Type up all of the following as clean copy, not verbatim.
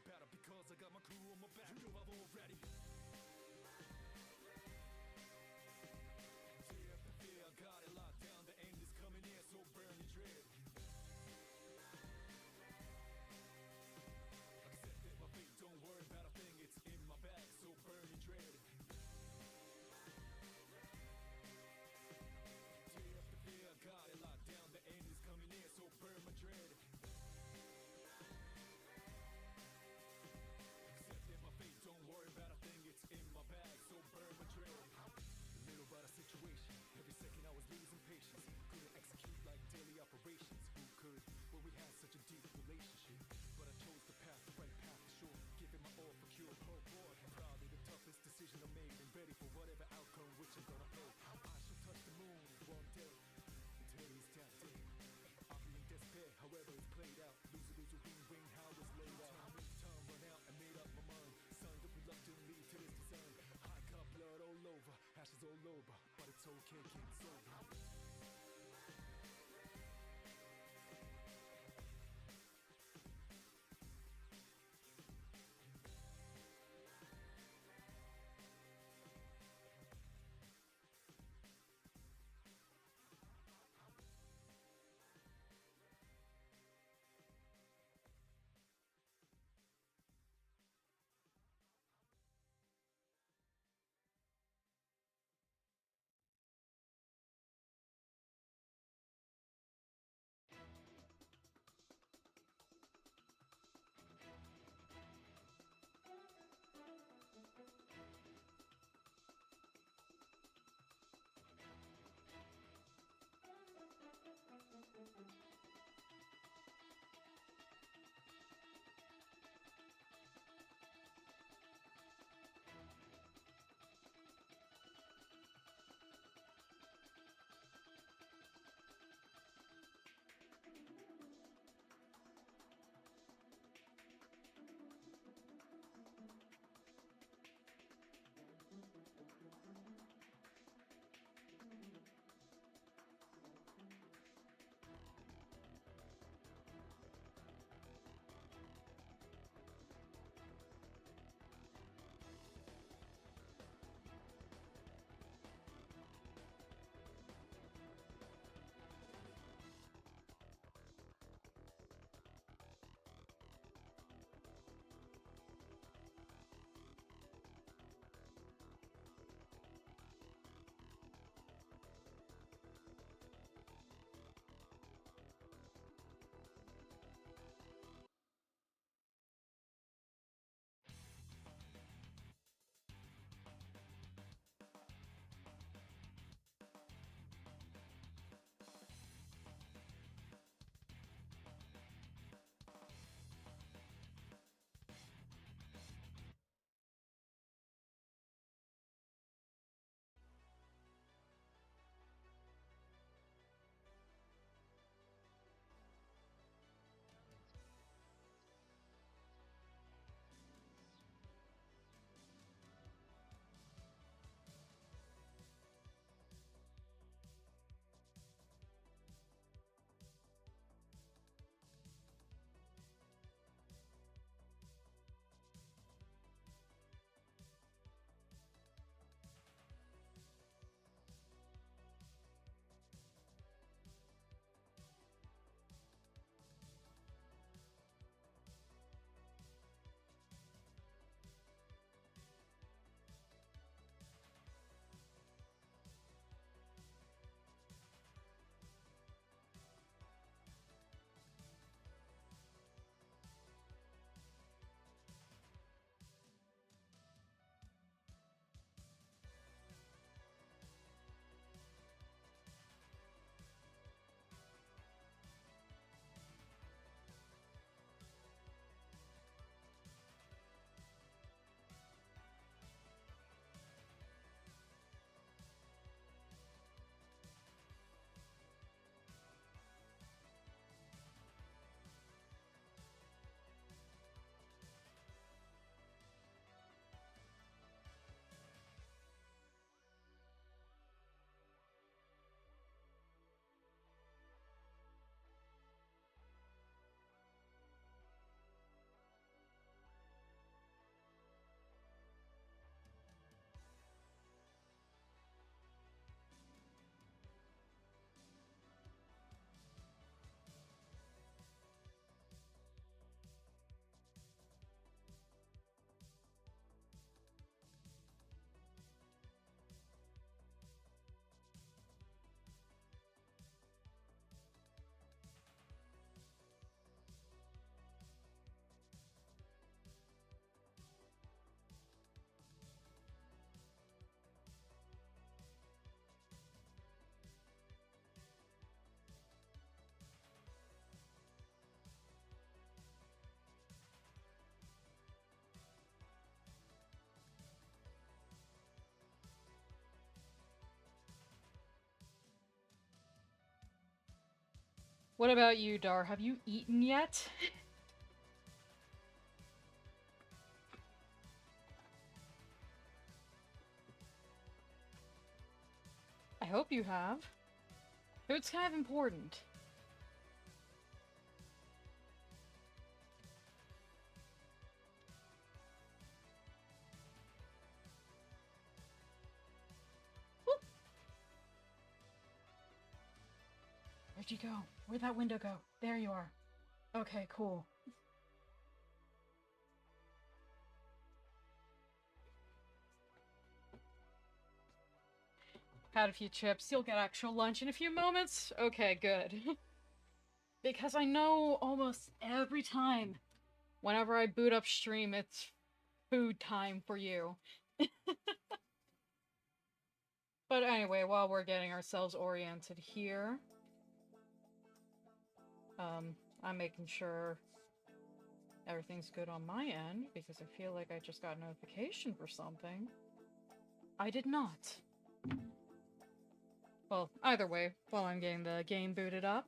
battle because I got my crew on my back. You know I've already. Tear after fear, I got it locked down. The end is coming in, so burn your dread. Accept it, my fate, don't worry about a thing. It's in my bag, so burn your dread. Tear after fear, I got it locked down. The end is coming in, so burn my dread. Don't worry about a thing, it's in my bag, so burn my dread. A little about a situation, every second I was losing patience. Couldn't execute like daily operations. Who could? Well, we had such a deep relationship. But I chose the path, the right path for sure. Giving my all for cure. Oh boy, probably the toughest decision I made. And ready for whatever outcome which I'm gonna pay. I shall touch the moon one day. And today is that day. I'll be in despair, however it's played out. Lose, wing, how it's laid out. Time run out, I made up my mind. Signed up reluctantly to this design. I got blood all over, ashes all over, but it's okay, kid, it's over. What about you, Dar? Have you eaten yet? I hope you have. Food's kind of important. Whoop. Where'd you go? Where'd that window go? There you are. Okay, cool. Had a few chips. You'll get actual lunch in a few moments? Okay, good. Because I know almost every time, whenever I boot up stream, it's food time for you. But anyway, while we're getting ourselves oriented here, I'm making sure everything's good on my end, because I feel like I just got a notification for something. I did not. Well, either way, while I'm getting the game booted up,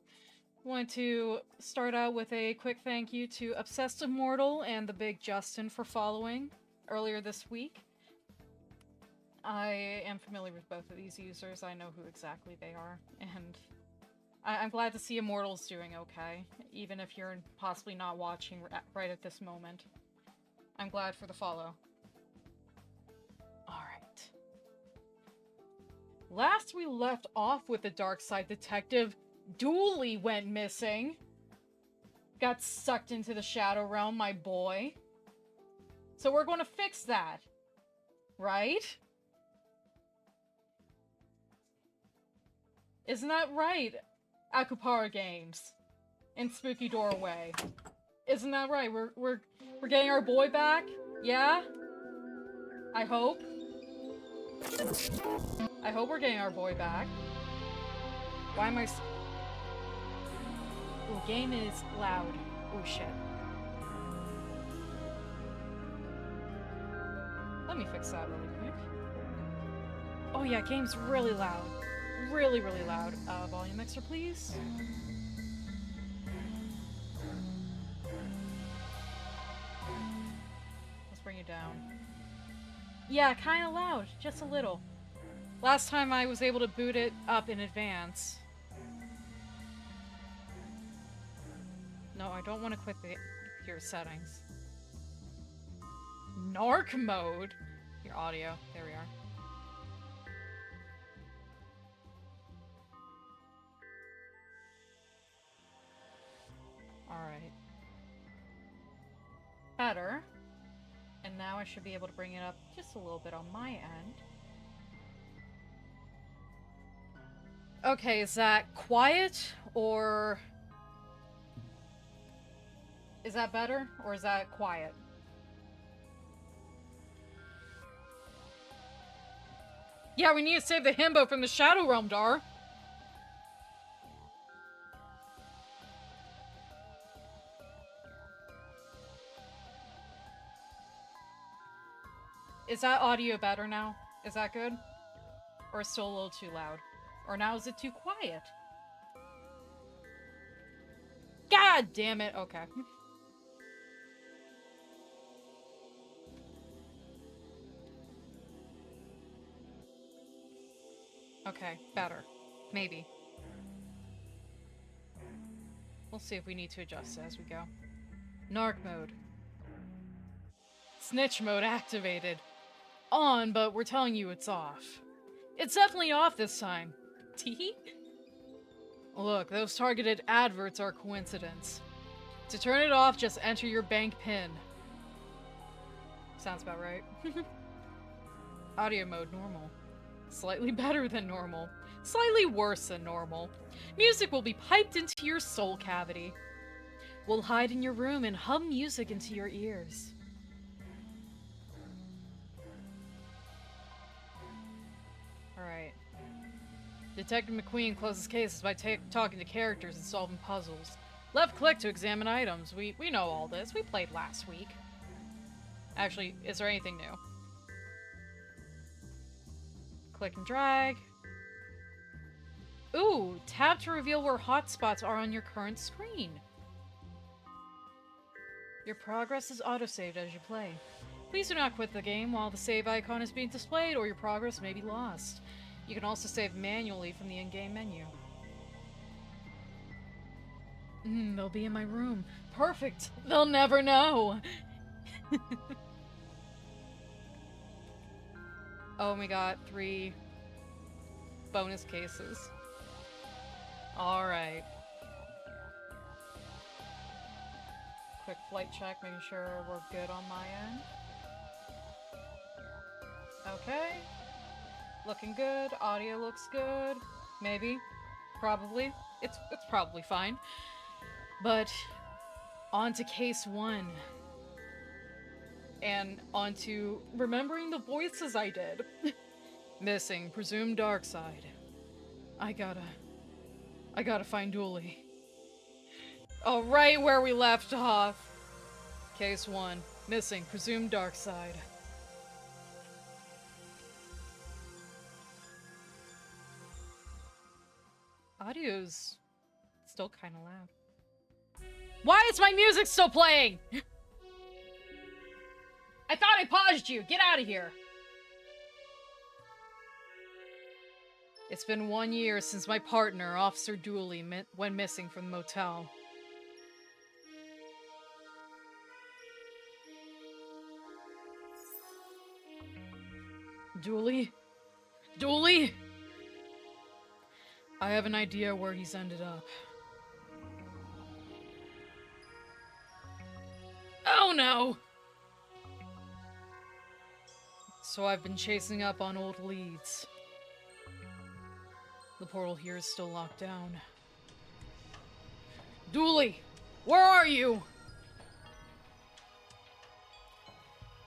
I want to start out with a quick thank you to Obsessed Immortal and the Big Justin for following earlier this week. I am familiar with both of these users. I know who exactly they are, and I'm glad to see Immortal's doing okay, even if you're possibly not watching right at this moment. I'm glad for the follow. Alright. Last we left off with the Darkside Detective, Dooley went missing. Got sucked into the Shadow Realm, my boy. So we're going to fix that. Right? Isn't that right, Akupara Games? And Spooky Doorway. Isn't that right? We're getting our boy back? Yeah? I hope. I hope we're getting our boy back. Why am I Ooh, game is loud. Oh shit. Let me fix that really quick. Oh yeah, game's really loud. Really, really loud. Volume mixer, please. Let's bring it down. Yeah, kinda loud. Just a little. Last time I was able to boot it up in advance. No, I don't want to quit your settings. Narc mode? Your audio. There we are. Alright. Better. And now I should be able to bring it up just a little bit on my end. Okay, is that quiet, or... Is that better, or is that quiet? Yeah, we need to save the himbo from the Shadow Realm, Dar! Is that audio better now? Is that good? Or still a little too loud? Or now is it too quiet? God damn it! Okay. Okay, better. Maybe. We'll see if we need to adjust it as we go. Narc mode. Snitch mode activated. On, but we're telling you it's off. It's definitely off this time. Teehee? Look, those targeted adverts are a coincidence. To turn it off, just enter your bank PIN. Sounds about right. Audio mode normal. Slightly better than normal. Slightly worse than normal. Music will be piped into your soul cavity. We'll hide in your room and hum music into your ears. Alright. Detective McQueen closes cases by talking to characters and solving puzzles. Left click to examine items. We know all this. We played last week. Actually, is there anything new? Click and drag. Ooh, tap to reveal where hotspots are on your current screen. Your progress is autosaved as you play. Please do not quit the game while the save icon is being displayed, or your progress may be lost. You can also save manually from the in-game menu. They'll be in my room. Perfect! They'll never know! Oh, we got 3 bonus cases. Alright. Quick flight check, making sure we're good on my end. Okay. Looking good. Audio looks good. Maybe. Probably. It's probably fine. But on to case 1. And on to remembering the voices I did. Missing, presumed Darkside. I gotta find Dooley. Oh, right where we left off. Case 1. Missing, presumed Darkside. Audio's still kind of loud. Why is my music still playing? I thought I paused you. Get out of here. It's been 1 year since my partner, Officer Dooley, went missing from the motel. Dooley? Dooley? I have an idea where he's ended up. Oh no! So I've been chasing up on old leads. The portal here is still locked down. Dooley! Where are you?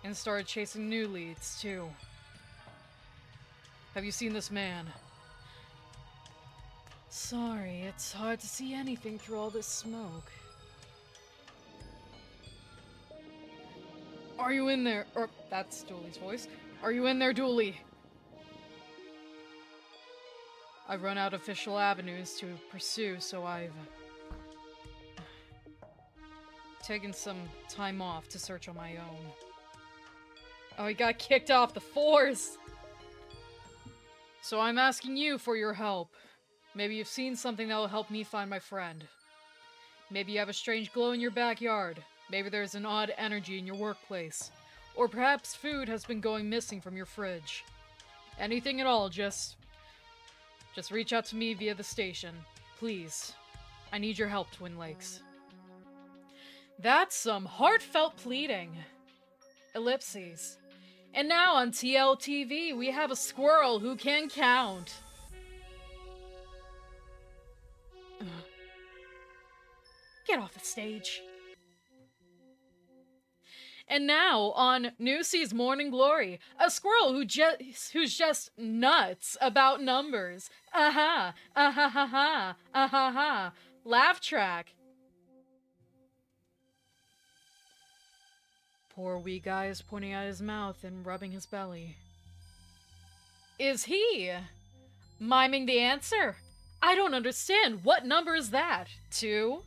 And started chasing new leads, too. Have you seen this man? Sorry, it's hard to see anything through all this smoke. Are you in there? Or, that's Dooley's voice. Are you in there, Dooley? I've run out of official avenues to pursue, so I've taken some time off to search on my own. Oh, he got kicked off the force! So I'm asking you for your help. Maybe you've seen something that will help me find my friend. Maybe you have a strange glow in your backyard. Maybe there's an odd energy in your workplace. Or perhaps food has been going missing from your fridge. Anything at all, just reach out to me via the station. Please. I need your help, Twin Lakes. That's some heartfelt pleading. Ellipses. And now on TLTV, we have a squirrel who can count. Get off the stage. And now on Newsy's Morning Glory, a squirrel who's just nuts about numbers. Aha, aha ha ha, aha ha. Laugh track. Poor wee guy is pointing at his mouth and rubbing his belly. Is he miming the answer? I don't understand. What number is that? 2?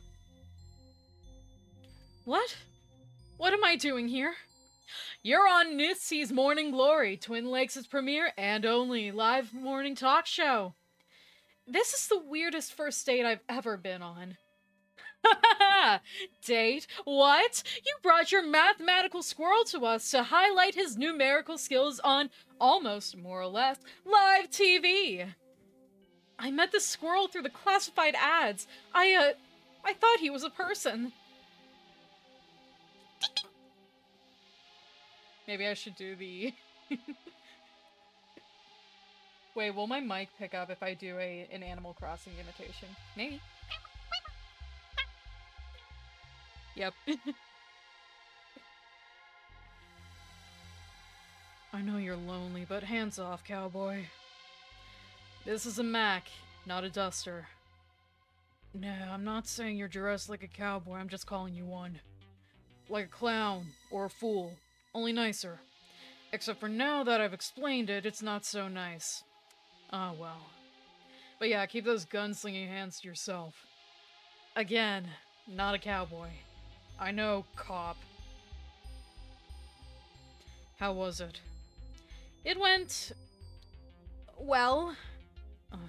What? What am I doing here? You're on Nitsy's Morning Glory, Twin Lakes' premiere and only live morning talk show. This is the weirdest first date I've ever been on. Date? What? You brought your mathematical squirrel to us to highlight his numerical skills on almost, more or less, live TV. I met the squirrel through the classified ads. I thought he was a person. Maybe I should do the... Wait, will my mic pick up if I do an Animal Crossing imitation? Maybe. Yep. I know you're lonely, but hands off, cowboy. This is a Mac, not a duster. No, I'm not saying you're dressed like a cowboy, I'm just calling you one. Like a clown, or a fool. Only nicer. Except for now that I've explained it, it's not so nice. Ah, well. But yeah, keep those gunslinging hands to yourself. Again, not a cowboy. I know, cop. How was it? It went... well. Ugh.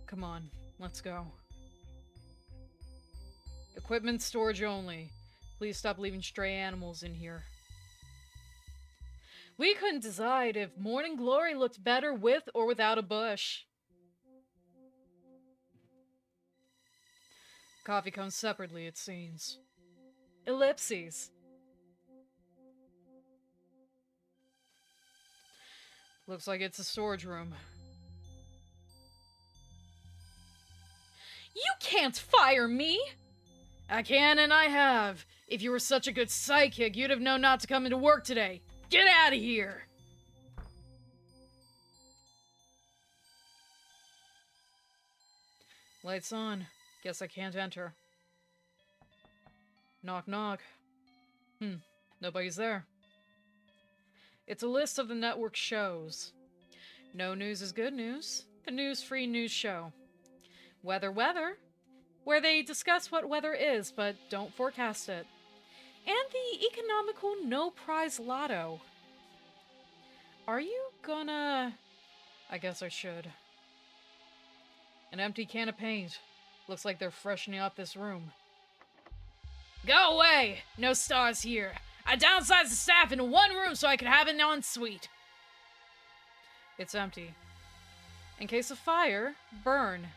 Come on, let's go. Equipment storage only. Please stop leaving stray animals in here. We couldn't decide if Morning Glory looked better with or without a bush. Coffee comes separately, it seems. Ellipses. Looks like it's a storage room. You can't fire me! I can and I have. If you were such a good psychic, you'd have known not to come into work today. Get out of here! Lights on. Guess I can't enter. Knock knock. Nobody's there. It's a list of the network shows. No news is good news. The news-free news show. Weather, where they discuss what weather is, but don't forecast it. And the economical no-prize lotto. Are you gonna... I guess I should. An empty can of paint. Looks like they're freshening up this room. Go away! No stars here. I downsized the staff into one room so I could have an ensuite. It's empty. In case of fire, burn.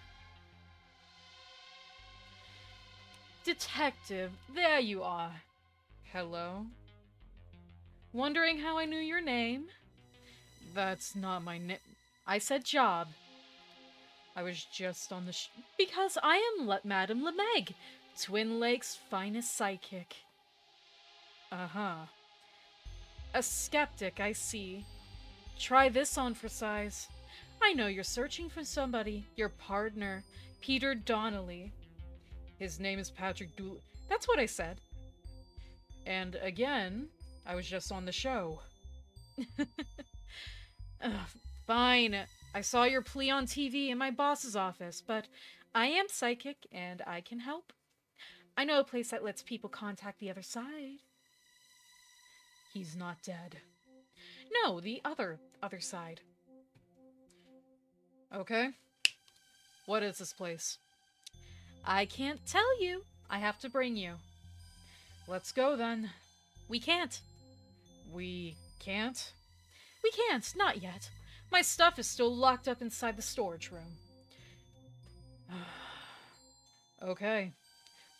Detective, there you are. Hello? Wondering how I knew your name? That's not my name. I said job. I was just on the because I am Madame LeMeg, Twin Lakes' finest psychic. Uh-huh. A skeptic, I see. Try this on for size. I know you're searching for somebody. Your partner, Peter Donnelly. His name is Patrick Dooley. That's what I said. And again, I was just on the show. Fine. I saw your plea on TV in my boss's office, but I am psychic and I can help. I know a place that lets people contact the other side. He's not dead. No, the other side. Okay. What is this place? I can't tell you. I have to bring you. Let's go then. We can't. We can't? We can't, not yet. My stuff is still locked up inside the storage room. Okay.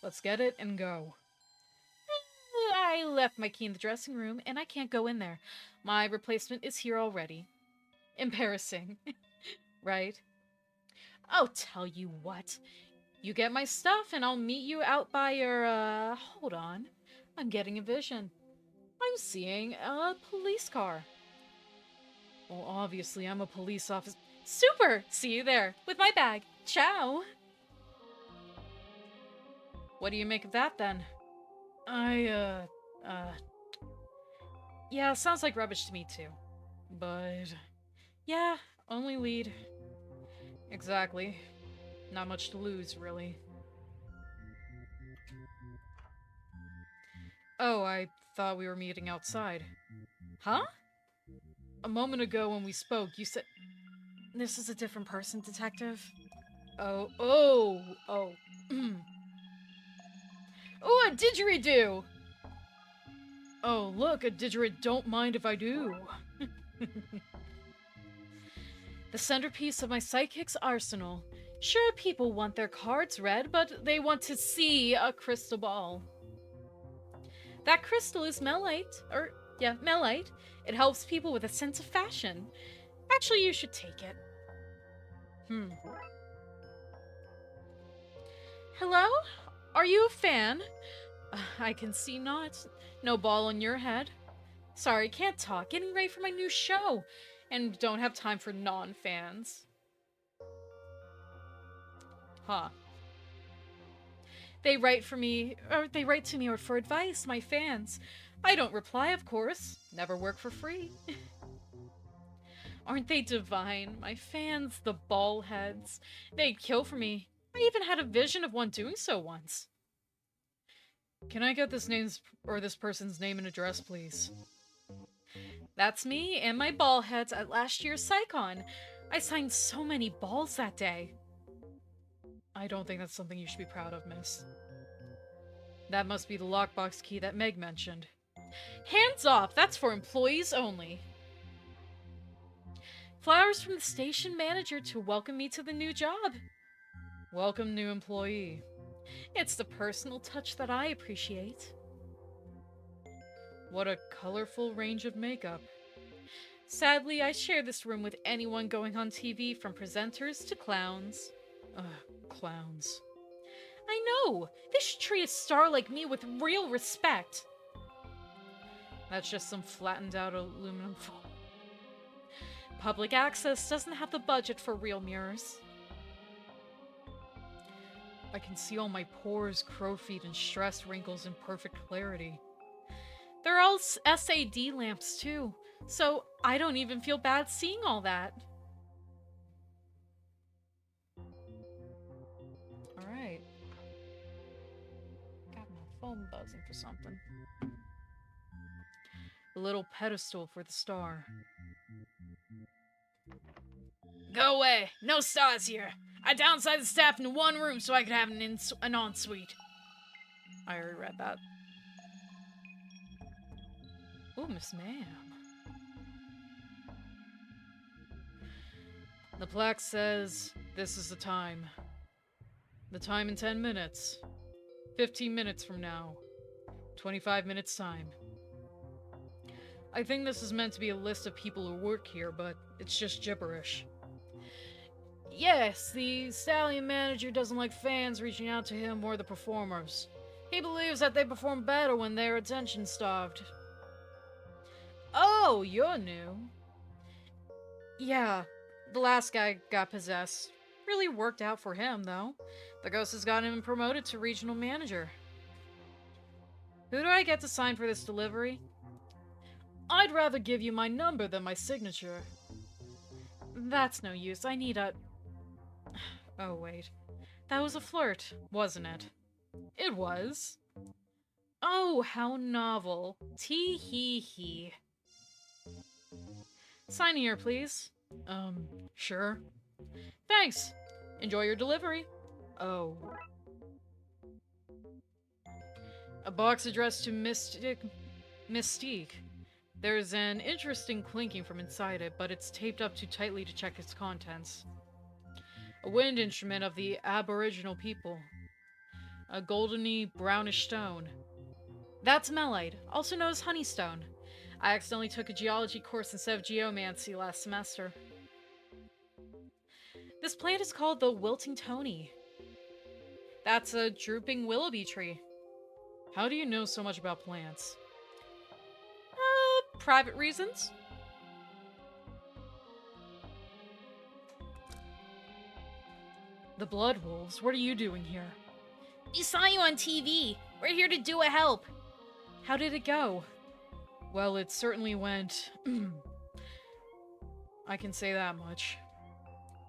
Let's get it and go. I left my key in the dressing room, and I can't go in there. My replacement is here already. Embarrassing. Right? I'll tell you what. You get my stuff, and I'll meet you out by your, hold on. I'm getting a vision. I'm seeing a police car. Well, obviously, I'm a police officer. Super! See you there, with my bag. Ciao! What do you make of that, then? Yeah, sounds like rubbish to me, too. But... yeah, only lead. Exactly. Not much to lose, really. Oh, I thought we were meeting outside. Huh? A moment ago when we spoke, you said... This is a different person, Detective. Oh. Oh, a didgeridoo! Oh, look, a didgeridoo. Don't mind if I do. The centerpiece of my psychic's arsenal. Sure, people want their cards read, but they want to see a crystal ball. That crystal is melite. Melite. It helps people with a sense of fashion. Actually, you should take it. Hello? Are you a fan? I can see not. No ball on your head. Sorry, can't talk. Getting ready for my new show. And don't have time for non-fans. Huh. They write to me or for advice, my fans. I don't reply, of course. Never work for free. Aren't they divine? My fans, the ball heads. They'd kill for me. I even had a vision of one doing so once. Can I get this person's name and address, please? That's me and my ball heads at last year's PsyCon. I signed so many balls that day. I don't think that's something you should be proud of, miss. That must be the lockbox key that Meg mentioned. Hands off! That's for employees only. Flowers from the station manager to welcome me to the new job. Welcome, new employee. It's the personal touch that I appreciate. What a colorful range of makeup. Sadly, I share this room with anyone going on TV, from presenters to clowns. Ugh, clowns. I know! They should treat a star like me with real respect. That's just some flattened out aluminum foil. Public access doesn't have the budget for real mirrors. I can see all my pores, crow feet, and stress wrinkles in perfect clarity. They're all SAD lamps too, so I don't even feel bad seeing all that. Alright. Got my phone buzzing for something. A little pedestal for the star. Go away! No stars here! I downsized the staff into one room so I could have an ensuite. I already read that. Ooh, Miss Ma'am. The plaque says, this is the time. The time in 10 minutes. 15 minutes from now. 25 minutes time. I think this is meant to be a list of people who work here, but it's just gibberish. Yes, the stallion manager doesn't like fans reaching out to him or the performers. He believes that they perform better when they're attention-starved. Oh, you're new. Yeah, the last guy got possessed. Really worked out for him, though. The ghost has got him promoted to regional manager. Who do I get to sign for this delivery? I'd rather give you my number than my signature. That's no use. I need a... Oh, wait. That was a flirt, wasn't it? It was. Oh, how novel. Tee-hee-hee. Sign here, please. Sure. Thanks. Enjoy your delivery. Oh. A box addressed to Mystique. There's an interesting clinking from inside it, but it's taped up too tightly to check its contents. A wind instrument of the Aboriginal people. A goldeny brownish stone. That's melite, also known as honeystone. I accidentally took a geology course instead of geomancy last semester. This plant is called the wilting tony. That's a drooping willoughby tree. How do you know so much about plants? Private reasons. The Blood Wolves, what are you doing here? We saw you on TV. We're here to do a help. How did it go? Well, it certainly went... I can say that much.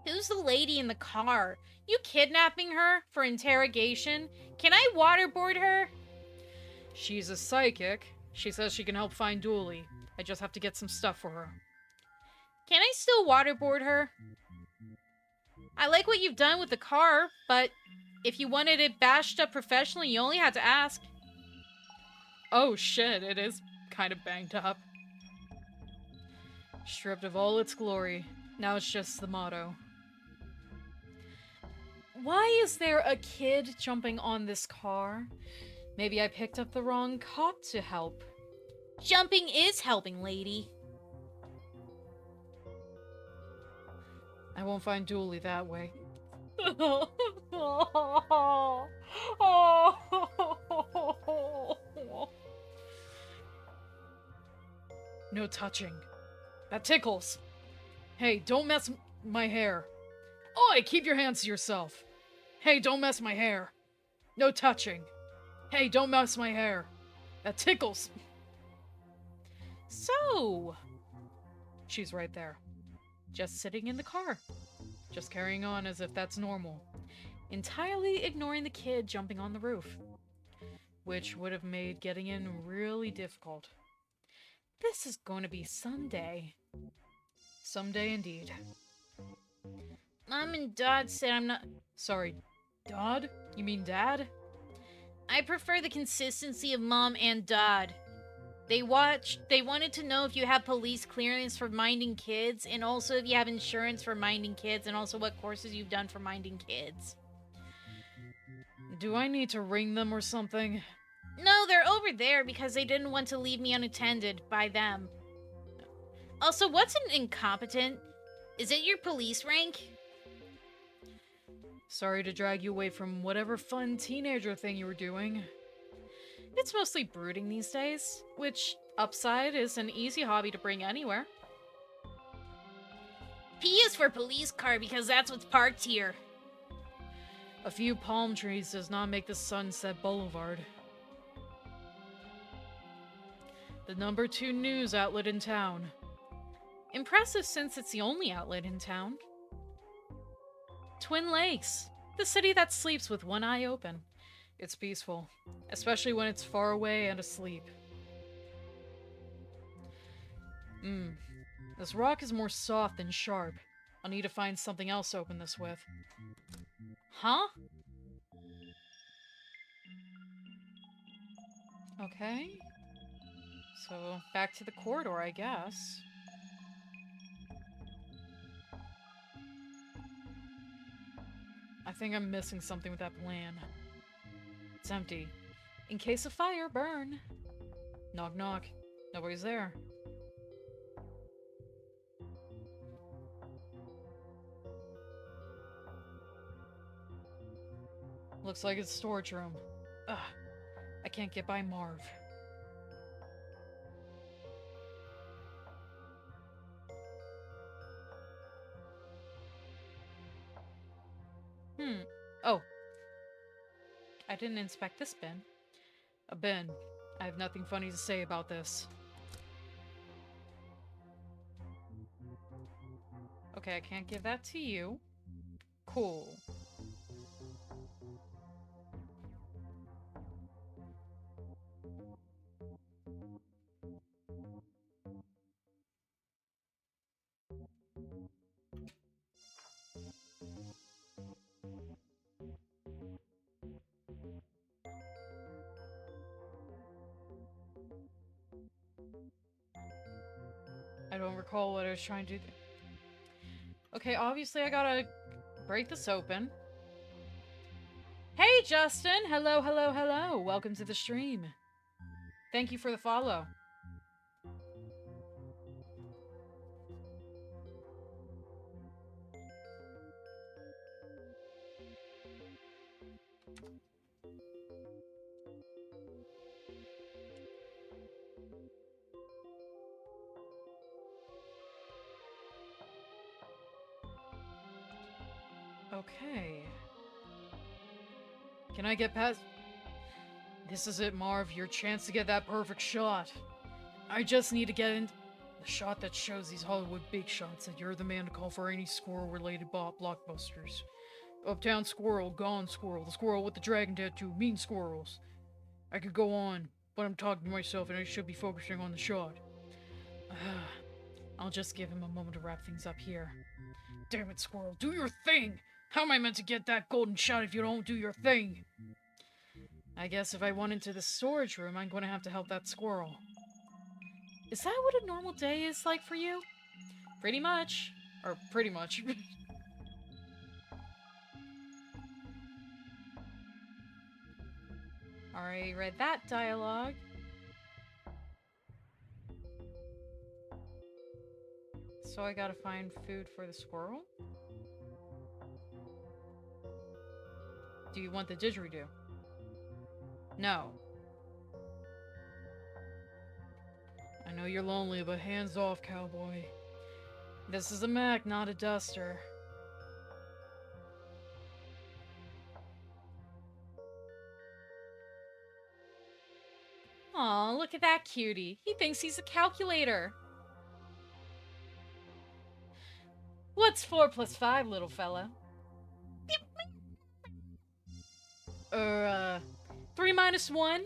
Who's the lady in the car? You kidnapping her for interrogation? Can I waterboard her? She's a psychic. She says she can help find Dooley. I just have to get some stuff for her. Can I still waterboard her? I like what you've done with the car, but if you wanted it bashed up professionally, you only had to ask. Oh shit, it is kind of banged up. Stripped of all its glory. Now it's just the motto. Why is there a kid jumping on this car? Maybe I picked up the wrong cop to help. Jumping is helping, lady. I won't find Dooley that way. No touching. That tickles. Hey, don't mess my hair. Oi, keep your hands to yourself. Hey, don't mess my hair. No touching. Hey, don't mess my hair. That tickles. So... She's right there. just sitting in the car, just carrying on as if that's normal, entirely ignoring the kid jumping on the roof, which would have made getting in really difficult. This is going to be someday. Someday indeed. Mom and Dad said I'm not... Sorry, Dad? You mean Dad? I prefer the consistency of Mom and Dad. They wanted to know if you have police clearance for minding kids, and also if you have insurance for minding kids, and also what courses you've done for minding kids. Do I need to ring them or something? No, they're over there because they didn't want to leave me unattended by them. Also, what's an incompetent? Is it your police rank? Sorry to drag you away from whatever fun teenager thing you were doing. It's mostly brooding these days, which, upside, is an easy hobby to bring anywhere. P is for police car because that's what's parked here. A few palm trees does not make the Sunset Boulevard. The number 2 news outlet in town. Impressive since it's the only outlet in town. Twin Lakes, the city that sleeps with one eye open. It's peaceful, especially when it's far away and asleep. This rock is more soft than sharp. I'll need to find something else to open this with. Huh? Okay. So, back to the corridor, I guess. I think I'm missing something with that plan. It's empty. In case of fire, burn. Knock knock. Nobody's there. Looks like it's a storage room. Ugh. I can't get by Marv. Oh. I didn't inspect this bin. A bin. I have nothing funny to say about this. Okay, I can't give that to you. Cool. I don't recall what I was trying to do. Okay, obviously I gotta break this open. Hey, Justin! Hello, hello, hello! Welcome to the stream. Thank you for the follow. Okay. Can I get past... This is it, Marv. Your chance to get that perfect shot. I just need to get in... The shot that shows these Hollywood big shots that you're the man to call for any squirrel-related blockbusters. Uptown Squirrel, Gone Squirrel, the squirrel with the dragon tattoo, Mean Squirrels. I could go on, but I'm talking to myself and I should be focusing on the shot. I'll just give him a moment to wrap things up here. Damn it, Squirrel, do your thing! How am I meant to get that golden shot if you don't do your thing? I guess if I want into the storage room, I'm going to have to help that squirrel. Is that what a normal day is like for you? Pretty much. Or pretty much. Already read that dialogue. So I gotta find food for the squirrel? Do you want the didgeridoo? No. I know you're lonely, but hands off, cowboy. This is a Mac, not a Duster. Aw, look at that cutie. He thinks he's a calculator. What's 4 plus 5, little fella? 3 minus 1?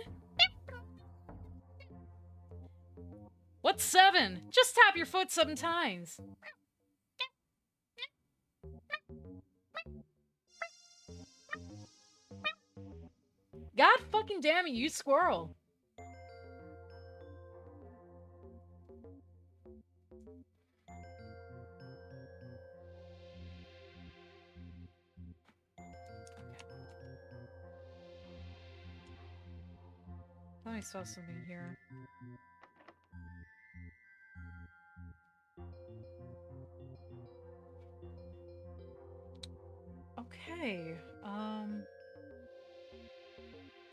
What's 7? Just tap your foot 7 times. God fucking damn it, you squirrel. I thought I saw something here. Okay,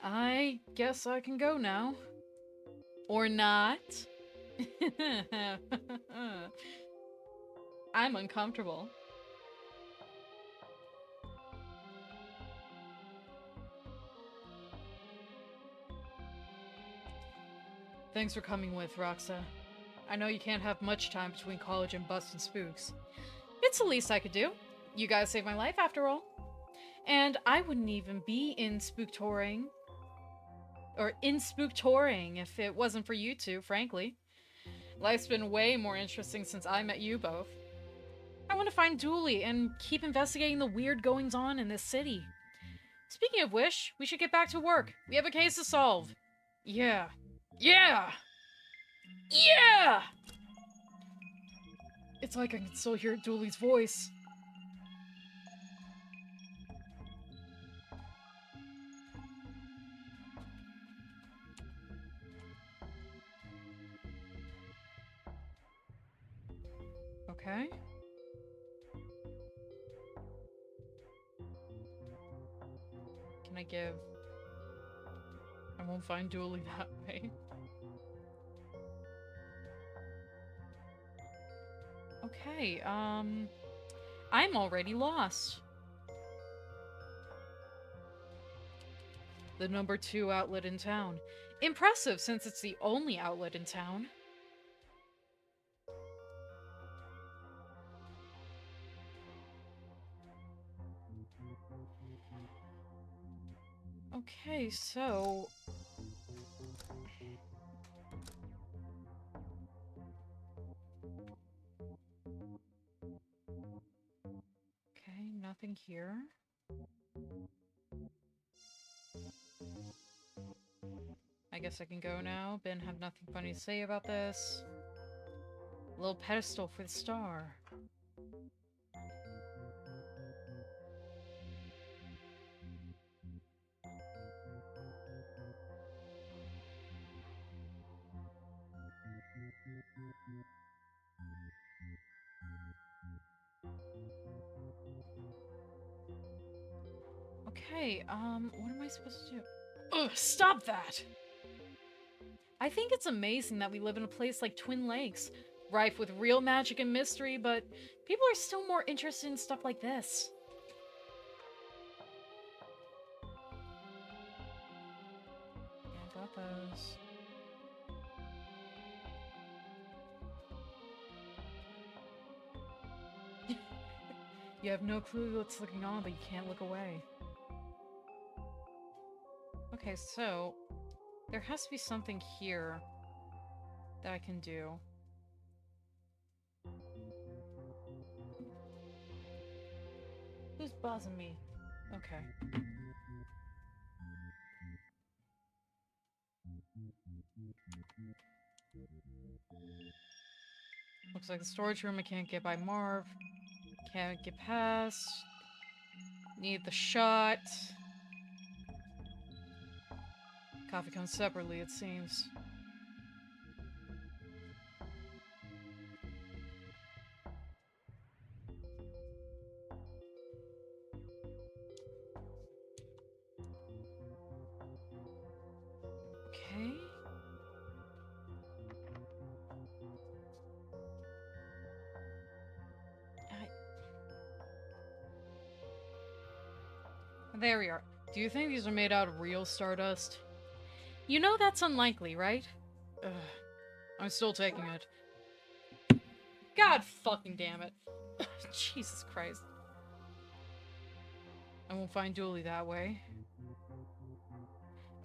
I guess I can go now. Or not. I'm uncomfortable. Thanks for coming with, Roxa. I know you can't have much time between college and busting spooks. It's the least I could do. You guys saved my life, after all. And I wouldn't even be in Spooktoring if it wasn't for you two, frankly. Life's been way more interesting since I met you both. I want to find Dooley and keep investigating the weird goings-on in this city. Speaking of which, we should get back to work. We have a case to solve. Yeah. Yeah! Yeah! It's like I can still hear Dooley's voice. Okay. Can I give... I won't find Dooley that way. Okay, I'm already lost. The number 2 outlet in town. Impressive, since it's the only outlet in town. Okay, so... Okay, nothing here. I guess I can go now. Ben have nothing funny to say about this. A little pedestal for the star. Okay, what am I supposed to do? Ugh, stop that! I think it's amazing that we live in a place like Twin Lakes, rife with real magic and mystery, but people are still more interested in stuff like this. Yeah, I got those. You have no clue what's looking on, but you can't look away. Okay, so there has to be something here that I can do. Who's buzzing me? Okay. Looks like the storage room I can't get by Marv. Can't get past. Need the shot. Coffee comes separately, it seems. Okay. There we are. Do you think these are made out of real stardust? You know that's unlikely, right? Ugh. I'm still taking it. God fucking damn it. Jesus Christ. I won't find Dooley that way.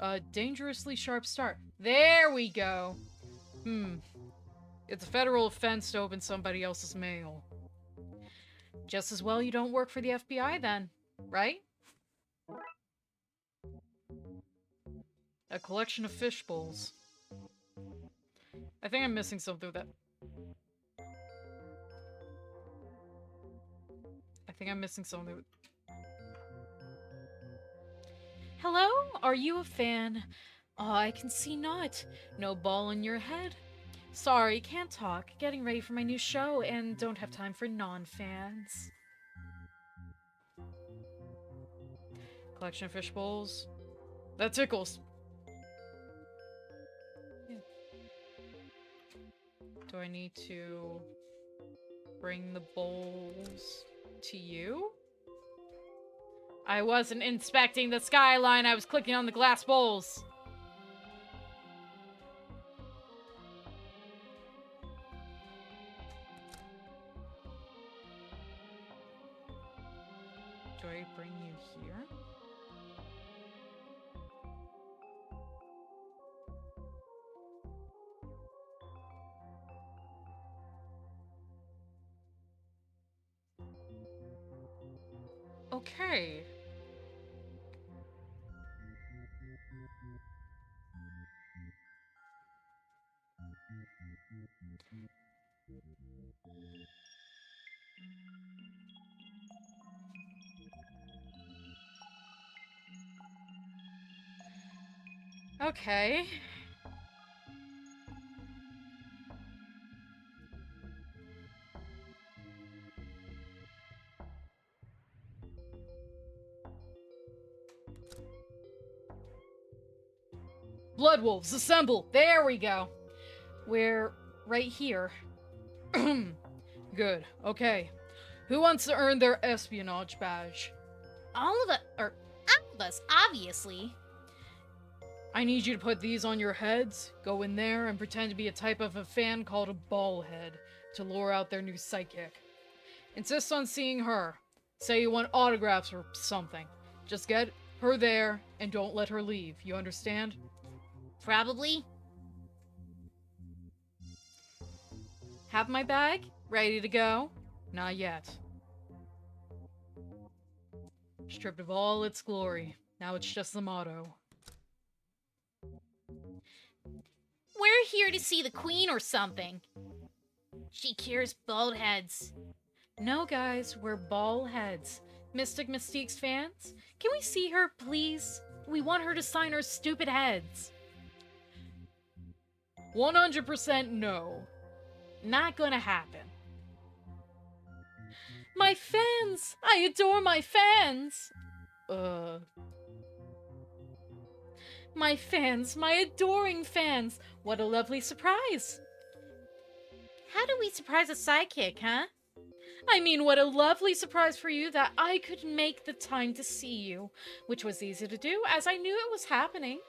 A dangerously sharp start. There we go. It's a federal offense to open somebody else's mail. Just as well you don't work for the FBI then, right? A collection of fish bowls. I think I'm missing something with that. I think I'm missing something. Hello? Are you a fan? Oh, I can see not. No ball in your head. Sorry, can't talk. Getting ready for my new show and don't have time for non-fans. Collection of fish bowls. That tickles. Yeah. Do I need to bring the bowls to you? I wasn't inspecting the skyline, I was clicking on the glass bowls. Do I bring you here? Okay. Okay. Blood wolves, assemble! There we go. We're right here. Good. Okay. Who wants to earn their espionage badge? All of us, obviously. I need you to put these on your heads, go in there, and pretend to be a type of a fan called a ballhead to lure out their new psychic. Insist on seeing her. Say you want autographs or something. Just get her there and don't let her leave. You understand? Probably. Have my bag? Ready to go? Not yet. Stripped of all its glory. Now it's just the motto. We're here to see the queen or something. She cures bald heads. No, guys, we're ball heads. Mystic Mystique's fans? Can we see her, please? We want her to sign our stupid heads. 100% no. Not gonna happen. My fans! I adore my fans! My fans, my adoring fans! What a lovely surprise! How do we surprise a sidekick, huh? I mean, what a lovely surprise for you that I could make the time to see you, which was easy to do as I knew it was happening.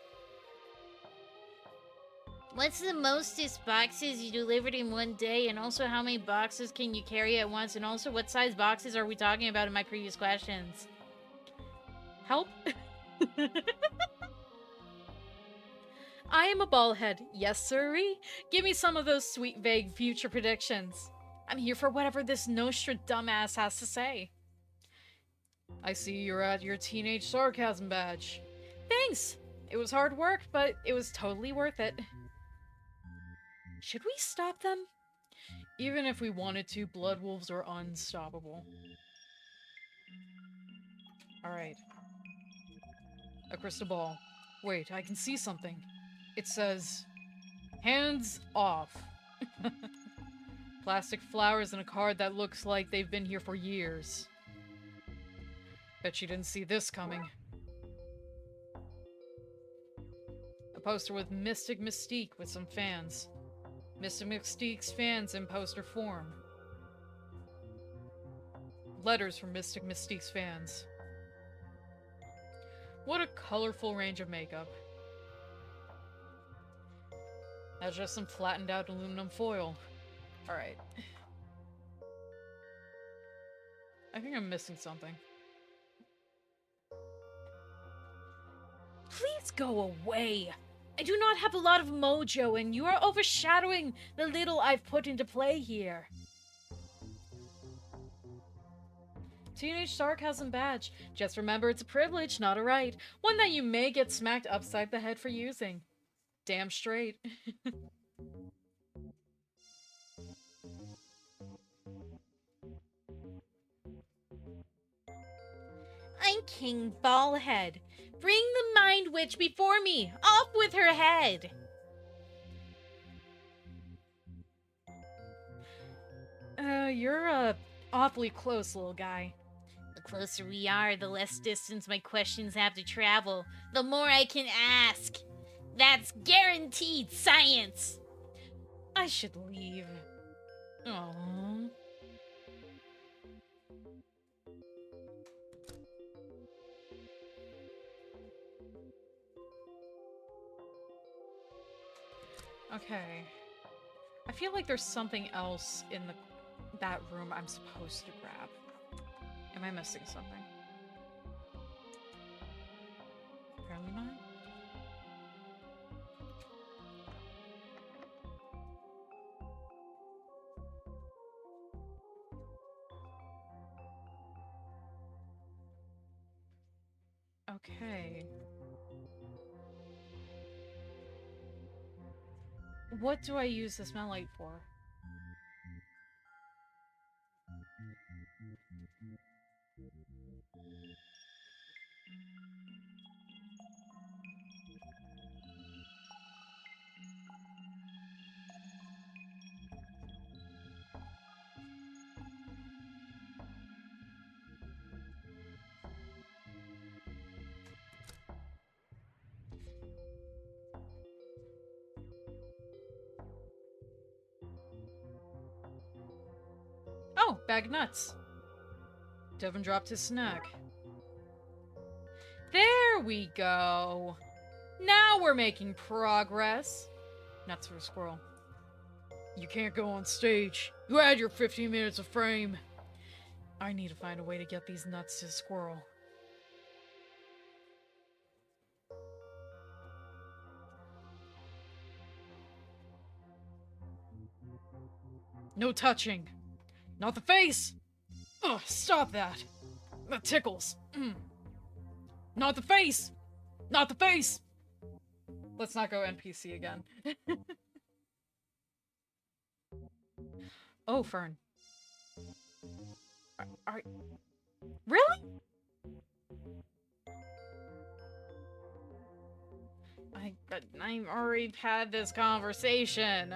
What's the mostest boxes you delivered in one day, and also how many boxes can you carry at once, and also what size boxes are we talking about in my previous questions? Help? I am a ballhead, yes sirree. Give me some of those sweet vague future predictions. I'm here for whatever this Nostra dumbass has to say. I see you're at your teenage sarcasm badge. Thanks! It was hard work, but it was totally worth it. Should we stop them? Even if we wanted to, blood wolves are unstoppable. Alright. A crystal ball. Wait, I can see something. It says, hands off. Plastic flowers and a card that looks like they've been here for years. Bet she didn't see this coming. A poster with Mystic Mystique with some fans. Mystic Mystique's fans in poster form. Letters from Mystic Mystique's fans. What a colorful range of makeup. That's just some flattened out aluminum foil. Alright. I think I'm missing something. Please go away. I do not have a lot of mojo, and you are overshadowing the little I've put into play here. Teenage sarcasm badge. Just remember it's a privilege, not a right. One that you may get smacked upside the head for using. Damn straight. I'm King Ballhead. Bring the Mind Witch before me. Off with her head. You're awfully close, little guy. The closer we are, the less distance my questions have to travel. The more I can ask. That's guaranteed science. I should leave. Aww. Okay. I feel like there's something else in that room I'm supposed to grab. Am I missing something? Apparently not. Okay. What do I use the smell light for? Oh, bag of nuts. Devin dropped his snack. There we go. Now we're making progress. Nuts for a squirrel. You can't go on stage. You had your 15 minutes of fame. I need to find a way to get these nuts to the squirrel. No touching. Not the face! Ugh, stop that. That tickles. Not the face! Not the face! Let's not go NPC again. Oh, Fern. Really? I've already had this conversation.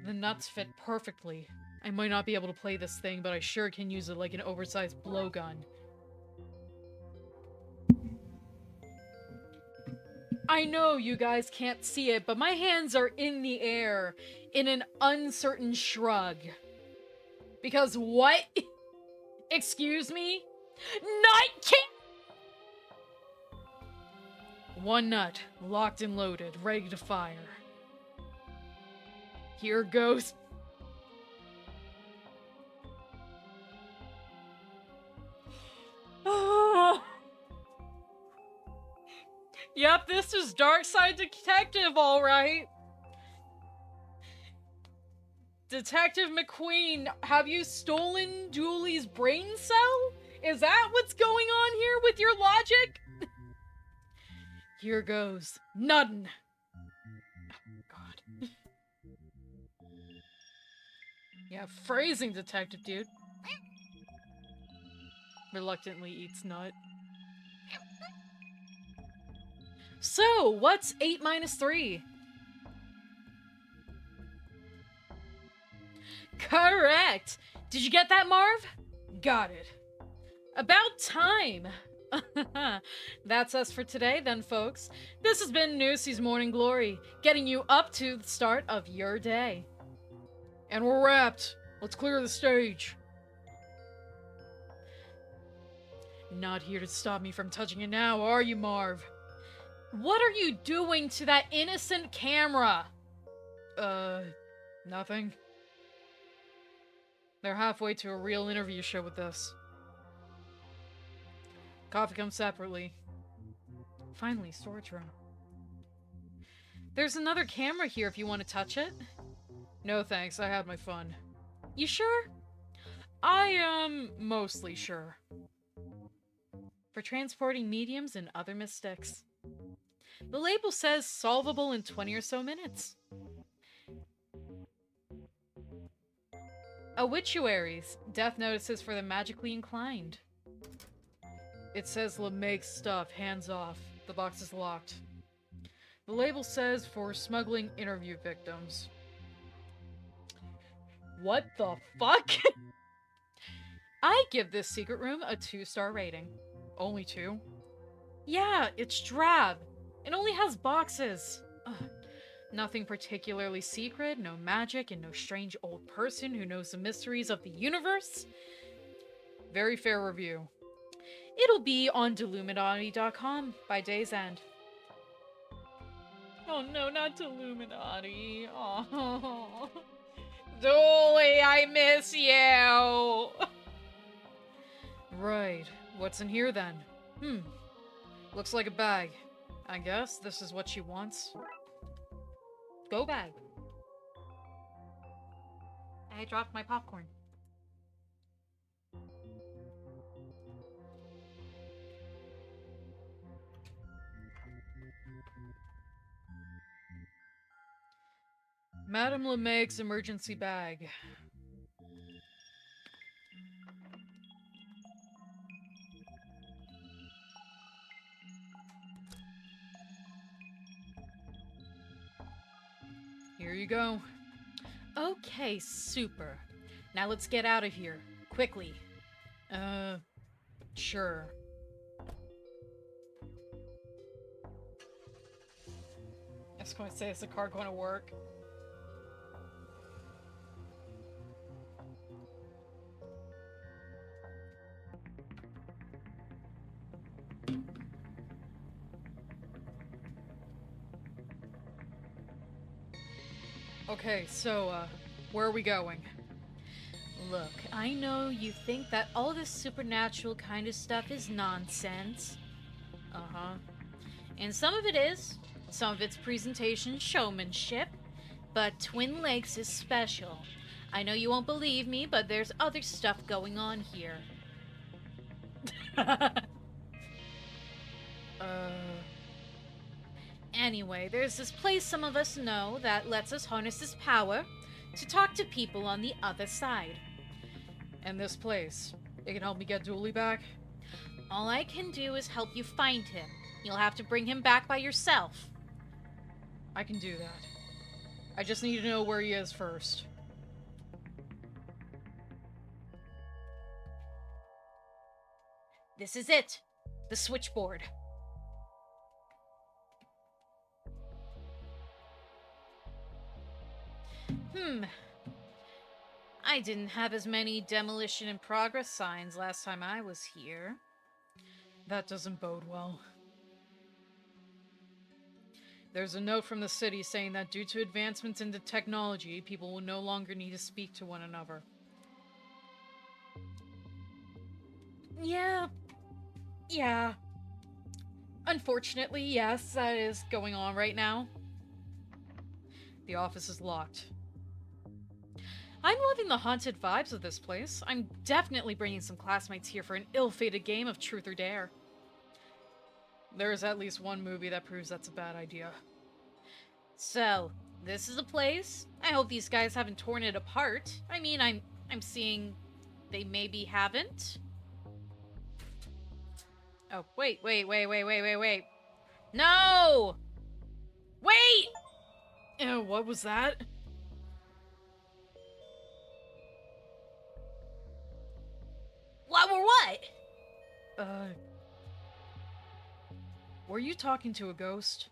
The nuts fit perfectly. I might not be able to play this thing, but I sure can use it like an oversized blowgun. I know you guys can't see it, but my hands are in the air in an uncertain shrug. Because what? Excuse me? Nut can't! One nut, locked and loaded, ready to fire. Here goes. Yep, this is Darkside Detective, alright. Detective McQueen, have you stolen Dooley's brain cell? Is that what's going on here with your logic? Here goes. None. Oh, God. Yeah, phrasing, detective dude. Reluctantly eats nut. So, what's 8 minus 3? Correct! Did you get that, Marv? Got it. About time! That's us for today, then, folks. This has been Noosey's Morning Glory, getting you up to the start of your day. And we're wrapped. Let's clear the stage. Not here to stop me from touching it now, are you, Marv? What are you doing to that innocent camera? Nothing. They're halfway to a real interview show with this. Coffee comes separately. Finally, storage room. There's another camera here if you want to touch it. No thanks, I had my fun. You sure? I am mostly sure. For transporting mediums and other mystics. The label says solvable in 20 or so minutes. Obituaries. Death notices for the magically inclined. It says LeMake's stuff, hands off. The box is locked. The label says for smuggling interview victims. What the fuck? I give this secret room a 2-star rating. Only 2? Yeah, it's drab. It only has boxes. Ugh. Nothing particularly secret, no magic, and no strange old person who knows the mysteries of the universe. Very fair review. It'll be on Deluminati.com by day's end. Oh no, not Deluminati. Oh. Dooley, I miss you! Right. What's in here then? Looks like a bag. I guess this is what she wants. Go bag. I dropped my popcorn. Madame LeMake's emergency bag. Here you go. Okay, super. Now let's get out of here. Quickly. Sure. I was going to say, is the car going to work? Okay, so, where are we going? Look, I know you think that all this supernatural kind of stuff is nonsense. Uh-huh. And some of it is. Some of it's presentation showmanship. But Twin Lakes is special. I know you won't believe me, but there's other stuff going on here. Anyway, there's this place some of us know that lets us harness this power to talk to people on the other side. And this place, it can help me get Dooley back? All I can do is help you find him. You'll have to bring him back by yourself. I can do that. I just need to know where he is first. This is it. The switchboard. I didn't have as many demolition in progress signs last time I was here. That doesn't bode well. There's a note from the city saying that due to advancements in the technology, people will no longer need to speak to one another. Yeah. Unfortunately, yes, that is going on right now. The office is locked. I'm loving the haunted vibes of this place. I'm definitely bringing some classmates here for an ill-fated game of truth or dare. There is at least one movie that proves that's a bad idea. So, this is a place? I hope these guys haven't torn it apart. I mean, I'm seeing they maybe haven't. Oh, wait. No! Wait! Ew, what was that? What? Were you talking to a ghost?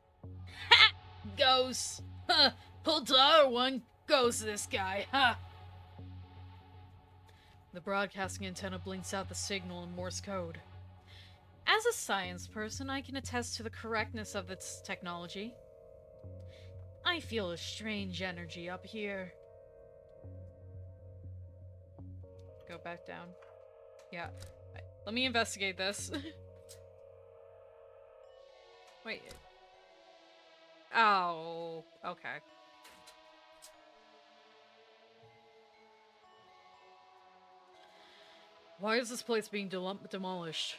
Ha! Ghost! Huh! Pulled the other one. Ghost this guy, huh? The broadcasting antenna blinks out the signal in Morse code. As a science person, I can attest to the correctness of its technology. I feel a strange energy up here. Go back down. Yeah. Right. Let me investigate this. Wait. Oh, okay. Why is this place being demolished?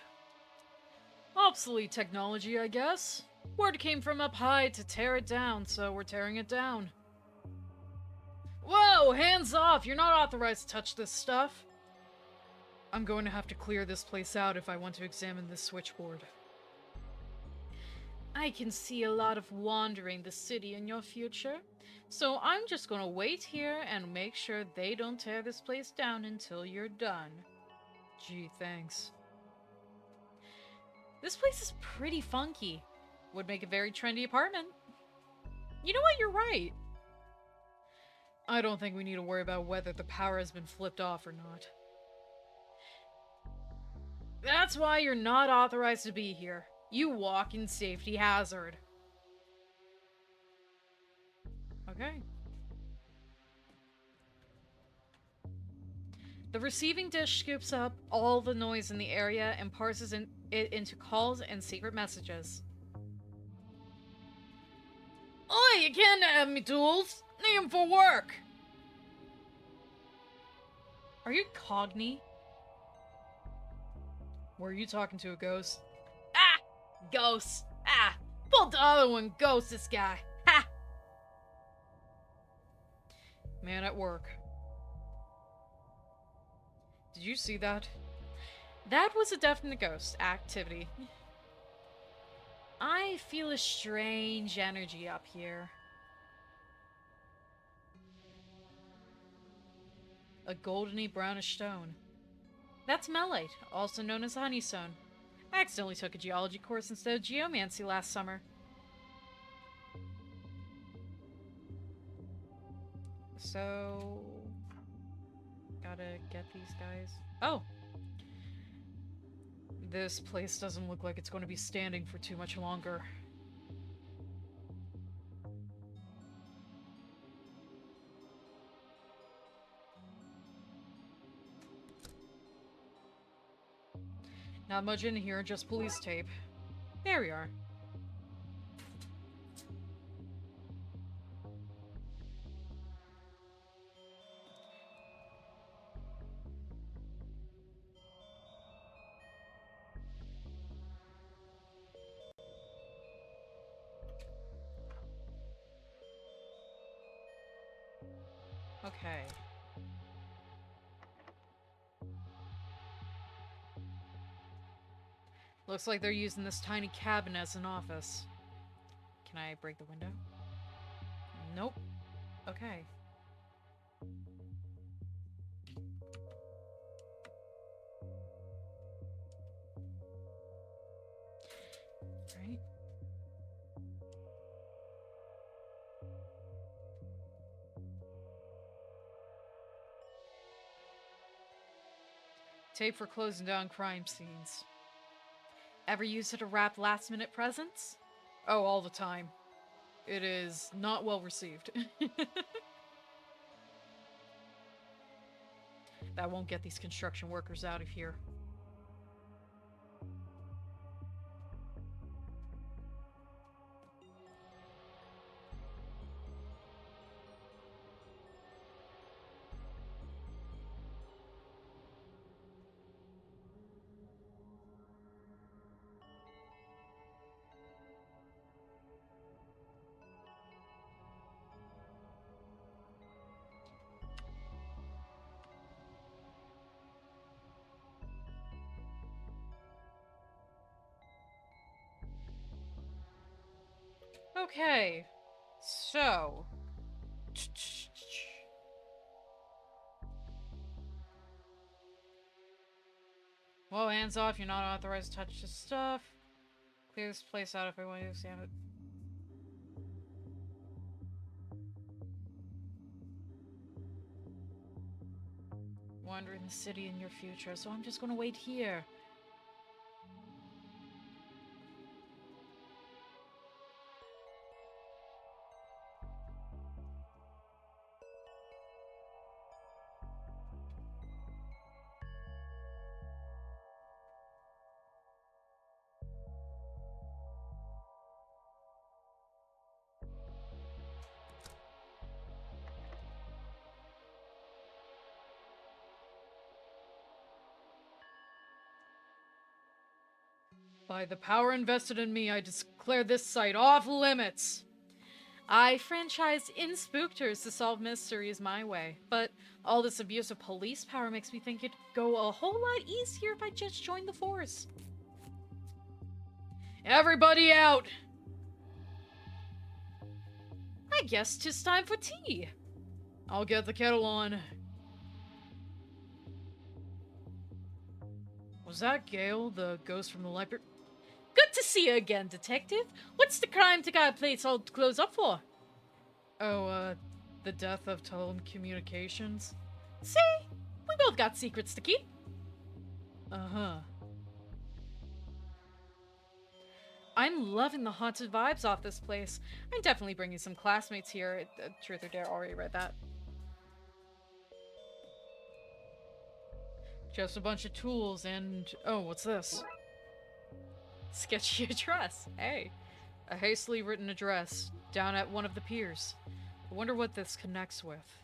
Obsolete technology, I guess. Word came from up high to tear it down, so we're tearing it down. Whoa, hands off! You're not authorized to touch this stuff. I'm going to have to clear this place out if I want to examine this switchboard. I can see a lot of wandering the city in your future, so I'm just gonna wait here and make sure they don't tear this place down until you're done. Gee, thanks. This place is pretty funky. Would make a very trendy apartment. You know what? You're right. I don't think we need to worry about whether the power has been flipped off or not. That's why you're not authorized to be here. You walk in safety hazard. Okay. The receiving dish scoops up all the noise in the area and parses it into calls and secret messages. Oi, you can't have me tools. Need 'em for work. Are you Cogni? Were you talking to a ghost? Ah! Ghost! Ah! Pulled the other one, ghost this guy. Ha! Man at work. Did you see that? That was a definite ghost activity. I feel a strange energy up here. A goldeny brownish stone. That's melite, also known as honeystone. I accidentally took a geology course instead of geomancy last summer. So... gotta get these guys. Oh! This place doesn't look like it's going to be standing for too much longer. Not much in here, just police tape. There we are. Okay. Looks like they're using this tiny cabin as an office. Can I break the window? Nope. Okay. Right. Tape for closing down crime scenes. Ever use it to wrap last-minute presents? Oh, all the time. It is not well received. That won't get these construction workers out of here. Okay, so... Whoa, hands off, you're not authorized to touch this stuff. Clear this place out if I want to examine it. Wandering the city in your future, so I'm just gonna wait here. By the power invested in me, I declare this site off limits. I franchised in Spookters to solve mysteries my way, but all this abuse of police power makes me think it'd go a whole lot easier if I just joined the force. Everybody out! I guess 'tis time for tea. I'll get the kettle on. Was that Gale, the ghost from the library? Good to see you again, Detective. What's the crime to got a place all closed up for? Oh, the death of telecommunications. See? We both got secrets to keep. Uh-huh. I'm loving the haunted vibes off this place. I'm definitely bringing some classmates here. Truth or Dare already read that. Just a bunch of tools and... Oh, what's this? Sketchy address. Hey. A hastily written address down at one of the piers. I wonder what this connects with.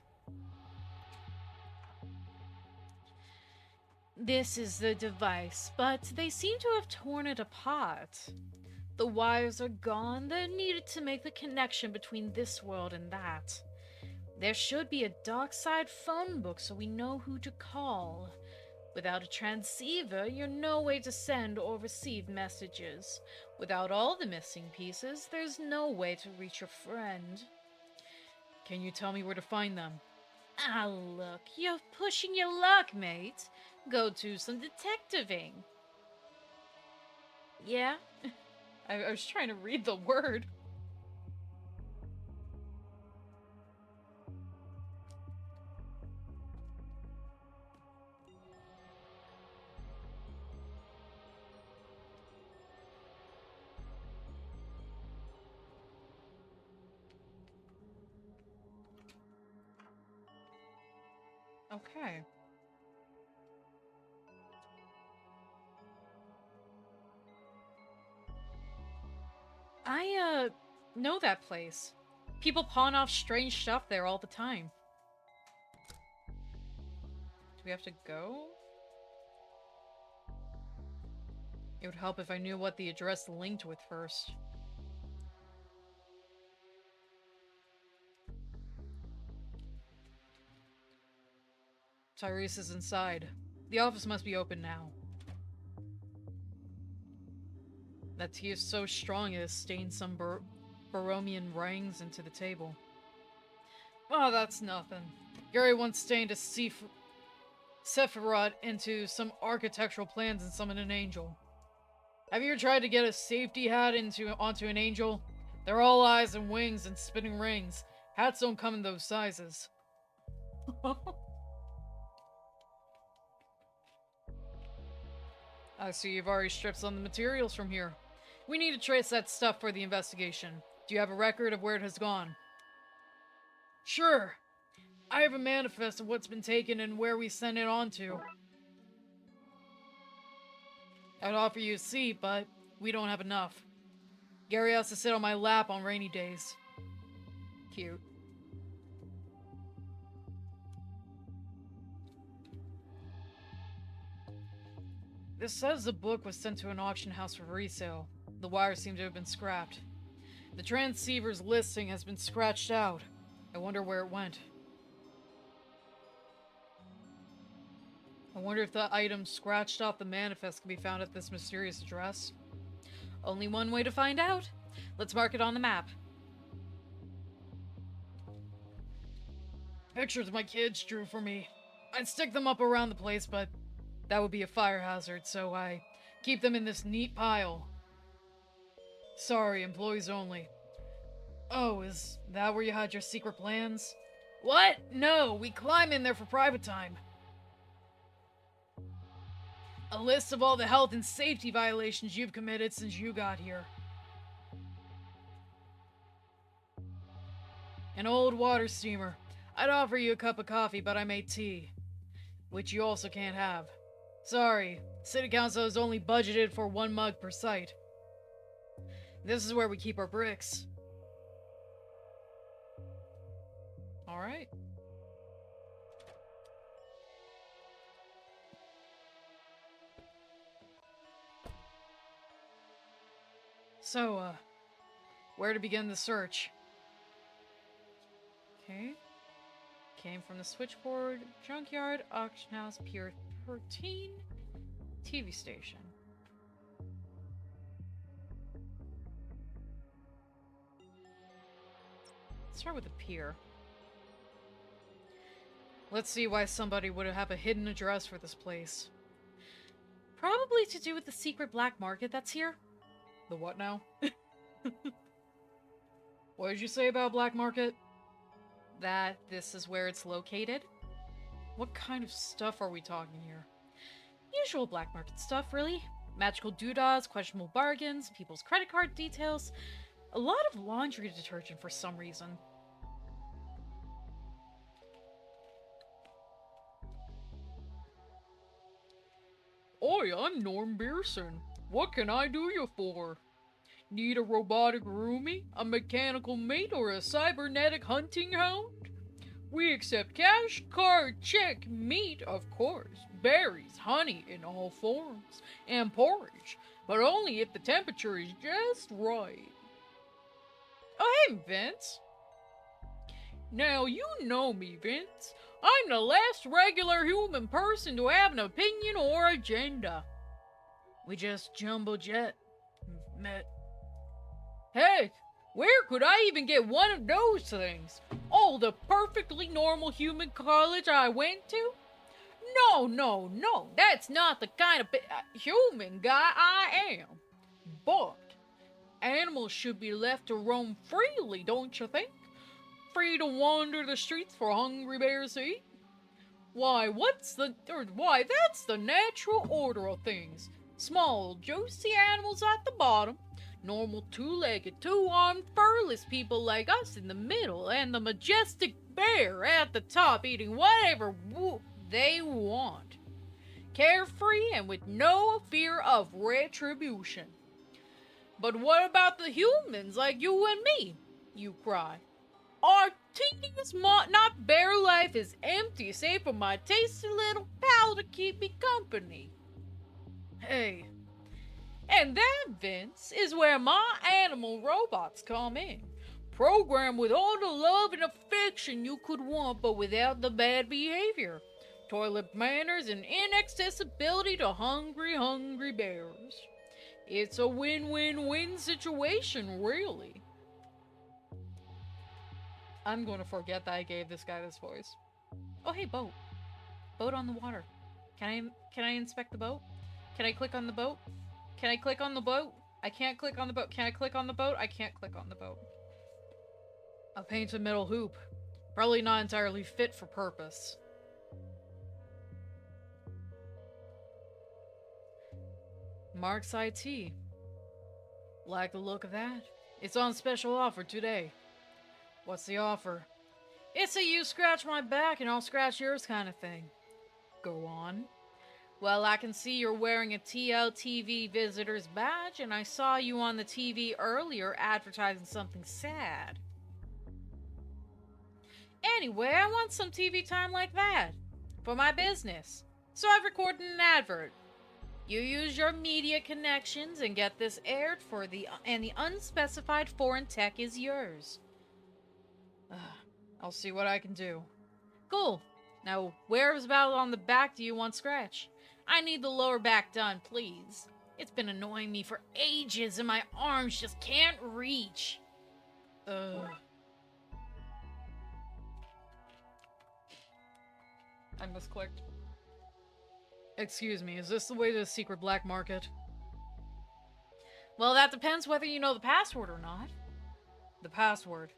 This is the device, but they seem to have torn it apart. The wires are gone. They're needed to make the connection between this world and that. There should be a Darkside phone book so we know who to call. Without a transceiver, you're no way to send or receive messages. Without all the missing pieces, there's no way to reach your friend. Can you tell me where to find them? Ah, look, you're pushing your luck, mate. Go do some detectiving. Yeah? I was trying to read the word. Okay. I know that place. People pawn off strange stuff there all the time. Do we have to go? It would help if I knew what the address linked with first. Tyrese is inside. The office must be open now. That tea is so strong it has stained some Baromian rings into the table. Oh, that's nothing. Gary once stained a Sephiroth into some architectural plans and summoned an angel. Have you ever tried to get a safety hat onto an angel? They're all eyes and wings and spinning rings. Hats don't come in those sizes. I see you've already stripped some of the materials from here. We need to trace that stuff for the investigation. Do you have a record of where it has gone? Sure. I have a manifest of what's been taken and where we sent it on to. I'd offer you a seat, but we don't have enough. Gary has to sit on my lap on rainy days. Cute. This says the book was sent to an auction house for resale. The wires seem to have been scrapped. The transceiver's listing has been scratched out. I wonder where it went. I wonder if the items scratched off the manifest can be found at this mysterious address. Only one way to find out. Let's mark it on the map. Pictures my kids drew for me. I'd stick them up around the place, but that would be a fire hazard, so I keep them in this neat pile. Sorry, employees only. Oh, is that where you had your secret plans? What? No, we climb in there for private time. A list of all the health and safety violations you've committed since you got here. An old water steamer. I'd offer you a cup of coffee, but I made tea. Which you also can't have. Sorry, City Council has only budgeted for 1 mug per site. This is where we keep our bricks. Alright. So, where to begin the search? Okay. Came from the switchboard, junkyard, auction house, Pier 13, TV station. Let's start with the pier. Let's see why somebody would have a hidden address for this place. Probably to do with the secret black market that's here. The what now? What did you say about black market? That this is where it's located? What kind of stuff are we talking here? Usual black market stuff, really. Magical doodahs, questionable bargains, people's credit card details. A lot of laundry detergent for some reason. Oi, I'm Norm Beerson. What can I do you for? Need a robotic roomie, a mechanical mate, or a cybernetic hunting hound? We accept cash, card, check, meat, of course, berries, honey in all forms, and porridge, but only if the temperature is just right. Oh, hey, Vince. Now, you know me, Vince. I'm the last regular human person to have an opinion or agenda. We just jumbo jet met. Heck, where could I even get one of those things? Oh, the perfectly normal human college I went to? No, that's not the kind of human guy I am. But animals should be left to roam freely, don't you think? Free to wander the streets for hungry bears to eat? Why, that's the natural order of things. Small, juicy animals at the bottom, normal two-legged, two-armed, furless people like us in the middle, and the majestic bear at the top eating whatever they want. Carefree and with no fear of retribution. But what about the humans like you and me? You cry. Our tedious, not bare life is empty, save for my tasty little pal to keep me company. Hey. And that, Vince, is where my animal robots come in. Programmed with all the love and affection you could want, but without the bad behavior, toilet manners, and inaccessibility to hungry bears. It's a win-win-win situation, really. I'm going to forget that I gave this guy this voice. Oh, hey, boat. Boat on the water. Can I inspect the boat? Can I click on the boat? Can I click on the boat? I can't click on the boat. Can I click on the boat? I can't click on the boat. A painted metal hoop. Probably not entirely fit for purpose. Mark's IT. Like the look of that? It's on special offer today. What's the offer? It's a you scratch my back and I'll scratch yours kind of thing. Go on. Well, I can see you're wearing a TLTV visitor's badge, and I saw you on the TV earlier advertising something sad. Anyway, I want some TV time like that. For my business. So I've recorded an advert. You use your media connections and get this aired and the unspecified foreign tech is yours. I'll see what I can do. Cool. Now, where's about on the back do you want scratch? I need the lower back done, please. It's been annoying me for ages and my arms just can't reach. I misclicked. Excuse me, is this the way to the secret black market? Well, that depends whether you know the password or not. The password.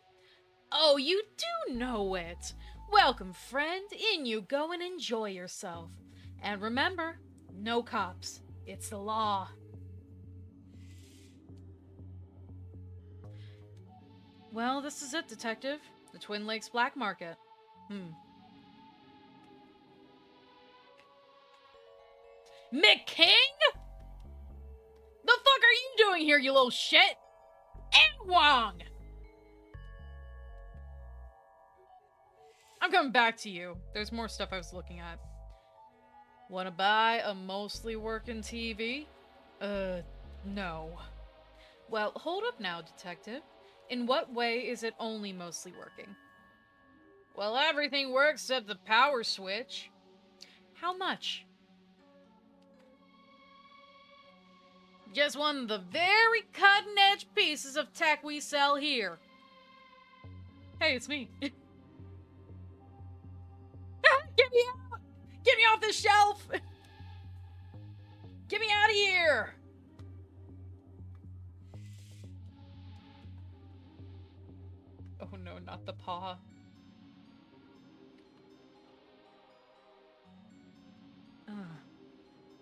Oh, you do know it. Welcome, friend. In you go and enjoy yourself. And remember, no cops. It's the law. Well, this is it, Detective. The Twin Lakes Black Market. McKing? The fuck are you doing here, you little shit? And Wong! I'm coming back to you. There's more stuff I was looking at. Wanna buy a mostly working TV? No. Well, hold up now, Detective. In what way is it only mostly working? Well, everything works except the power switch. How much? Just one of the very cutting-edge pieces of tech we sell here. Hey, it's me. Get me out! Get me off the shelf! Get me out of here! Oh no, not the paw.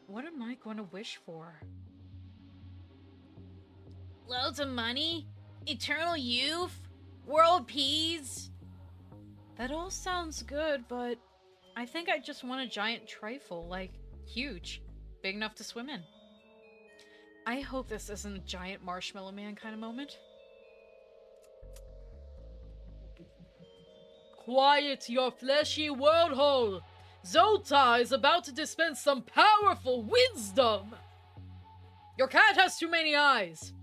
What am I going to wish for? Loads of money? Eternal youth? World peace? That all sounds good, but I think I just want a giant trifle, like, huge. Big enough to swim in. I hope this isn't a giant marshmallow man kind of moment. Quiet your fleshy world hole! Zoltar is about to dispense some powerful wisdom! Your cat has too many eyes!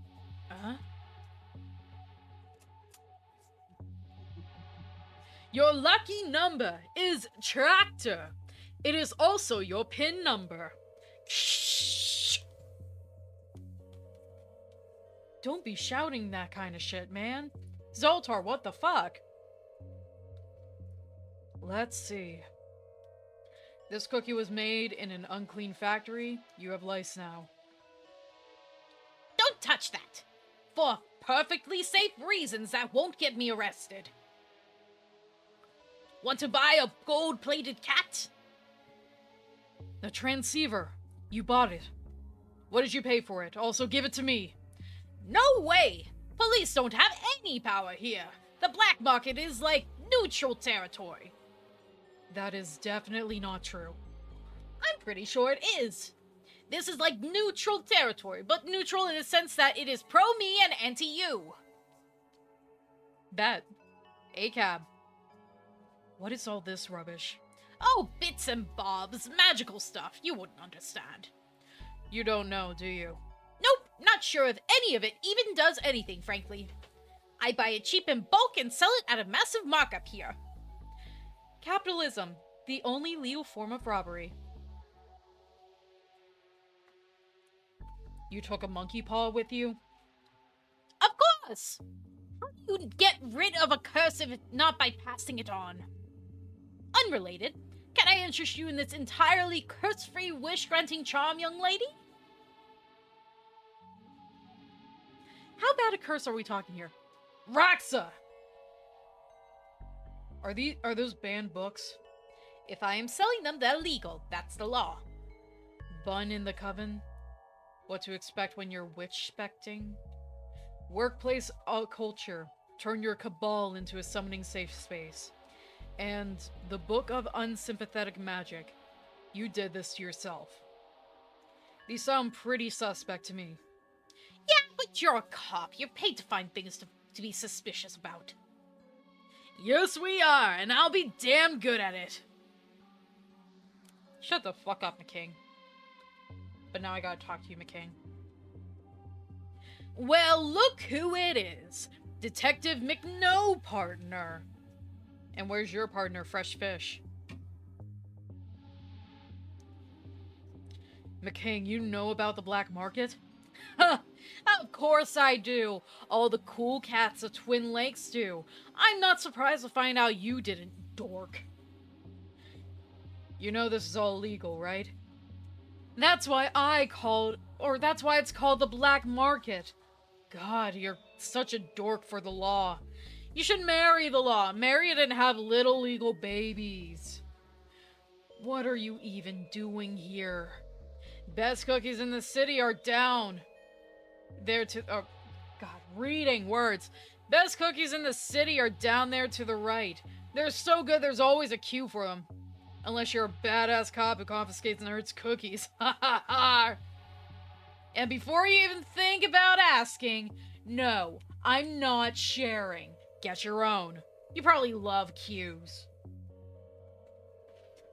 Your lucky number is Tractor. It is also your PIN number. Shh! Don't be shouting that kind of shit, man. Zoltar, what the fuck? Let's see. This cookie was made in an unclean factory. You have lice now. Don't touch that! For perfectly safe reasons that won't get me arrested. Want to buy a gold-plated cat? The transceiver. You bought it. What did you pay for it? Also, give it to me. No way! Police don't have any power here. The black market is like neutral territory. That is definitely not true. I'm pretty sure it is. This is like neutral territory, but neutral in the sense that it is pro-me and anti-you. Bet. A cab. What is all this rubbish? Oh, bits and bobs, magical stuff. You wouldn't understand. You don't know, do you? Nope, not sure if any of it even does anything, frankly. I buy it cheap in bulk and sell it at a massive markup here. Capitalism, the only legal form of robbery. You took a monkey paw with you? Of course! How do you get rid of a curse if not by passing it on? Unrelated, can I interest you in this entirely curse-free wish-granting charm, young lady? How bad a curse are we talking here? Raxa! Are those banned books? If I am selling them, they're legal. That's the law. Bun in the coven? What to expect when you're witch-specting? Workplace culture. Turn your cabal into a summoning safe space. And the Book of Unsympathetic Magic. You did this to yourself. These sound pretty suspect to me. Yeah, but you're a cop. You're paid to find things to be suspicious about. Yes, we are, and I'll be damn good at it. Shut the fuck up, McKing. But now I gotta talk to you, McKing. Well, look who it is. Detective McNo partner. And where's your partner, Fresh Fish? McKing, you know about the black market? Of course I do. All the cool cats of Twin Lakes do. I'm not surprised to find out you didn't, dork. You know this is all legal, right? That's why that's why it's called the black market. God, you're such a dork for the law. You should marry the law. Marry it and have little legal babies. What are you even doing here? Best cookies in the city are down. There to... Oh, God, reading words. Best cookies in the city are down there to the right. They're so good there's always a queue for them. Unless you're a badass cop who confiscates and hurts cookies. Ha ha ha! And before you even think about asking, no, I'm not sharing. Get your own. You probably love queues.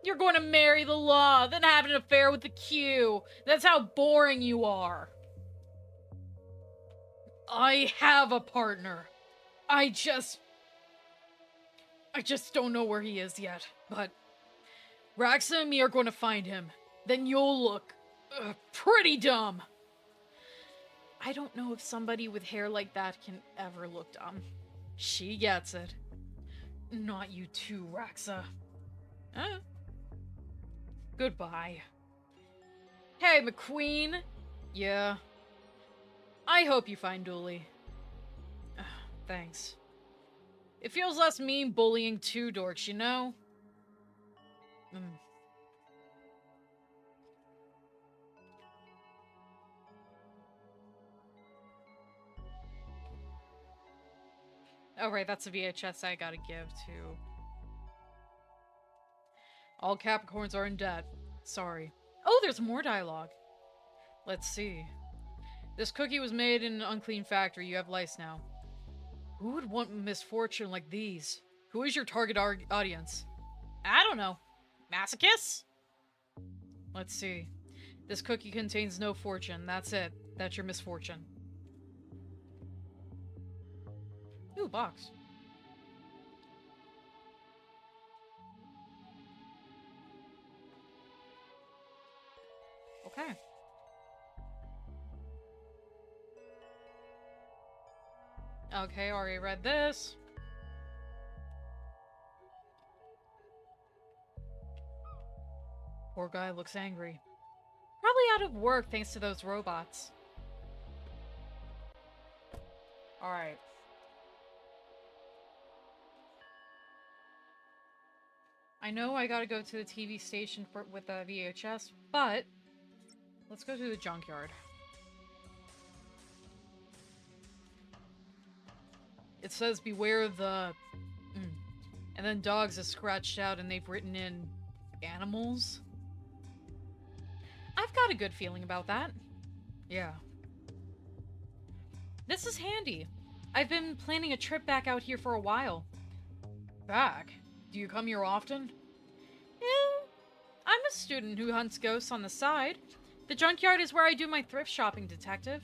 You're going to marry the law, then have an affair with the queue. That's how boring you are. I have a partner. I just don't know where he is yet, but Raxa and me are going to find him. Then you'll look pretty dumb. I don't know if somebody with hair like that can ever look dumb. She gets it. Not you too, Raxa. Goodbye. Hey, McQueen. Yeah. I hope you find Dooley. Thanks. It feels less mean bullying two dorks, you know? Oh, right, that's a VHS I gotta give to. All Capricorns are in debt. Sorry. Oh, there's more dialogue. Let's see. This cookie was made in an unclean factory. You have lice now. Who would want misfortune like these? Who is your target audience? I don't know. Masochists? Let's see. This cookie contains no fortune. That's it. That's your misfortune. Ooh, box. Okay. Okay, already read this. Poor guy looks angry. Probably out of work thanks to those robots. Alright. I know I gotta go to the TV station with the VHS, but let's go to the junkyard. It says beware the... And then dogs is scratched out and they've written in animals. I've got a good feeling about that. Yeah. This is handy. I've been planning a trip back out here for a while. Back? Do you come here often? Yeah. I'm a student who hunts ghosts on the side. The junkyard is where I do my thrift shopping, detective.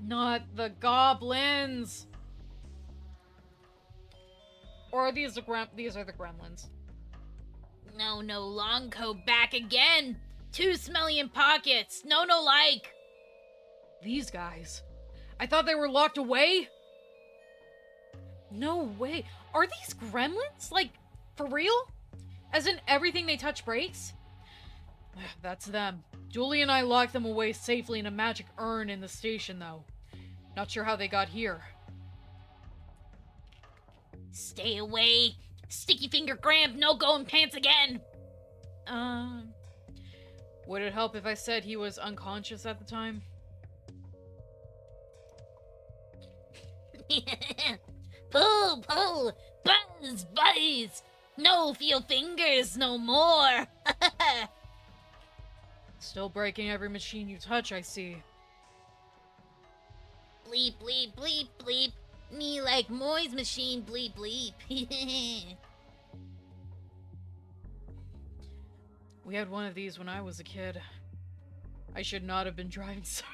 Not the goblins! Or are these the gremlins? No, long coat back again. Too smelly in pockets. No, like. These guys. I thought they were locked away? No way. Are these gremlins? Like, for real? As in everything they touch breaks? That's them. Dooley and I locked them away safely in a magic urn in the station, though. Not sure how they got here. Stay away. Sticky finger Gramp, no going pants again. Would it help if I said he was unconscious at the time? Pull, buzz. No feel fingers no more. Still breaking every machine you touch, I see. Bleep. Me like Moy's machine, bleep. We had one of these when I was a kid. I should not have been driving, sorry.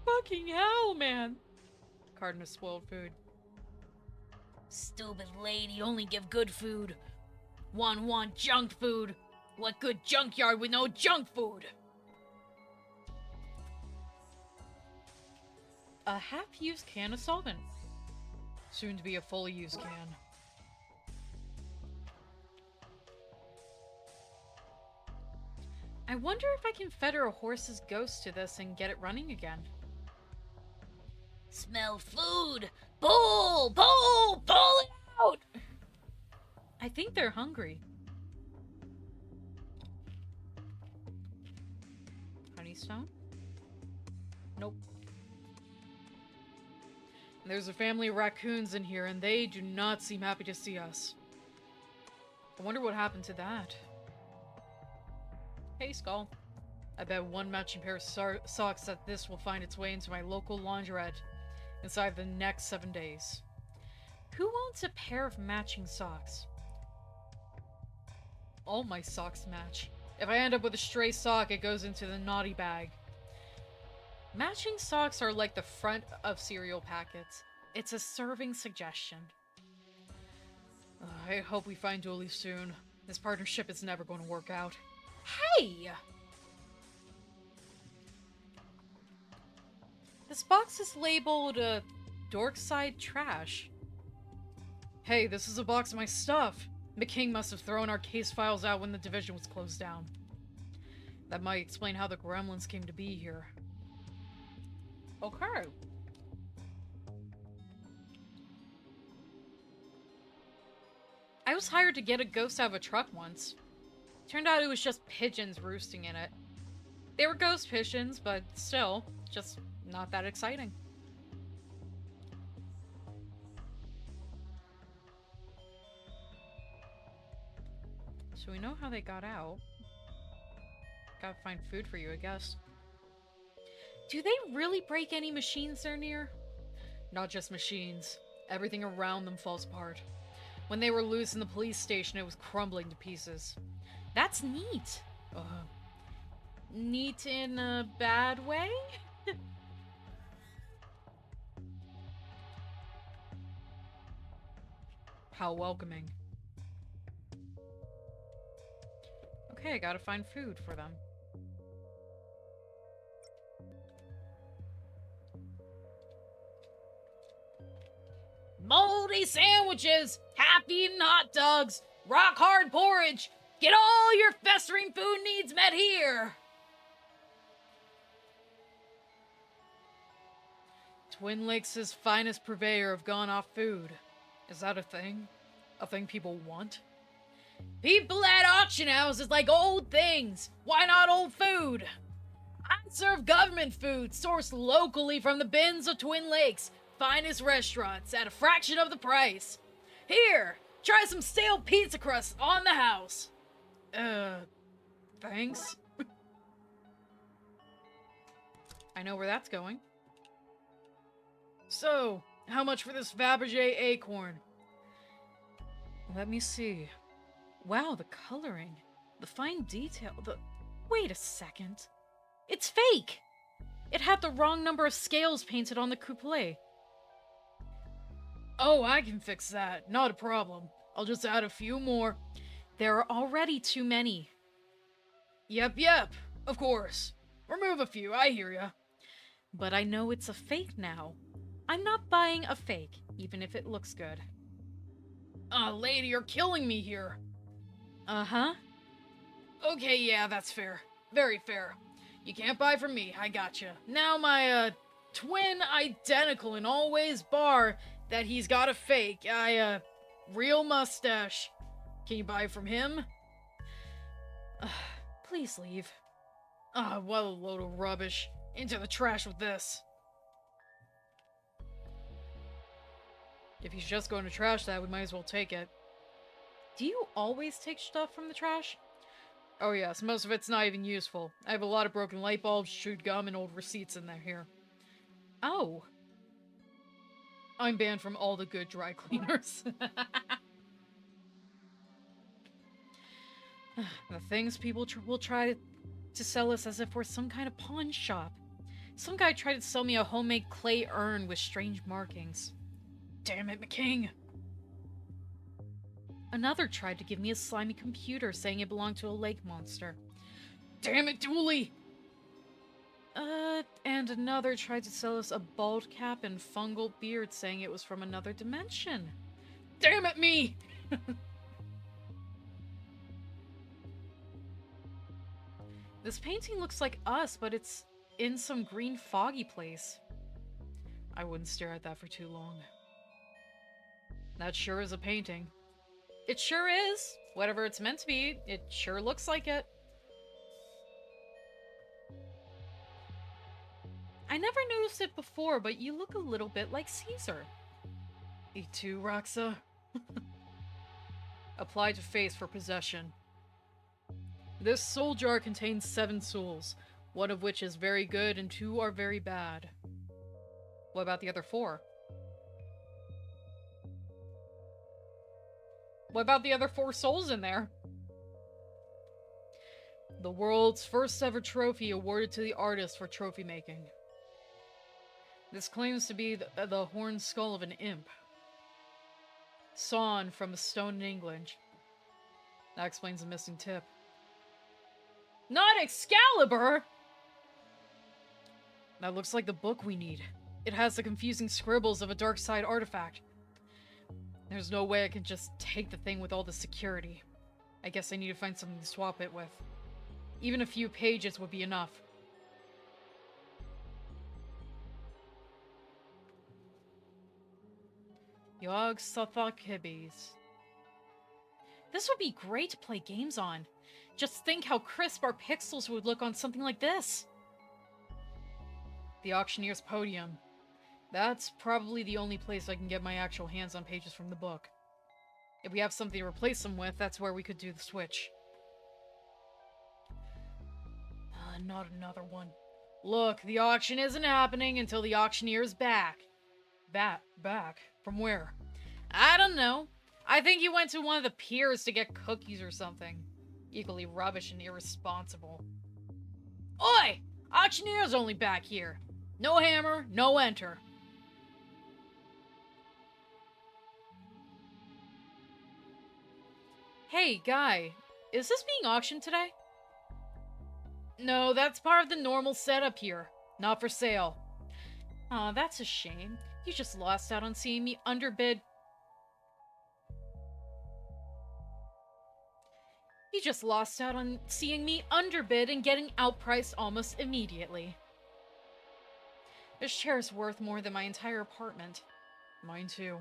Fucking hell, man. Carton of spoiled food. Stupid lady, only give good food. Want junk food. What good junkyard with no junk food? A half-used can of solvent. Soon to be a fully used can. I wonder if I can fetter a horse's ghost to this and get it running again. Smell food! Pull it out! I think they're hungry. Honeystone? Nope. There's a family of raccoons in here, and they do not seem happy to see us. I wonder what happened to that. Hey, Skull. I bet one matching pair of socks that this will find its way into my local laundrette inside the next 7 days. Who wants a pair of matching socks? All my socks match. If I end up with a stray sock, it goes into the naughty bag. Matching socks are like the front of cereal packets. It's a serving suggestion. I hope we find Dooley soon. This partnership is never going to work out. Hey! This box is labeled, Darkside Trash. Hey, this is a box of my stuff. McKing must have thrown our case files out when the division was closed down. That might explain how the gremlins came to be here. Okay. I was hired to get a ghost out of a truck once. Turned out it was just pigeons roosting in it. They were ghost pigeons, but still, just not that exciting. So we know how they got out. Gotta find food for you, I guess. Do they really break any machines they're near? Not just machines. Everything around them falls apart. When they were loose in the police station, it was crumbling to pieces. That's neat. Neat in a bad way? How welcoming. Okay, I gotta find food for them. Moldy sandwiches, half-eaten hot dogs, rock-hard porridge. Get all your festering food needs met here. Twin Lakes' finest purveyor of gone-off food. Is that a thing? A thing people want? People at auction houses like old things. Why not old food? I serve government food sourced locally from the bins of Twin Lakes' finest restaurants at a fraction of the price. Here, try some stale pizza crust on the house. Thanks. I know where that's going. So, how much for this Fabergé acorn? Let me see. Wow, the coloring. The fine detail. Wait a second. It's fake! It had the wrong number of scales painted on the couple. Oh, I can fix that. Not a problem. I'll just add a few more. There are already too many. Yep. Of course. Remove a few, I hear ya. But I know it's a fake now. I'm not buying a fake, even if it looks good. Lady, you're killing me here. Uh-huh. Okay, yeah, that's fair. Very fair. You can't buy from me, I gotcha. Now my, twin identical in all ways bar that he's got a fake, real mustache. Can you buy from him? Please leave. What a load of rubbish. Into the trash with this. If he's just going to trash that, we might as well take it. Do you always take stuff from the trash? Oh yes, most of it's not even useful. I have a lot of broken light bulbs, chewed gum, and old receipts in there here. Oh. I'm banned from all the good dry cleaners. The things people will try to sell us as if we're some kind of pawn shop. Some guy tried to sell me a homemade clay urn with strange markings. Damn it, McKing! Another tried to give me a slimy computer saying it belonged to a lake monster. Damn it, Dooley! And another tried to sell us a bald cap and fungal beard saying it was from another dimension. Damn it, me! This painting looks like us, but it's in some green foggy place. I wouldn't stare at that for too long. That sure is a painting. It sure is. Whatever it's meant to be, it sure looks like it. I never noticed it before, but you look a little bit like Caesar. Me too, Roxa. Apply to face for possession. This soul jar contains 7 souls, one of which is very good and 2 are very bad. What about the other 4? What about the other 4 souls in there? The world's first ever trophy awarded to the artist for trophy making. This claims to be the horned skull of an imp. Sawn from a stone in England. That explains the missing tip. Not Excalibur! That looks like the book we need. It has the confusing scribbles of a Darkside artifact. There's no way I can just take the thing with all the security. I guess I need to find something to swap it with. Even a few pages would be enough. Yog Sothoth Hibbies. This would be great to play games on. Just think how crisp our pixels would look on something like this. The Auctioneer's Podium. That's probably the only place I can get my actual hands on pages from the book. If we have something to replace them with, that's where we could do the switch. Not another one. Look, the auction isn't happening until the auctioneer's back. Back? From where? I don't know. I think he went to one of the piers to get cookies or something. Equally rubbish and irresponsible. Oi! Auctioneer's only back here. No hammer, no enter. Hey, guy. Is this being auctioned today? No, that's part of the normal setup here. Not for sale. Aw, that's a shame. You just lost out on seeing me underbid. You just lost out on seeing me underbid and getting outpriced almost immediately. This chair is worth more than my entire apartment. Mine too.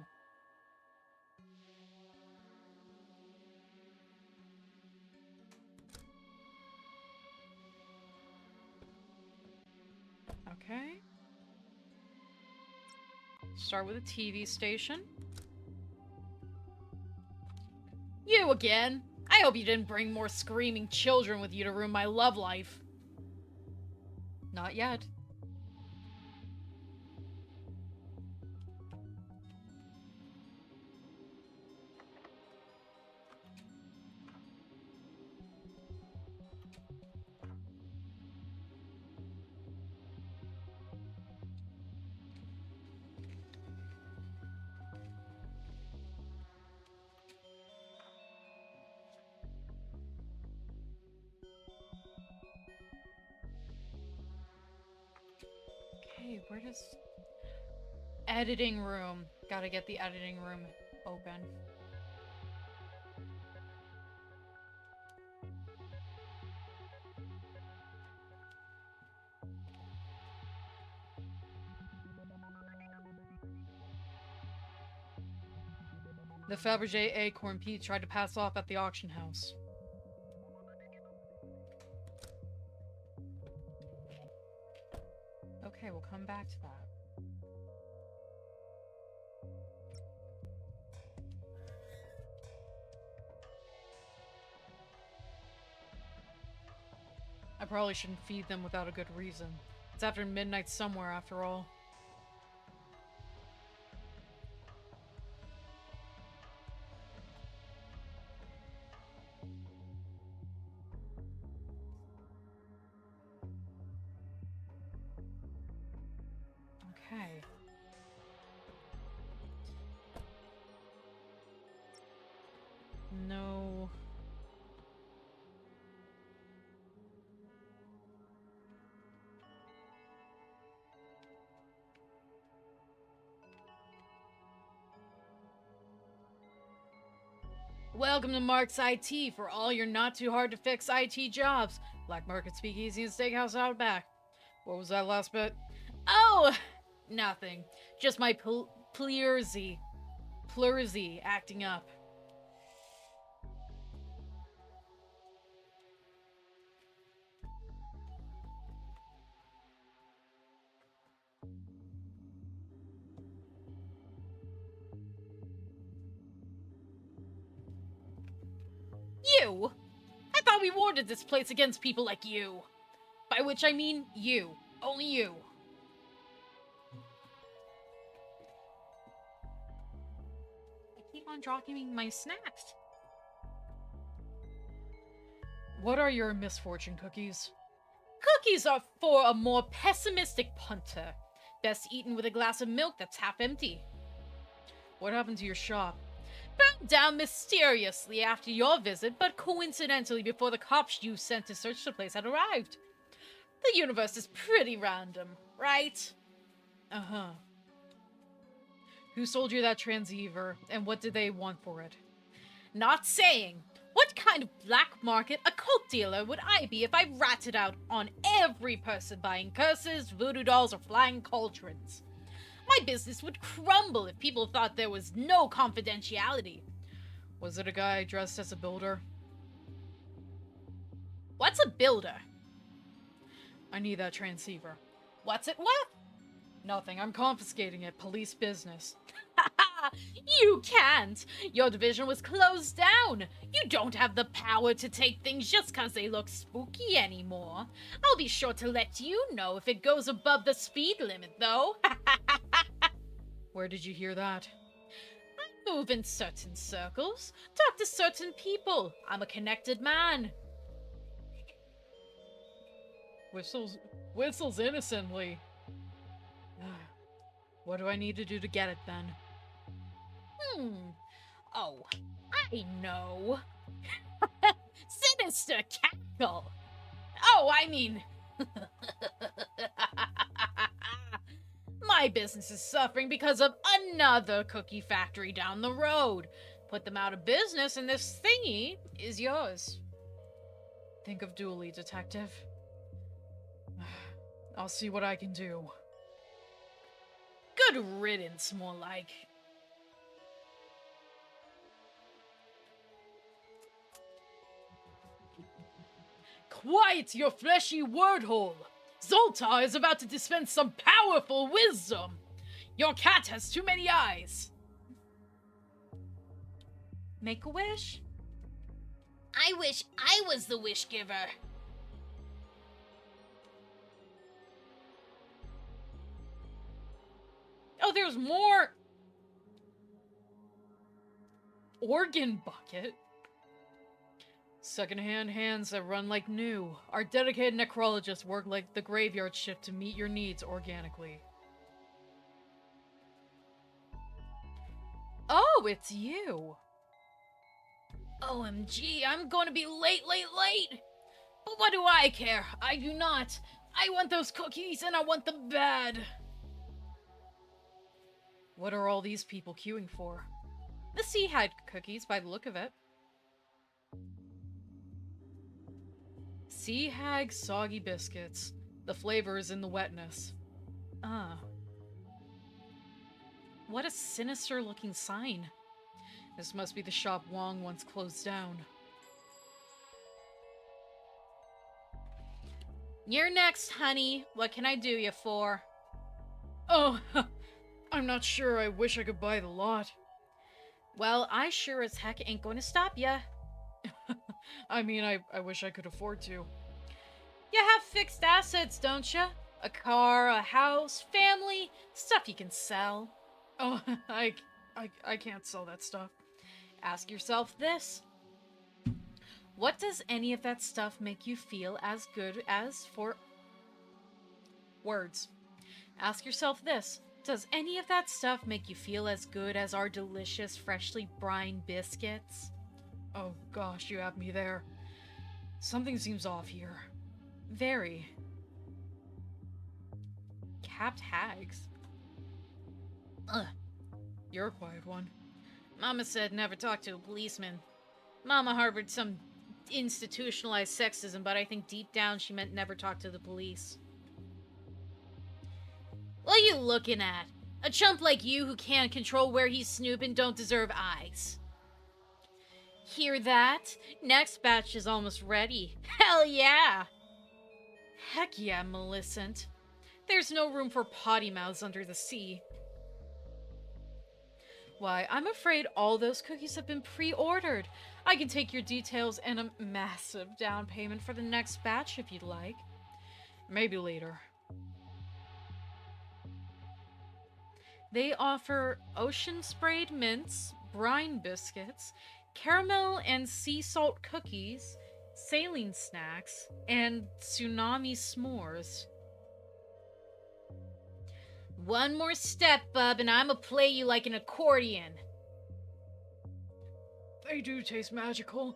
Okay. Start with a TV station. You again! I hope you didn't bring more screaming children with you to ruin my love life. Not yet. Okay, where does... Editing room. Gotta get the editing room open. The Fabergé Acorn Pete tried to pass off at the auction house. Okay, we'll come back to that. I probably shouldn't feed them without a good reason. It's after midnight somewhere, after all. Okay. No. Welcome to Mark's IT for all your not too hard to fix IT jobs. Black Market Speakeasy and Steakhouse out back. What was that last bit? Oh, nothing. Just my plurzy acting up. You? I thought we warded this place against people like you. By which I mean you. Only you. I keep on dropping my snacks. What are your misfortune cookies? Cookies are for a more pessimistic punter. Best eaten with a glass of milk that's half empty. What happened to your shop? Burned down mysteriously after your visit, but coincidentally before the cops you sent to search the place had arrived. The universe is pretty random, right? Uh-huh. Who sold you that transceiver, and what did they want for it? Not saying. What kind of black market occult dealer would I be if I ratted out on every person buying curses, voodoo dolls, or flying cauldrons? My business would crumble if people thought there was no confidentiality. Was it a guy dressed as a builder? What's a builder? I need that transceiver. What's it worth? Nothing. I'm confiscating it. Police business. You can't! Your division was closed down! You don't have the power to take things just because they look spooky anymore. I'll be sure to let you know if it goes above the speed limit, though. Where did you hear that? I move in certain circles, talk to certain people. I'm a connected man. Whistles innocently. What do I need to do to get it then? Oh, I know. Sinister cackle. Oh, I mean... My business is suffering because of another cookie factory down the road. Put them out of business and this thingy is yours. Think of Dooley, detective. I'll see what I can do. Good riddance, more like. Quiet your fleshy word hole! Zoltar is about to dispense some powerful wisdom! Your cat has too many eyes! Make a wish? I wish I was the wish giver. Oh, there's more! Organ bucket? Secondhand hands that run like new. Our dedicated necrologists work like the graveyard shift to meet your needs organically. Oh, it's you! OMG, I'm gonna be late. But what do I care? I do not. I want those cookies and I want them bad. What are all these people queuing for? The sea hag cookies, by the look of it. Sea hag soggy biscuits. The flavor is in the wetness. What a sinister looking sign. This must be the shop Wong once closed down. You're next, honey. What can I do you for? Oh, I'm not sure. I wish I could buy the lot. Well, I sure as heck ain't going to stop ya. I mean, I wish I could afford to. You have fixed assets, don't ya? A car, a house, family, stuff you can sell. Oh, I can't sell that stuff. Ask yourself this. What does any of that stuff make you feel as good as for... Words. Ask yourself this. Does any of that stuff make you feel as good as our delicious, freshly brined biscuits? Oh gosh, you have me there. Something seems off here. Very. Capped hags? Ugh. You're a quiet one. Mama said never talk to a policeman. Mama harbored some institutionalized sexism, but I think deep down she meant never talk to the police. What are you looking at? A chump like you who can't control where he's snooping don't deserve eyes. Hear that? Next batch is almost ready. Hell yeah! Heck yeah, Millicent. There's no room for potty mouths under the sea. Why, I'm afraid all those cookies have been pre-ordered. I can take your details and a massive down payment for the next batch if you'd like. Maybe later. They offer ocean sprayed mints, brine biscuits, caramel and sea salt cookies, saline snacks, and tsunami s'mores. One more step, bub, and I'ma play you like an accordion. They do taste magical.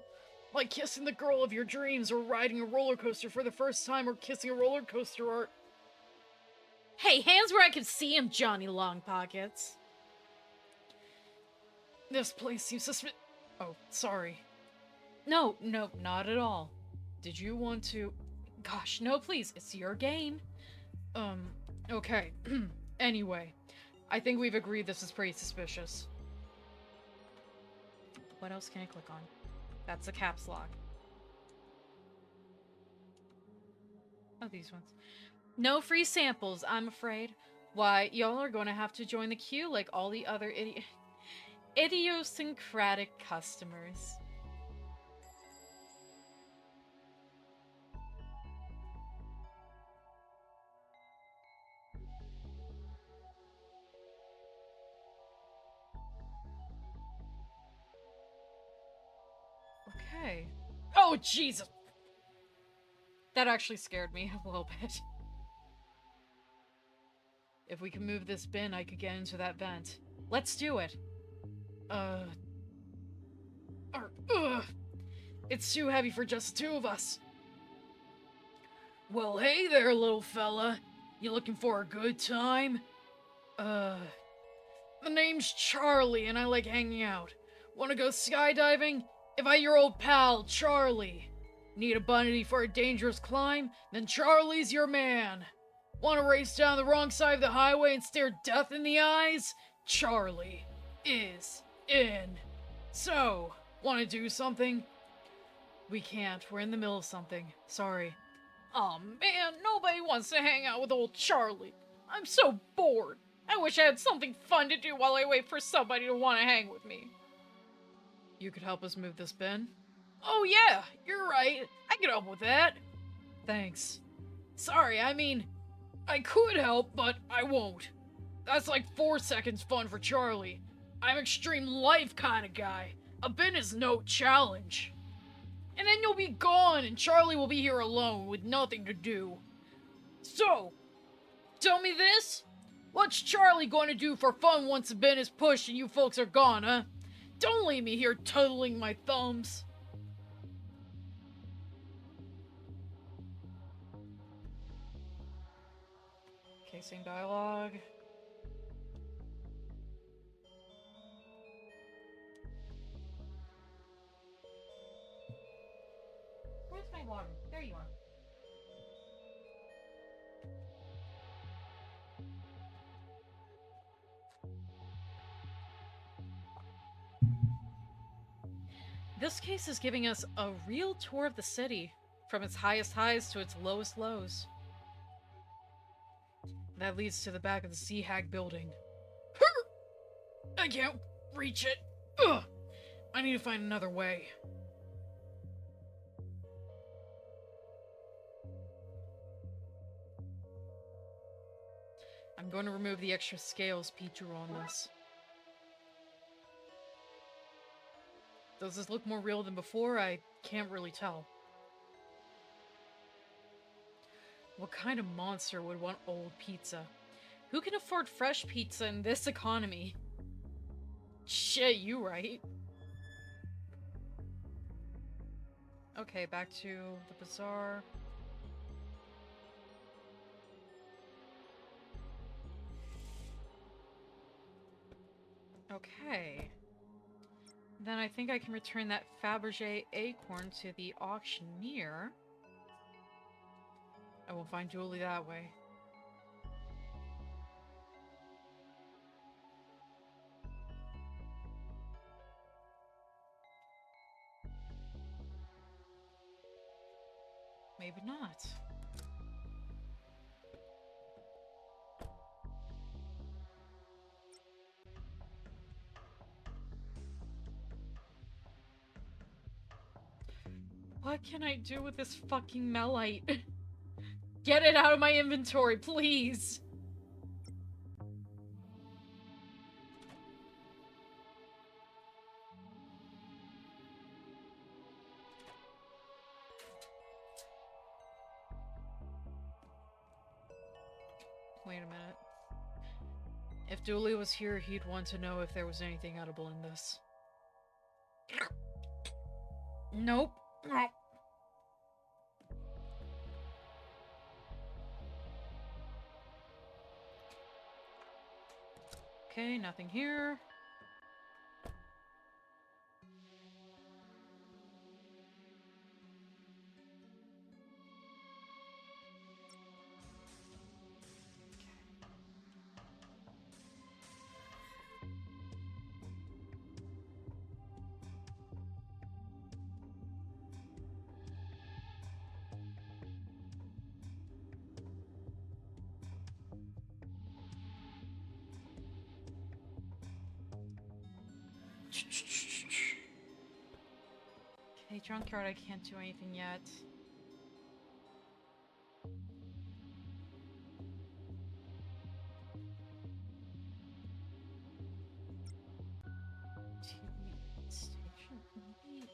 Like kissing the girl of your dreams, or riding a roller coaster for the first time, or kissing a roller coaster, or... Hey, hands where I can see 'em, Johnny Long Pockets. This place seems Oh, sorry. No, not at all. Did you want to... Gosh, no, please, it's your game. Okay. Anyway, I think we've agreed this is pretty suspicious. What else can I click on? That's a caps lock. Oh, these ones. No free samples, I'm afraid. Why, y'all are gonna have to join the queue like all the other idiosyncratic customers. Okay. Oh, Jesus! That actually scared me a little bit. If we can move this bin, I could get into that vent. Let's do it. It's too heavy for just two of us. Well, hey there, little fella. You looking for a good time? The name's Charlie, and I like hanging out. Wanna go skydiving? Invite your old pal, Charlie. Need a buddy for a dangerous climb? Then Charlie's your man. Wanna race down the wrong side of the highway and stare death in the eyes? Charlie is in. So, wanna do something? We can't. We're in the middle of something. Sorry. Aw, man, nobody wants to hang out with old Charlie. I'm so bored. I wish I had something fun to do while I wait for somebody to want to hang with me. You could help us move this bin? Oh yeah, you're right. I could help with that. Thanks. Sorry, I mean, I could help, but I won't. That's like 4 seconds fun for Charlie. I'm extreme life kind of guy. A bin is no challenge. And then you'll be gone, and Charlie will be here alone with nothing to do. So, tell me this? What's Charlie going to do for fun once the bin is pushed and you folks are gone, huh? Don't leave me here twiddling my thumbs. Casing dialogue. Where's my water? There you are. This case is giving us a real tour of the city, from its highest highs to its lowest lows. That leads to the back of the Sea Hag building. I can't reach it. Ugh. I need to find another way. I'm going to remove the extra scales Pete drew on this. Does this look more real than before? I can't really tell. What kind of monster would want old pizza? Who can afford fresh pizza in this economy? Shit, you right. Okay, back to the bazaar. Okay. Then I think I can return that Fabergé acorn to the auctioneer. I will find Dooley that way. Maybe not. What can I do with this fucking melite? Get it out of my inventory, please! If Dooley was here, he'd want to know if there was anything edible in this. Nope. Okay, nothing here. Okay, junkyard, I can't do anything yet. TV station, maybe?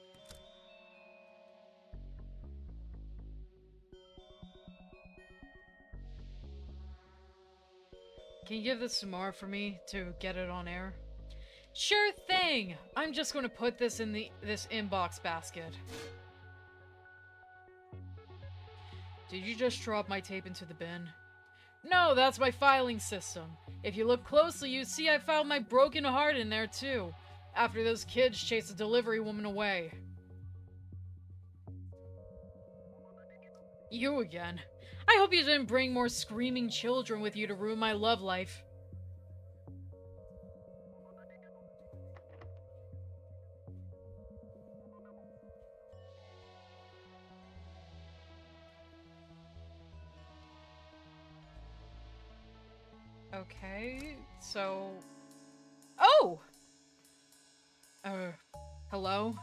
Can you give this to Mar for me to get it on air? Sure thing! I'm just gonna put this in this inbox basket. Did you just drop my tape into the bin? No, that's my filing system. If you look closely, you see I filed my broken heart in there too, after those kids chased a delivery woman away. You again. I hope you didn't bring more screaming children with you to ruin my love life. Okay, so... Oh! Hello?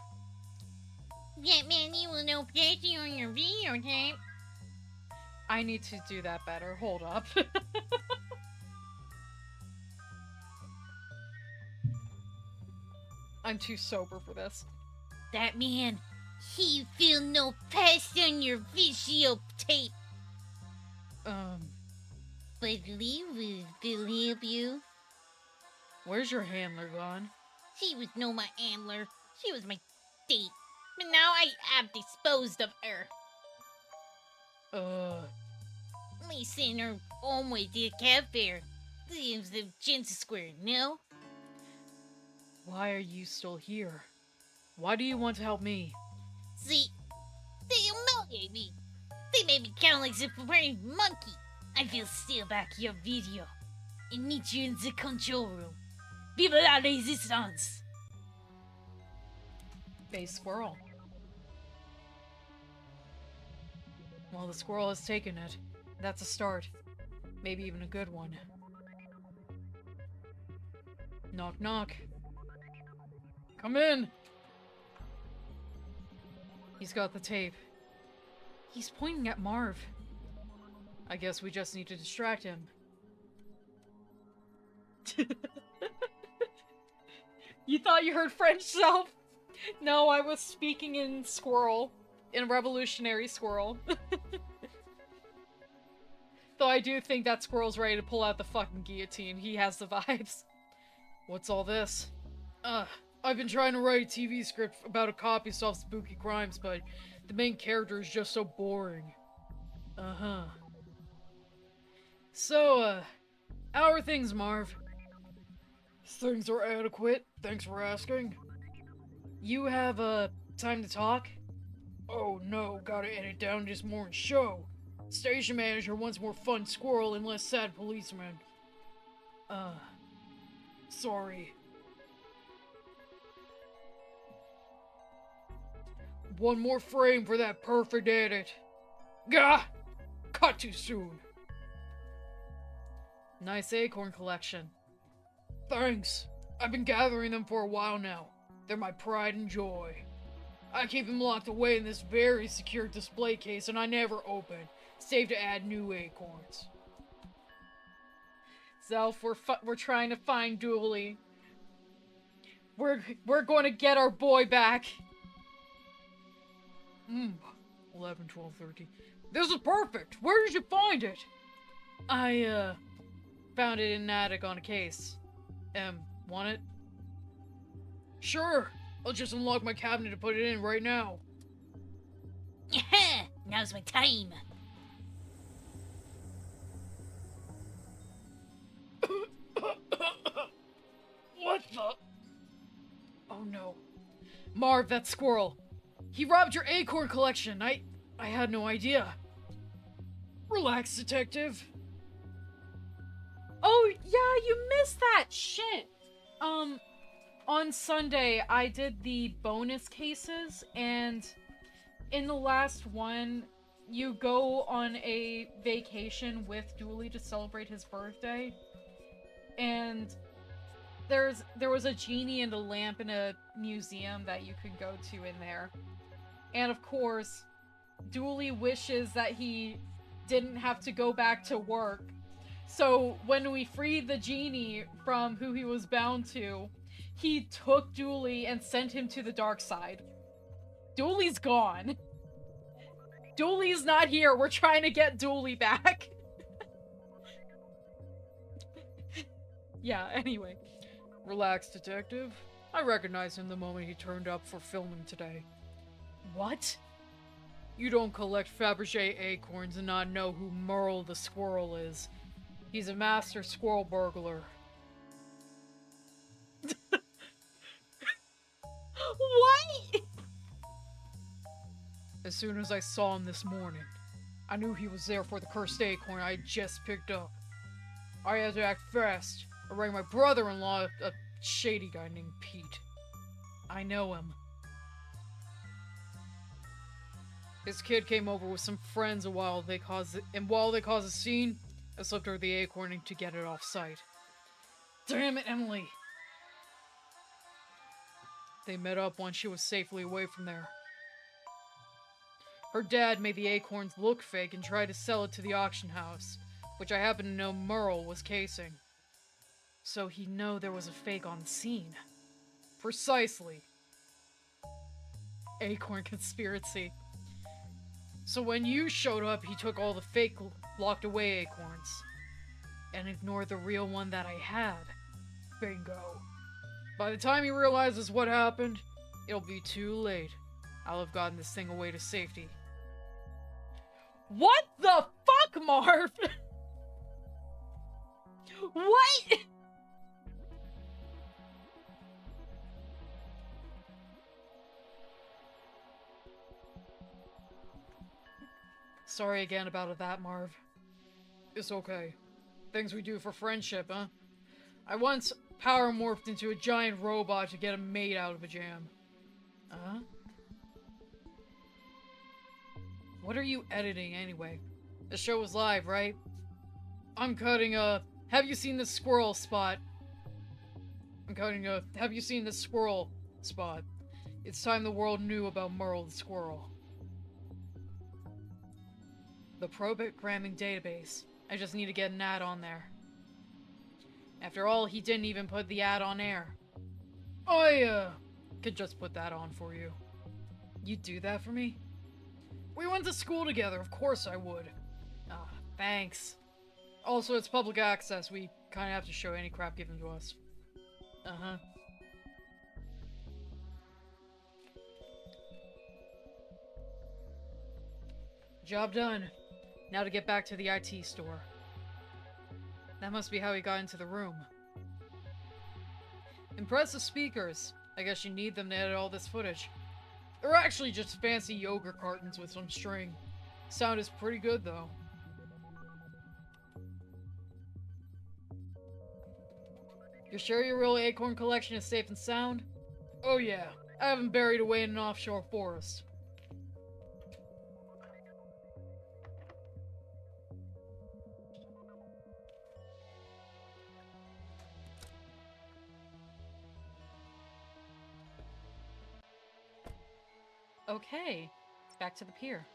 That man, you will know plenty on your videotape. I need to do that better. Hold up. I'm too sober for this. That man, he feel no past on your videotape. But Lee will believe you. Where's your handler gone? She was no my handler. She was my date. But now I have disposed of her. Me sent her home with the cab fare. Leaves the Jensen Square, no? Why are you still here? Why do you want to help me? See, they humiliate me. They made me count like a brain monkey. I will steal back your video and meet you in the control room. Vive la resistance! Base squirrel. Well, the squirrel has taken it. That's a start. Maybe even a good one. Knock knock. Come in! He's got the tape. He's pointing at Marv. I guess we just need to distract him. You thought you heard French self? No, I was speaking in squirrel. In revolutionary squirrel. Though I do think that squirrel's ready to pull out the fucking guillotine. He has the vibes. What's all this? I've been trying to write a TV script about a cop who solves spooky crimes, but the main character is just so boring. Uh-huh. So, how are things, Marv? Things are adequate. Thanks for asking. You have, time to talk? Oh no, gotta edit down this morning's show. Station manager wants more fun squirrel and less sad policeman. Sorry. One more frame for that perfect edit. Gah! Cut too soon. Nice acorn collection. Thanks. I've been gathering them for a while now. They're my pride and joy. I keep them locked away in this very secure display case and I never open, save to add new acorns. Zelf, we're trying to find Dooley. We're going to get our boy back. 11, 12, 13. This is perfect. Where did you find it? found it in an attic on a case. Want it? Sure! I'll just unlock my cabinet to put it in right now. Yeah, now's my time. What the? Oh no. Marv, that squirrel. He robbed your acorn collection. I had no idea. Relax, detective. Oh, yeah, you missed that. Shit. On Sunday, I did the bonus cases, and in the last one, you go on a vacation with Dooley to celebrate his birthday, and there was a genie and a lamp in a museum that you could go to in there. And of course, Dooley wishes that he didn't have to go back to work. So when we freed the genie from who he was bound to, he took Dooley and sent him to the dark side. Dooley's gone. Dooley's not here. We're trying to get Dooley back. Yeah, anyway. Relax, detective. I recognized him the moment he turned up for filming today. What? You don't collect Fabergé acorns and not know who Merle the squirrel is. He's a master squirrel burglar. What? As soon as I saw him this morning, I knew he was there for the cursed acorn I just picked up. I had to act fast. I rang my brother-in-law, a shady guy named Pete. I know him. His kid came over with some friends while they caused a scene, I slipped her the acorn to get it off site. Damn it, Emily! They met up once she was safely away from there. Her dad made the acorns look fake and tried to sell it to the auction house, which I happen to know Merle was casing. So he'd know there was a fake on the scene. Precisely. Acorn conspiracy. So when you showed up, he took all the fake locked away acorns and ignored the real one that I had. Bingo. By the time he realizes what happened, it'll be too late. I'll have gotten this thing away to safety. What the fuck, Marv? What? Sorry again about that, Marv. It's okay. Things we do for friendship, huh? I once power morphed into a giant robot to get a mate out of a jam. Huh? What are you editing anyway? The show was live, right? I'm cutting a have you seen this squirrel spot? I'm cutting a have you seen this squirrel spot? It's time the world knew about Merle the squirrel. The programming database. I just need to get an ad on there. After all, he didn't even put the ad on air. I, could just put that on for you. You'd do that for me? We went to school together, of course I would. Ah, thanks. Also, it's public access. We kinda have to show any crap given to us. Uh-huh. Job done. Now to get back to the IT store. That must be how he got into the room. Impressive speakers. I guess you need them to edit all this footage. They're actually just fancy yogurt cartons with some string. Sound is pretty good, though. You're sure your real acorn collection is safe and sound? Oh yeah, I have them buried away in an offshore forest. Okay, back to the pier.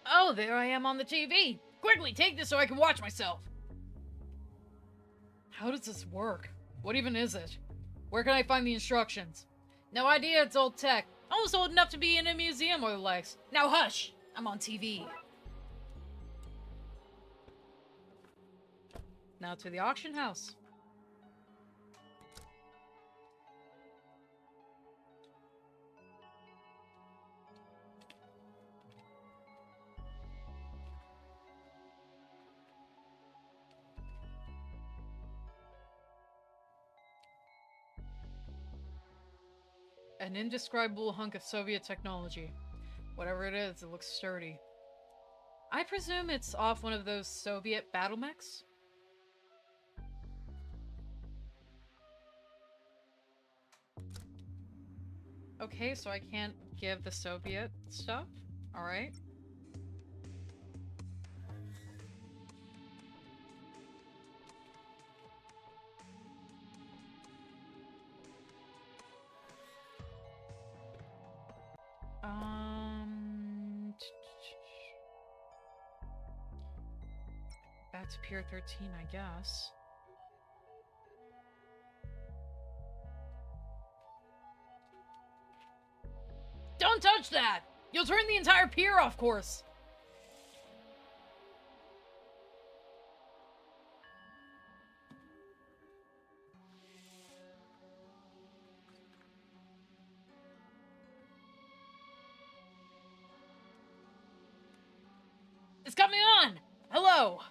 Oh, there I am on the TV! Quickly, take this so I can watch myself! How does this work? What even is it? Where can I find the instructions? No idea, it's old tech. Almost old enough to be in a museum or the likes. Now hush! I'm on TV. Now to the auction house. An indescribable hunk of Soviet technology. Whatever it is, it looks sturdy. I presume it's off one of those Soviet battle mechs? Okay, so I can't give the Soviet stuff? Alright. Back to Pier 13, I guess. Don't touch that! You'll turn the entire pier off course! It's coming on! Hello!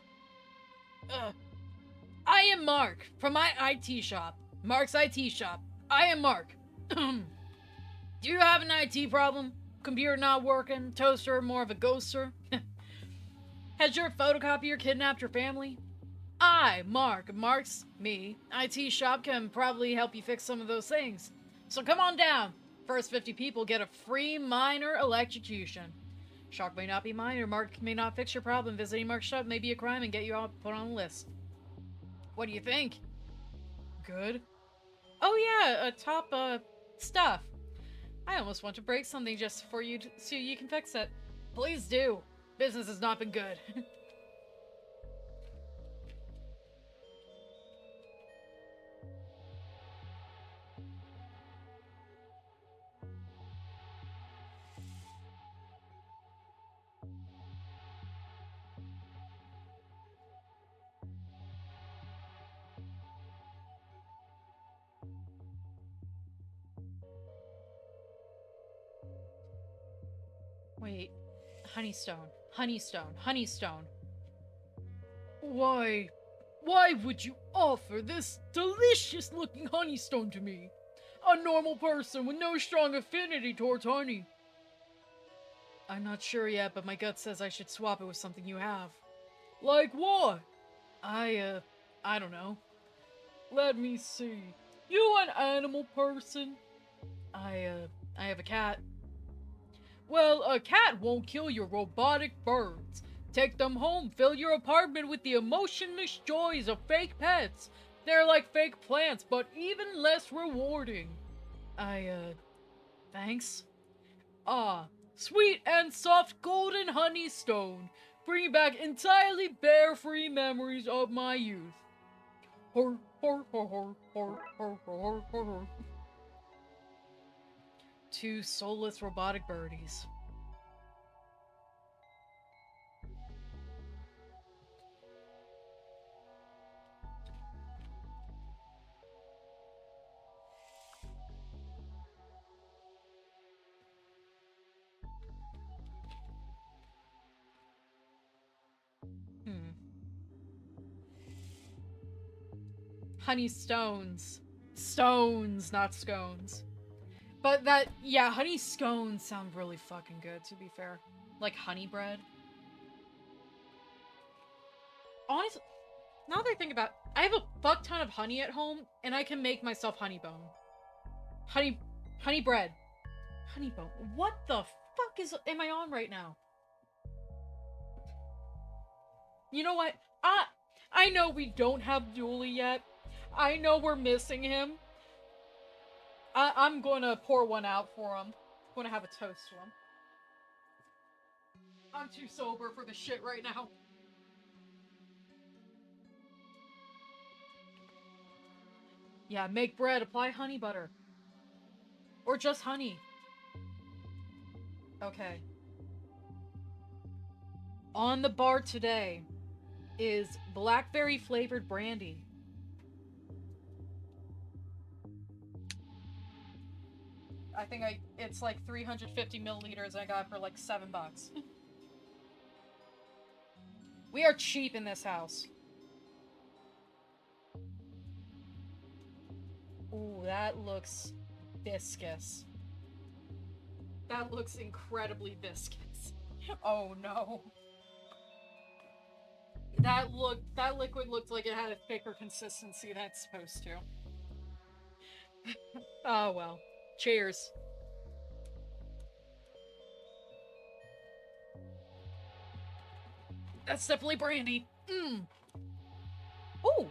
I am Mark, from my IT shop. Mark's IT shop. I am Mark. Do you have an IT problem? Computer not working? Toaster more of a ghoster? Has your photocopier kidnapped your family? I, Mark, Mark's me, IT shop can probably help you fix some of those things. So come on down. First 50 people get a free minor electrocution. Shock may not be minor. Mark may not fix your problem. Visiting Mark's shop may be a crime and get you all put on a list. What do you think? Good. Oh yeah, top stuff. I almost want to break something just for you so you can fix it. Please do. Business has not been good. Wait. Honeystone. Honeystone. Honeystone. Why would you offer this delicious-looking honeystone to me? A normal person with no strong affinity towards honey. I'm not sure yet, but my gut says I should swap it with something you have. Like what? I don't know. Let me see. You an animal person? I have a cat. Well, a cat won't kill your robotic birds. Take them home, fill your apartment with the emotionless joys of fake pets. They're like fake plants, but even less rewarding. Thanks? Ah, sweet and soft golden honeystone, bringing back entirely bear-free memories of my youth. Hor, hor, hor, hor, hor, hor, hor, hor, hor. Two soulless robotic birdies. Honey stones. Stones, not scones. But that, yeah, honey scones sound really fucking good, to be fair. Like honey bread. Honestly, now that I think about it, I have a fuck ton of honey at home, and I can make myself honey bone. Honey bread. Honey bone. What the fuck am I on right now? You know what? I know we don't have Dooley yet. I know we're missing him. I'm gonna pour one out for him. I'm gonna have a toast to him. I'm too sober for this shit right now. Yeah, make bread, apply honey butter. Or just honey. Okay. On the bar today is blackberry flavored brandy. I think it's like 350 milliliters. I got it for like $7. We are cheap in this house. Ooh, that looks viscous. That looks incredibly viscous. Oh no. That liquid looked like it had a thicker consistency than it's supposed to. Oh well. Cheers. That's definitely brandy. Mmm. Ooh.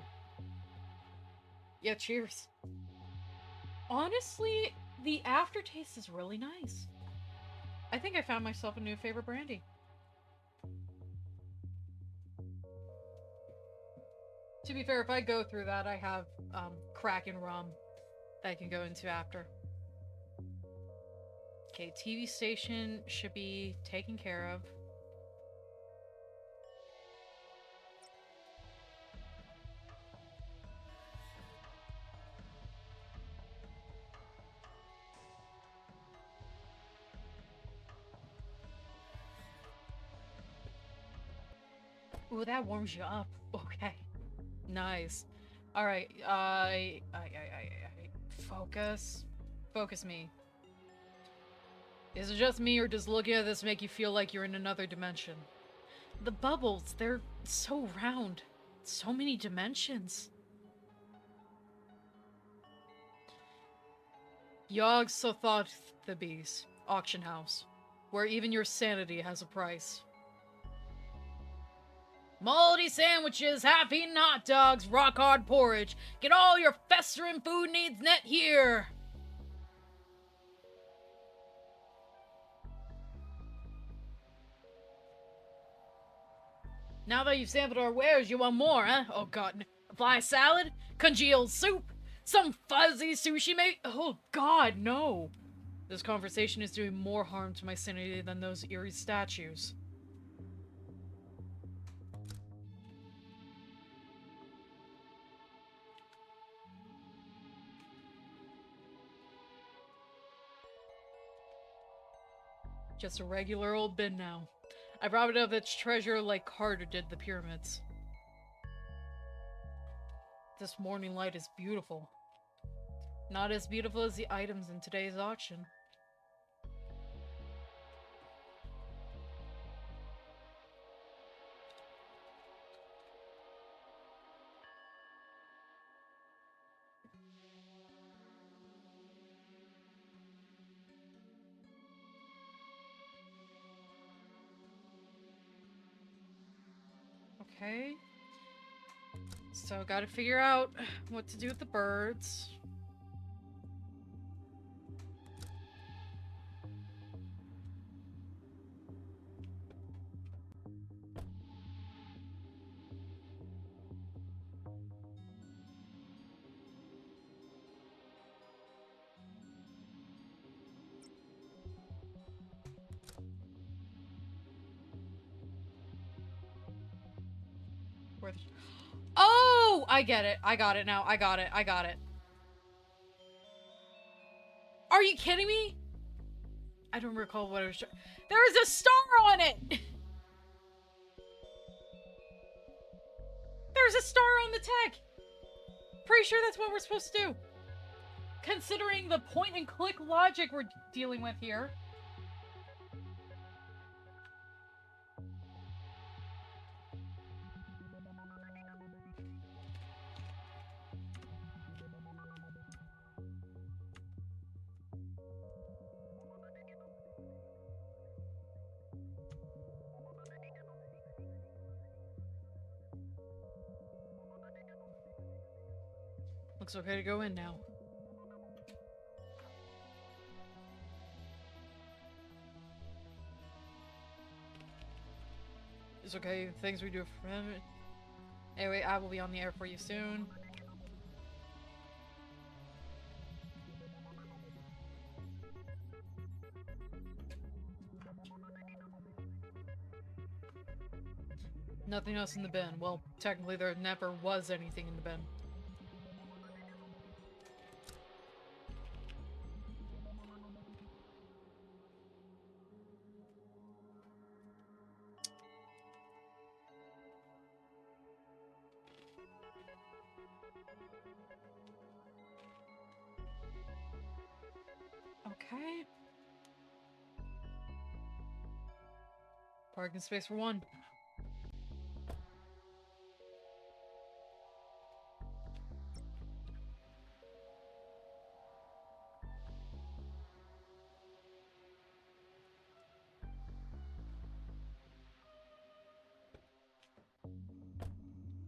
Yeah, cheers. Honestly, the aftertaste is really nice. I think I found myself a new favorite brandy. To be fair, if I go through that, I have Kraken rum that I can go into after. Okay, TV station should be taken care of. Ooh, that warms you up. Okay. Nice. Alright, focus. Focus me. Is it just me, or does looking at this make you feel like you're in another dimension? The bubbles, they're so round. So many dimensions. Yog Sothoth the Beast, auction house, where even your sanity has a price. Moldy sandwiches, half-eaten hot dogs, rock-hard porridge. Get all your festering food needs net here! Now that you've sampled our wares, you want more, huh? Oh god. Fly salad? Congealed soup? Some fuzzy sushi mate? Oh god, no. This conversation is doing more harm to my sanity than those eerie statues. Just a regular old bin now. I robbed it of its treasure like Carter did the pyramids. This morning light is beautiful. Not as beautiful as the items in today's auction. Okay. So gotta figure out what to do with the birds. Where the... Oh! I get it. I got it now. I got it. I got it. Are you kidding me? I don't recall what it was. There is a star on it! There's a star on the tech! Pretty sure that's what we're supposed to do. Considering the point and click logic we're dealing with here. Looks okay to go in now. It's okay, things we do for him. Anyway, I will be on the air for you soon. Nothing else in the bin. Well, technically there never was anything in the bin. Okay. Parking space for one.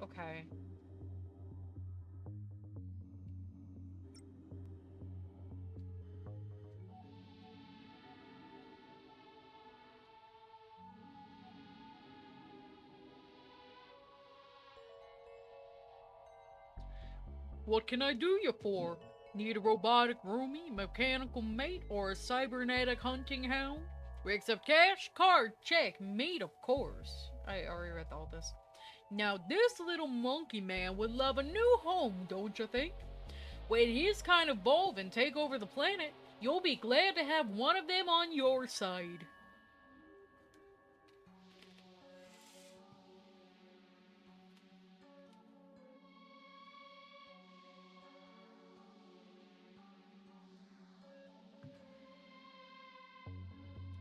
Okay. What can I do you for? Need a robotic roomie, mechanical mate, or a cybernetic hunting hound? We accept cash, card, check, mate, of course. I already read all this. Now this little monkey man would love a new home, don't you think? When his kind evolve and take over the planet, you'll be glad to have one of them on your side.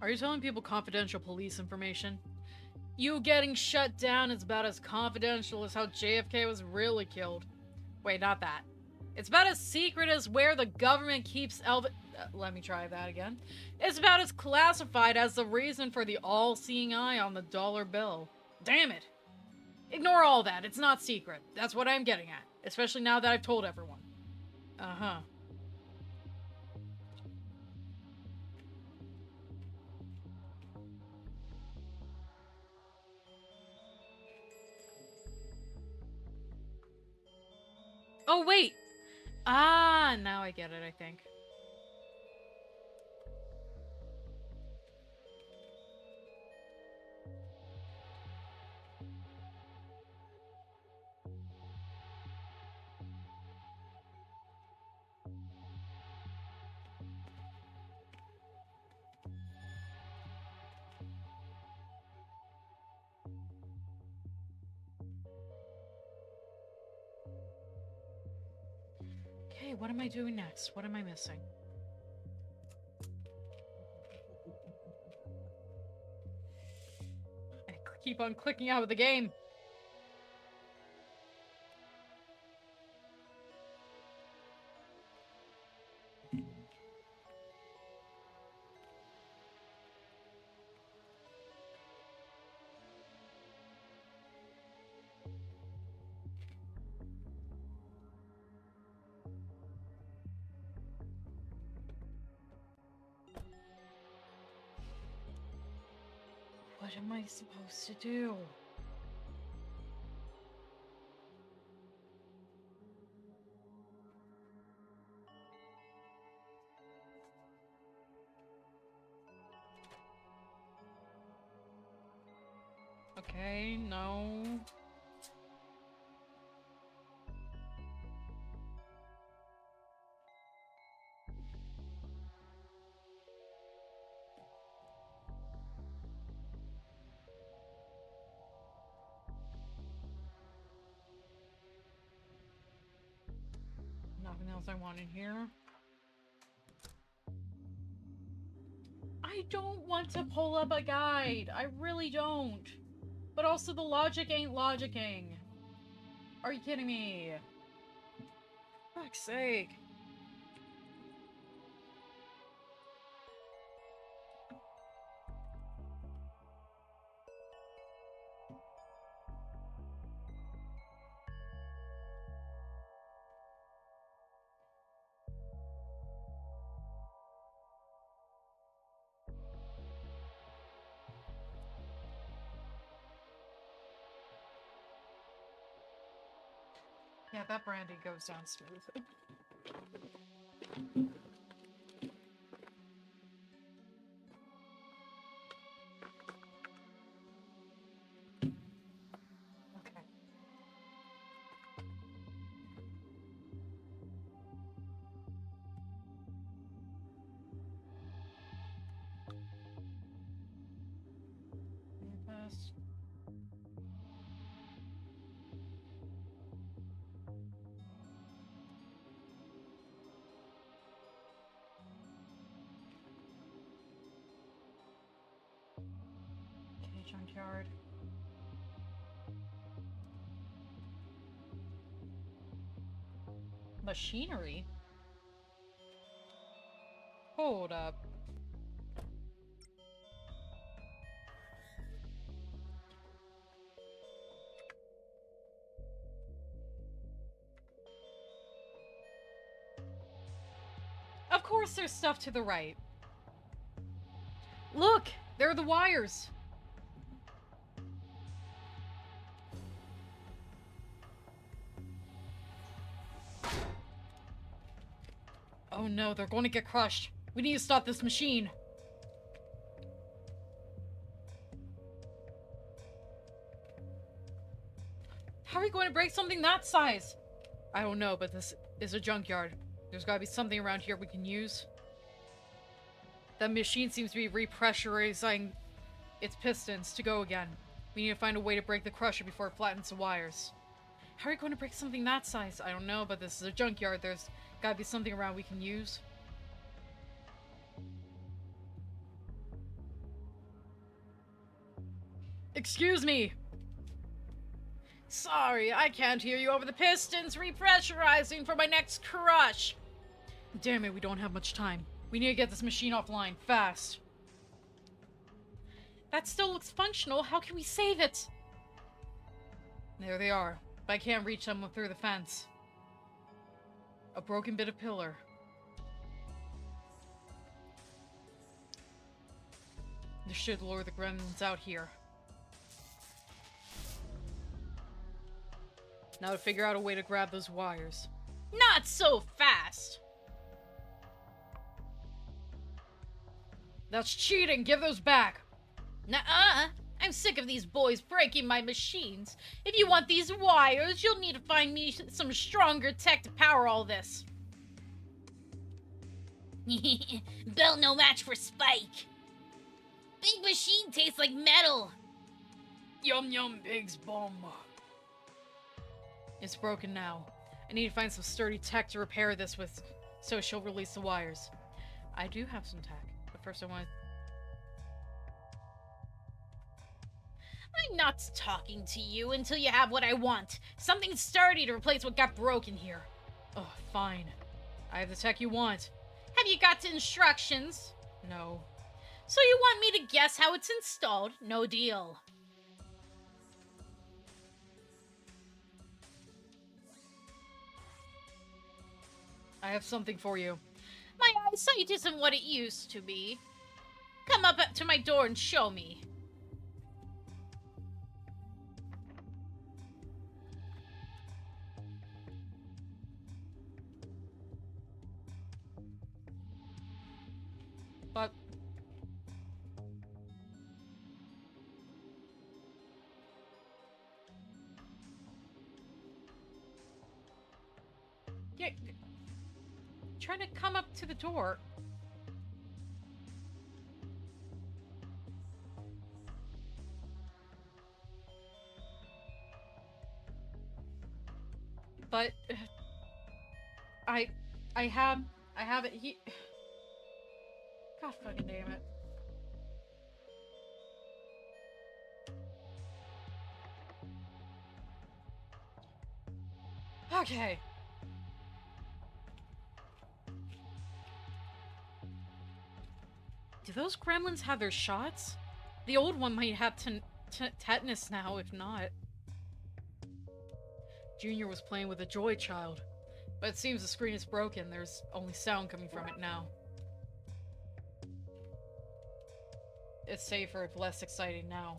Are you telling people confidential police information? You getting shut down is about as confidential as how JFK was really killed. Wait, not that. It's about as secret as where the government keeps let me try that again. It's about as classified as the reason for the all-seeing eye on the dollar bill. Damn it. Ignore all that. It's not secret. That's what I'm getting at. Especially now that I've told everyone. Uh-huh. Oh, wait! Ah, now I get it, I think. Okay, what am I doing next? What am I missing? I keep on clicking out of the game. What am I supposed to do? Okay, no. Nothing else I want in here. I don't want to pull up a guide. I really don't. But also the logic ain't logicking. Are you kidding me? For fuck's sake. Yeah, that brandy goes down smooth. junkyard. Machinery? Hold up. Of course there's stuff to the right. Look! There are the wires! Oh no, they're going to get crushed. We need to stop this machine. How are we going to break something that size? I don't know, but this is a junkyard. There's gotta be something around here we can use. That machine seems to be repressurizing its pistons to go again. We need to find a way to break the crusher before it flattens the wires. How are we going to break something that size? I don't know, but this is a junkyard. There's gotta be something around we can use. Excuse me! Sorry, I can't hear you over the pistons repressurizing for my next crush! Damn it, we don't have much time. We need to get this machine offline, fast. That still looks functional. How can we save it? There they are, but I can't reach them through the fence. A broken bit of pillar. This should lure the gremlins out here. Now to figure out a way to grab those wires. Not so fast! That's cheating! Give those back! Nuh-uh! I'm sick of these boys breaking my machines. If you want these wires, you'll need to find me some stronger tech to power all this. Bell no match for Spike. Big machine tastes like metal. Yum yum pig's bum. It's broken now. I need to find some sturdy tech to repair this with, so she'll release the wires. I do have some tech, but first I want to... I'm not talking to you until you have what I want. Something sturdy to replace what got broken here. Oh, fine. I have the tech you want. Have you got instructions? No. So you want me to guess how it's installed? No deal. I have something for you. My eyesight isn't what it used to be. Come up to my door and show me. But... yeah, trying to come up to the door. But I have it. God fucking damn it. Okay. Do those gremlins have their shots? The old one might have tetanus now, if not. Junior was playing with a joy child, but it seems the screen is broken. There's only sound coming from it now. It's safer if less exciting now.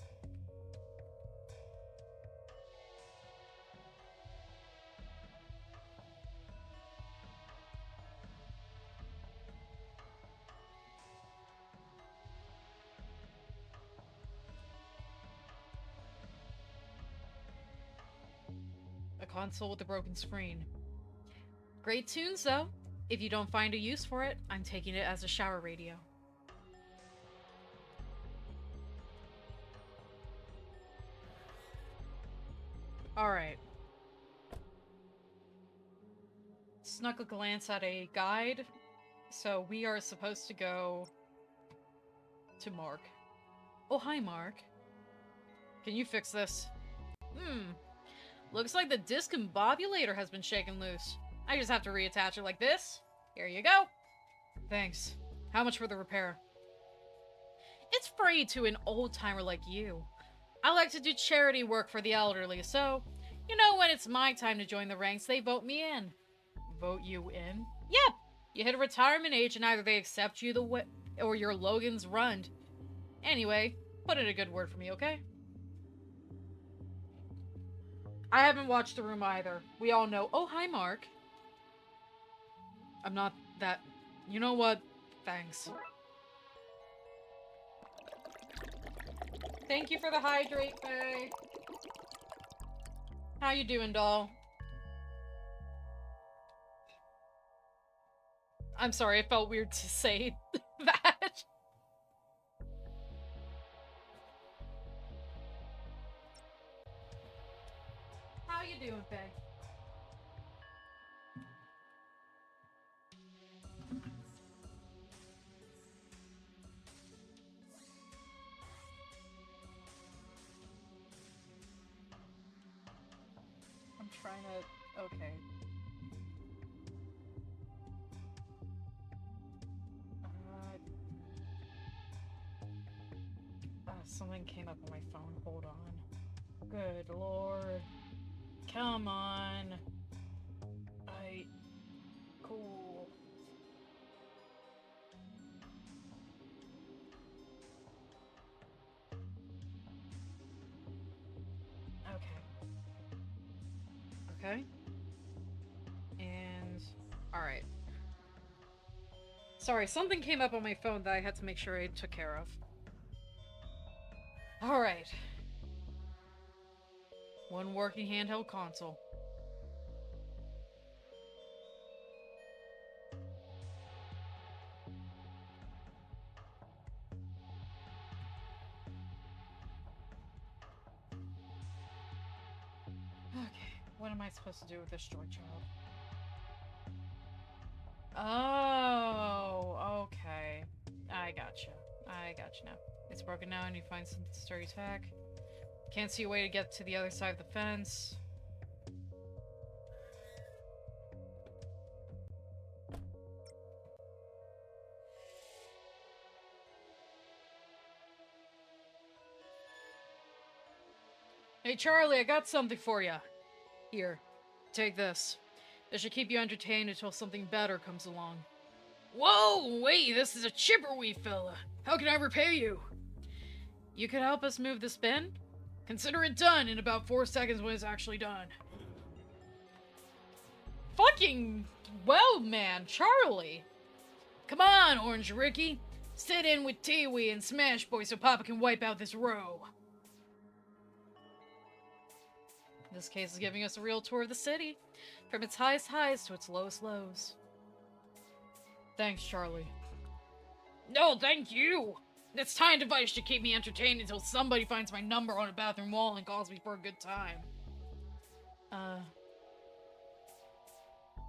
A console with a broken screen. Great tunes, though. If you don't find a use for it, I'm taking it as a shower radio. Alright. Snuck a glance at a guide. So we are supposed to go to Mark. Oh, hi, Mark. Can you fix this? Looks like the discombobulator has been shaken loose. I just have to reattach it like this. Here you go. Thanks. How much for the repair? It's free to an old-timer like you. I like to do charity work for the elderly, so, you know, when it's my time to join the ranks, they vote me in. Vote you in? Yep! You hit a retirement age and either they accept you or your Logan's run. Anyway, put in a good word for me, okay? I haven't watched The Room either. We all know. Oh, hi, Mark. I'm not that... You know what? Thanks. Thank you for the hydrate, Faye. How you doing, doll? I'm sorry, it felt weird to say that. How you doing, Faye? I'm trying to... Okay. Something came up on my phone. Hold on. Good lord. Come on. Cool. Okay. And... Alright. Sorry, something came up on my phone that I had to make sure I took care of. Alright. One working handheld console. Okay, what am I supposed to do with this joy child? Oh, okay. I gotcha. Now. It's broken now and you find some sturdy tack. Can't see a way to get to the other side of the fence. Hey Charlie, I got something for you. Here, take this. This should keep you entertained until something better comes along. Whoa, wait, this is a chipper-wee fella. How can I repay you? You could help us move this bin? Consider it done in about 4 seconds when it's actually done. Fucking well, man, Charlie. Come on, Orange Ricky. Sit in with Tiwi and Smash Boy so Papa can wipe out this row. This case is giving us a real tour of the city, from its highest highs to its lowest lows. Thanks, Charlie. No, thank you! This time device should keep me entertained until somebody finds my number on a bathroom wall and calls me for a good time. I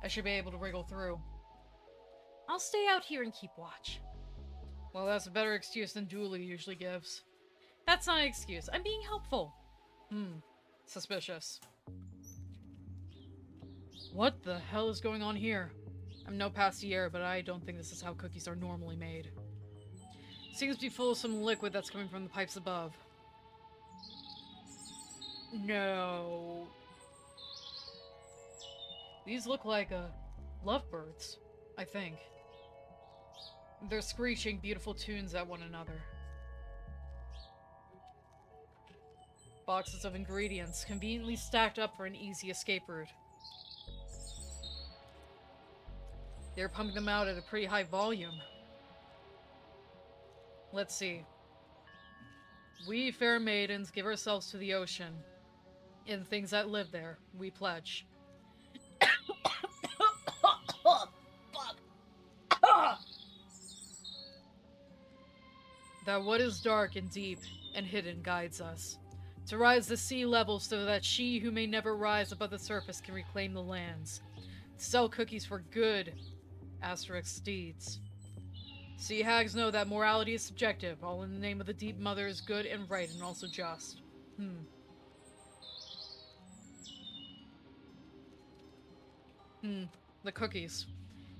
should be able to wriggle through. I'll stay out here and keep watch. Well, that's a better excuse than Dooley usually gives. That's not an excuse. I'm being helpful. Suspicious. What the hell is going on here? I'm no pastier, but I don't think this is how cookies are normally made. Seems to be full of some liquid that's coming from the pipes above. No. These look like, lovebirds, I think. They're screeching beautiful tunes at one another. Boxes of ingredients, conveniently stacked up for an easy escape route. They're pumping them out at a pretty high volume. Let's see. We fair maidens give ourselves to the ocean. In things that live there, we pledge. That what is dark and deep and hidden guides us. To rise the sea level so that she who may never rise above the surface can reclaim the lands. To sell cookies for good asterisk deeds. Sea hags know that morality is subjective, all in the name of the deep mother is good and right and also just. The cookies.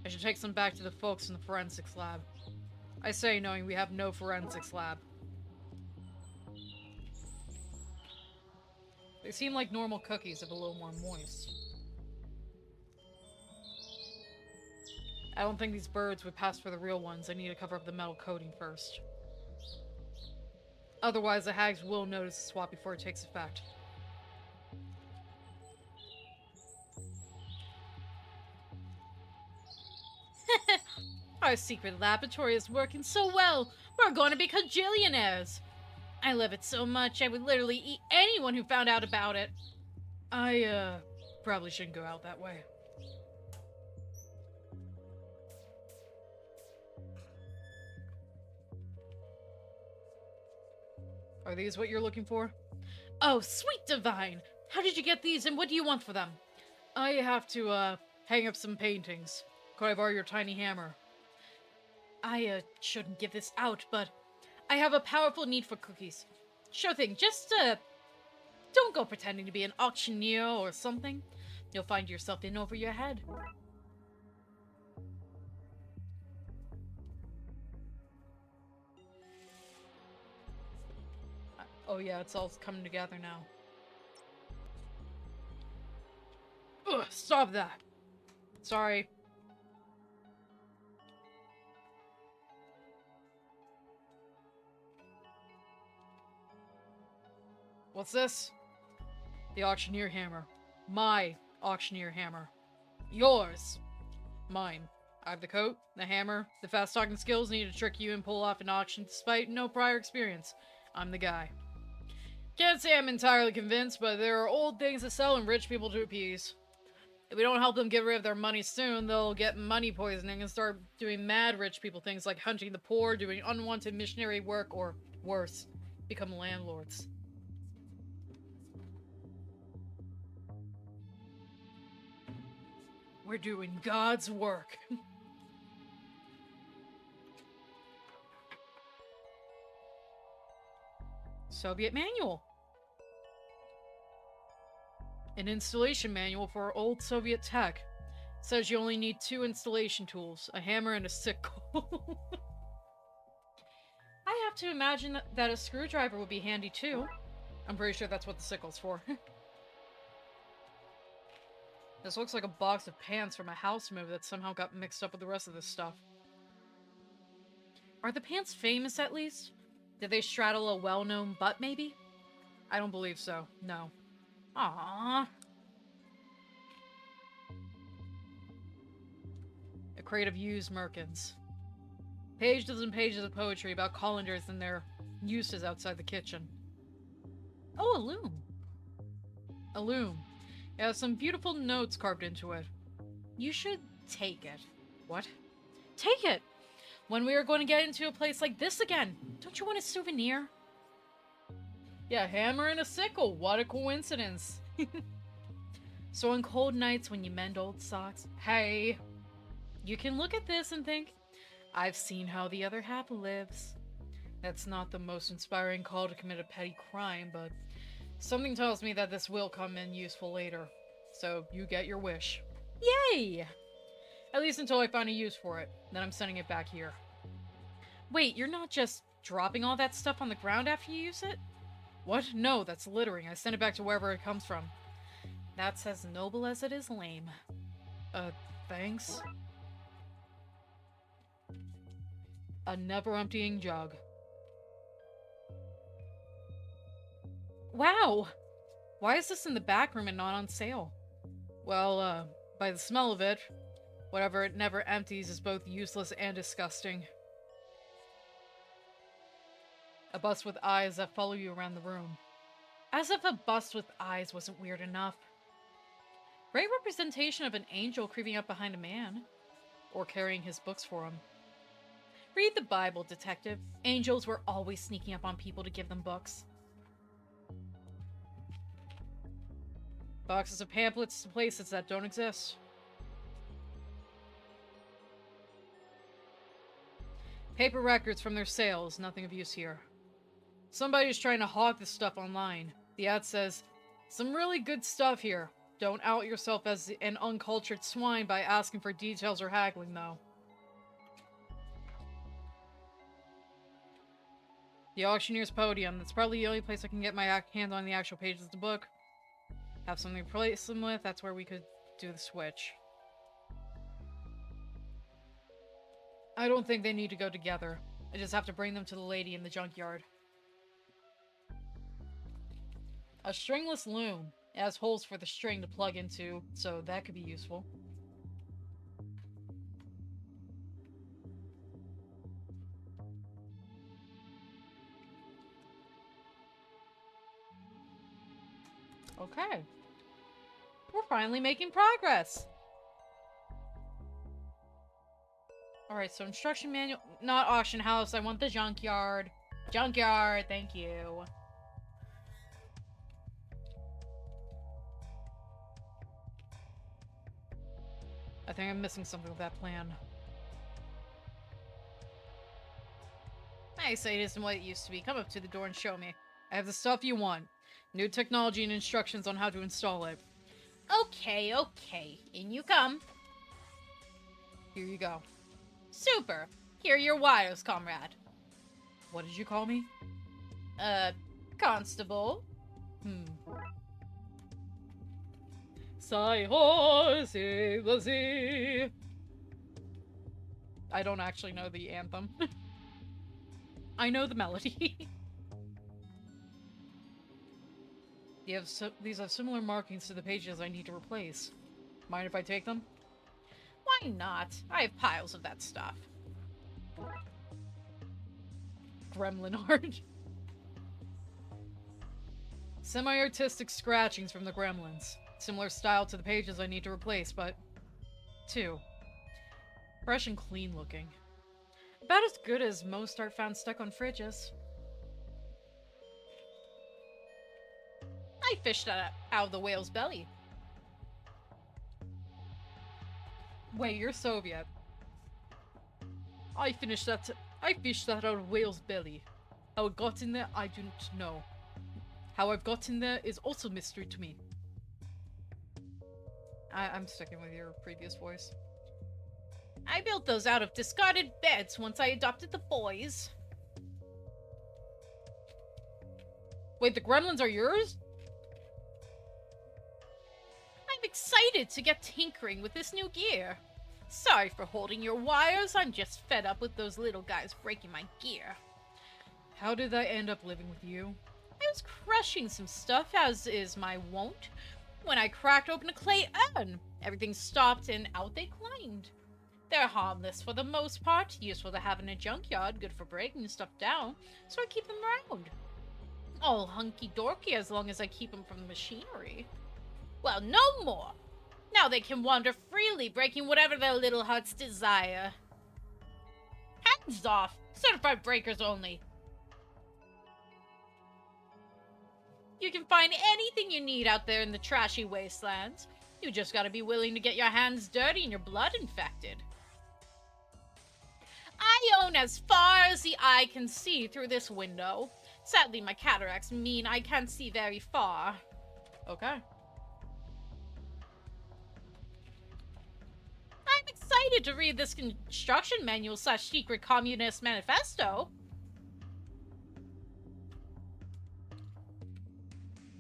I should take some back to the folks in the forensics lab. I say, knowing we have no forensics lab. They seem like normal cookies, if a little more moist. I don't think these birds would pass for the real ones. I need to cover up the metal coating first. Otherwise, the hags will notice the swap before it takes effect. Our secret laboratory is working so well. We're going to be cajillionaires. I love it so much, I would literally eat anyone who found out about it. I, probably shouldn't go out that way. Are these what you're looking for? Oh, sweet divine! How did you get these and what do you want for them? I have to, hang up some paintings. Could I borrow your tiny hammer? I, shouldn't give this out, but I have a powerful need for cookies. Sure thing, just, don't go pretending to be an auctioneer or something. You'll find yourself in over your head. Oh yeah, it's all coming together now. Ugh, stop that! Sorry. What's this? The auctioneer hammer. My auctioneer hammer. Yours. Mine. I have the coat, the hammer, the fast-talking skills needed to trick you and pull off an auction despite no prior experience. I'm the guy. Can't say I'm entirely convinced, but there are old things to sell and rich people to appease. If we don't help them get rid of their money soon, they'll get money poisoning and start doing mad rich people things like hunting the poor, doing unwanted missionary work, or worse, become landlords. We're doing God's work. Soviet manual. An installation manual for old Soviet tech. Says you only need 2 installation tools, a hammer and a sickle. I have to imagine that a screwdriver would be handy too. I'm pretty sure that's what the sickle's for. This looks like a box of pants from a house move that somehow got mixed up with the rest of this stuff. Are the pants famous at least? Did they straddle a well-known butt maybe? I don't believe so, no. Aww. A crate of used merkins. Pages and pages of poetry about colanders and their uses outside the kitchen. Oh, a loom. A loom. It has some beautiful notes carved into it. You should take it. What? Take it! When we are going to get into a place like this again, don't you want a souvenir? Yeah, hammer and a sickle. What a coincidence. So on cold nights when you mend old socks, Hey. you can look at this and think, I've seen how the other half lives. That's not the most inspiring call to commit a petty crime, but something tells me that this will come in useful later. So you get your wish. Yay! At least until I find a use for it. Then I'm sending it back here. Wait, you're not just dropping all that stuff on the ground after you use it? What? No, that's littering. I send it back to wherever it comes from. That's as noble as it is lame. Thanks? A never-emptying jug. Wow! Why is this in the back room and not on sale? Well, by the smell of it, whatever it never empties is both useless and disgusting. A bust with eyes that follow you around the room. As if a bust with eyes wasn't weird enough. Great representation of an angel creeping up behind a man. Or carrying his books for him. Read the Bible, detective. Angels were always sneaking up on people to give them books. Boxes of pamphlets to places that don't exist. Paper records from their sales, nothing of use here. Somebody's trying to hawk this stuff online. The ad says, some really good stuff here. Don't out yourself as an uncultured swine by asking for details or haggling, though. The auctioneer's podium. That's probably the only place I can get my hands on the actual pages of the book. Have something to replace them with. That's where we could do the switch. I don't think they need to go together. I just have to bring them to the lady in the junkyard. A stringless loom. It has holes for the string to plug into, so that could be useful. Okay. We're finally making progress! Alright, so instruction manual... Not auction house, I want the junkyard. Junkyard, thank you. I think I'm missing something with that plan. I say it isn't what it used to be. Come up to the door and show me. I have the stuff you want. New technology and instructions on how to install it. Okay, okay. In you come. Here you go. Super. Here are your wires, comrade. What did you call me? Constable. Sai-ho, save the sea. I don't actually know the anthem. I know the melody. These have similar markings to the pages I need to replace. Mind if I take them? Why not? I have piles of that stuff. Gremlin art. Semi-artistic scratchings from the gremlins. Similar style to the pages I need to replace, but... 2. Fresh and clean looking. About as good as most art found stuck on fridges. I fished that out of the whale's belly. Wait, you're Soviet. I fished that out of whale's belly. How it got in there, I don't know. How I've got in there is also mystery to me. I'm sticking with your previous voice. I built those out of discarded beds once I adopted the boys. Wait, the gremlins are yours? I'm excited to get tinkering with this new gear. Sorry for holding your wires, I'm just fed up with those little guys breaking my gear. How did I end up living with you? I was crushing some stuff, as is my wont, when I cracked open a clay urn. Everything stopped and out they climbed. They're harmless for the most part, useful to have in a junkyard, good for breaking stuff down, so I keep them around. All hunky-dorky as long as I keep them from the machinery. Well, no more! Now they can wander freely, breaking whatever their little hearts desire. Hands off! Certified breakers only! You can find anything you need out there in the trashy wastelands. You just gotta be willing to get your hands dirty and your blood infected. I own as far as the eye can see through this window. Sadly, my cataracts mean I can't see very far. Okay. I'm excited to read this construction manual / secret communist manifesto.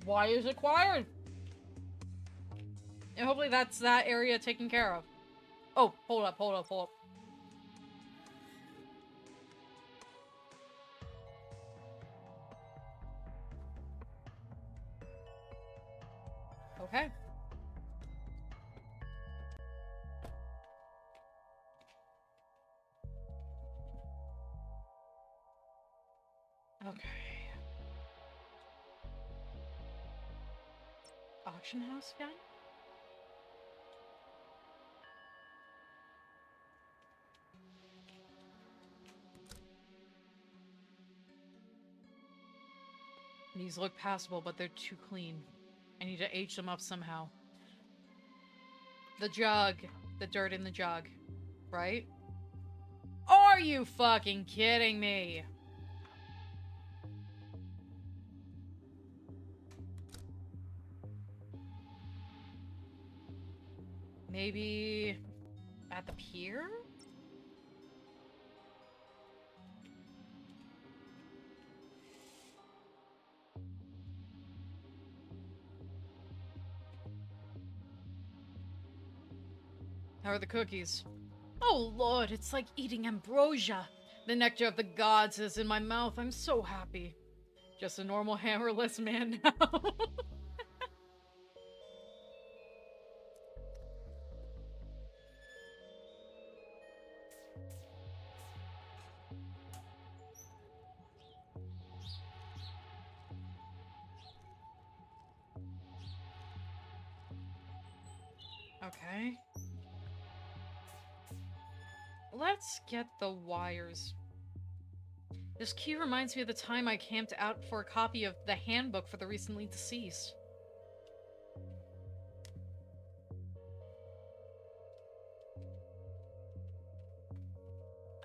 Why is it required? And hopefully that's that area taken care of. Oh, hold up. Okay. Okay. Auction house again? These look passable, but they're too clean. I need to age them up somehow. The jug. The dirt in the jug. Right? Are you fucking kidding me? Maybe at the pier? How are the cookies? Oh lord, it's like eating ambrosia. The nectar of the gods is in my mouth. I'm so happy. Just a normal hammerless man now. Okay. Let's get the wires. This key reminds me of the time I camped out for a copy of the handbook for the recently deceased.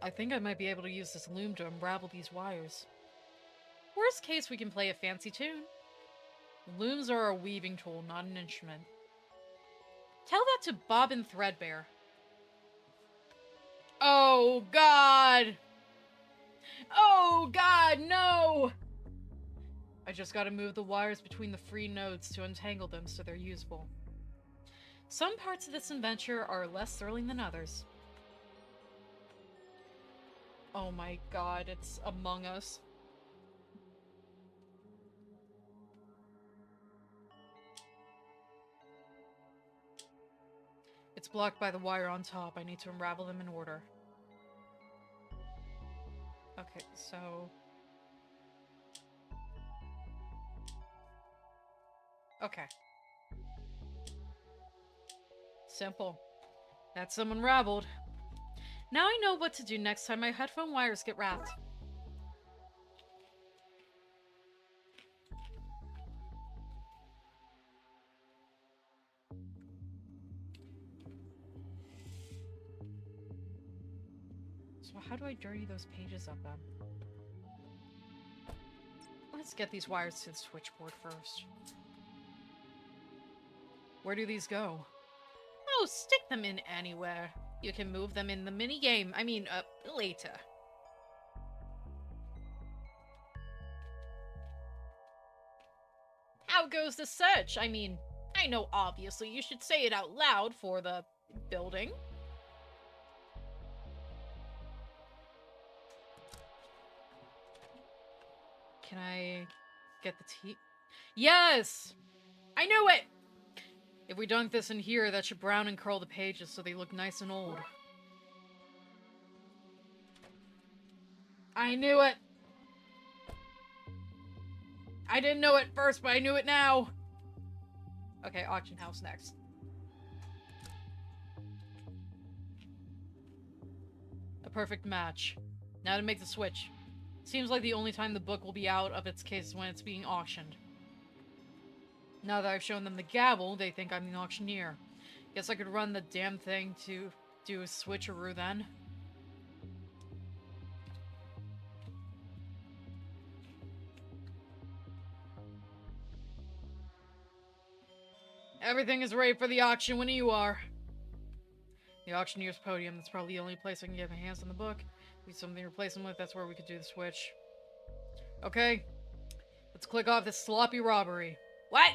I think I might be able to use this loom to unravel these wires. Worst case, we can play a fancy tune. Looms are a weaving tool, not an instrument. Tell that to Bobbin Threadbare. Oh, God! Oh, God, no! I just gotta move the wires between the free nodes to untangle them so they're usable. Some parts of this adventure are less thrilling than others. Oh my god, it's Among Us. It's blocked by the wire on top. I need to unravel them in order. Okay, so... Okay. Simple. That's them unraveled. Now I know what to do next time my headphone wires get wrapped. So how do I dirty those pages up then? Let's get these wires to the switchboard first. Where do these go? Oh, stick them in anywhere. You can move them in the minigame. Later. How goes the search? I know obviously you should say it out loud for the building. Can I get the tea? Yes! I knew it! If we dunk this in here, that should brown and curl the pages so they look nice and old. I knew it! I didn't know it first, but I knew it now! Okay, auction house next. A perfect match. Now to make the switch. Seems like the only time the book will be out of its case is when it's being auctioned. Now that I've shown them the gavel, they think I'm the auctioneer. Guess I could run the damn thing to do a switcheroo then. Everything is ready for the auction when you are. The auctioneer's podium, that's probably the only place I can get my hands on the book. Need something to replace them with, that's where we could do the switch. Okay. Let's click off this sloppy robbery. What?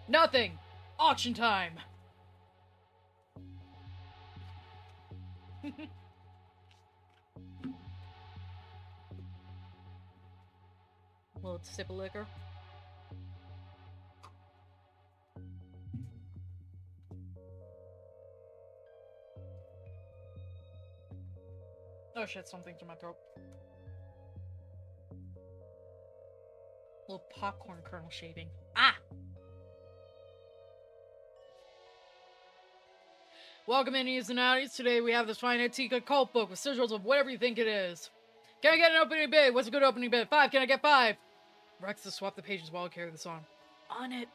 Nothing! Auction time! Little sip of liquor. Oh shit, something's in my throat. Little popcorn kernel shaving. Ah! Welcome innies and outies. Today we have this fine antique occult book with sigils of whatever you think it is. Can I get an opening bid? What's a good opening bid? 5. Can I get 5? Rex to swap the pages while I carry this on. On it.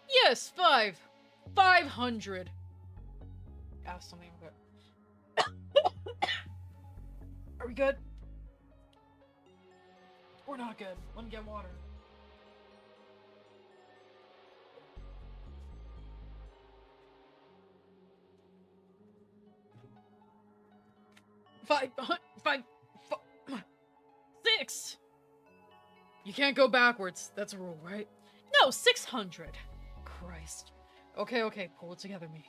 Yes, 5. 500. Ah, something good. Are we good? We're not good. Let me get water. five, 6. You can't go backwards. That's a rule, right? No, 600. Christ. Okay, pull it together, me.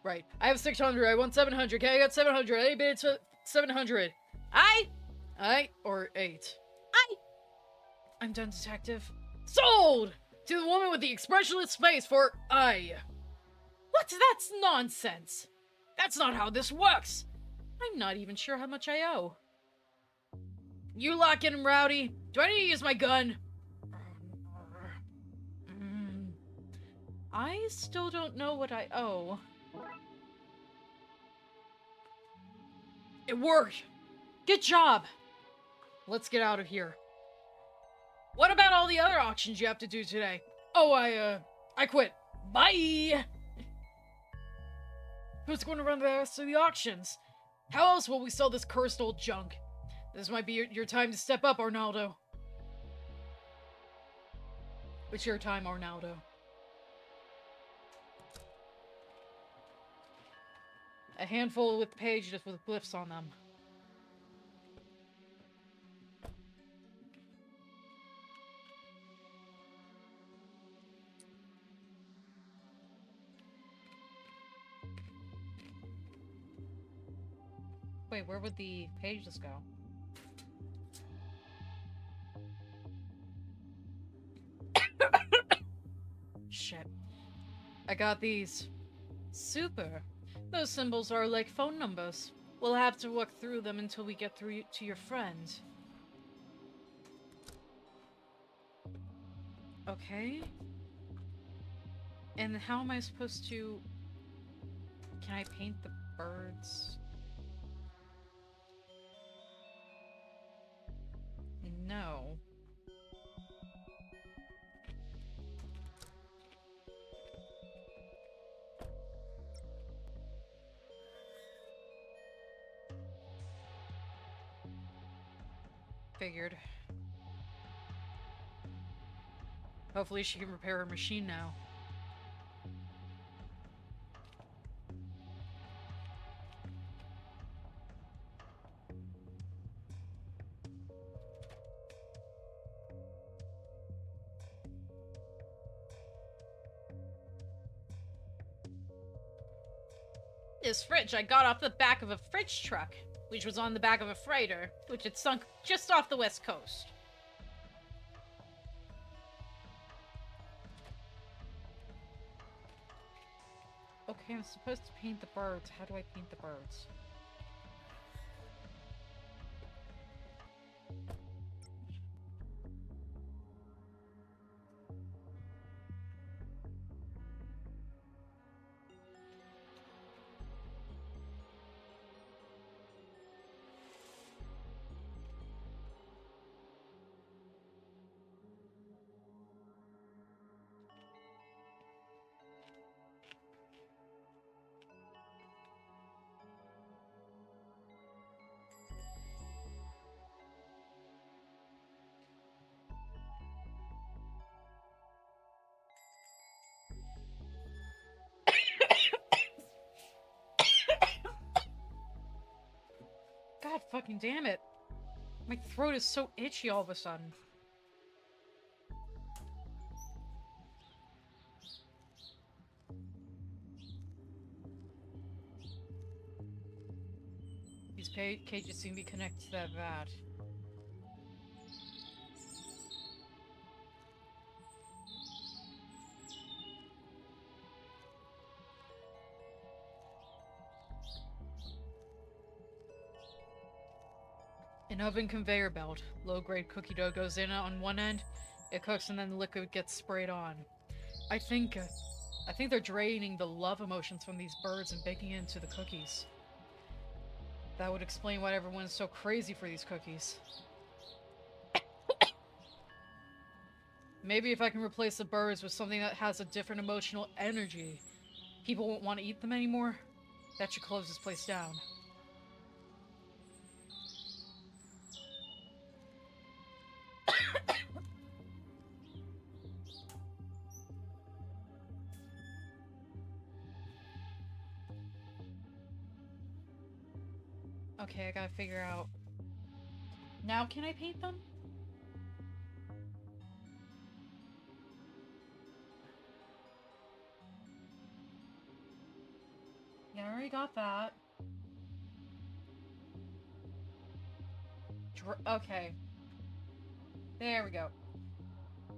Right, I have 600. I want 700. Okay, I got 700. I bid 700. I, Or 8. I. I'm done, detective. Sold! To the woman with the expressionless face for I. What? That's nonsense. That's not how this works. I'm not even sure how much I owe. You lock in, Rowdy. Do I need to use my gun? I still don't know what I owe. It worked! Good job! Let's get out of here. What about all the other auctions you have to do today? Oh, I quit. Bye! Who's going to run the rest of the auctions? How else will we sell this cursed old junk? This might be your time to step up, Arnaldo. It's your time, Arnaldo. A handful with pages with glyphs on them. Wait, where would the pages go? Shit. I got these. Super. Those symbols are like phone numbers. We'll have to walk through them until we get through to your friend. Okay. And how am I supposed to... Can I paint the birds? No. Figured. Hopefully she can repair her machine now. This fridge I got off the back of a fridge truck, which was on the back of a freighter, which had sunk just off the west coast. Okay, I'm supposed to paint the birds. How do I paint the birds? God fucking damn it. My throat is so itchy all of a sudden. These cages seem to be connected to that vat. An oven conveyor belt. Low-grade cookie dough goes in on one end, it cooks, and then the liquid gets sprayed on. I think they're draining the love emotions from these birds and baking it into the cookies. That would explain why everyone's so crazy for these cookies. Maybe if I can replace the birds with something that has a different emotional energy, people won't want to eat them anymore. That should close this place down. Okay, I gotta figure out. Now can I paint them? Yeah, I already got that. Okay. There we go.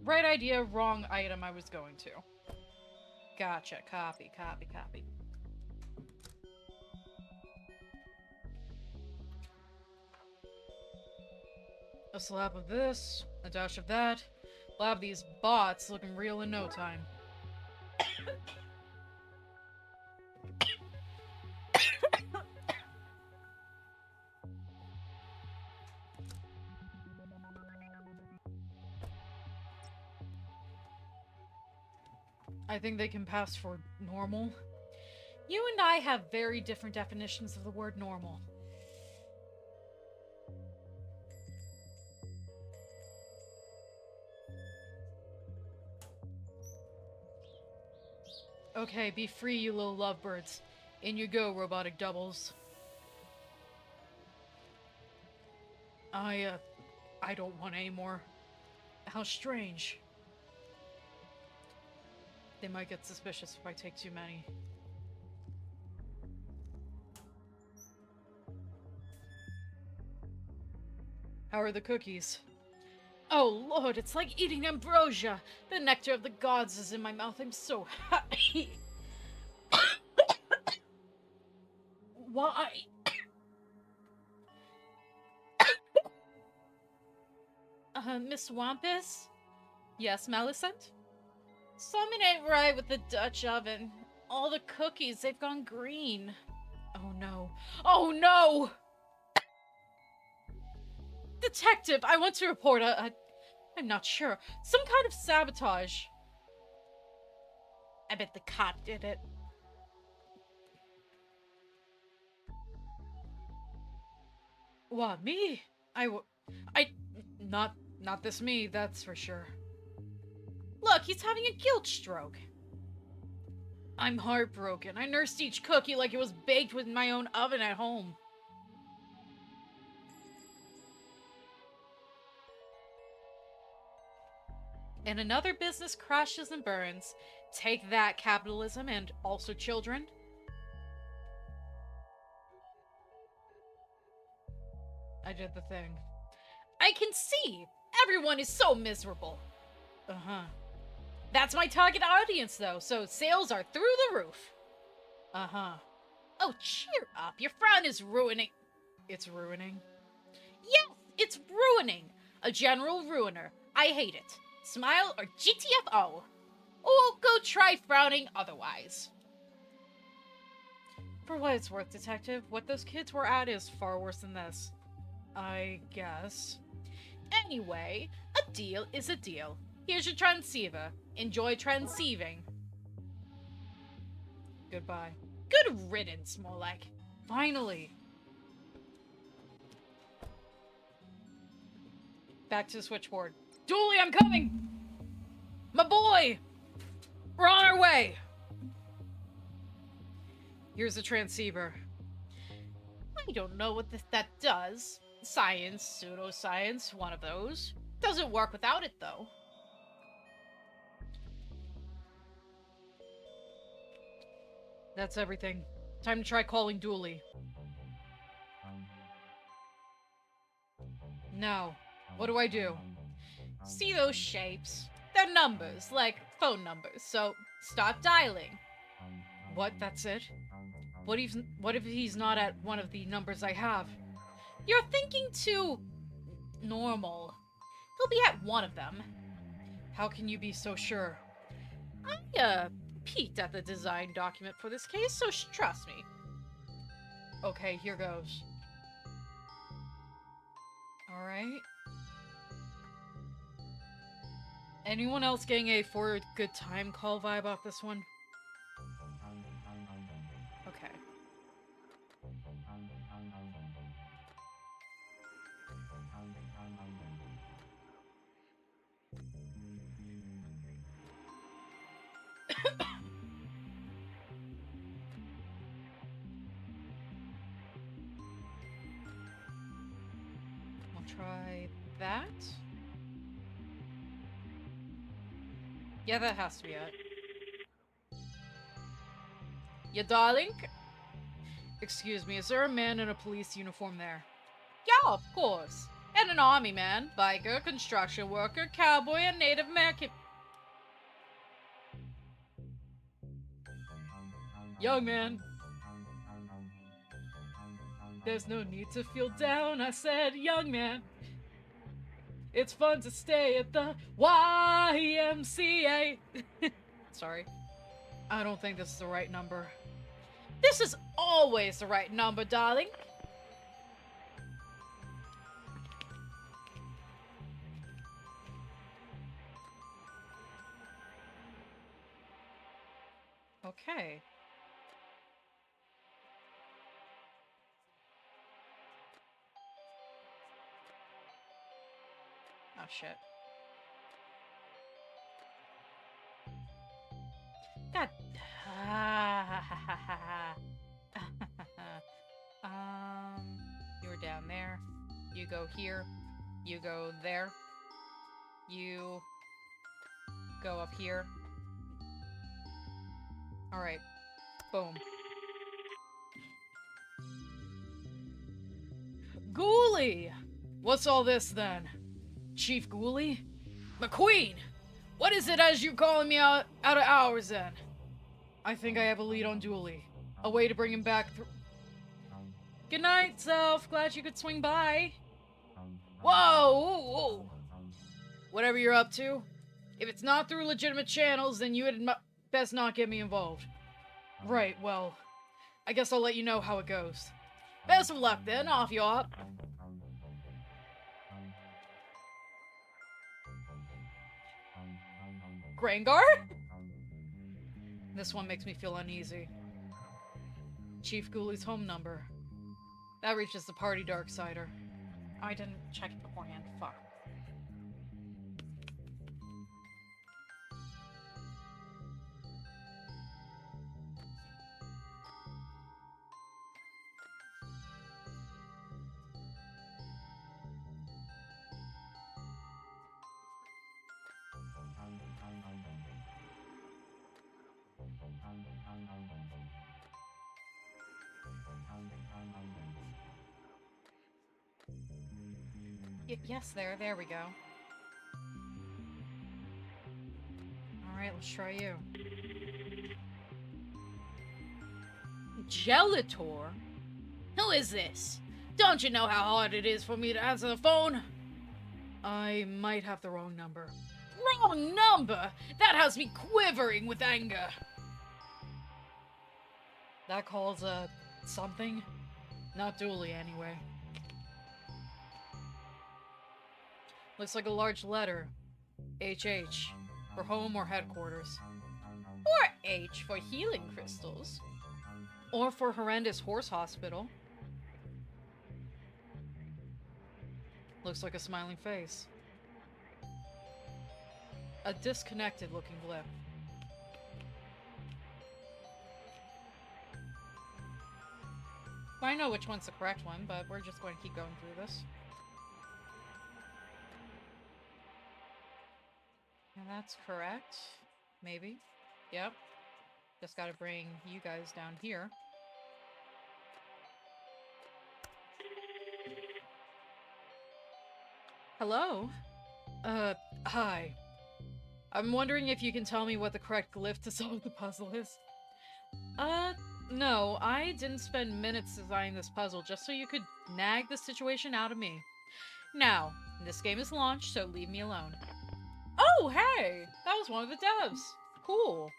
Right idea, wrong item I was going to. Gotcha. Copy, copy, copy. A slab of this, a dash of that. We'll have these bots looking real in no time. I think they can pass for normal. You and I have very different definitions of the word normal. Okay, be free, you little lovebirds. In you go, robotic doubles. I don't want any more. How strange. They might get suspicious if I take too many. How are the cookies? Oh lord, it's like eating ambrosia. The nectar of the gods is in my mouth. I'm so happy. Why? Miss Wampus? Yes, Maleficent? Something ain't right with the Dutch oven. All the cookies, they've gone green. Oh no. Oh no! Detective, I want to report I'm not sure. Some kind of sabotage. I bet the cop did it. What, me? Not this me, that's for sure. Look, he's having a guilt stroke. I'm heartbroken. I nursed each cookie like it was baked with my own oven at home. And another business crashes and burns. Take that, capitalism, and also children. I did the thing. I can see! Everyone is so miserable. Uh-huh. That's my target audience, though, so sales are through the roof. Uh-huh. Oh, cheer up. Your frown is ruining... It's ruining? Yes, it's ruining. A general ruiner. I hate it. Smile or GTFO. Or go try frowning otherwise. For what it's worth, Detective, what those kids were at is far worse than this. I guess. Anyway, a deal is a deal. Here's your transceiver. Enjoy transceiving. Goodbye. Good riddance, more like. Finally. Back to the switchboard. Dooley, I'm coming! My boy! We're on our way! Here's the transceiver. I don't know what that does. Science, pseudoscience, one of those. Doesn't work without it, though. That's everything. Time to try calling Dooley. Now, what do I do? See those shapes? They're numbers, like phone numbers, so start dialing. What, that's it? What if he's not at one of the numbers I have? You're thinking too... normal. He'll be at one of them. How can you be so sure? I, peeked at the design document for this case, so trust me. Okay, here goes. Alright. Anyone else getting a for a good time call vibe off this one? Okay. try that. Yeah, that has to be it. Yeah, darling? Excuse me, is there a man in a police uniform there? Yeah, of course. And an army man, biker, construction worker, cowboy, and Native American. Young man. There's no need to feel down, I said, young man. It's fun to stay at the YMCA. Sorry. I don't think this is the right number. This is always the right number, darling. Okay. Oh, shit. God. You were down there. You go here. You go there. You go up here. Alright. Boom. Dooley! What's all this then? Chief Dooley? McQueen! What is it as you calling me out of hours then? I think I have a lead on Dooley. A way to bring him back through. Good night, Self. Glad you could swing by. Whoa, whoa, whoa. Whatever you're up to. If it's not through legitimate channels, then you had best not get me involved. Right, well, I guess I'll let you know how it goes. Best of luck then, off you hop. Grangar? This one makes me feel uneasy. Chief Dooley's home number. That reaches the party Darksider. I didn't check it beforehand. Fuck. Yes, there we go. Alright, let's try you. Gelator? Who is this? Don't you know how hard it is for me to answer the phone? I might have the wrong number. Wrong number? That has me quivering with anger. That calls something? Not Dooley, anyway. Looks like a large letter. HH. For home or headquarters. Or H for healing crystals. Or for horrendous horse hospital. Looks like a smiling face. A disconnected looking glyph. Well, I know which one's the correct one, but we're just going to keep going through this. And that's correct. Maybe. Yep. Just gotta bring you guys down here. Hello? Hi. I'm wondering if you can tell me what the correct glyph to solve the puzzle is. No, I didn't spend minutes designing this puzzle just so you could nag the situation out of me. Now, this game is launched, so leave me alone. Oh, hey! That was one of the devs. Cool.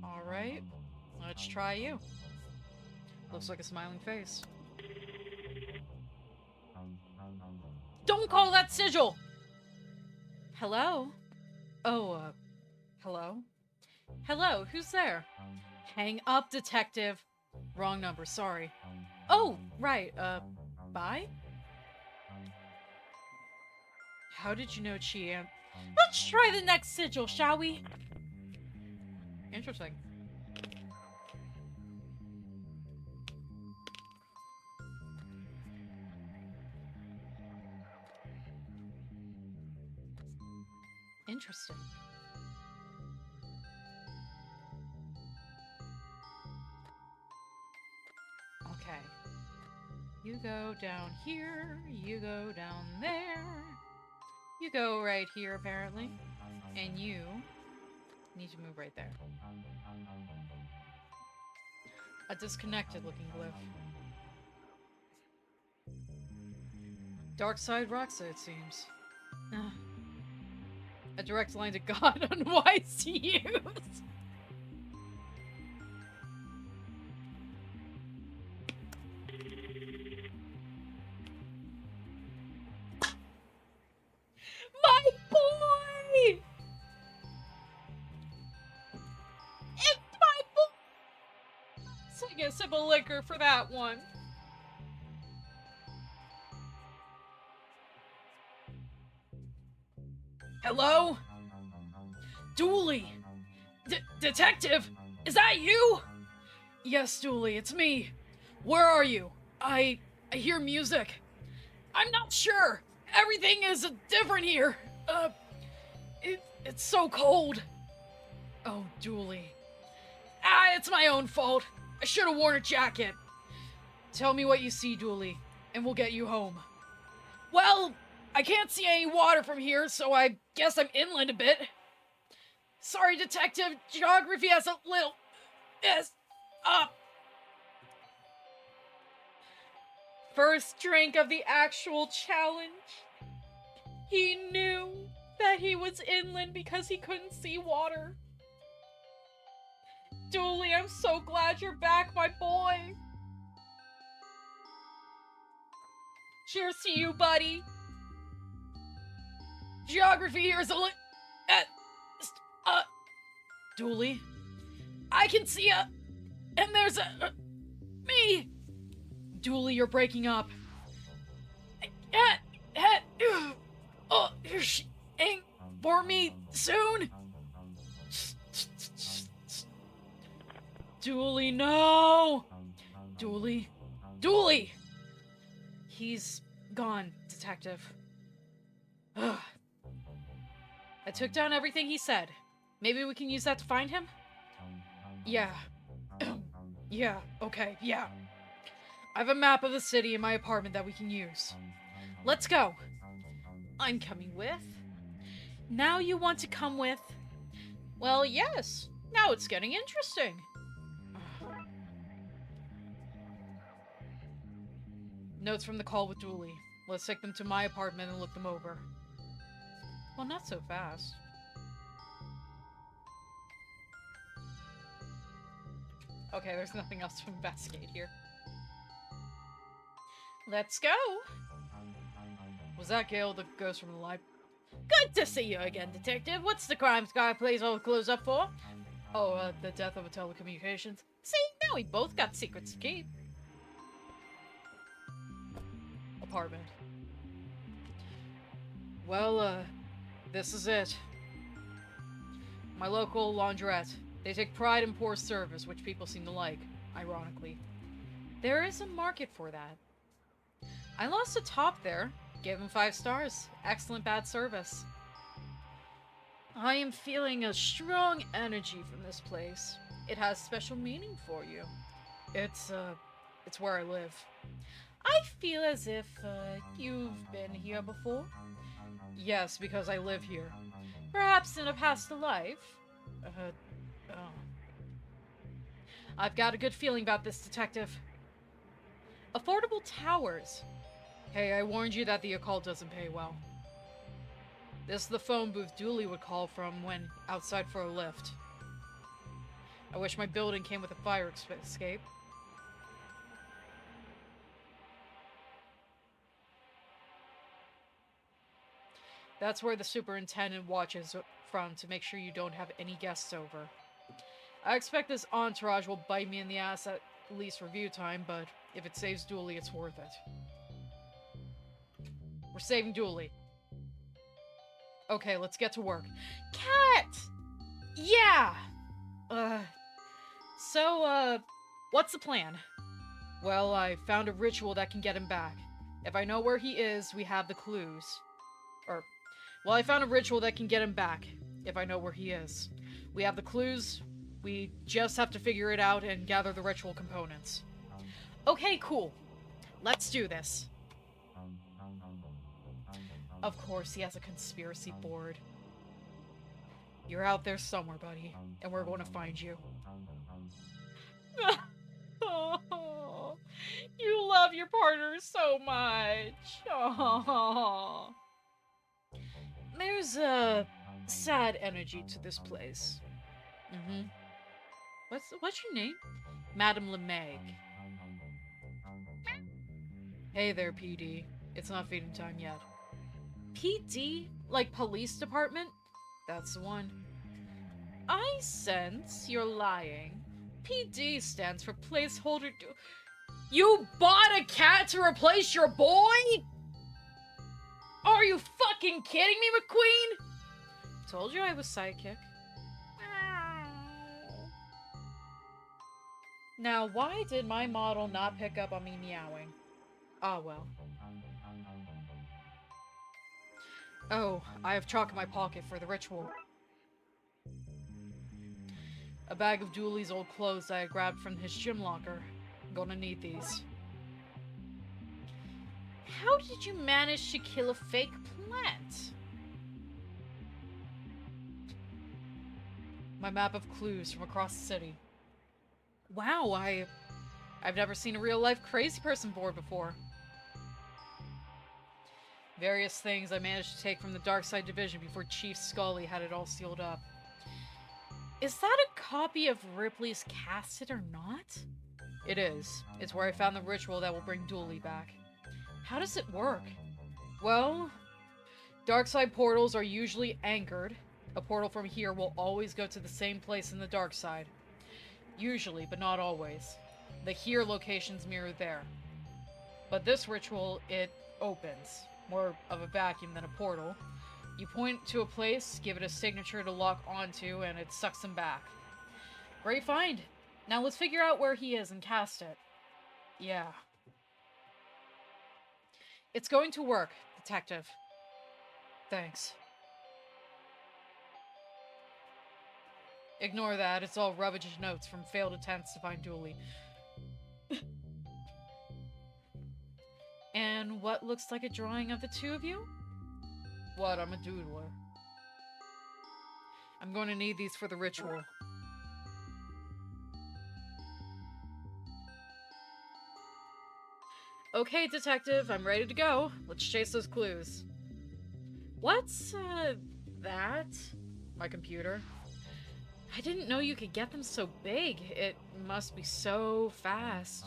Alright, let's try you. Looks like a smiling face. Don't call that sigil! Hello? Oh, hello? Hello, who's there? Hang up, detective. Wrong number, sorry. Oh, right, bye? How did you know Let's try the next sigil, shall we? Interesting. Interesting. Okay. You go down here, you go down there. You go right here, apparently. And you need to move right there. A disconnected looking glyph. Darkside Roxa, it seems. A direct line to God, unwise to use. My boy! It's my boy! Take a sip of liquor for that one. Hello? Dooley! Detective! Is that you? Yes, Dooley, it's me. Where are you? I hear music. I'm not sure. Everything is different here. It's so cold. Oh, Dooley. It's my own fault. I should have worn a jacket. Tell me what you see, Dooley, and we'll get you home. Well, I can't see any water from here, so I guess I'm inland a bit. Sorry, Detective. Geography has a little... Yes. First drink of the actual challenge. He knew that he was inland because he couldn't see water. Dooley, I'm so glad you're back, my boy. Cheers to you, buddy. Geography here is a Dooley, I can see and there's me. Dooley, you're breaking up. You're shing for me soon. Dooley, no. Dooley. He's gone, Detective. Ugh. I took down everything he said. Maybe we can use that to find him? Yeah. Yeah, okay, yeah. I have a map of the city in my apartment that we can use. Let's go. I'm coming with. Now you want to come with? Well, yes. Now it's getting interesting. Notes from the call with Dooley. Let's take them to my apartment and look them over. Well, not so fast. Okay, there's nothing else to investigate here. Let's go! Was that Gale the ghost from the library? Good to see you again, Detective. What's the crime guy plays all close up for? Oh, the death of a telecommunications. See, now we both got secrets to keep. Apartment. Well, this is it. My local laundrette. They take pride in poor service, which people seem to like, ironically. There is a market for that. I lost a top there. Gave him 5 stars. Excellent bad service. I am feeling a strong energy from this place. It has special meaning for you. It's where I live. I feel as if, you've been here before. Yes, because I live here. Perhaps in a past life. Oh. I've got a good feeling about this, Detective. Affordable towers. Hey, I warned you that the occult doesn't pay well. This is the phone booth Dooley would call from when outside for a lift. I wish my building came with a fire escape. That's where the superintendent watches from to make sure you don't have any guests over. I expect this entourage will bite me in the ass at least review time, but if it saves Dooley, it's worth it. We're saving Dooley. Okay, let's get to work. Cat! Yeah! What's the plan? Well, I found a ritual that can get him back. If I know where he is, we have the clues. I found a ritual that can get him back. If I know where he is. We have the clues. We just have to figure it out and gather the ritual components. Okay, cool. Let's do this. Of course, he has a conspiracy board. You're out there somewhere, buddy, and we're going to find you. Oh, you love your partner so much. Oh. There's a sad energy to this place. Mm-hmm. What's your name? Madame LeMay. Hey there, PD. It's not feeding time yet. PD? Like police department? That's the one. I sense you're lying. PD stands for placeholder. You bought a cat to replace your boy? Are you fucking kidding me, McQueen? Told you I was sidekick. Now, why did my model not pick up on me meowing? Ah, well. Oh, I have chalk in my pocket for the ritual. A bag of Dooley's old clothes I had grabbed from his gym locker. I'm gonna need these. How did you manage to kill a fake plant? My map of clues from across the city. Wow, I've never seen a real-life crazy person board before. Various things I managed to take from the Darkside Division before Chief Scully had it all sealed up. Is that a copy of Ripley's casket or not? It is. It's where I found the ritual that will bring Dooley back. How does it work? Well, Darkside portals are usually anchored. A portal from here will always go to the same place in the Darkside. Usually, but not always. The here locations mirror there. But this ritual, it opens. More of a vacuum than a portal. You point to a place, give it a signature to lock onto, and it sucks him back. Great find. Now let's figure out where he is and cast it. Yeah. It's going to work, Detective. Thanks. Ignore that, it's all rubbish notes from failed attempts to find Dooley. And what looks like a drawing of the two of you? What, I'm a doodler. I'm going to need these for the ritual. Okay, Detective, I'm ready to go. Let's chase those clues. What's, that? My computer. I didn't know you could get them so big. It must be so fast.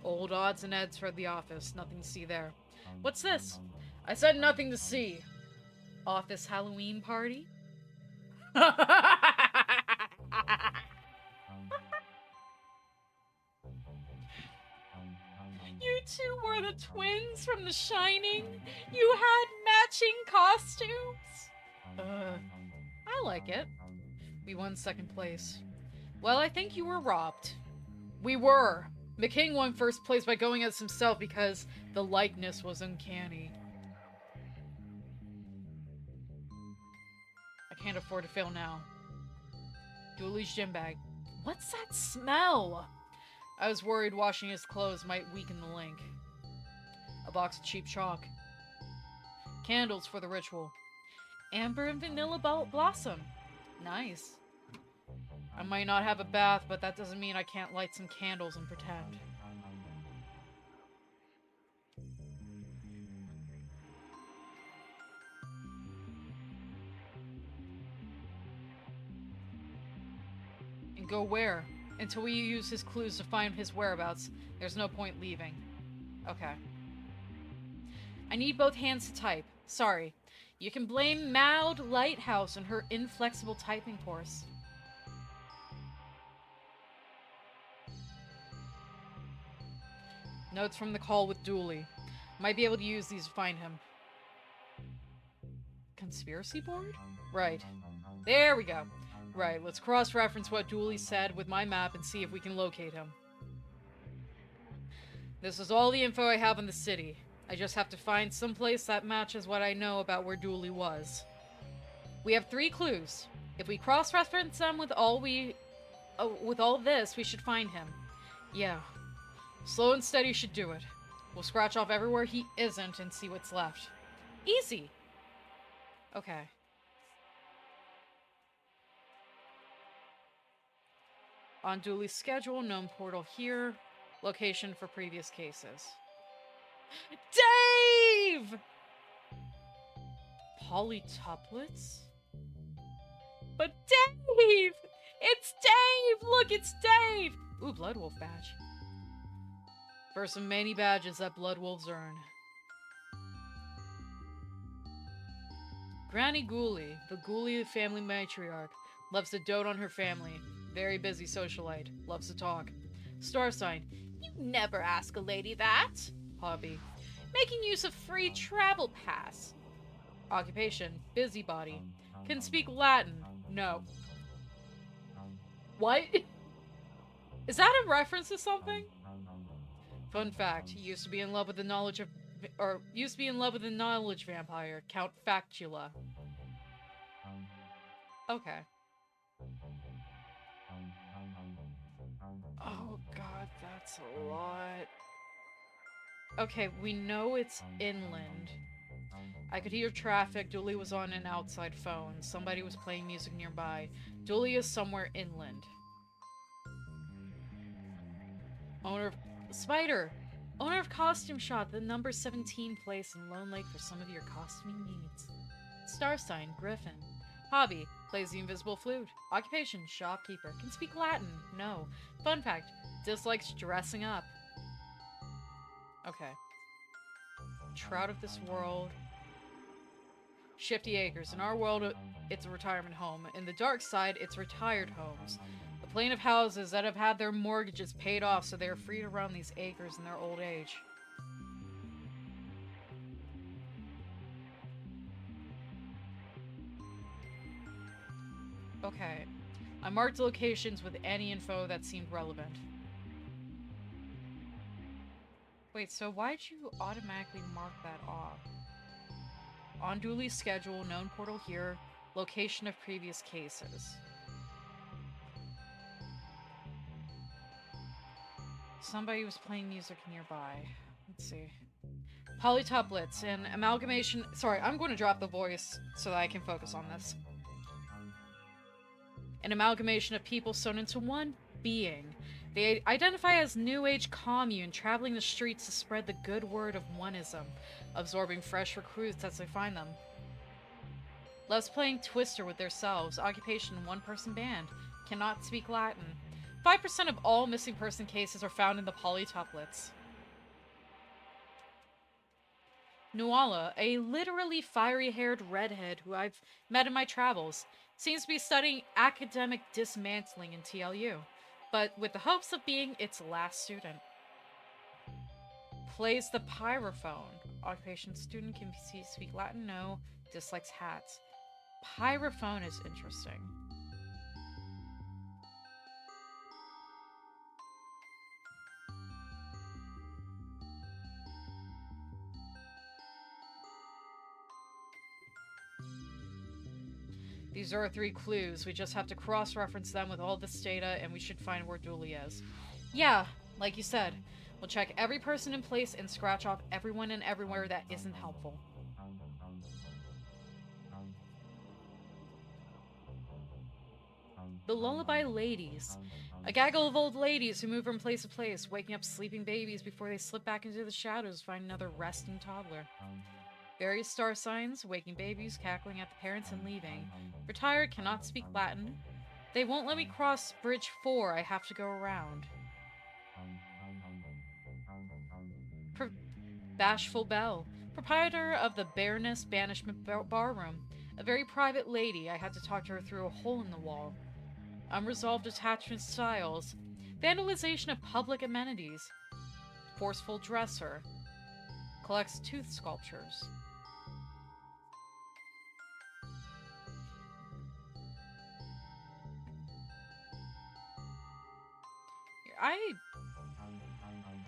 Old odds and ends for the office. Nothing to see there. What's this? I said nothing to see. Office Halloween party? You two were the twins from The Shining? You had matching costumes? I like it. We won second place. Well, I think you were robbed. We were. McKing won first place by going as himself because the likeness was uncanny. I can't afford to fail now. Dooley's gym bag. What's that smell? I was worried washing his clothes might weaken the link. A box of cheap chalk. Candles for the ritual. Amber and vanilla blossom. Nice. I might not have a bath, but that doesn't mean I can't light some candles and pretend. And go where? Until we use his clues to find his whereabouts, there's no point leaving. Okay. I need both hands to type. Sorry. You can blame Maud Lighthouse and her inflexible typing course. Notes from the call with Dooley. Might be able to use these to find him. Conspiracy board? Right. There we go. Right, let's cross-reference what Dooley said with my map and see if we can locate him. This is all the info I have on the city. I just have to find some place that matches what I know about where Dooley was. We have 3 clues. If we cross-reference them with all this, we should find him. Yeah. Slow and steady should do it. We'll scratch off everywhere he isn't and see what's left. Easy! Okay. On Dooley's schedule, known portal here. Location for previous cases. Dave! Polytuplets? But Dave! It's Dave! Look, it's Dave! Ooh, Bloodwolf badge. First of many badges that Bloodwolves earn. Granny Dooley, the Dooley family matriarch, loves to dote on her family. Very busy socialite. Loves to talk. Star sign. You never ask a lady that. Hobby. Making use of free travel pass. Occupation. Busybody. Can speak Latin. No. What? Is that a reference to something? Fun fact. He used to be in love with the knowledge vampire, Count Factula. Okay. Oh god, that's a lot. Okay, we know it's inland. I could hear traffic. Dooley was on an outside phone. Somebody was playing music nearby. Dooley is somewhere inland. Owner of... Spider! Owner of Costume Shop, the number 17 place in Lone Lake for some of your costuming needs. Star sign, Griffin. Hobby, plays the invisible flute. Occupation, shopkeeper. Can speak Latin. No. Fun fact, dislikes dressing up. Okay. Trout of this world. Shifty Acres. In our world, it's a retirement home. In the dark side, it's retired homes. The plane of houses that have had their mortgages paid off so they are free to roam these acres in their old age. Okay. I marked locations with any info that seemed relevant. Wait, so why'd you automatically mark that off? On Dooley's schedule, known portal here, location of previous cases. Somebody was playing music nearby. Let's see. Polytuplets, an amalgamation... Sorry, I'm going to drop the voice so that I can focus on this. An amalgamation of people sewn into one being. They identify as New Age commune, traveling the streets to spread the good word of oneism, absorbing fresh recruits as they find them. Loves playing Twister with themselves. Occupation, one-person band. Cannot speak Latin. 5% of all missing person cases are found in the Polytuplets. Nuala, a literally fiery-haired redhead who I've met in my travels, seems to be studying academic dismantling in TLU, but with the hopes of being its last student. Plays the pyrophone. Occupation, student, can speak Latin, no. Dislikes hats. Pyrophone is interesting. These are our 3 clues. We just have to cross-reference them with all this data, and we should find where Dooley is. Yeah, like you said. We'll check every person in place and scratch off everyone and everywhere that isn't helpful. The Lullaby Ladies. A gaggle of old ladies who move from place to place, waking up sleeping babies before they slip back into the shadows to find another resting toddler. Various star signs, waking babies, cackling at the parents and leaving. Retired, cannot speak Latin. They won't let me cross Bridge 4, I have to go around. Bashful Belle, proprietor of the Baroness Banishment Barroom. A very private lady, I had to talk to her through a hole in the wall. Unresolved attachment styles. Vandalization of public amenities. Forceful dresser. Collects tooth sculptures.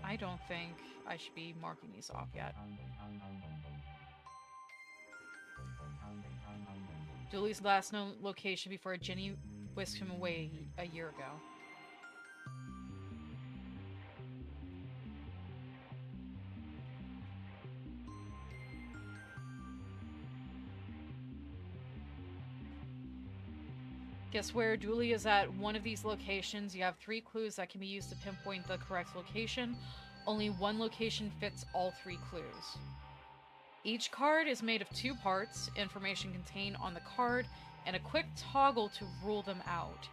I don't think I should be marking these off yet. Dooley's last known location before Jenny whisked him away a year ago. Guess where Dooley is at one of these locations. You have 3 clues that can be used to pinpoint the correct location. Only one location fits all 3 clues. Each card is made of 2 parts, information contained on the card, and a quick toggle to rule them out.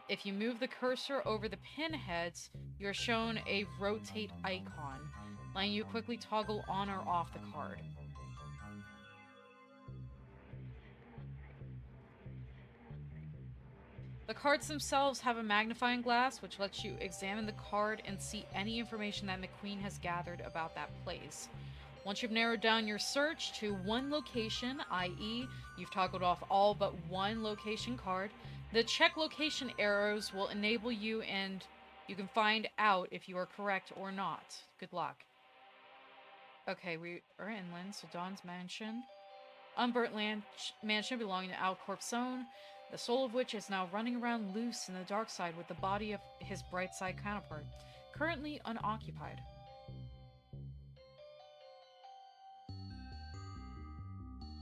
If you move the cursor over the pinheads, you're shown a rotate icon, letting you quickly toggle on or off the card. The cards themselves have a magnifying glass, which lets you examine the card and see any information that McQueen has gathered about that place. Once you've narrowed down your search to one location, i.e., you've toggled off all but one location card, the check location arrows will enable you and you can find out if you are correct or not. Good luck. Okay, we are inland, so Dawn's mansion. Unburnt mansion belonging to Alcorp's Zone, the soul of which is now running around loose in the dark side with the body of his bright side counterpart, currently unoccupied.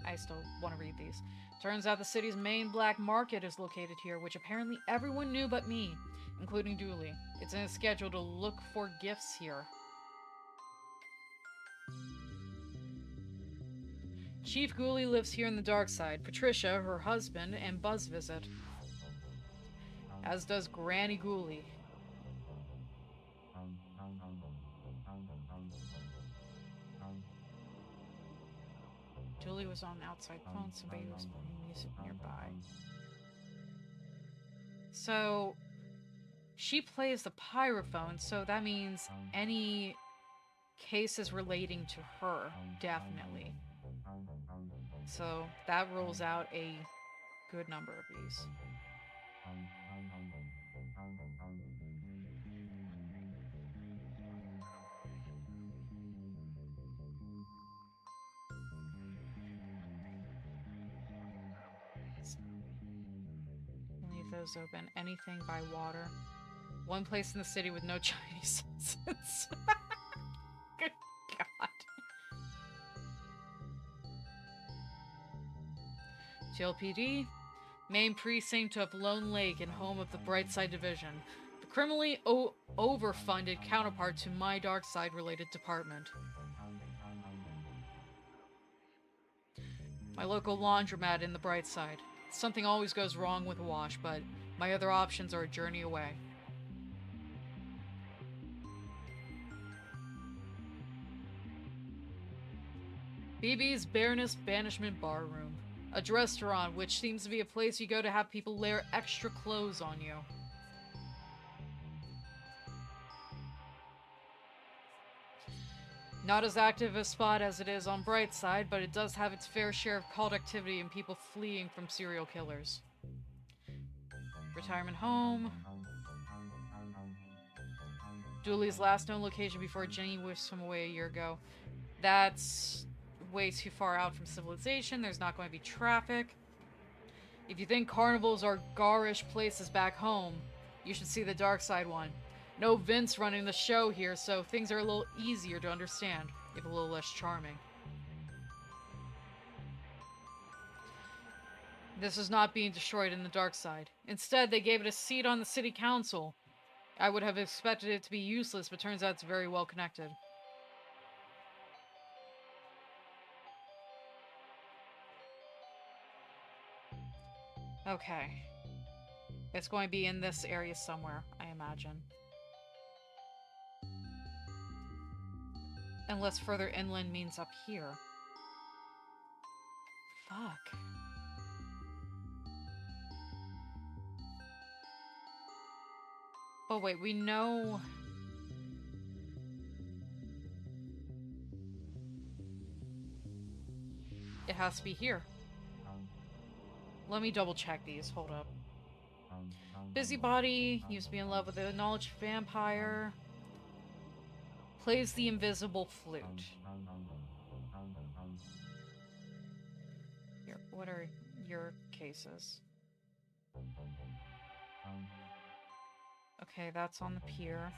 I still want to read these. Turns out the city's main black market is located here, which apparently everyone knew but me, including Dooley. It's in his schedule to look for gifts here. Chief Dooley lives here in the dark side. Patricia, her husband, and Buzz visit. As does Granny Dooley. Dooley was on an outside phone. Somebody was playing music nearby. So, she plays the pyrophone, so that means any cases relating to her, definitely. So, that rules out a good number of these. Leave those open. Anything by water. One place in the city with no Chinese citizens. Good God. GLPD, main precinct of Lone Lake and home of the Brightside Division. The criminally overfunded counterpart to my Darkside related department. My local laundromat in the Brightside. Something always goes wrong with a wash, but my other options are a journey away. BB's Baroness Banishment Bar Room. A restaurant, which seems to be a place you go to have people layer extra clothes on you. Not as active a spot as it is on Brightside, but it does have its fair share of cult activity and people fleeing from serial killers. Retirement home. Dooley's last known location before Jenny whisked him away a year ago. That's way too far out from civilization. There's not going to be traffic. If you think carnivals are garish places back home, you should see the Darkside one. No Vince running the show here, so things are a little easier to understand, if a little less charming. This is not being destroyed in the Darkside. Instead, they gave it a seat on the city council. I would have expected it to be useless, but turns out it's very well connected. Okay. It's going to be in this area somewhere, I imagine. Unless further inland means up here. Fuck. Oh wait, we know... has to be here. Let me double check these. Hold up. Busybody used to be in love with a knowledge vampire. Plays the invisible flute. Here, what are your cases? Okay, that's on the pier.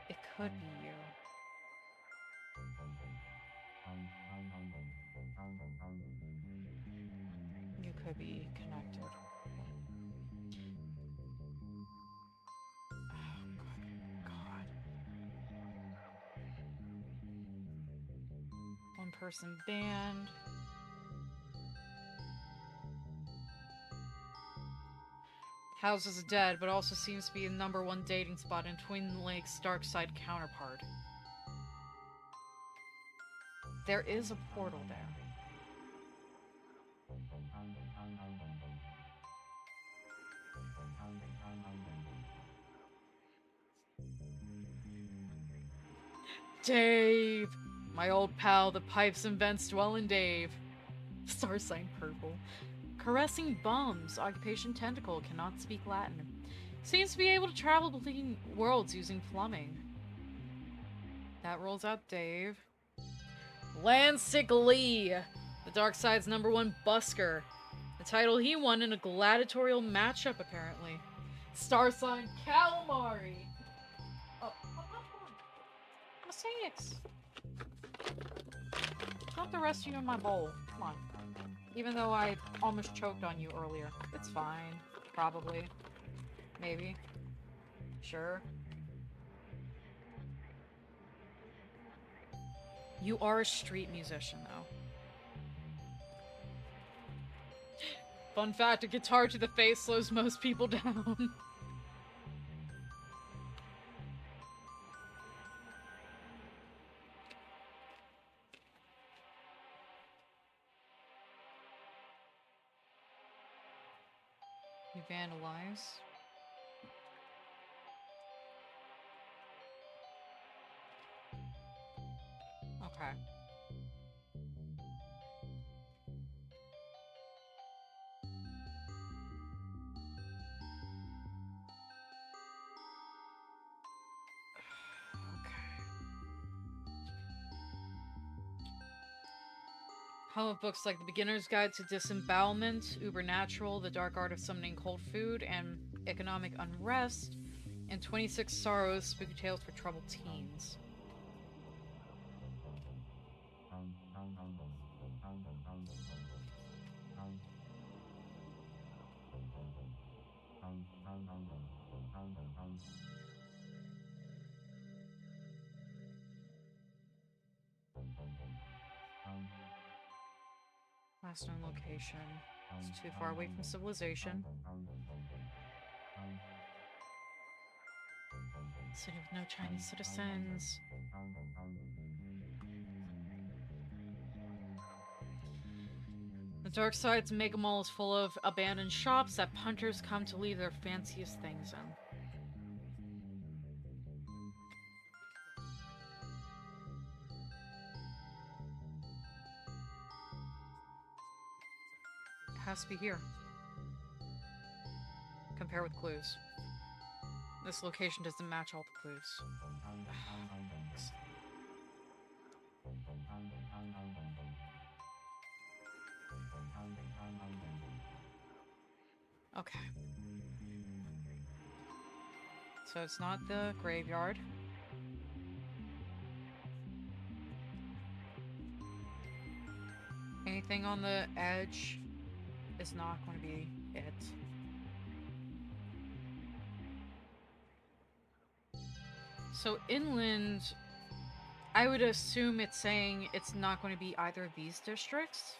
It could be you. You could be connected. Oh, good God. One person banned. House is dead, but also seems to be the #1 dating spot in Twin Lakes' Darkside counterpart. There is a portal there. Dave! My old pal, the pipes and vents dwell in Dave. Star sign purple. Caressing bums. Occupation tentacle. Cannot speak Latin. Seems to be able to travel between worlds using plumbing. That rolls out Dave. Landsick Lee. The Darkside's #1 busker. The title he won in a gladiatorial matchup, apparently. Star sign calamari. Oh, I'm a 6. Dump the rest of you in my bowl. Come on. Even though I almost choked on you earlier. It's fine. Probably. Maybe. Sure. You are a street musician, though. Fun fact, a guitar to the face slows most people down. You vandalize. Okay. Comic books like The Beginner's Guide to Disembowelment, Ubernatural, The Dark Art of Summoning Cold Food, and Economic Unrest, and 26 Sorrows, Spooky Tales for Troubled Teens. Last known location. It's too far away from civilization. City with no Chinese citizens. The Darkside's Mega Mall is full of abandoned shops that punters come to leave their fanciest things in. It has to be here. Compare with clues. This location doesn't match all the clues. Okay. So it's not the graveyard. Anything on the edge is not going to be it. So inland, I would assume it's saying it's not going to be either of these districts.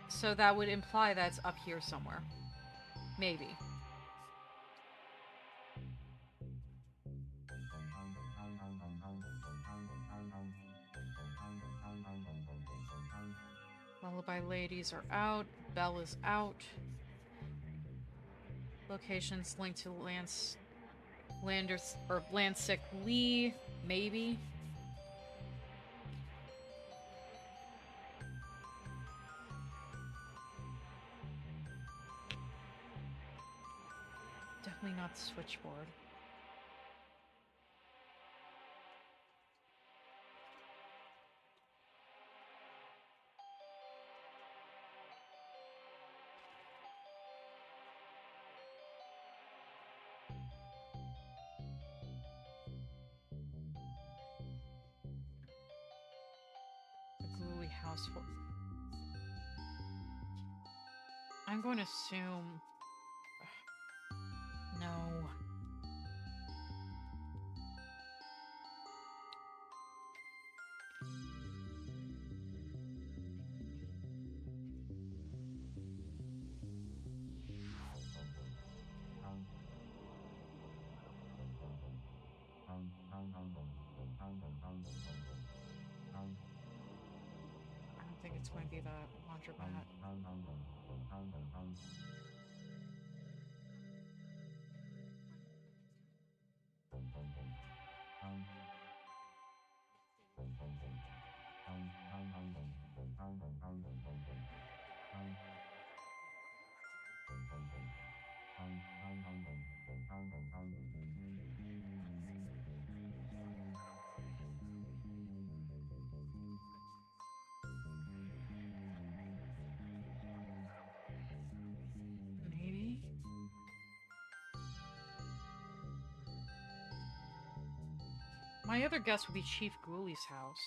So that would imply that it's up here somewhere. Maybe. Lullaby ladies are out. Bell is out. Locations linked to Landsick Lee, maybe. definitely not the switchboard. The Dooley household. I'm going to assume... No. I don't think it's going to be the laundromat. Maybe? My other guess would be Chief Ghouli's house.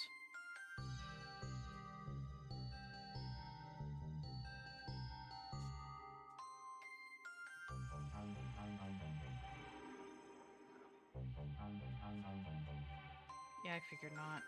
Yeah, I figured not.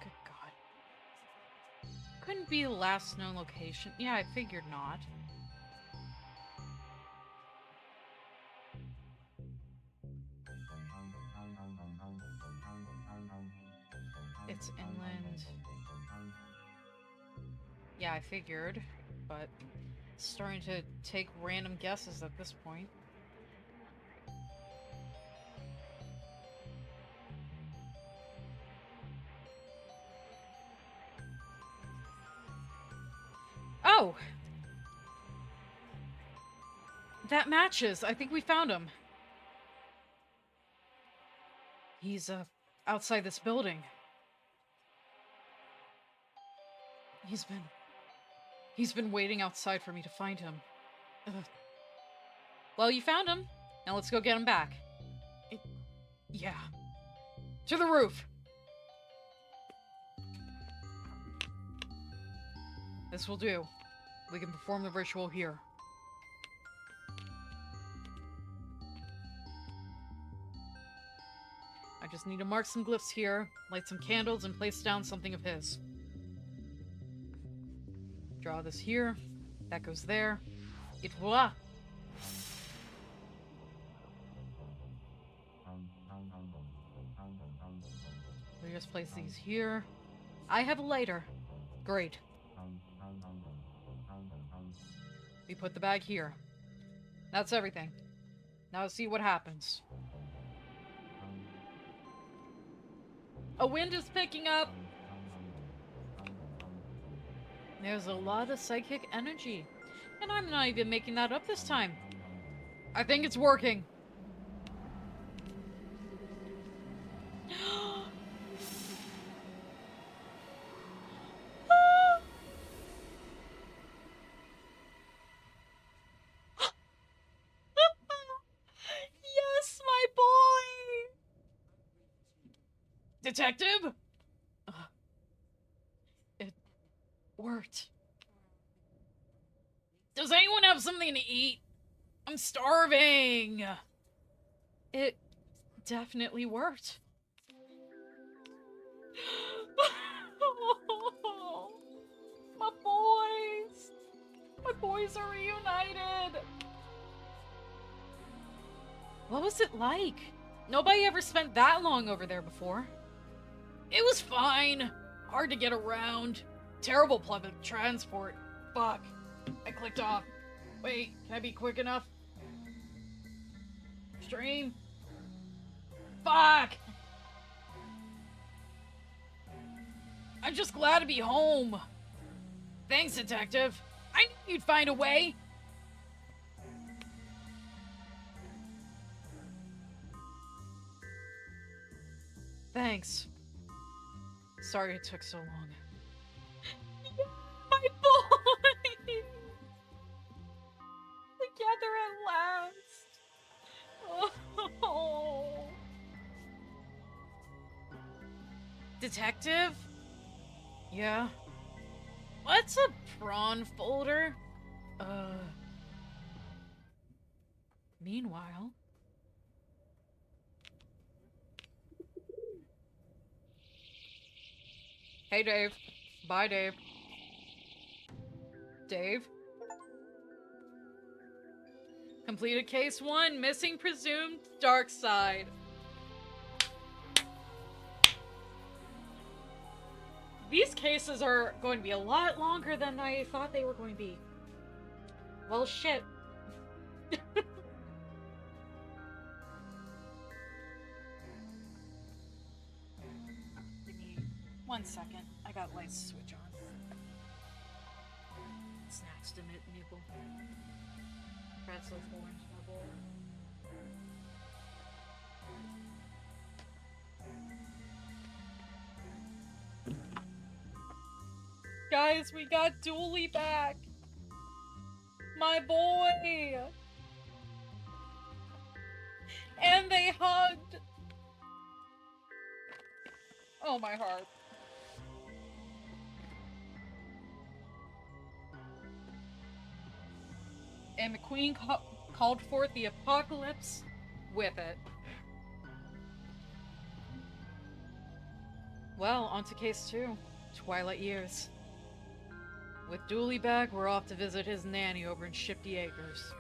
Good God. Couldn't be the last known location. Yeah, I figured not. It's inland. Yeah, I figured, but starting to take random guesses at this point. Oh! That matches. I think we found him. He's, outside this building. He's been waiting outside for me to find him. Ugh. Well, you found him. Now let's go get him back. Yeah. To the roof! This will do. We can perform the ritual here. I just need to mark some glyphs here, light some candles, and place down something of his. Draw this here. That goes there. Et voila! We just place these here. I have a lighter. Great. We put the bag here. That's everything. Now see what happens. A wind is picking up! There's a lot of psychic energy. And I'm not even making that up this time. I think it's working. Yes, my boy! Detective? It worked. Does anyone have something to eat? I'm starving! It definitely worked. My boys! My boys are reunited! What was it like? Nobody ever spent that long over there before. It was fine. Hard to get around. Terrible public transport. Fuck. I clicked off. Wait, can I be quick enough? Stream? Fuck! I'm just glad to be home. Thanks, Detective. I knew you'd find a way. Thanks. Sorry it took so long. My boy! Together at last. Oh. Detective? Yeah? What's a prawn folder? Meanwhile... Hey, Dave. Bye, Dave. Dave? Completed case 1, missing presumed Darkside. These cases are going to be a lot longer than I thought they were going to be. Well, shit. Give me 1 second. I got lights to switch on. Snacks to nibble. Pretzels, orange nibble. Guys, we got Dooley back. My boy. And they hugged. Oh, my heart. And the queen called forth the apocalypse with it. Well, on to case 2. Twilight Years. With Dooley back, we're off to visit his nanny over in Shifty Acres.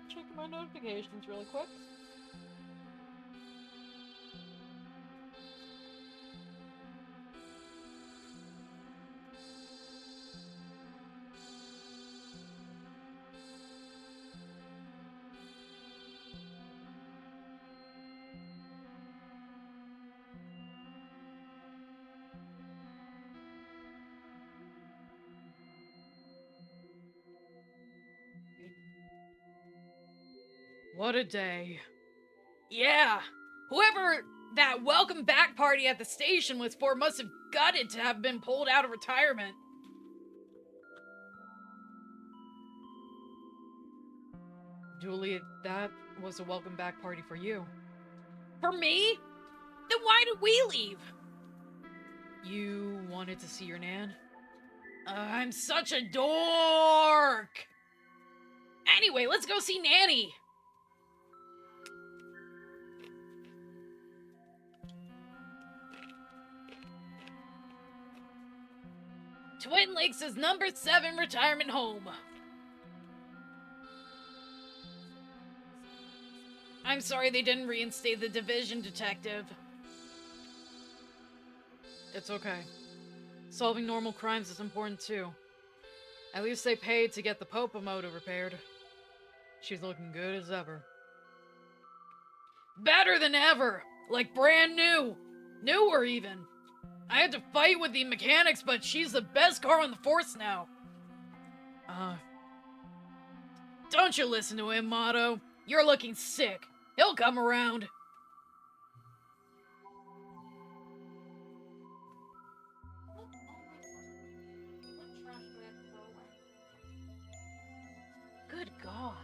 Checking my notifications really quick. What a day. Yeah. Whoever that welcome back party at the station was for must have gutted to have been pulled out of retirement. Dooley, that was a welcome back party for you. For me? Then why did we leave? You wanted to see your nan? I'm such a dork. Anyway, let's go see Nanny. Twin Lakes' number 7 retirement home. I'm sorry they didn't reinstate the division, Detective. It's okay. Solving normal crimes is important too. At least they paid to get the Popa motor repaired. She's looking good as ever. Better than ever! Like brand new! Newer even! I had to fight with the mechanics, but she's the best car on the force now. Don't you listen to him, Motto. You're looking sick. He'll come around. Good God.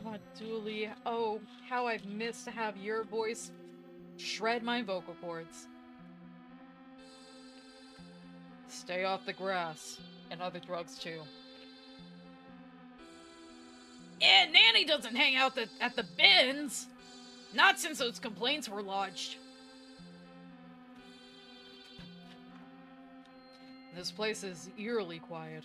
Oh, Dooley. Oh, how I've missed to have your voice Shred my vocal cords. Stay off the grass. And other drugs, too. Yeah, Nanny doesn't hang out at the bins. Not since those complaints were lodged. This place is eerily quiet.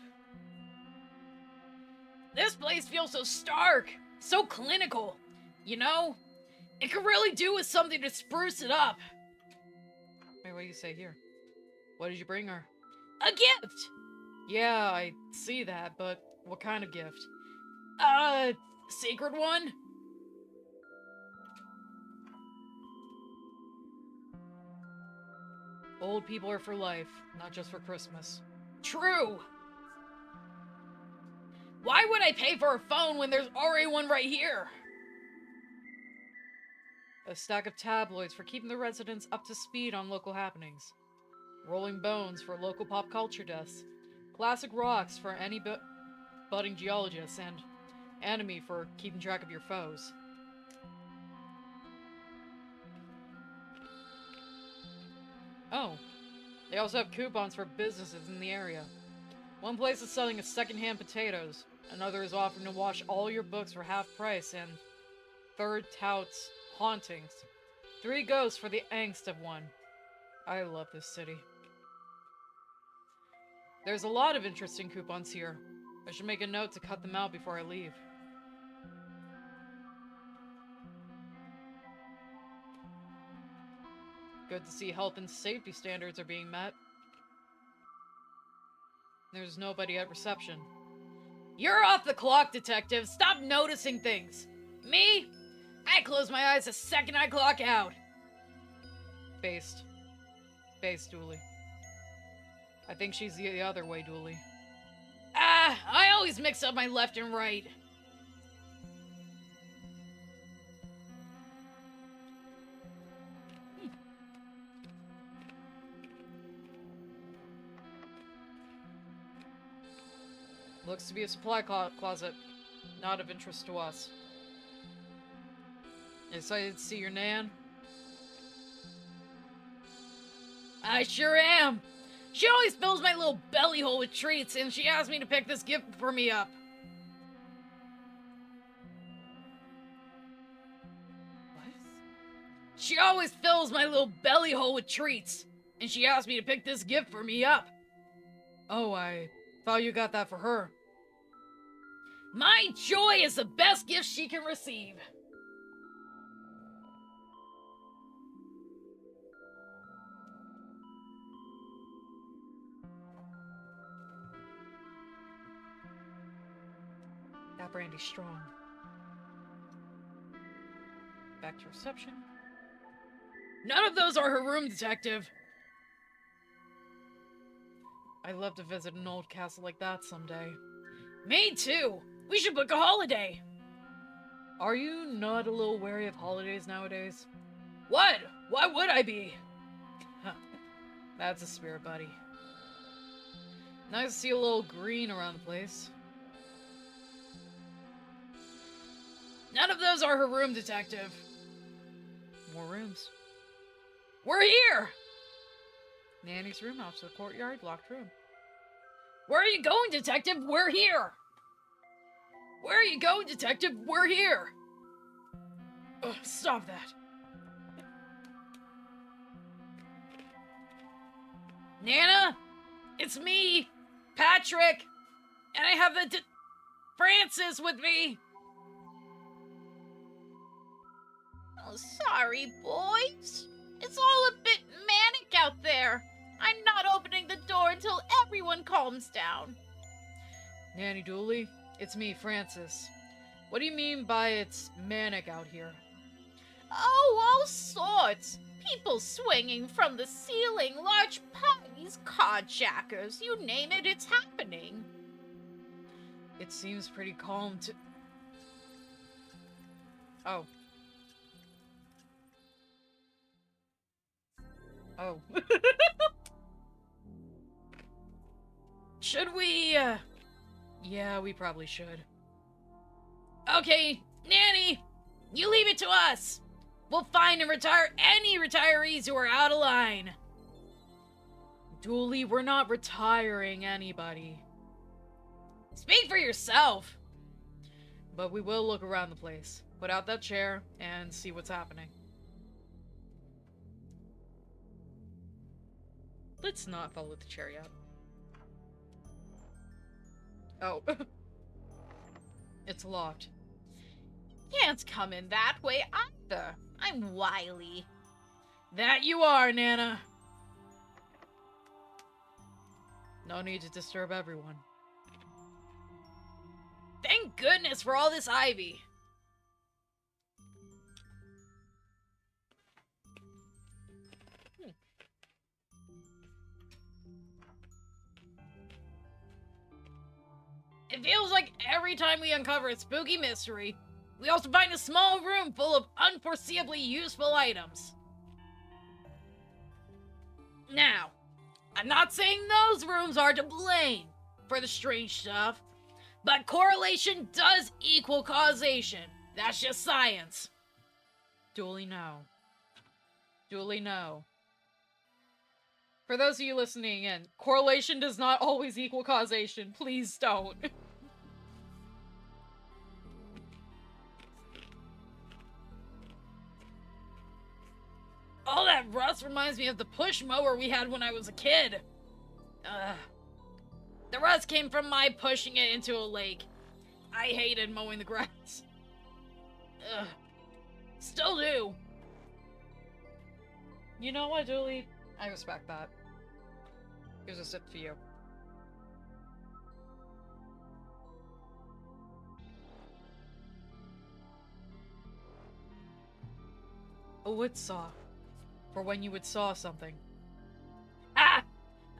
This place feels so stark, so clinical. You know, it could really do with something to spruce it up. Wait, what do you say here? What did you bring her? A gift! Yeah, I see that, but what kind of gift? Sacred one? Old people are for life, not just for Christmas. True. Why would I pay for a phone when there's already one right here? A stack of tabloids for keeping the residents up to speed on local happenings. Rolling Bones for local pop culture deaths. Classic Rocks for any budding geologists, and Enemy for keeping track of your foes. Oh, they also have coupons for businesses in the area. One place is selling a second-hand potatoes, another is offering to wash all your books for half price, and third touts hauntings. 3 ghosts for the angst of one. I love this city. There's a lot of interesting coupons here. I should make a note to cut them out before I leave. Good to see health and safety standards are being met. There's nobody at reception. You're off the clock, detective. Stop noticing things. Me? I close my eyes the second I clock out. Based, Dooley. I think she's the other way, Dooley. I always mix up my left and right. Looks to be a supply closet. Not of interest to us. Excited to see your Nan? I sure am. She always fills my little belly hole with treats, and she asked me to pick this gift for me up. What? She always fills my little belly hole with treats, and she asked me to pick this gift for me up. Oh, I thought you got that for her. My joy is the best gift she can receive. That brandy's strong. Back to reception. None of those are her room, detective. I'd love to visit an old castle like that someday. Me too. We should book a holiday. Are you not a little wary of holidays nowadays? What? Why would I be? That's a spirit, buddy. Nice to see a little green around the place. None of those are her room, detective. More rooms. We're here! Nanny's room out to the courtyard, locked room. Where are you going, detective? We're here! Where are you going, detective? We're here! Ugh, stop that. Nana? It's me, Patrick, and I have Francis with me. Oh, sorry, boys. It's all a bit manic out there. I'm not opening the door until everyone calms down. Nanny Dooley, it's me, Francis. What do you mean by it's manic out here? Oh, all sorts. People swinging from the ceiling, large parties, carjackers, you name it, it's happening. It seems pretty calm to... Oh. Oh. Should we, Yeah, we probably should. Okay, Nanny, you leave it to us. We'll find and retire any retirees who are out of line. Dooley, we're not retiring anybody. Speak for yourself. But we will look around the place. Put out that chair and see what's happening. Let's not follow the chair yet. Oh. It's locked. Can't come in that way either. I'm wily. That you are, Nana. No need to disturb everyone. Thank goodness for all this ivy. It feels like every time we uncover a spooky mystery, we also find a small room full of unforeseeably useful items. Now, I'm not saying those rooms are to blame for the strange stuff, but correlation does equal causation. That's just science. Dooley, no. Dooley, no. For those of you listening in, correlation does not always equal causation. Please don't. All that rust reminds me of the push mower we had when I was a kid. The rust came from my pushing it into a lake. I hated mowing the grass. Still do. You know what, Dooley? I respect that. Here's a sip for you. A wood saw. For when you would saw something. Ah!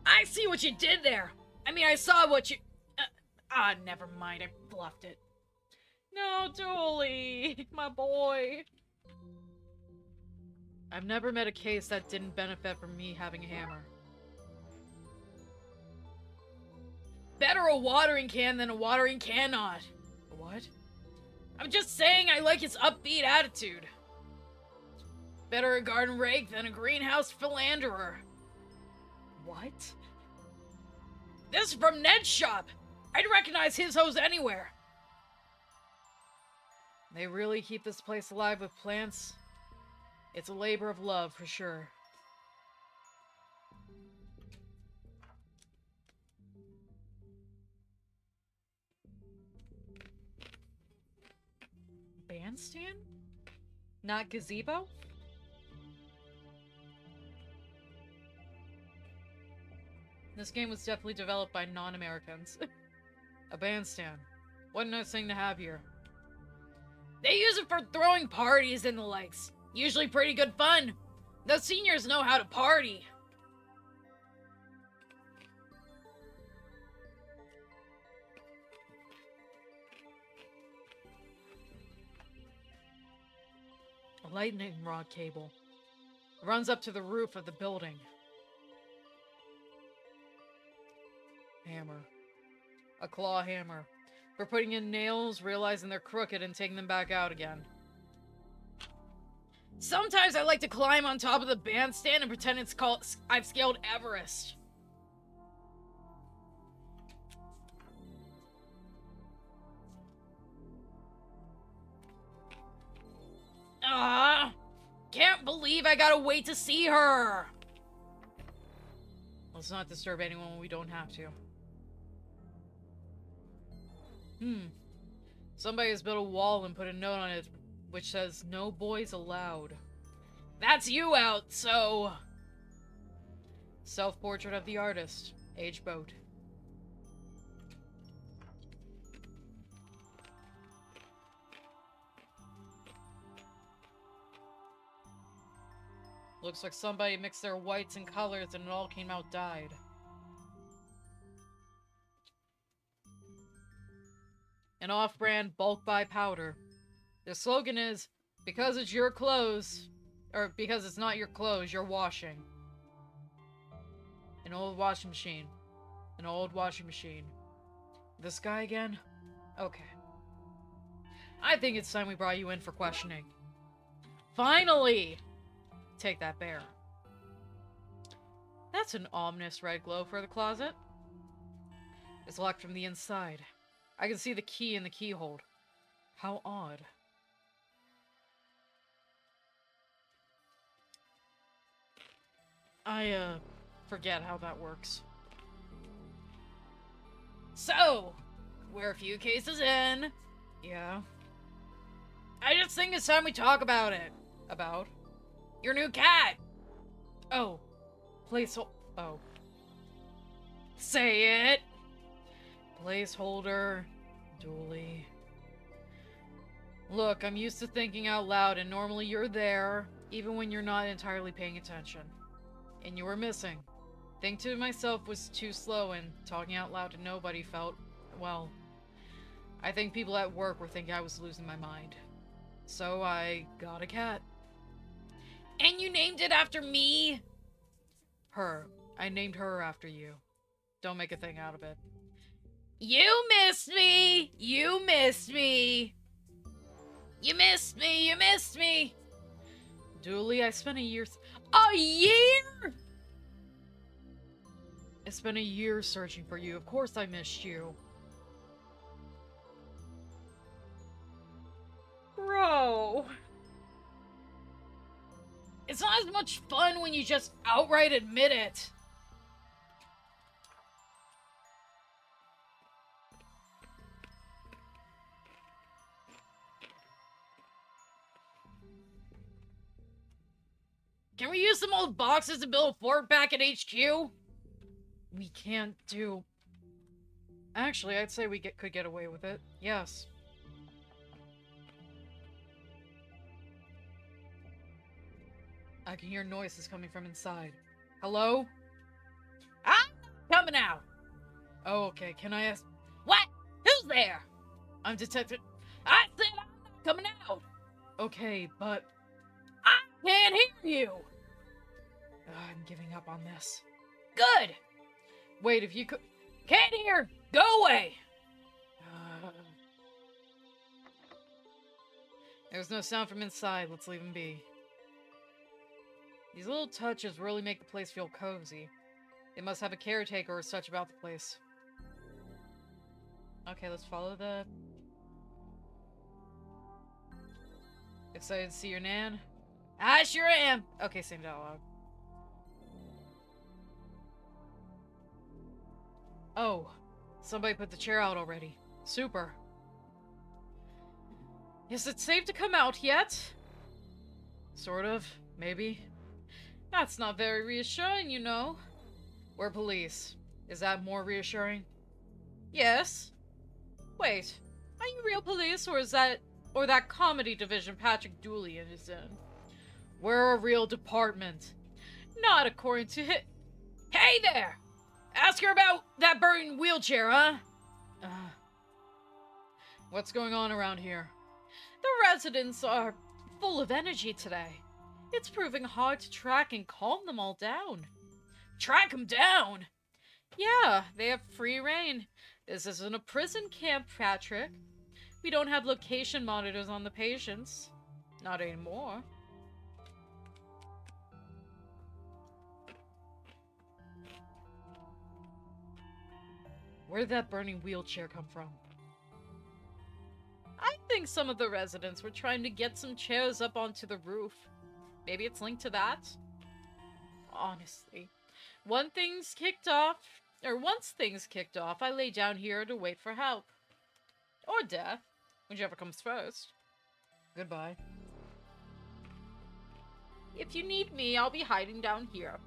I see what you did there! I mean, I saw what you... never mind. I bluffed it. No, Dooley! My boy! I've never met a case that didn't benefit from me having a hammer. Better a watering can than a watering cannot. What? I'm just saying I like his upbeat attitude. Better a garden rake than a greenhouse philanderer. What? This is from Ned's shop. I'd recognize his hose anywhere. They really keep this place alive with plants. It's a labor of love, for sure. Bandstand? Not gazebo? This game was definitely developed by non-Americans. A bandstand. What a nice thing to have here. They use it for throwing parties and the likes. Usually pretty good fun. The seniors know how to party. A lightning rod cable. It runs up to the roof of the building. Hammer. A claw hammer. For putting in nails, realizing they're crooked, and taking them back out again. Sometimes I like to climb on top of the bandstand and pretend I've scaled Everest. Can't believe I gotta wait to see her. Let's not disturb anyone when we don't have to. Somebody has built a wall and put a note on it which says, "No boys allowed." That's you out, so... Self-portrait of the artist. Age boat. Looks like somebody mixed their whites and colors and it all came out dyed. An off-brand bulk buy powder. The slogan is, because it's your clothes, or because it's not your clothes, you're washing. An old washing machine. An old washing machine. This guy again? Okay. I think it's time we brought you in for questioning. Finally! Take that bear. That's an ominous red glow for the closet. It's locked from the inside. I can see the key in the keyhole. How odd. I, forget how that works. So, we're a few cases in. Yeah. I just think it's time we talk about it. About? Your new cat! Oh. Oh. Say it! Placeholder. Dooley. Look, I'm used to thinking out loud, and normally you're there, even when you're not entirely paying attention. And you were missing. Think to myself was too slow, and talking out loud to nobody felt, well, I think people at work were thinking I was losing my mind. So I got a cat. And you named it after me? Her. I named her after you. Don't make a thing out of it. You missed me! You missed me! You missed me! You missed me! Dooley, I spent a year... A year?! It's been a year searching for you. Of course I missed you. Bro. It's not as much fun when you just outright admit it. Can we use some old boxes to build a fort back at HQ? We can't do... Actually, I'd say we could get away with it. Yes. I can hear noises coming from inside. Hello? I'm coming out. Oh, okay. Can I ask... What? Who's there? I'm Detective... I said I'm not coming out. Okay, but... I can't hear you. I'm giving up on this. Good. Wait, if you could... Can't hear. Go away. There's no sound from inside. Let's leave him be. These little touches really make the place feel cozy. They must have a caretaker or such about the place. Okay, let's follow the... Excited to see your Nan? I sure am. Okay, same dialogue. Oh, somebody put the chair out already. Super. Is it safe to come out yet? Sort of, maybe. That's not very reassuring, you know. We're police. Is that more reassuring? Yes. Wait, are you real police, or is that comedy division Patrick Dooley is in? We're a real department. Not according to Hey there! Ask her about that burning wheelchair, huh? What's going on around here? The residents are full of energy today. It's proving hard to track and calm them all down. Track them down? Yeah, they have free reign. This isn't a prison camp, Patrick. We don't have location monitors on the patients. Not anymore. Where did that burning wheelchair come from? I think some of the residents were trying to get some chairs up onto the roof. Maybe it's linked to that? Honestly. Once things kicked off, I lay down here to wait for help. Or death, whichever comes first. Goodbye. If you need me, I'll be hiding down here.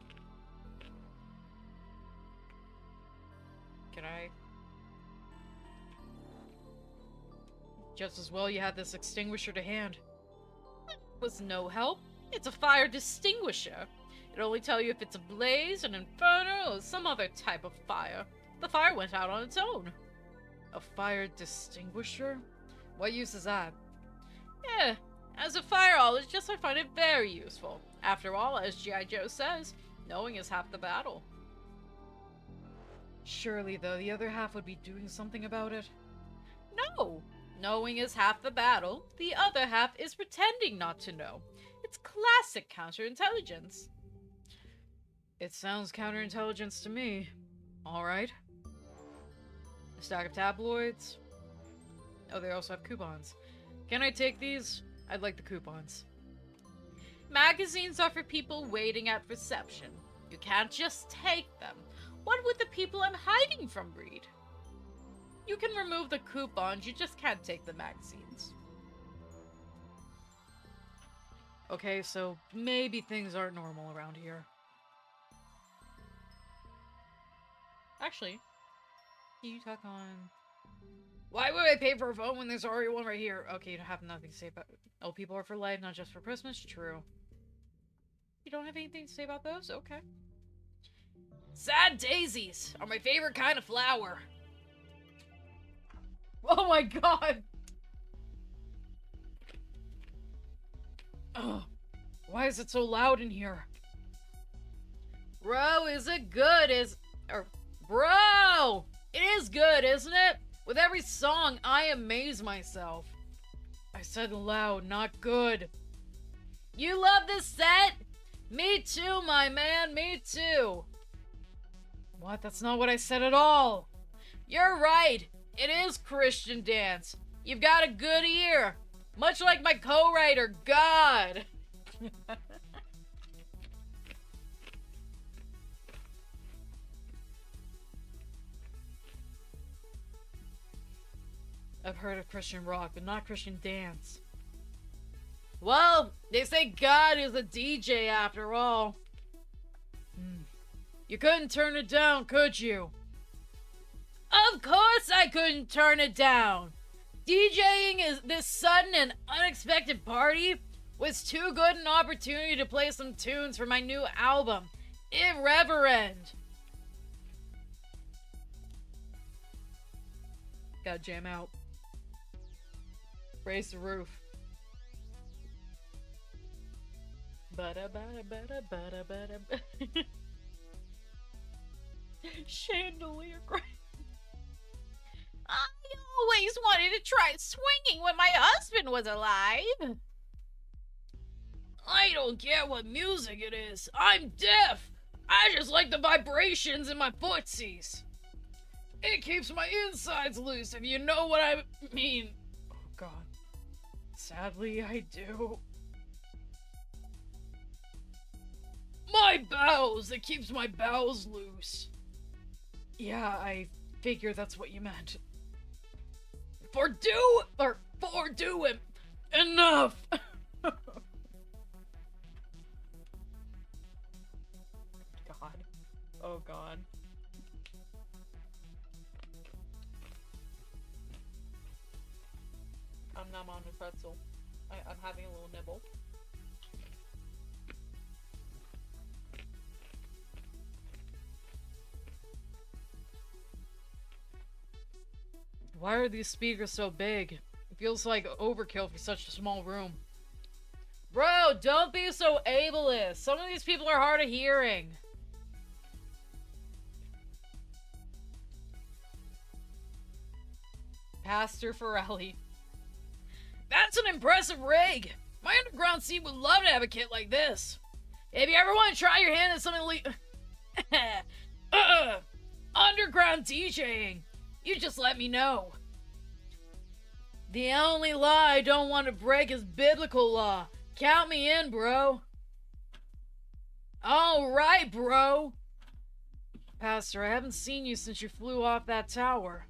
Can I? Just as well you had this extinguisher to hand. Was no help. It's a fire distinguisher. It'll only tell you if it's a blaze, an inferno, or some other type of fire. The fire went out on its own. A fire distinguisher? What use is that? Yeah, as a fireologist, I find it very useful. After all, as G.I. Joe says, knowing is half the battle. Surely, though, the other half would be doing something about it. No! Knowing is half the battle. The other half is pretending not to know. It's classic counterintelligence. It sounds counterintelligence to me. Alright. A stack of tabloids. Oh, they also have coupons. Can I take these? I'd like the coupons. Magazines are for people waiting at reception. You can't just take them. What would the people I'm hiding from read? You can remove the coupons, you just can't take the magazines. Okay, so maybe things aren't normal around here. Actually, can you talk on... Why would I pay for a phone when there's already one right here? Okay, you have nothing to say about... Oh, people are for life, not just for Christmas? True. You don't have anything to say about those? Okay. Sad daisies are my favorite kind of flower. Oh my god! Ugh. Why is it so loud in here? Bro, is it good? Bro! It is good, isn't it? With every song, I amaze myself. I said loud, not good. You love this set? Me too, my man, me too. What? That's not what I said at all. You're right. It is Christian dance. You've got a good ear. Much like my co-writer, God. I've heard of Christian rock, but not Christian dance. Well, they say God is a DJ after all. You couldn't turn it down, could you? Of course I couldn't turn it down. DJing is this sudden and unexpected party was too good an opportunity to play some tunes for my new album, Irreverend. Gotta jam out. Raise the roof. Bada bada bada bada bada. Chandelier. I always wanted to try swinging when my husband was alive. I don't care what music it is. I'm deaf. I just like the vibrations in my footsies. It keeps my insides loose, if you know what I mean. Oh, God. Sadly, I do. My bowels! It keeps my bowels loose. Yeah, I figure that's what you meant. For doing enough! God. Oh, God. I'm not on a pretzel. I'm having a little nibble. Why are these speakers so big? It feels like overkill for such a small room. Bro, don't be so ableist. Some of these people are hard of hearing. Pastor Farrelly. That's an impressive rig. My underground scene would love to have a kit like this. If you ever want to try your hand at something like underground DJing, you just let me know. The only law I don't want to break is biblical law. Count me in, bro. Alright, bro. Pastor, I haven't seen you since you flew off that tower.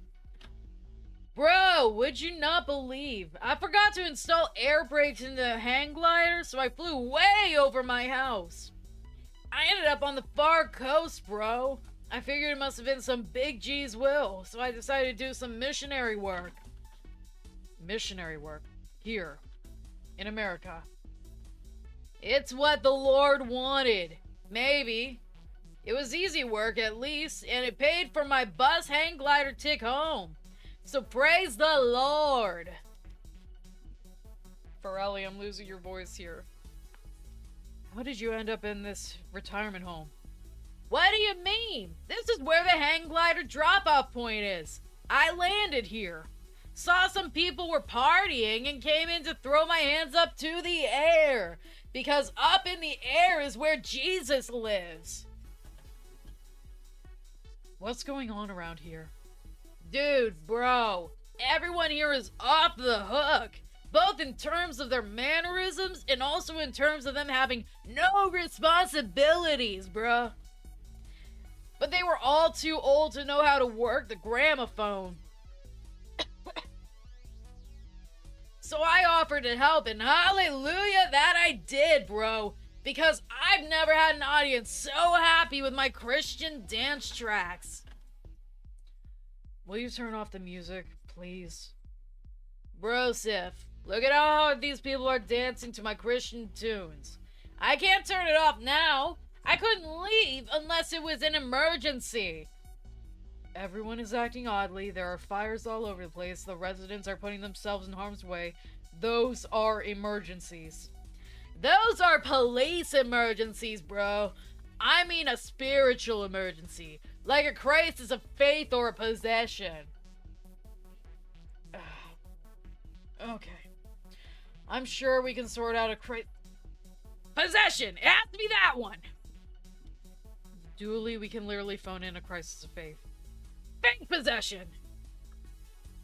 Bro, would you not believe? I forgot to install air brakes in the hang glider, so I flew way over my house. I ended up on the far coast, bro. I figured it must have been some big G's will, so I decided to do some missionary work. Missionary work? Here. In America. It's what the Lord wanted. Maybe. It was easy work, at least, and it paid for my bus hang glider tick home. So praise the Lord. Farrelly, I'm losing your voice here. How did you end up in this retirement home? What do you mean? This is where the hang glider drop-off point is. I landed here. Saw some people were partying and came in to throw my hands up to the air. Because up in the air is where Jesus lives. What's going on around here? Dude, bro, everyone here is off the hook. Both in terms of their mannerisms and also in terms of them having no responsibilities, bro. But they were all too old to know how to work the gramophone. So I offered to help, and hallelujah that I did, bro. Because I've never had an audience so happy with my Christian dance tracks. Will you turn off the music, please? Bro, Sif, look at how hard these people are dancing to my Christian tunes. I can't turn it off now. I couldn't leave unless it was an emergency. Everyone is acting oddly. There are fires all over the place. The residents are putting themselves in harm's way. Those are emergencies. Those are police emergencies, bro. I mean a spiritual emergency, like a crisis of faith or a possession. Okay. I'm sure we can sort out a Possession! It has to be that one! Dooley, we can literally phone in a crisis of faith. Fake possession!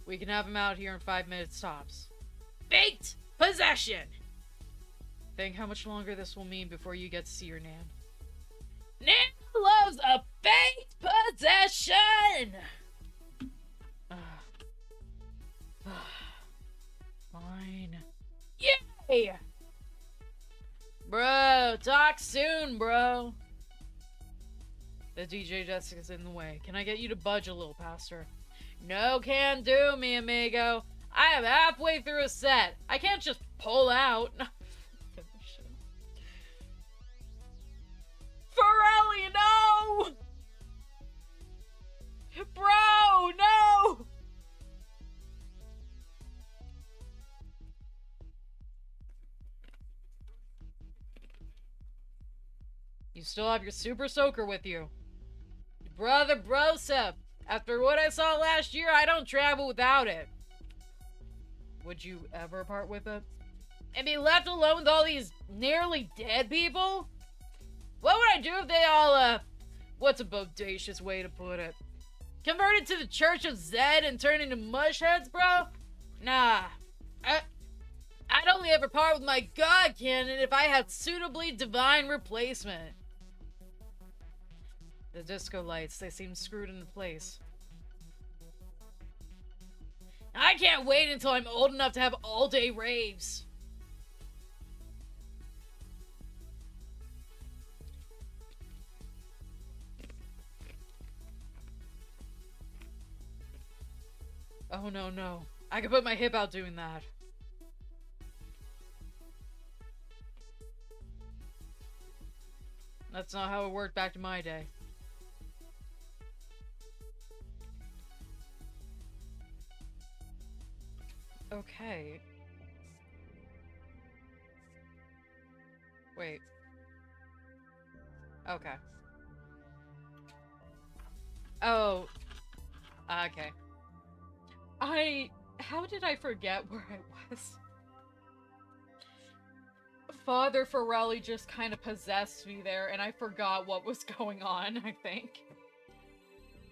We can have him out here in 5 minutes tops. Faked possession! Think how much longer this will mean before you get to see your Nan. Nan loves a faked possession! Fine. Yay! Bro, talk soon, bro. The DJ desk is in the way. Can I get you to budge a little, Pastor? No can do, mi amigo. I am halfway through a set. I can't just pull out. Forelli, no! Bro, no! You still have your super soaker with you. Brother Brosep, after what I saw last year, I don't travel without it. Would you ever part with it? And be left alone with all these nearly dead people? What would I do if they all, what's a bodacious way to put it? Converted to the Church of Zed and turned into mushheads, bro? Nah. I'd only ever part with my God canon if I had suitably divine replacement. The disco lights, they seem screwed into place. I can't wait until I'm old enough to have all-day raves. Oh no, no. I could put my hip out doing that. That's not how it worked back in my day. Okay. Wait. Okay. Oh. Okay. How did I forget where I was? Father Forelli just kind of possessed me there, and I forgot what was going on, I think.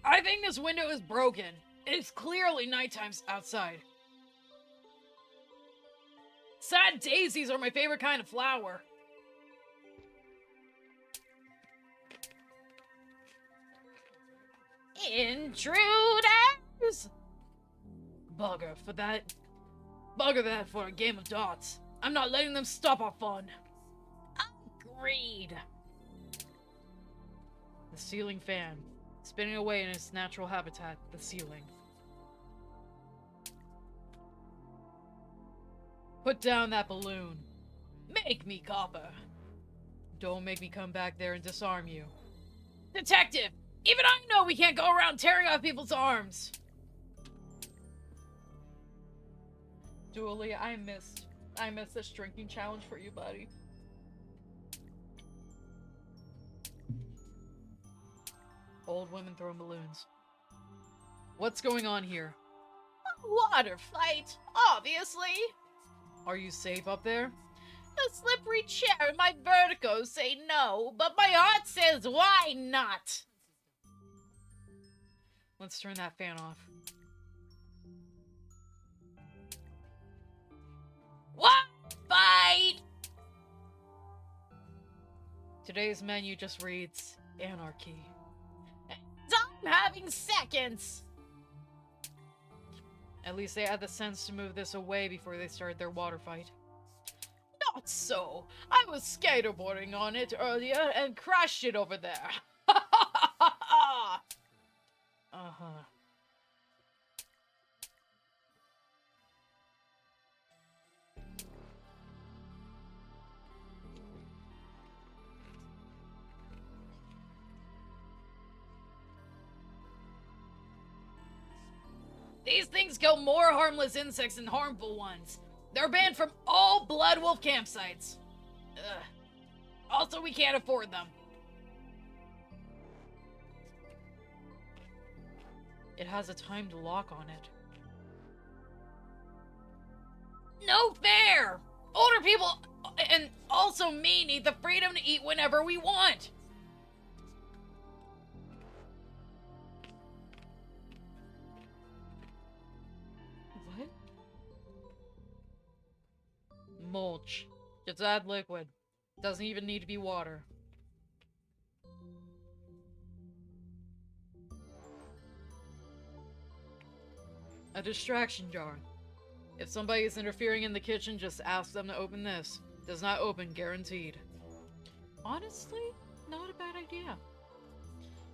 I think this window is broken. It's clearly nighttime outside. Sad daisies are my favorite kind of flower. Intruders! Bugger that for a game of darts. I'm not letting them stop our fun. Agreed. The ceiling fan, spinning away in its natural habitat, the ceiling. Put down that balloon. Make me copper. Don't make me come back there and disarm you. Detective! Even I know we can't go around tearing off people's arms. Dooley, I missed this drinking challenge for you, buddy. Old women throwing balloons. What's going on here? A water fight, obviously. Are you safe up there? The slippery chair and my vertigo say no, but my heart says why not? Let's turn that fan off. What? Fight! Today's menu just reads anarchy. I'm having seconds. At least they had the sense to move this away before they started their water fight. Not so. I was skateboarding on it earlier and crashed it over there. Uh-huh. These things kill more harmless insects than harmful ones. They're banned from all Blood Wolf campsites. Ugh. Also, we can't afford them. It has a timed lock on it. No fair! Older people, and also me, need the freedom to eat whenever we want. What? Mulch. Just add liquid. Doesn't even need to be water. A distraction jar. If somebody is interfering in the kitchen, just ask them to open this. Does not open, guaranteed. Honestly, not a bad idea.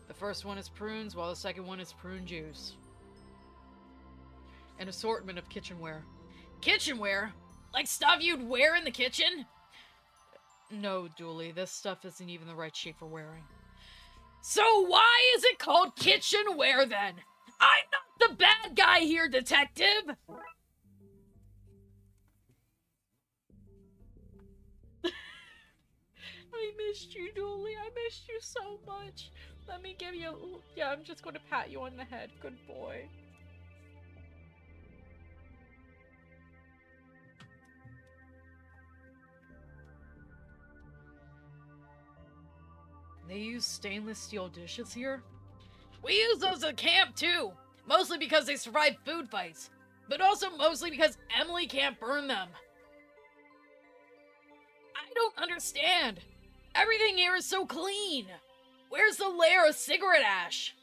The first one is prunes, while the second one is prune juice. An assortment of kitchenware. Kitchenware? Like stuff you'd wear in the kitchen? No, Dooley, this stuff isn't even the right shape for wearing. So why is it called kitchenware then? I'm not the bad guy here, detective! I missed you, Dooley. I missed you so much. Let me give you a... Yeah, I'm just going to pat you on the head. Good boy. They use stainless steel dishes here? We use those at camp too. Mostly because they survive food fights. But also mostly because Emily can't burn them. I don't understand. Everything here is so clean. Where's the layer of cigarette ash?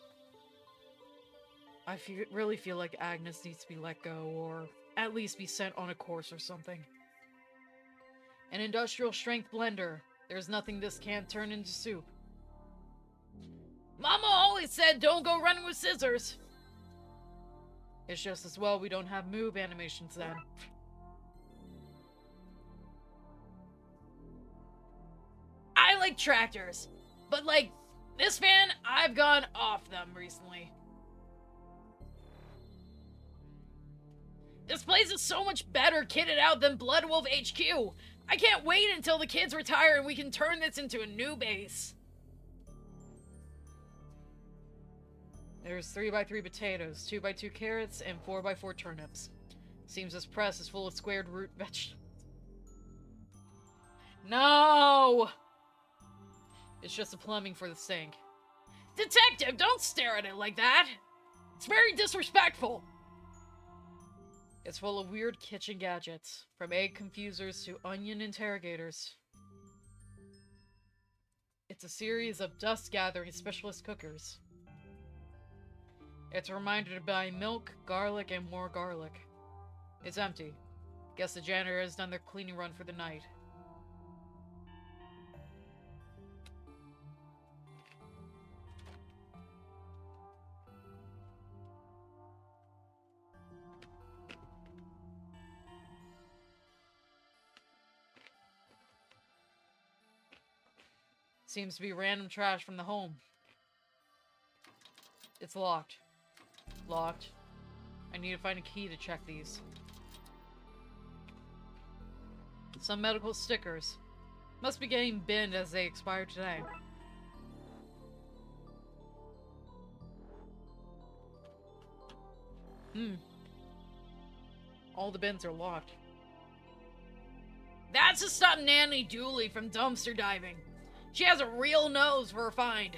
I really feel like Agnes needs to be let go, or at least be sent on a course or something. An industrial strength blender. There's nothing this can't turn into soup. Mama always said don't go running with scissors. It's just as well we don't have move animations then. I like tractors, but like this fan, I've gone off them recently. This place is so much better kitted out than Blood Wolf HQ. I can't wait until the kids retire and we can turn this into a new base. There's 3x3 potatoes, 2x2 carrots, and 4x4 turnips. Seems this press is full of squared root vegetables. No! It's just the plumbing for the sink. Detective, don't stare at it like that. It's very disrespectful. It's full of weird kitchen gadgets, from egg confusers to onion interrogators. It's a series of dust-gathering specialist cookers. It's a reminder to buy milk, garlic, and more garlic. It's empty. Guess the janitor has done their cleaning run for the night. Seems to be random trash from the home. It's locked. Locked. I need to find a key to check these. Some medical stickers. Must be getting binned as they expire today. All the bins are locked. That's to stop Nanny Dooley from dumpster diving. She has a real nose for a find.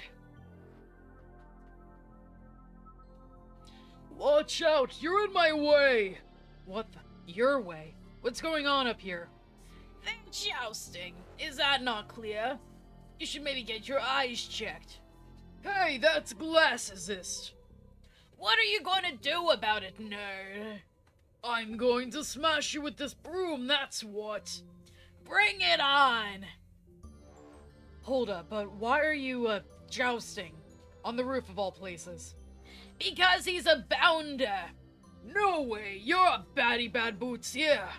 Watch out! You're in my way! What the? Your way? What's going on up here? They're jousting. Is that not clear? You should maybe get your eyes checked. Hey, that's glassesist. What are you going to do about it, nerd? I'm going to smash you with this broom, that's what. Bring it on! Hold up, but why are you, jousting? On the roof of all places. Because he's a bounder! No way, you're a baddie bad boots, yeah!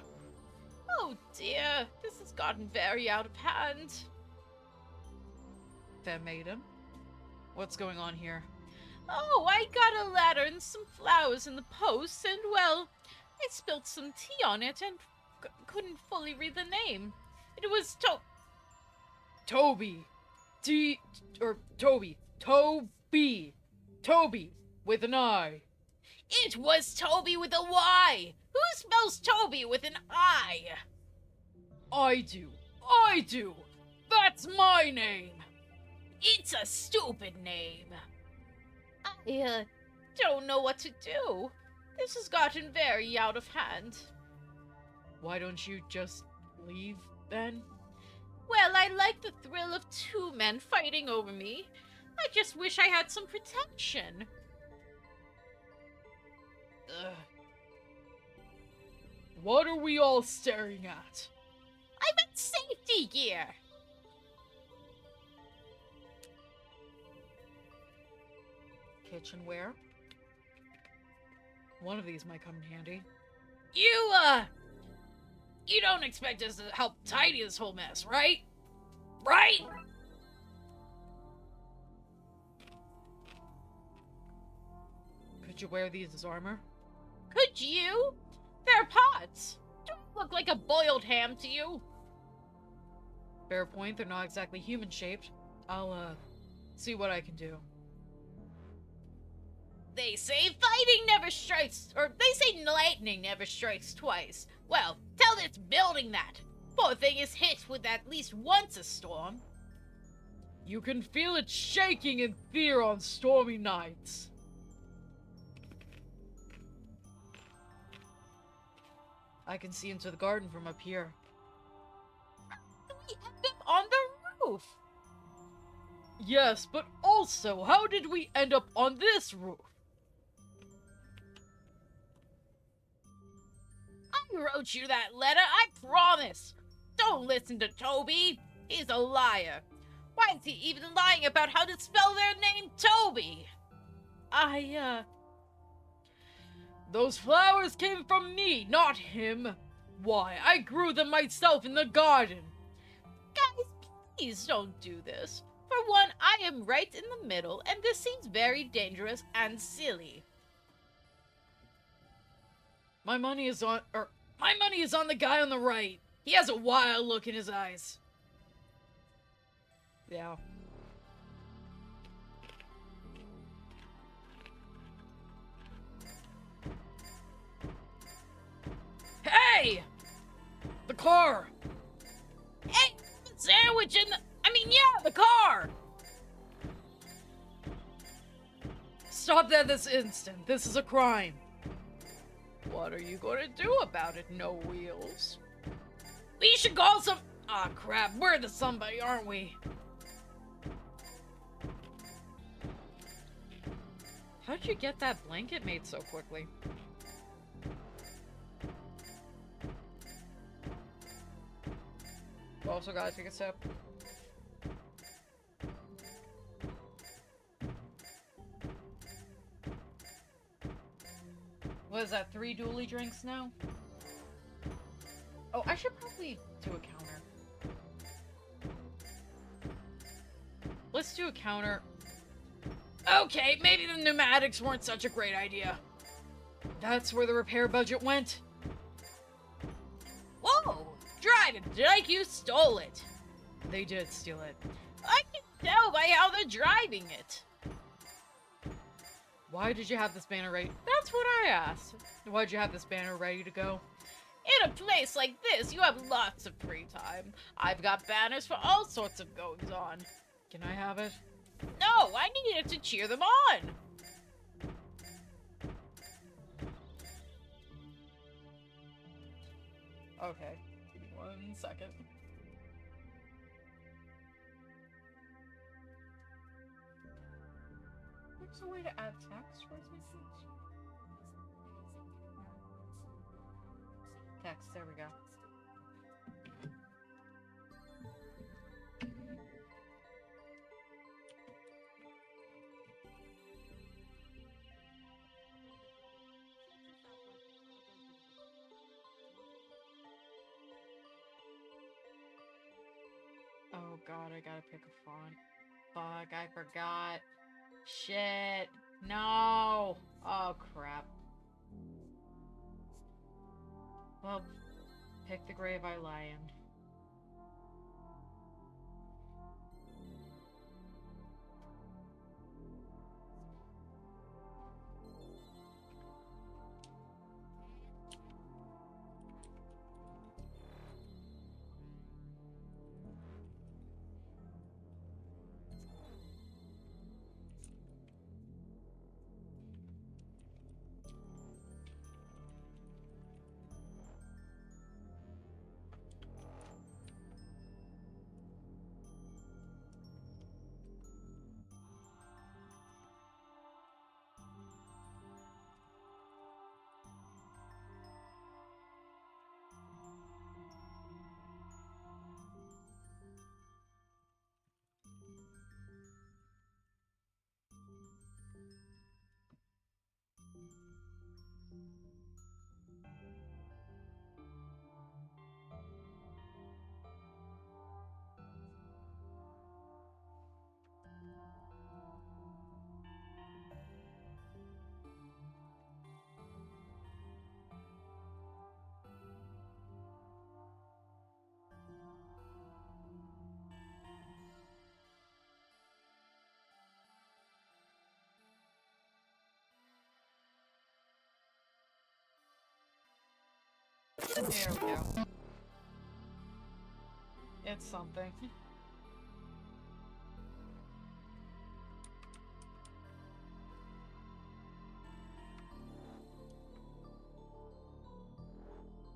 Oh dear, this has gotten very out of hand. Fair maiden? What's going on here? Oh, I got a ladder and some flowers in the post, and well, I spilled some tea on it and couldn't fully read the name. It was Toby. Toby. Toby. With an I. It was Toby with a Y! Who spells Toby with an I? I do. That's my name. It's a stupid name. I don't know what to do. This has gotten very out of hand. Why don't you just leave, then? Well, I like the thrill of two men fighting over me. I just wish I had some protection. Ugh. What are we all staring at? I meant safety gear. Kitchenware. One of these might come in handy. You don't expect us to help tidy this whole mess, right? Right? Could you wear these as armor? Could you? They're pots. Don't look like a boiled ham to you. Fair point, they're not exactly human-shaped. I'll, see what I can do. They say fighting never strikes, or they say lightning never strikes twice. Well, tell this building that. Poor thing is hit with at least once a storm. You can feel it shaking in fear on stormy nights. I can see into the garden from up here. We end up on the roof. Yes, but also, how did we end up on this roof? I wrote you that letter, I promise. Don't listen to Toby. He's a liar. Why is he even lying about how to spell their name Toby? Those flowers came from me, not him. Why, I grew them myself in the garden. Guys, please don't do this. For one, I am right in the middle, and this seems very dangerous and silly. My money is on the guy on the right. He has a wild look in his eyes. Yeah. Hey! The car! Hey, the sandwich in the... the car! Stop that this instant. This is a crime. What are you going to do about it, No Wheels? We should call some... Aw, crap. We're the somebody, aren't we? How'd you get that blanket made so quickly? Also gotta take a sip. What is that, 3 Dooley drinks now? Oh, I should probably do a counter. Let's do a counter. Okay, maybe the pneumatics weren't such a great idea. That's where the repair budget went. Whoa! Drive it like you stole it. They did steal it. I can tell by how they're driving it. Why did you have this banner ready? That's what I asked. Why'd you have this banner ready to go? In a place like this, you have lots of free time. I've got banners for all sorts of goings on. Can I have it? No, I needed to cheer them on. Okay. Give me 1 second. There's a way to add text. Where's my text? Text, there we go. Oh god, I gotta pick a font. Fuck, I forgot. Shit. No. Oh crap. Well, pick the grave I lie in. There we go. It's something.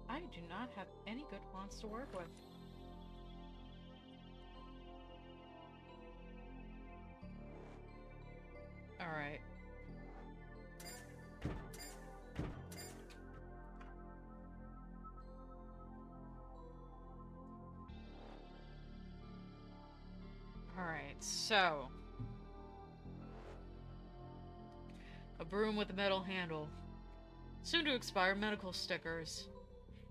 I do not have any good fonts to work with. Alright. Alright, so... a broom with a metal handle. Soon to expire medical stickers.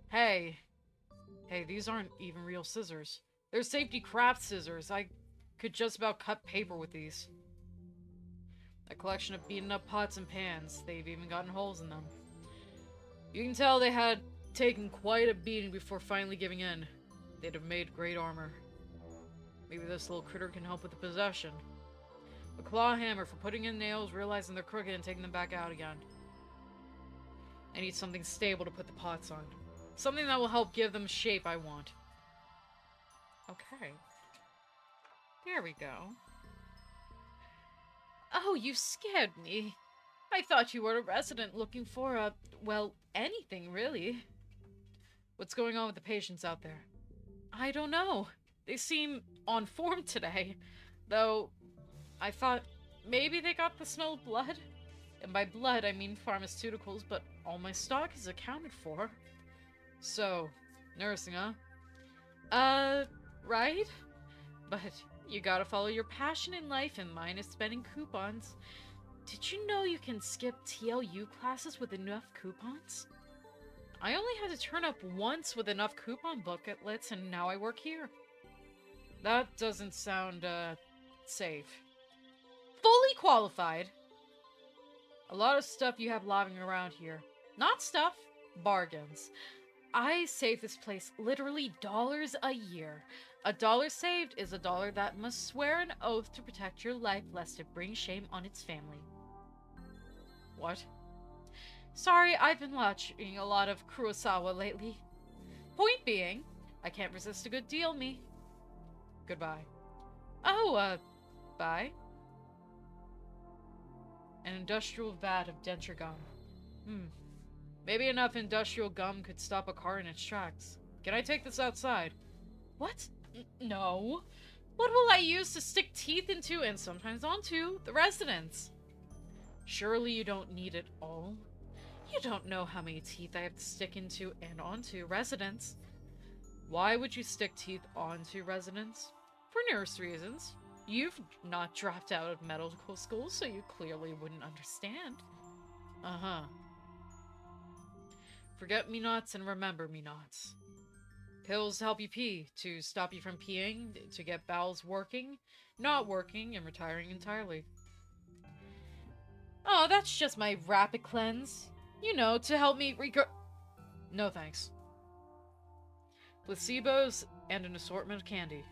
Hey, these aren't even real scissors. They're safety craft scissors. I could just about cut paper with these. A collection of beaten up pots and pans. They've even gotten holes in them. You can tell they had taken quite a beating before finally giving in. They'd have made great armor. Maybe this little critter can help with the possession. A claw hammer for putting in nails, realizing they're crooked, and taking them back out again. I need something stable to put the pots on. Something that will help give them shape I want. Okay. There we go. Oh, you scared me. I thought you were a resident looking for well, anything really. What's going on with the patients out there? I don't know. They seem on form today. Though, I thought maybe they got the smell of blood. And by blood, I mean pharmaceuticals, but all my stock is accounted for. So, nursing, huh? Right? But you gotta follow your passion in life, and mine is spending coupons. Did you know you can skip TLU classes with enough coupons? I only had to turn up once with enough coupon booklets, and now I work here. That doesn't sound, safe. Fully qualified. A lot of stuff you have lying around here. Not stuff. Bargains. I save this place literally dollars a year. A dollar saved is a dollar that must swear an oath to protect your life lest it bring shame on its family. What? Sorry, I've been watching a lot of Kurosawa lately. point being, I can't resist a good deal, me. Goodbye. Oh, bye. An industrial vat of denture gum. Maybe enough industrial gum could stop a car in its tracks. Can I take this outside? What? No. What will I use to stick teeth into and sometimes onto the residents? Surely you don't need it all. You don't know how many teeth I have to stick into and onto residents. Why would you stick teeth onto residents? For nurse reasons. You've not dropped out of medical school, so you clearly wouldn't understand. Uh-huh. Forget-me-nots and remember-me-nots. Pills to help you pee, to stop you from peeing, to get bowels working, not working, and retiring entirely. Oh, that's just my rapid cleanse. You know, to help me No thanks. Placebos and an assortment of candy.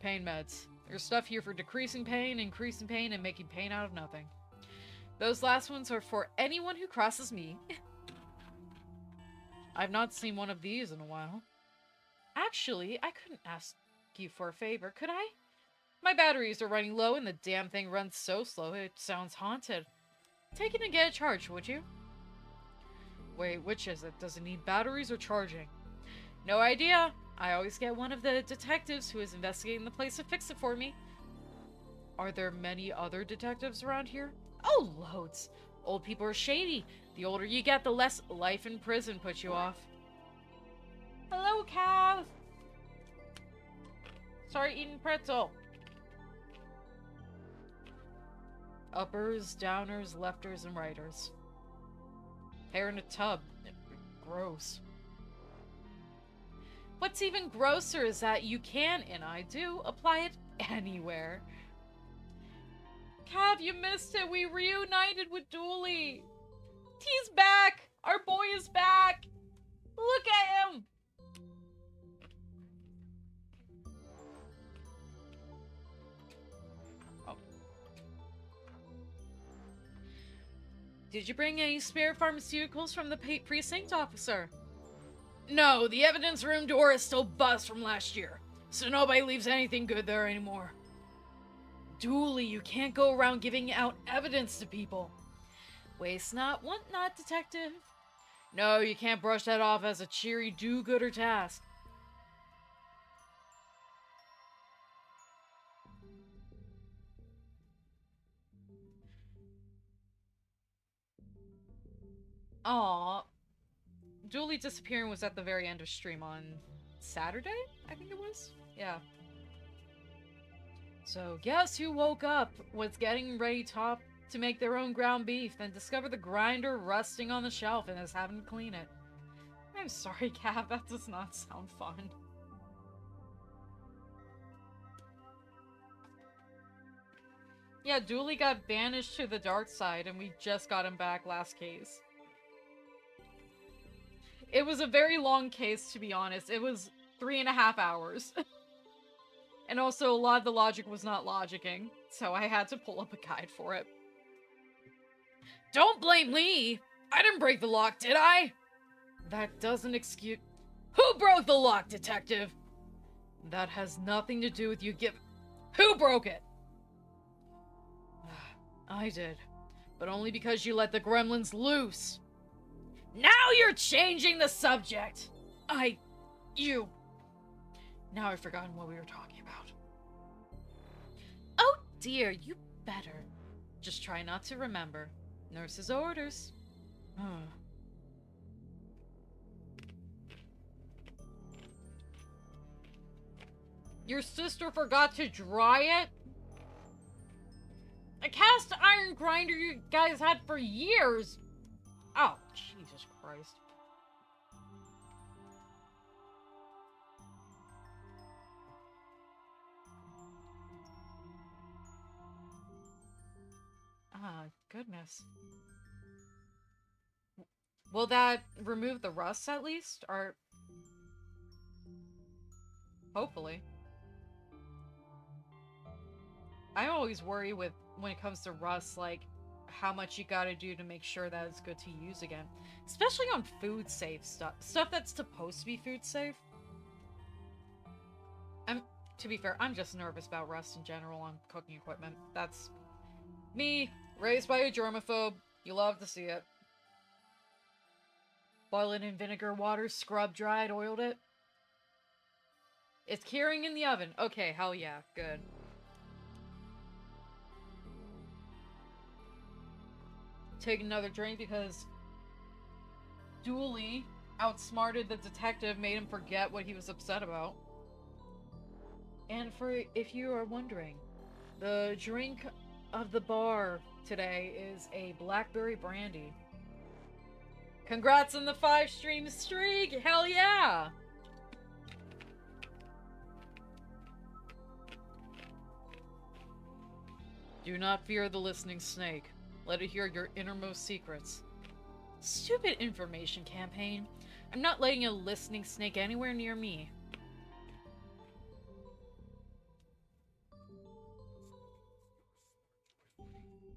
Pain meds. There's stuff here for decreasing pain, increasing pain, and making pain out of nothing. Those last ones are for anyone who crosses me. I've not seen one of these in a while. Actually, I couldn't ask you for a favor, could I? My batteries are running low and the damn thing runs so slow it sounds haunted. Take it and get it charged, would you? Wait, which is it? Does it need batteries or charging? No idea. I always get one of the detectives who is investigating the place to fix it for me. Are there many other detectives around here? Oh, loads. Old people are shady. The older you get, the less life in prison puts you off. Hello, Cav. Sorry, eating pretzel. Uppers, downers, lefters, and righters. Hair in a tub. Gross. What's even grosser is that you can, and I do, apply it anywhere. Cav, you missed it. We reunited with Dooley. He's back. Our boy is back. Look at him. Oh. Did you bring any spare pharmaceuticals from the precinct, officer? No, the evidence room door is still buzzed from last year, so nobody leaves anything good there anymore. Dooley, you can't go around giving out evidence to people. Waste not, want not, detective. No, you can't brush that off as a cheery do-gooder task. Aww. Dooley disappearing was at the very end of stream on Saturday, I think it was? Yeah. So, guess who woke up, was getting ready to make their own ground beef, then discovered the grinder rusting on the shelf and is having to clean it. I'm sorry, Cav, that does not sound fun. Yeah, Dooley got banished to the dark side, and we just got him back last case. It was a very long case, to be honest. It was 3.5 hours. And also, a lot of the logic was not logicking, so I had to pull up a guide for it. Don't blame me! I didn't break the lock, did I? That doesn't excuse... Who broke the lock, detective? That has nothing to do with you Who broke it? I did. But only because you let the gremlins loose. Now you're changing the subject! You... Now I've forgotten what we were talking about. Oh dear, you better. Just try not to remember. Nurse's orders. Your sister forgot to dry it? A cast iron grinder you guys had for years! Oh, Jesus Christ. Ah, goodness. Will that remove the rust at least? Or... Hopefully. I always worry when it comes to rust, like, how much you gotta do to make sure that it's good to use again. Especially on food safe stuff. Stuff that's supposed to be food safe. To be fair, I'm just nervous about rust in general on cooking equipment. That's me, raised by a germaphobe. You love to see it. Boil it in vinegar, water, scrub dried, oiled it. It's curing in the oven. Okay, hell yeah, good. Take another drink because Dooley outsmarted the detective, made him forget what he was upset about. And if you are wondering, the drink of the bar today is a blackberry brandy. Congrats on the 5-stream streak! Hell yeah! Do not fear the listening snake. Let it hear your innermost secrets. Stupid information campaign. I'm not letting a listening snake anywhere near me.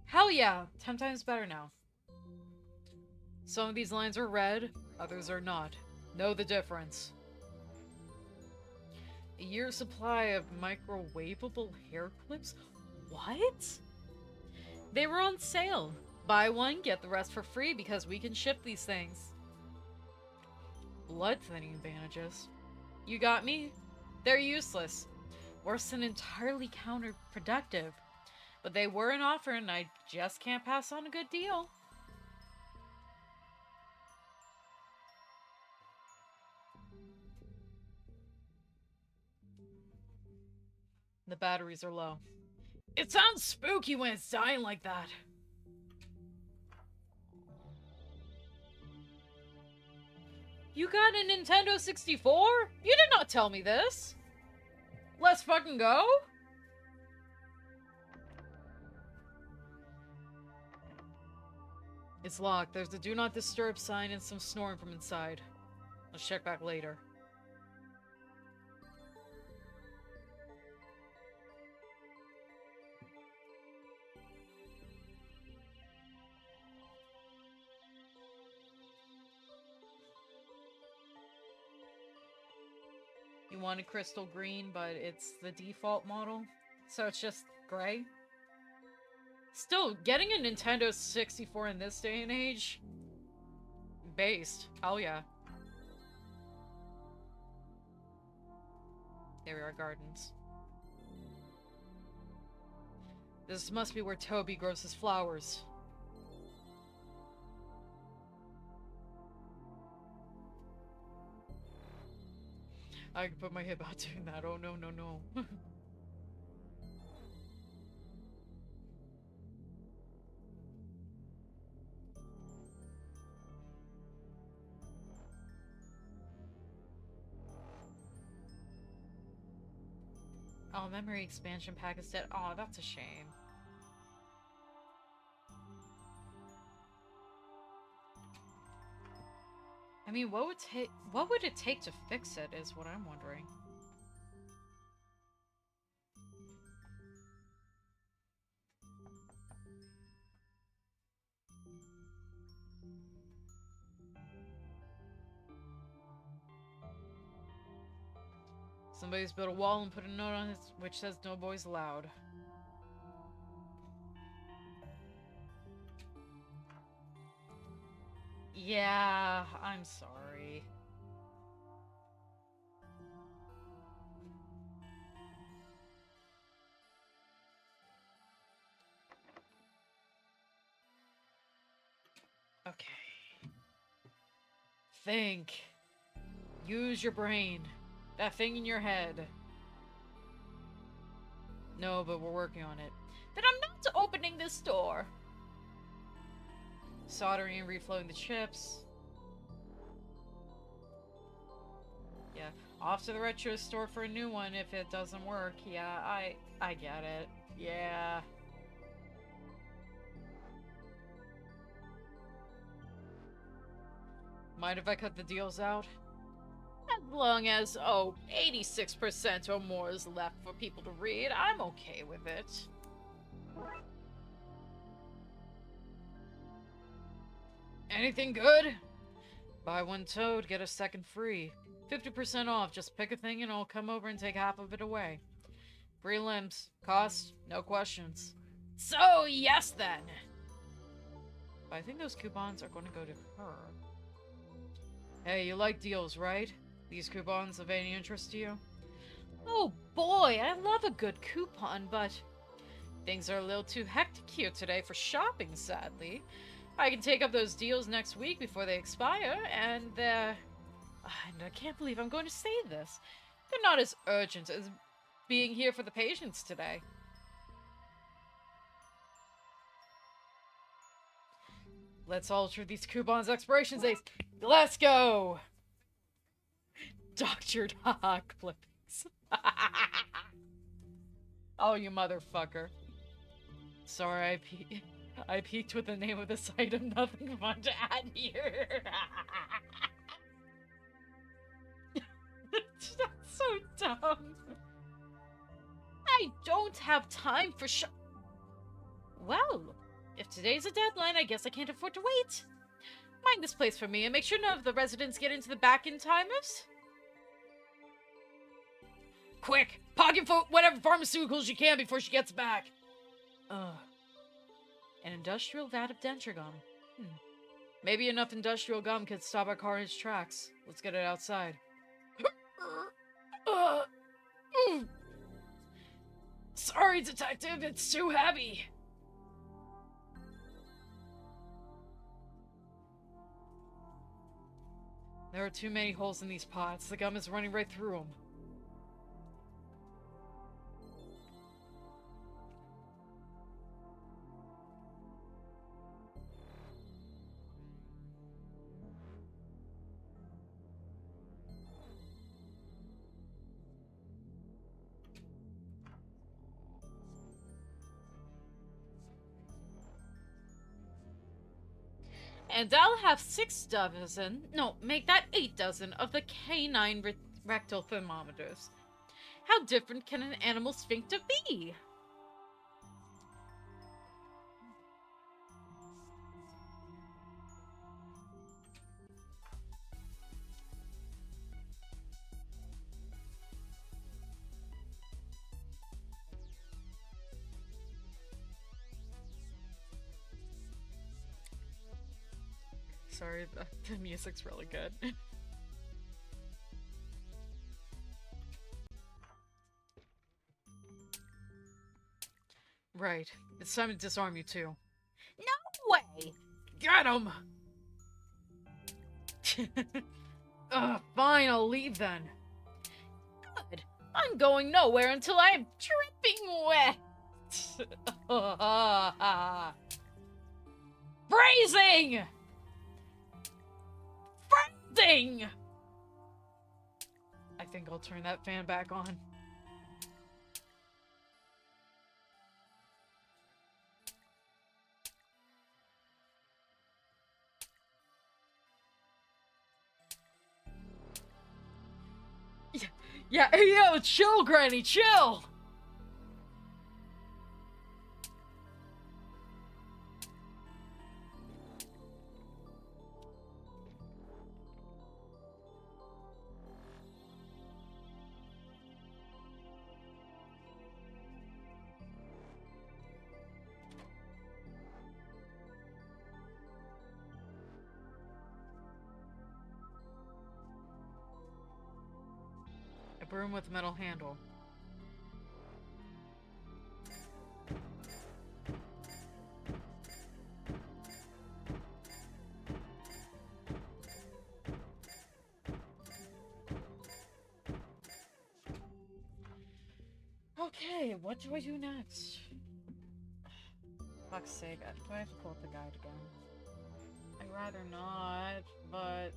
Hell yeah! 10 times better now. Some of these lines are read, others are not. Know the difference. A year's supply of microwavable hair clips? What? They were on sale. Buy one, get the rest for free because we can ship these things. Blood thinning bandages. You got me? They're useless. Worse than entirely counterproductive. But they were an offer and I just can't pass on a good deal. The batteries are low. It sounds spooky when it's dying like that. You got a Nintendo 64? You did not tell me this. Let's fucking go. It's locked. There's a do not disturb sign and some snoring from inside. Let's check back later. You wanted crystal green, but it's the default model, so it's just gray. Still, getting a Nintendo 64 in this day and age? Based. Hell yeah. There we are, gardens. This must be where Toby grows his flowers. I can put my hip out doing that. Oh no, no, no. Oh, memory expansion pack is dead. Oh, that's a shame. I mean, what would it take to fix it is what I'm wondering. Somebody's built a wall and put a note on it which says no boys allowed. Yeah, I'm sorry. Okay. Think. Use your brain. That thing in your head. No, but we're working on it. Then I'm not opening this door. Soldering and reflowing the chips. Yeah, off to the retro store for a new one if it doesn't work. Yeah, I get it. Yeah. Mind if I cut the deals out? As long as, 86% or more is left for people to read, I'm okay with it. Anything good? Buy one toad, get a second free. 50% off. Just pick a thing and I'll come over and take half of it away. Free limbs. Cost? No questions. So, yes then. But I think those coupons are going to go to her. Hey, you like deals, right? These coupons of any interest to you? Oh boy, I love a good coupon, but Things are a little too hectic here today for shopping, sadly. I can take up those deals next week before they expire, and they're... And I can't believe I'm going to say this. They're not as urgent as being here for the patients today. Let's alter these coupons' expiration dates. Let's go! Doctored haha clippings. Oh, you motherfucker. Sorry, I peeked with the name of this item. Nothing fun to add here. That's so dumb. I don't have time for Well, if today's a deadline, I guess I can't afford to wait. Mind this place for me and make sure none of the residents get into the back-in timers. Quick! Pocket for whatever pharmaceuticals you can before she gets back. Ugh. An industrial vat of denture gum. Maybe enough industrial gum could stop our car in its tracks. Let's get it outside. Sorry, detective, it's too heavy. There are too many holes in these pots. The gum is running right through them. And I'll have 6 dozen, no, make that 8 dozen of the canine rectal thermometers. How different can an animal sphincter be? Sorry, the music's really good. Right. It's time to disarm you too. No way! Get him! Fine, I'll leave then. Good. I'm going nowhere until I am dripping wet. Freezing! Freezing! I think I'll turn that fan back on. Yeah, yo, chill, Granny, chill! A broom with metal handle. Okay, what do I do next? Fuck's sake, do I have to pull up the guide again? I'd rather not, but...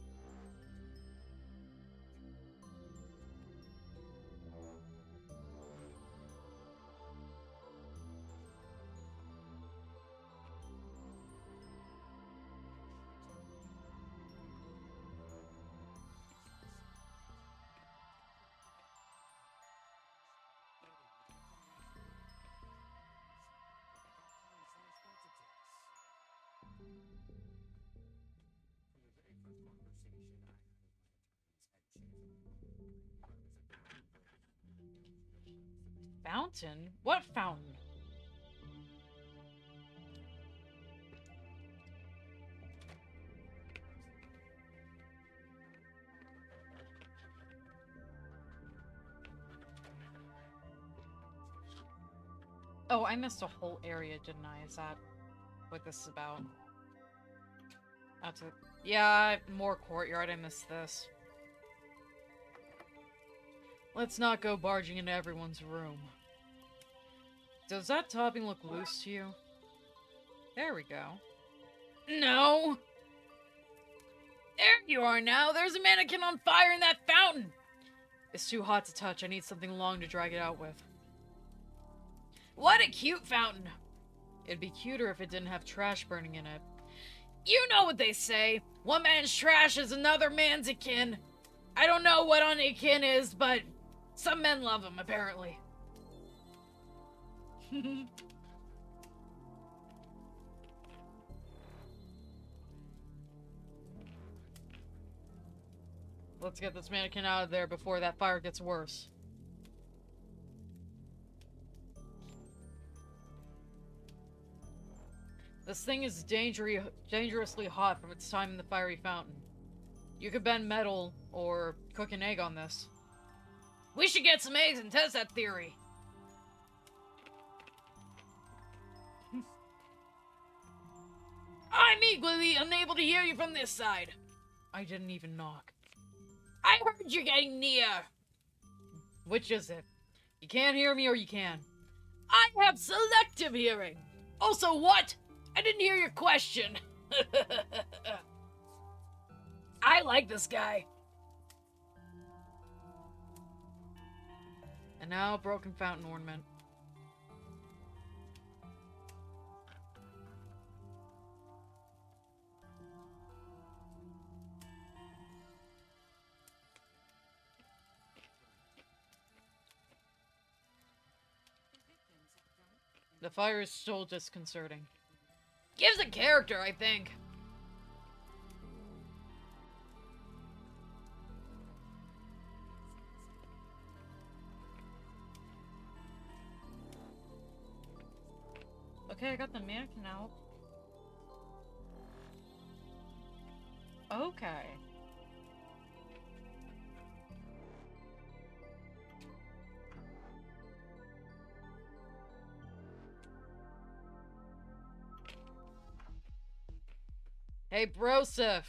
Fountain? What fountain? Oh, I missed a whole area, didn't I? Is that what this is about? That's it. Yeah, more courtyard. I missed this. Let's not go barging into everyone's room. Does that topping look loose to you? There we go. No! There you are now! There's a mannequin on fire in that fountain! It's too hot to touch. I need something long to drag it out with. What a cute fountain! It'd be cuter if it didn't have trash burning in it. You know what they say. One man's trash is another man's akin. I don't know what an akin is, but some men love him, apparently. Let's get this mannequin out of there before that fire gets worse. This thing is dangerously hot from its time in the fiery fountain. You could bend metal or cook an egg on this. We should get some eggs and test that theory. I'm equally unable to hear you from this side. I didn't even knock. I heard you getting near. Which is it? You can't hear me or you can. I have selective hearing. Also, what? I didn't hear your question. I like this guy. And now, broken fountain ornament. The fire is still disconcerting. Gives a character, I think. Okay, I got the mannequin out. Okay. Hey, Broseph!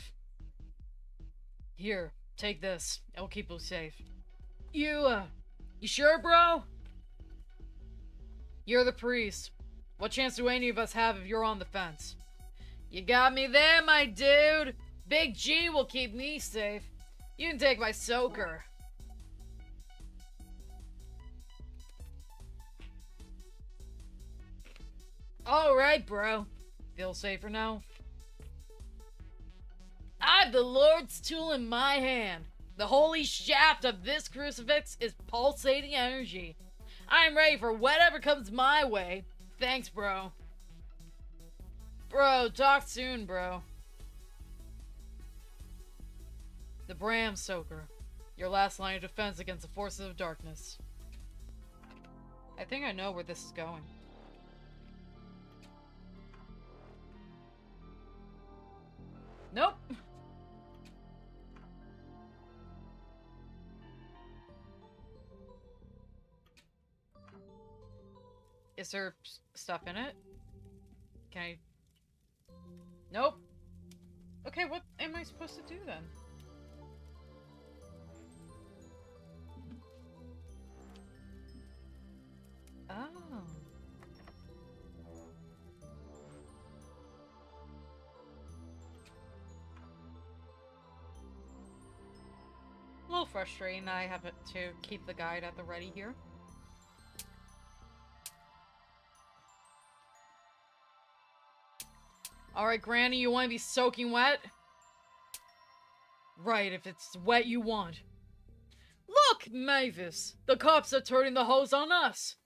Here, take this. It'll keep you safe. You sure, bro? You're the priest. What chance do any of us have if you're on the fence? You got me there, my dude. Big G will keep me safe. You can take my soaker. Alright, bro. Feel safer now? I've the Lord's tool in my hand. The holy shaft of this crucifix is pulsating energy. I'm ready for whatever comes my way. Thanks, bro. Bro, talk soon, bro. The Bram Soaker. Your last line of defense against the forces of darkness. I think I know where this is going. Nope. Is there stuff in it? Can I... Nope. Okay, what am I supposed to do then? Oh. A little frustrating that I have to keep the guide at the ready here. Alright, Granny, you want to be soaking wet? Right, if it's wet you want. Look, Mavis! The cops are turning the hose on us!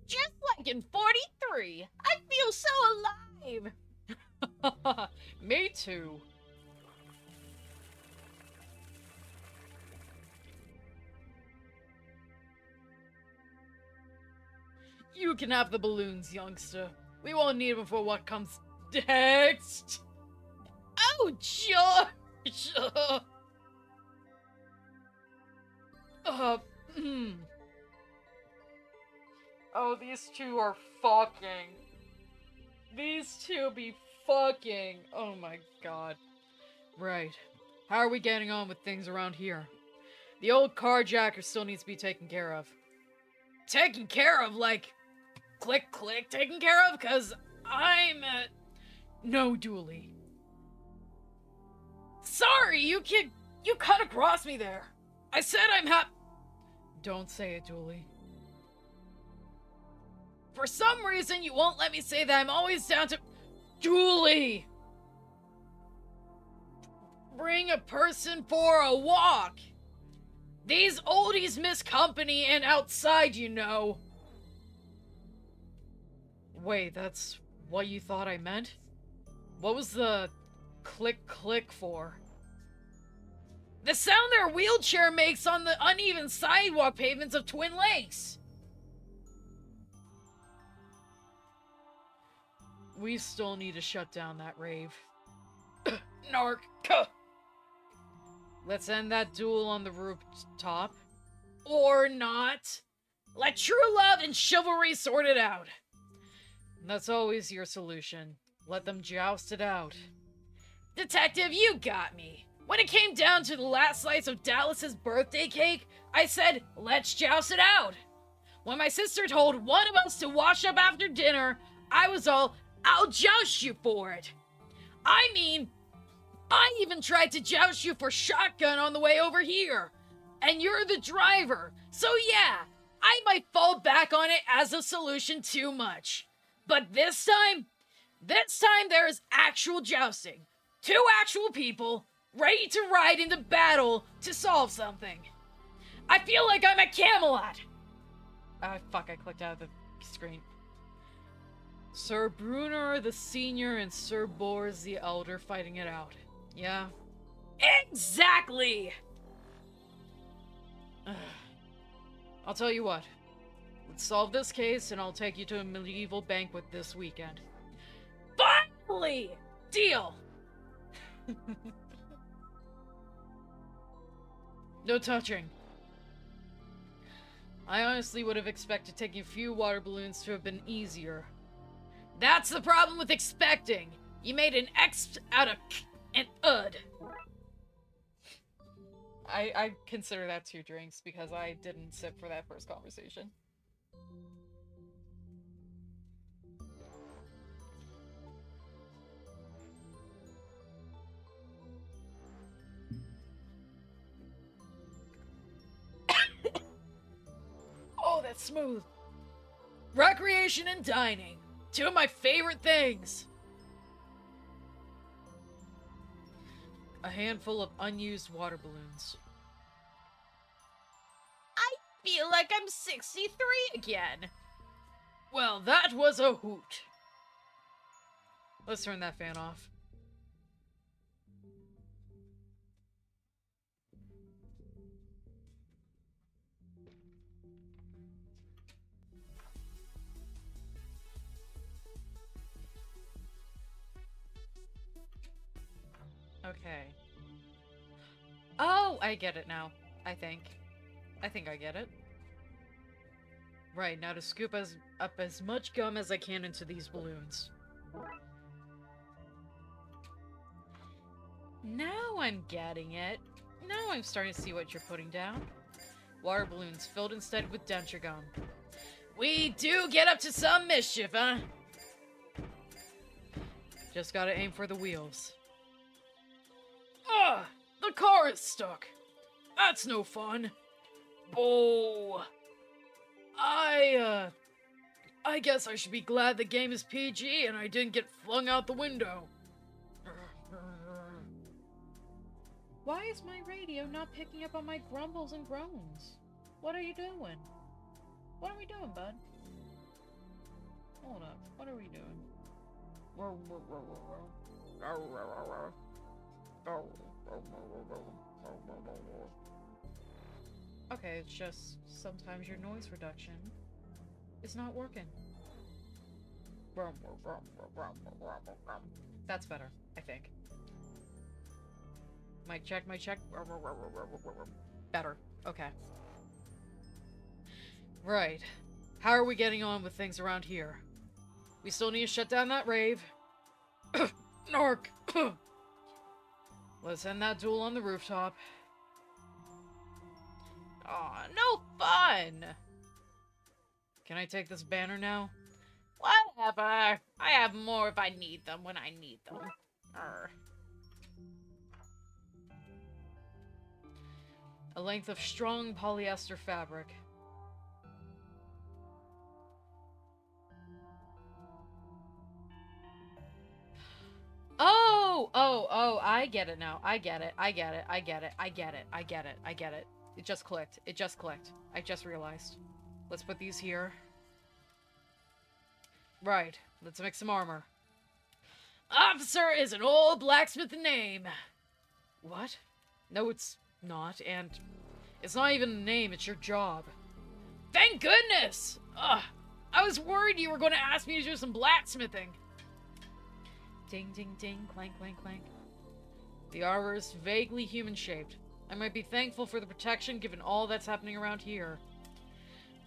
Just like in 43. I feel so alive. Me too. You can have the balloons, youngster. We won't need them for what comes next. Oh, George! Oh, these two are fucking. These two be fucking. Oh my god. Right. How are we getting on with things around here? The old carjacker still needs to be taken care of. Taken care of? Like, click, click, taken care of? Cause I'm No, Dooley. Sorry, you cut across me there. I said I'm Don't say it, Dooley. For some reason, you won't let me say that I'm always down to... Dooley! Bring a person for a walk! These oldies miss company and outside, you know. Wait, that's what you thought I meant? What was the click for? The sound their wheelchair makes on the uneven sidewalk pavements of Twin Lakes! We still need to shut down that rave. Narc. Let's end that duel on the rooftop. Or not. Let true love and chivalry sort it out. That's always your solution. Let them joust it out. Detective, you got me. When it came down to the last slice of Dallas's birthday cake, I said, let's joust it out. When my sister told one of us to wash up after dinner, I was all, I'll joust you for it. I mean, I even tried to joust you for shotgun on the way over here. And you're the driver. So yeah, I might fall back on it as a solution too much. But this time there is actual jousting. Two actual people, ready to ride into battle to solve something. I feel like I'm at Camelot. Fuck, I clicked out of the screen. Sir Brunner the Senior and Sir Bors the Elder fighting it out. Yeah. Exactly! I'll tell you what. Let's solve this case and I'll take you to a medieval banquet this weekend. Finally! Deal! No touching. I honestly would have expected taking a few water balloons to have been easier. That's the problem with expecting. You made an X out of an ud. I consider that 2 drinks because I didn't sip for that first conversation. Oh, that's smooth. Recreation and dining. 2 of my favorite things. A handful of unused water balloons. I feel like I'm 63 again. Well, that was a hoot. Let's turn that fan off. Okay. Oh, I get it now. I think I get it. Right, now to scoop up as much gum as I can into these balloons. Now I'm getting it. Now I'm starting to see what you're putting down. Water balloons filled instead with denture gum. We do get up to some mischief, huh? Just gotta aim for the wheels. Ugh! The car is stuck! That's no fun! Oh! I guess I should be glad the game is PG and I didn't get flung out the window. Why is my radio not picking up on my grumbles and groans? What are you doing? What are we doing, bud? Hold up. What are we doing? Okay, it's just sometimes your noise reduction is not working. That's better, I think. Mic check, mic check. Better. Okay. Right. How are we getting on with things around here? We still need to shut down that rave. Narc! Let's end that duel on the rooftop. Aw, no fun! Can I take this banner now? Whatever. I have more if I need them when I need them. Arr. A length of strong polyester fabric. Oh, I get it now. I get it. It just clicked. I just realized. Let's put these here. Right. Let's make some armor. Officer is an old blacksmith name. What? No, it's not, and it's not even a name, it's your job. Thank goodness! Ugh, I was worried you were going to ask me to do some blacksmithing. Ding, ding, ding, clank, clank, clank. The armor is vaguely human-shaped. I might be thankful for the protection given all that's happening around here.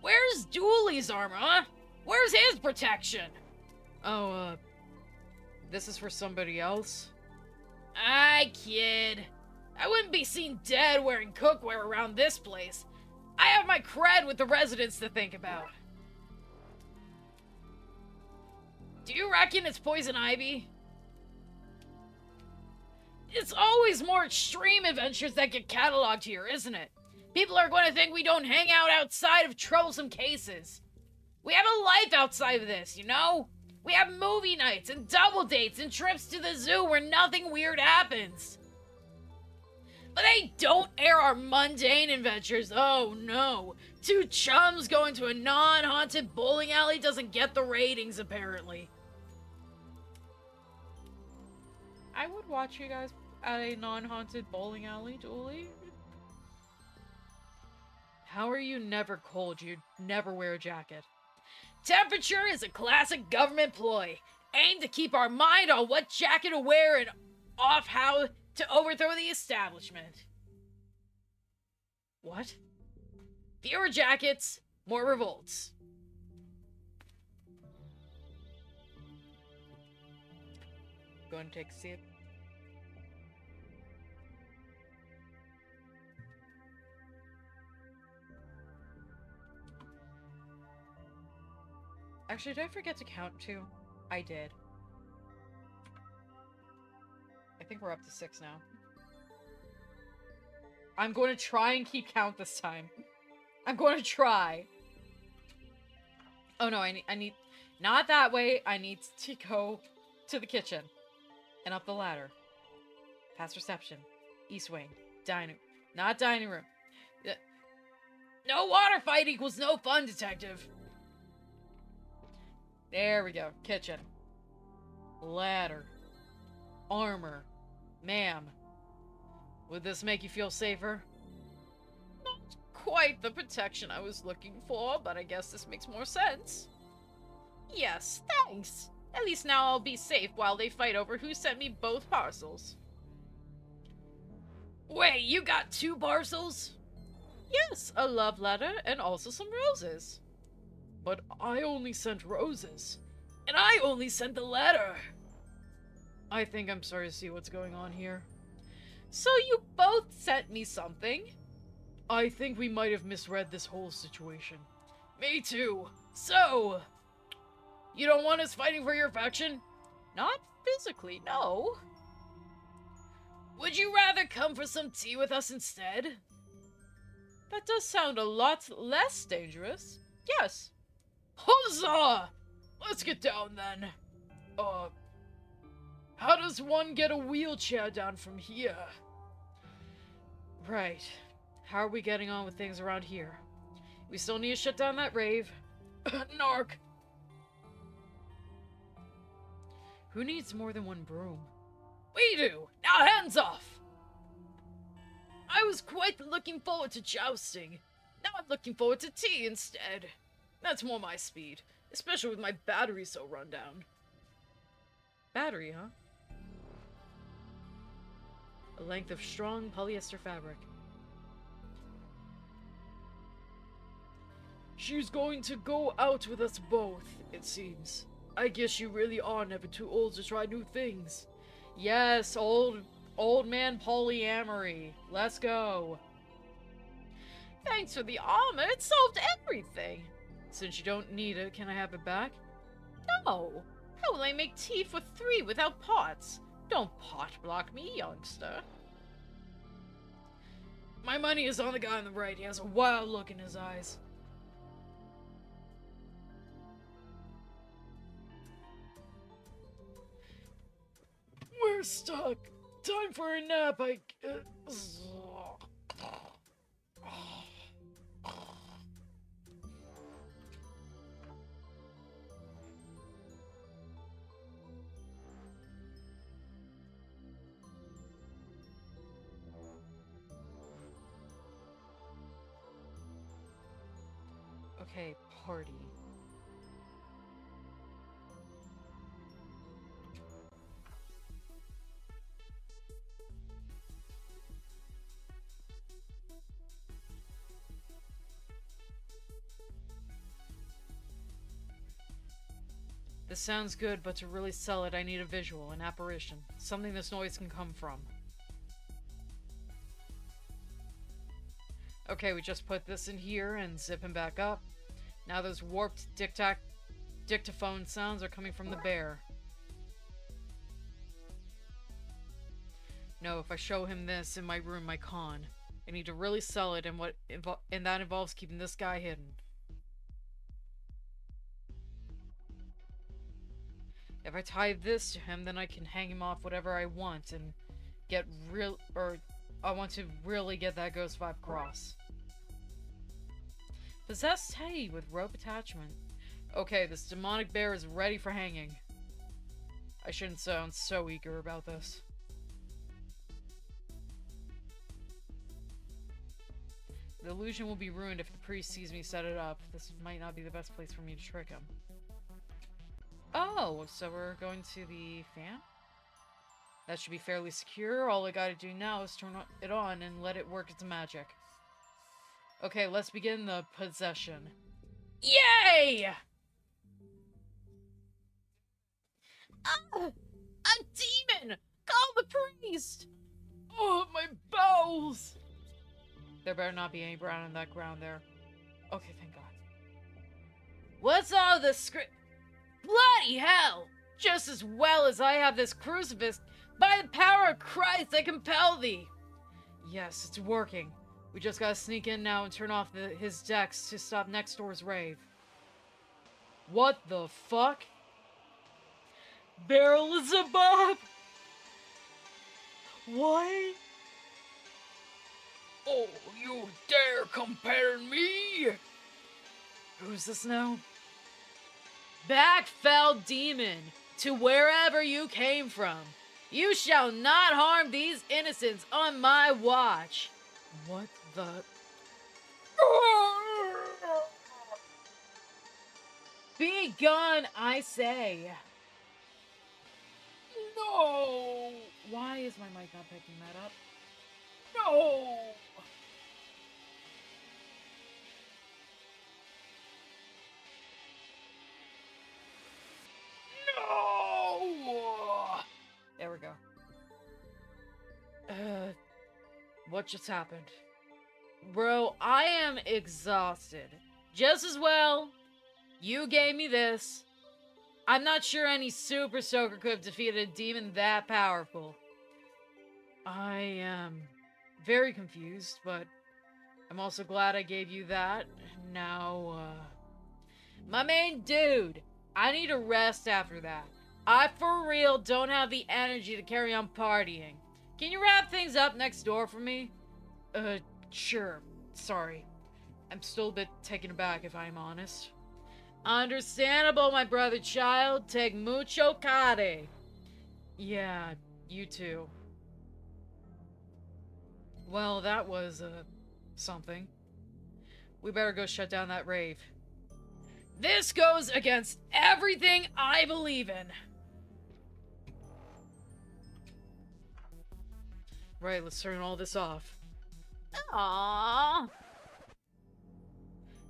Where's Dooley's armor, huh? Where's his protection? Oh, this is for somebody else? I kid. I wouldn't be seen dead wearing cookware around this place. I have my cred with the residents to think about. Do you reckon it's poison ivy? It's always more extreme adventures that get cataloged here, isn't it? People are going to think we don't hang out outside of troublesome cases. We have a life outside of this, you know? We have movie nights and double dates and trips to the zoo where nothing weird happens. But they don't air our mundane adventures. Oh no. Two chums going to a non-haunted bowling alley doesn't get the ratings, apparently. I would watch you guys at a non-haunted bowling alley, Dooley. How are you never cold? You never wear a jacket. Temperature is a classic government ploy, aimed to keep our mind on what jacket to wear and off how to overthrow the establishment. What? Fewer jackets, more revolts. Go and take a sip. Actually, did I forget to count too? I did. I think we're up to 6 now. I'm going to try and keep count this time. I'm going to try. Oh no, I need... Not that way. I need to go to the kitchen. And up the ladder. Past reception. East wing. Dining... Not dining room. No water fight equals no fun, detective. There we go. Kitchen. Ladder. Armor. Ma'am. Would this make you feel safer? Not quite the protection I was looking for, but I guess this makes more sense. Yes, thanks. At least now I'll be safe while they fight over who sent me both parcels. Wait, you got 2 parcels? Yes, a love letter and also some roses. But I only sent roses. And I only sent the letter. I think I'm sorry to see what's going on here. So you both sent me something? I think we might have misread this whole situation. Me too. So, you don't want us fighting for your faction? Not physically, no. Would you rather come for some tea with us instead? That does sound a lot less dangerous. Yes. Huzzah! Let's get down then. How does one get a wheelchair down from here? Right. How are we getting on with things around here? We still need to shut down that rave. Narc. Who needs more than one broom? We do. Now hands off. I was quite looking forward to jousting. Now I'm looking forward to tea instead. That's more my speed, especially with my battery so run down. Battery, huh? A length of strong polyester fabric. She's going to go out with us both, it seems. I guess you really are never too old to try new things. Yes, old man polyamory. Let's go. Thanks for the armor, it solved everything. Since you don't need it, can I have it back? No. How will I make tea for 3 without pots? Don't pot block me, youngster. My money is on the guy on the right. He has a wild look in his eyes. We're stuck. Time for a nap, I guess. Okay, party. This sounds good, but to really sell it, I need a visual, an apparition. Something this noise can come from. Okay, we just put this in here and zip him back up. Now those warped dictaphone sounds are coming from the bear. No, if I show him this in my room, my con. I need to really sell it, and that involves keeping this guy hidden. If I tie this to him, then I can hang him off whatever I want and get I want to really get that ghost vibe across. Possessed Teddy with rope attachment. Okay, this demonic bear is ready for hanging. I shouldn't sound so eager about this. The illusion will be ruined if the priest sees me set it up. This might not be the best place for me to trick him. Oh, so we're going to the fan? That should be fairly secure. All I gotta do now is turn it on and let it work its magic. Okay, let's begin the possession. Yay! A demon! Call the priest! Oh, my bowels! There better not be any brown in that ground there. Okay, thank God. What's all this script? Bloody hell! Just as well as I have this crucifix, by the power of Christ, I compel thee! Yes, it's working. We just gotta sneak in now and turn off his decks to stop next door's rave. What the fuck? Beelzebub? What? Oh, you dare compare me? Who's this now? Back, fell demon, to wherever you came from. You shall not harm these innocents on my watch. What the? Be gone, I say. No. Why is my mic not picking that up? No. No. There we go. What just happened? Bro, I am exhausted. Just as well, you gave me this. I'm not sure any super soaker could have defeated a demon that powerful. I am very confused, but I'm also glad I gave you that. Now, my main dude, I need a rest after that. I for real don't have the energy to carry on partying. Can you wrap things up next door for me? Sure. Sorry. I'm still a bit taken aback, if I'm honest. Understandable, my brother child. Take mucho cade. Yeah, you too. Well, that was, something. We better go shut down that rave. This goes against everything I believe in. Right, let's turn all this off. Aww.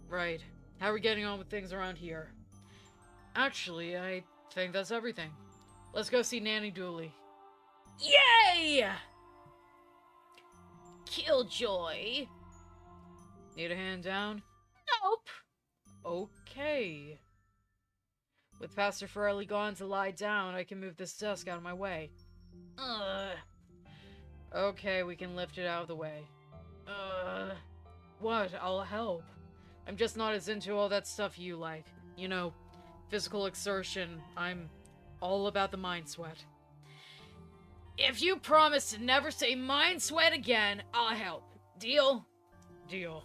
Right. How are we getting on with things around here? Actually, I think that's everything. Let's go see Nanny Dooley. Yay! Killjoy. Need a hand down? Nope. Okay. With Pastor Farrelly gone to lie down, I can move this desk out of my way. Okay, we can lift it out of the way. What? I'll help. I'm just not as into all that stuff you like. You know, physical exertion. I'm all about the mind sweat. If you promise to never say mind sweat again, I'll help. Deal? Deal.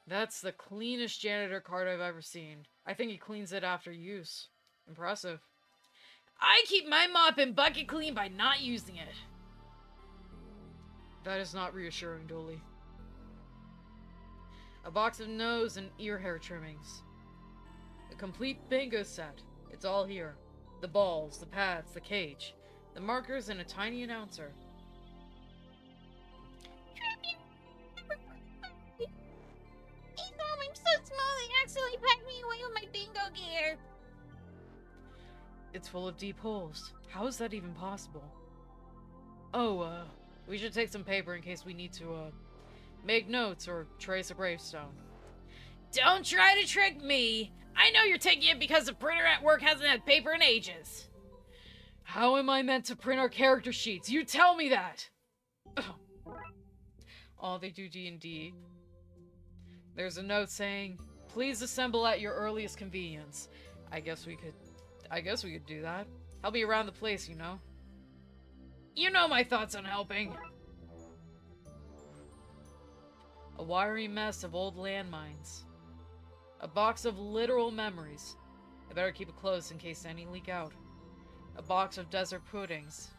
That's the cleanest janitor card I've ever seen. I think he cleans it after use. Impressive. I keep my mop and bucket clean by not using it. That is not reassuring, Dooley. A box of nose and ear hair trimmings. A complete bingo set. It's all here. The balls, the pads, the cage, the markers, and a tiny announcer. I'm so small they accidentally packed me away with my bingo gear. It's full of deep holes. How is that even possible? Oh, we should take some paper in case we need to, make notes or trace a gravestone. Don't try to trick me! I know you're taking it because the printer at work hasn't had paper in ages. How am I meant to print our character sheets? You tell me that! Oh, they do D&D. There's a note saying, please assemble at your earliest convenience. I guess we could do that. Help me around the place, you know. You know my thoughts on helping. A wiry mess of old landmines. A box of literal memories. I better keep it close in case any leak out. A box of dessert puddings.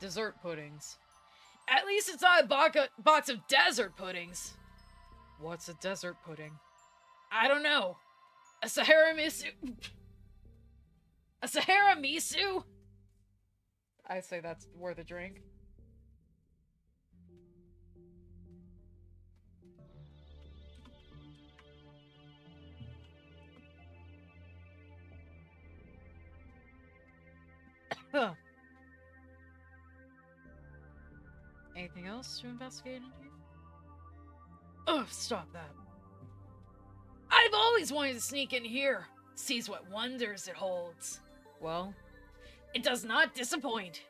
Dessert puddings. At least it's not a box of desert puddings. What's a desert pudding? I don't know. A Sahara Misu? A Sahara Misu? I say that's worth a drink. Huh. Anything else to investigate in here? Oh, stop that. I've always wanted to sneak in here. Sees what wonders it holds. Well, it does not disappoint.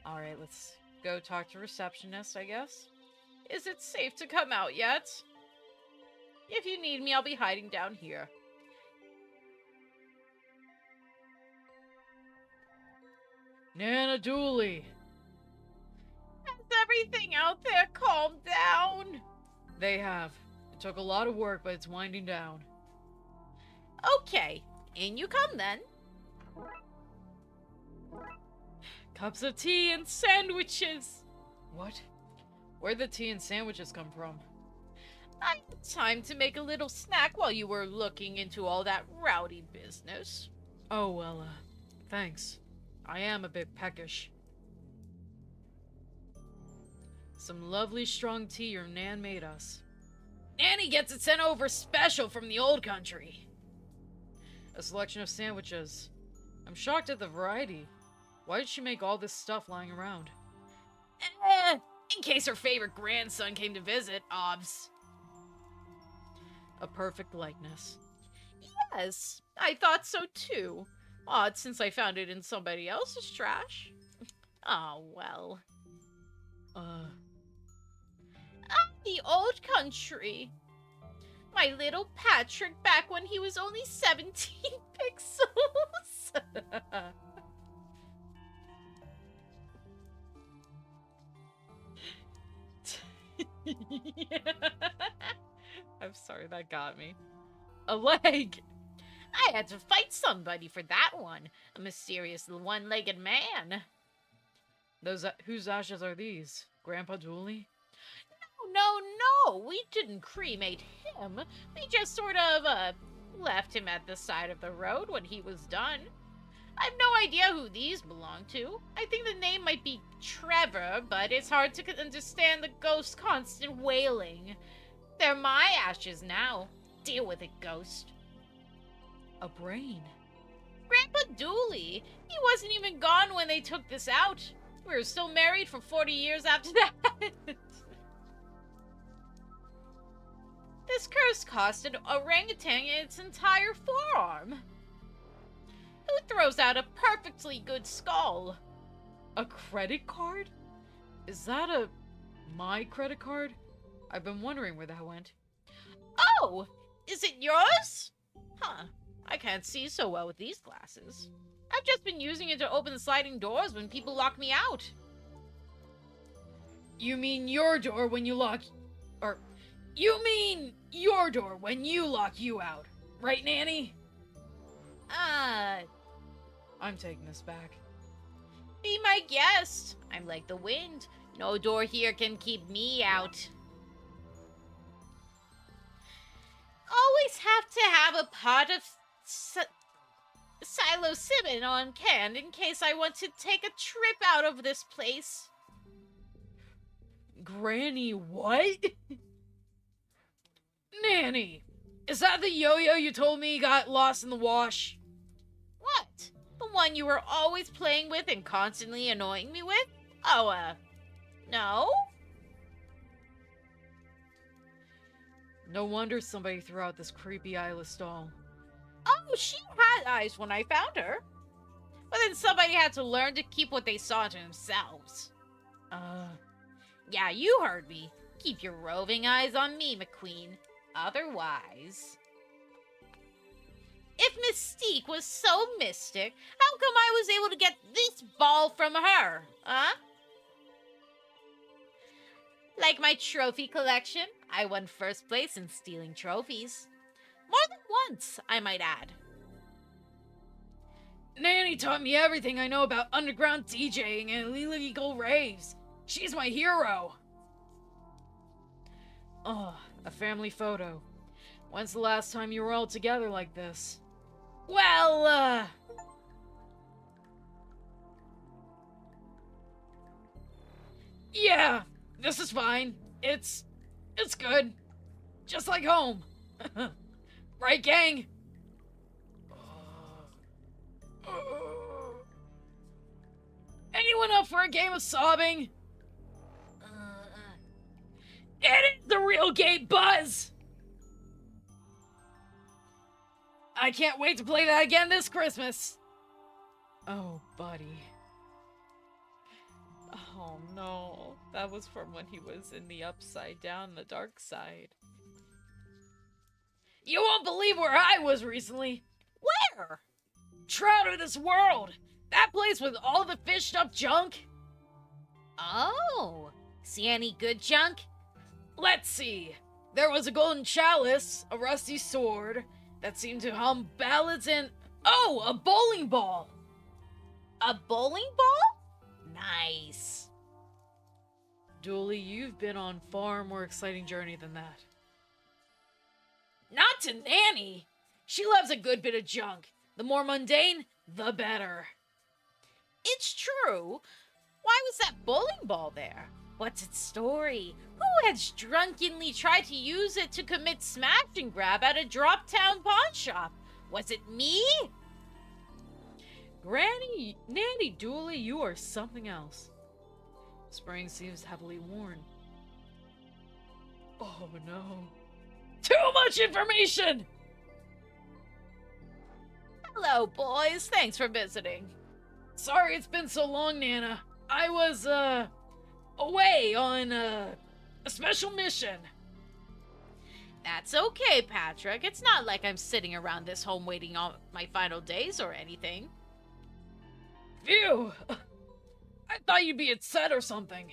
Alright, let's go talk to receptionist, I guess. Is it safe to come out yet? If you need me, I'll be hiding down here. Nana Dooley! Has everything out there calmed down? They have. It took a lot of work, but it's winding down. Okay, in you come then. Cups of tea and sandwiches! What? Where'd the tea and sandwiches come from? I had time to make a little snack while you were looking into all that rowdy business. Oh, well, thanks. I am a bit peckish. Some lovely strong tea your Nan made us. Nanny gets it sent over special from the old country. A selection of sandwiches. I'm shocked at the variety. Why did she make all this stuff lying around? In case her favorite grandson came to visit, obs. A perfect likeness. Yes, I thought so too. Odd since I found it in somebody else's trash. Oh, well. The old country. My little Patrick back when he was only 17 pixels. I'm sorry, that got me. A leg! I had to fight somebody for that one. A mysterious one-legged man. Whose ashes are these? Grandpa Dooley? No, we didn't cremate him. We just sort of, left him at the side of the road when he was done. I have no idea who these belong to. I think the name might be Trevor, but it's hard to understand the ghost's constant wailing. They're my ashes now. Deal with it, ghost. A brain. Grandpa Dooley. He wasn't even gone when they took this out. We were still married for 40 years after that. This curse cost an orangutan its entire forearm. Who throws out a perfectly good skull? A credit card? Is that my credit card? I've been wondering where that went. Oh, is it yours? Huh, I can't see so well with these glasses. I've just been using it to open the sliding doors when people lock me out. You mean your door when you lock... Or... You mean your door when you lock you out. Right, Nanny? I'm taking this back. Be my guest. I'm like the wind. No door here can keep me out. Always have to have a pot of psilocybin on hand in case I want to take a trip out of this place. Granny, what? Nanny, is that the yo-yo you told me got lost in the wash? What? The one you were always playing with and constantly annoying me with? Oh, no? No wonder somebody threw out this creepy eyeless doll. Oh, she had eyes when I found her. But then somebody had to learn to keep what they saw to themselves. Yeah, you heard me. Keep your roving eyes on me, McQueen. Otherwise... If Mystique was so mystic, how come I was able to get this ball from her, huh? Like my trophy collection, I won first place in stealing trophies. More than once, I might add. Nanny taught me everything I know about underground DJing and illegal raves. She's my hero. Oh, a family photo. When's the last time you were all together like this? Well, yeah, this is fine. It's good. Just like home. Right, gang? Anyone up for a game of sobbing? Edit the real gay buzz! I can't wait to play that again this Christmas. Oh, buddy. Oh no, that was from when he was in the upside down, the dark side. You won't believe where I was recently. Where? Trout of this world. That place with all the fished up junk. Oh, see any good junk? Let's see. There was a golden chalice, a rusty sword that seemed to hum ballads, and oh, a bowling ball. A bowling ball? Nice. Dooley, you've been on far more exciting journey than that. Not to Nanny. She loves a good bit of junk. The more mundane, the better. It's true. Why was that bowling ball there? What's its story? Who has drunkenly tried to use it to commit smash and grab at a drop-town pawn shop? Was it me? Nanny Dooley, you are something else. Spring seems heavily worn. Oh no. Too much information! Hello, boys. Thanks for visiting. Sorry it's been so long, Nana. I was, away on, a special mission. That's okay, Patrick. It's not like I'm sitting around this home waiting on my final days or anything. Phew! I thought you'd be at set or something.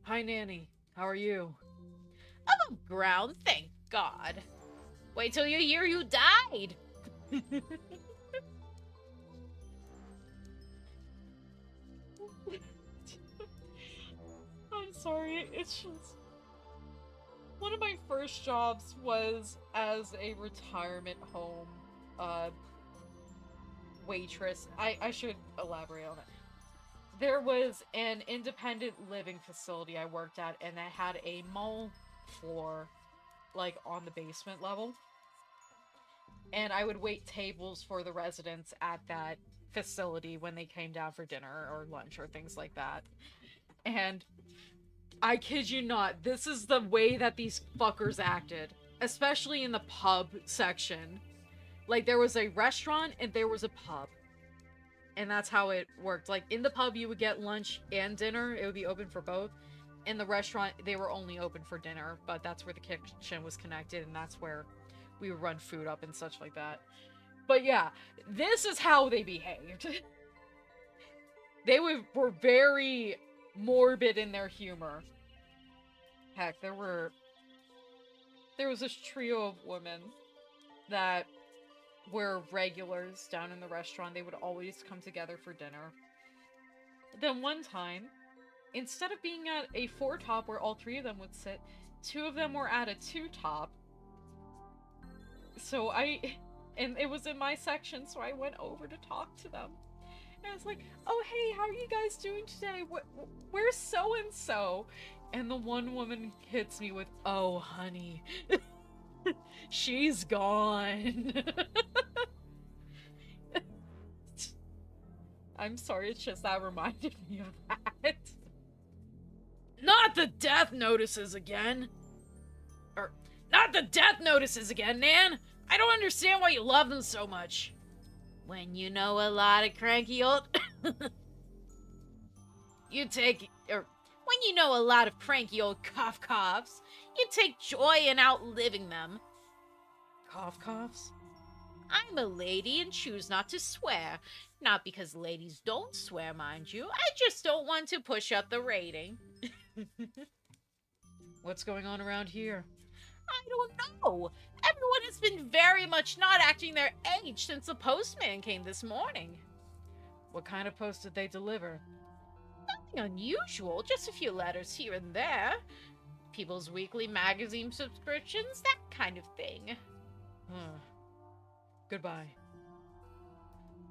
Hi, Nanny. How are you? Above ground, thank God. Wait till you hear you died. sorry. It's just... One of my first jobs was as a retirement home, waitress. I should elaborate on it. There was an independent living facility I worked at, and it had a mall floor, like, on the basement level. And I would wait tables for the residents at that facility when they came down for dinner or lunch or things like that. And I kid you not, this is the way that these fuckers acted. Especially in the pub section. Like, there was a restaurant and there was a pub. And that's how it worked. Like, in the pub, you would get lunch and dinner. It would be open for both. In the restaurant, they were only open for dinner. But that's where the kitchen was connected. And that's where we would run food up and such like that. But yeah, this is how they behaved. They were very morbid in their humor. Heck, there was this trio of women that were regulars down in the restaurant. They would always come together for dinner. Then one time, instead of being at a 4-top where all 3 of them would sit, 2 of them were at a 2-top. So and it was in my section, so I went over to talk to them. And I was like, oh hey, how are you guys doing today? Where's so-and-so? And the one woman hits me with, oh honey, she's gone. I'm sorry, it's just that reminded me of that. Not the death notices again! Not the death notices again, Nan! I don't understand why you love them so much. When you know a lot of cranky old... when you know a lot of cranky old cough-coughs, you take joy in outliving them. Cough-coughs? I'm a lady and choose not to swear. Not because ladies don't swear, mind you. I just don't want to push up the rating. What's going on around here? I don't know. Everyone has been very much not acting their age since the postman came this morning. What kind of post did they deliver? Nothing unusual, just a few letters here and there. People's weekly magazine subscriptions, that kind of thing. Huh. Goodbye.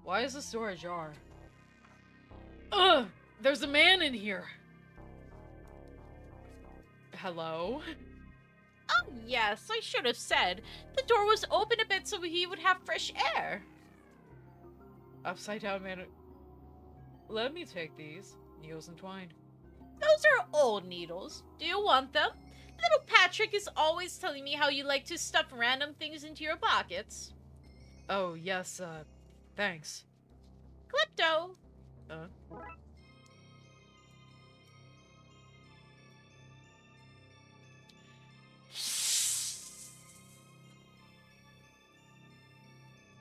Why is this door ajar? Ugh! There's a man in here! Hello? Oh, yes, I should have said. The door was open a bit so he would have fresh air. Upside down man. Let me take these. Needles entwined. Those are old needles. Do you want them? Little Patrick is always telling me how you like to stuff random things into your pockets. Oh, yes, thanks. Klepto.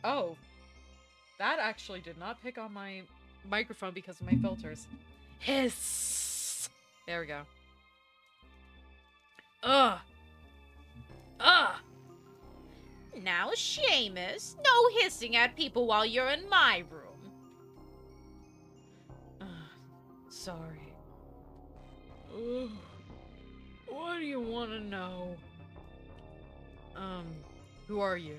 Oh. That actually did not pick on my microphone because of my filters. Hiss! There we go. Ugh! Now, Seamus, no hissing at people while you're in my room. Sorry. Ugh. What do you want to know? Who are you?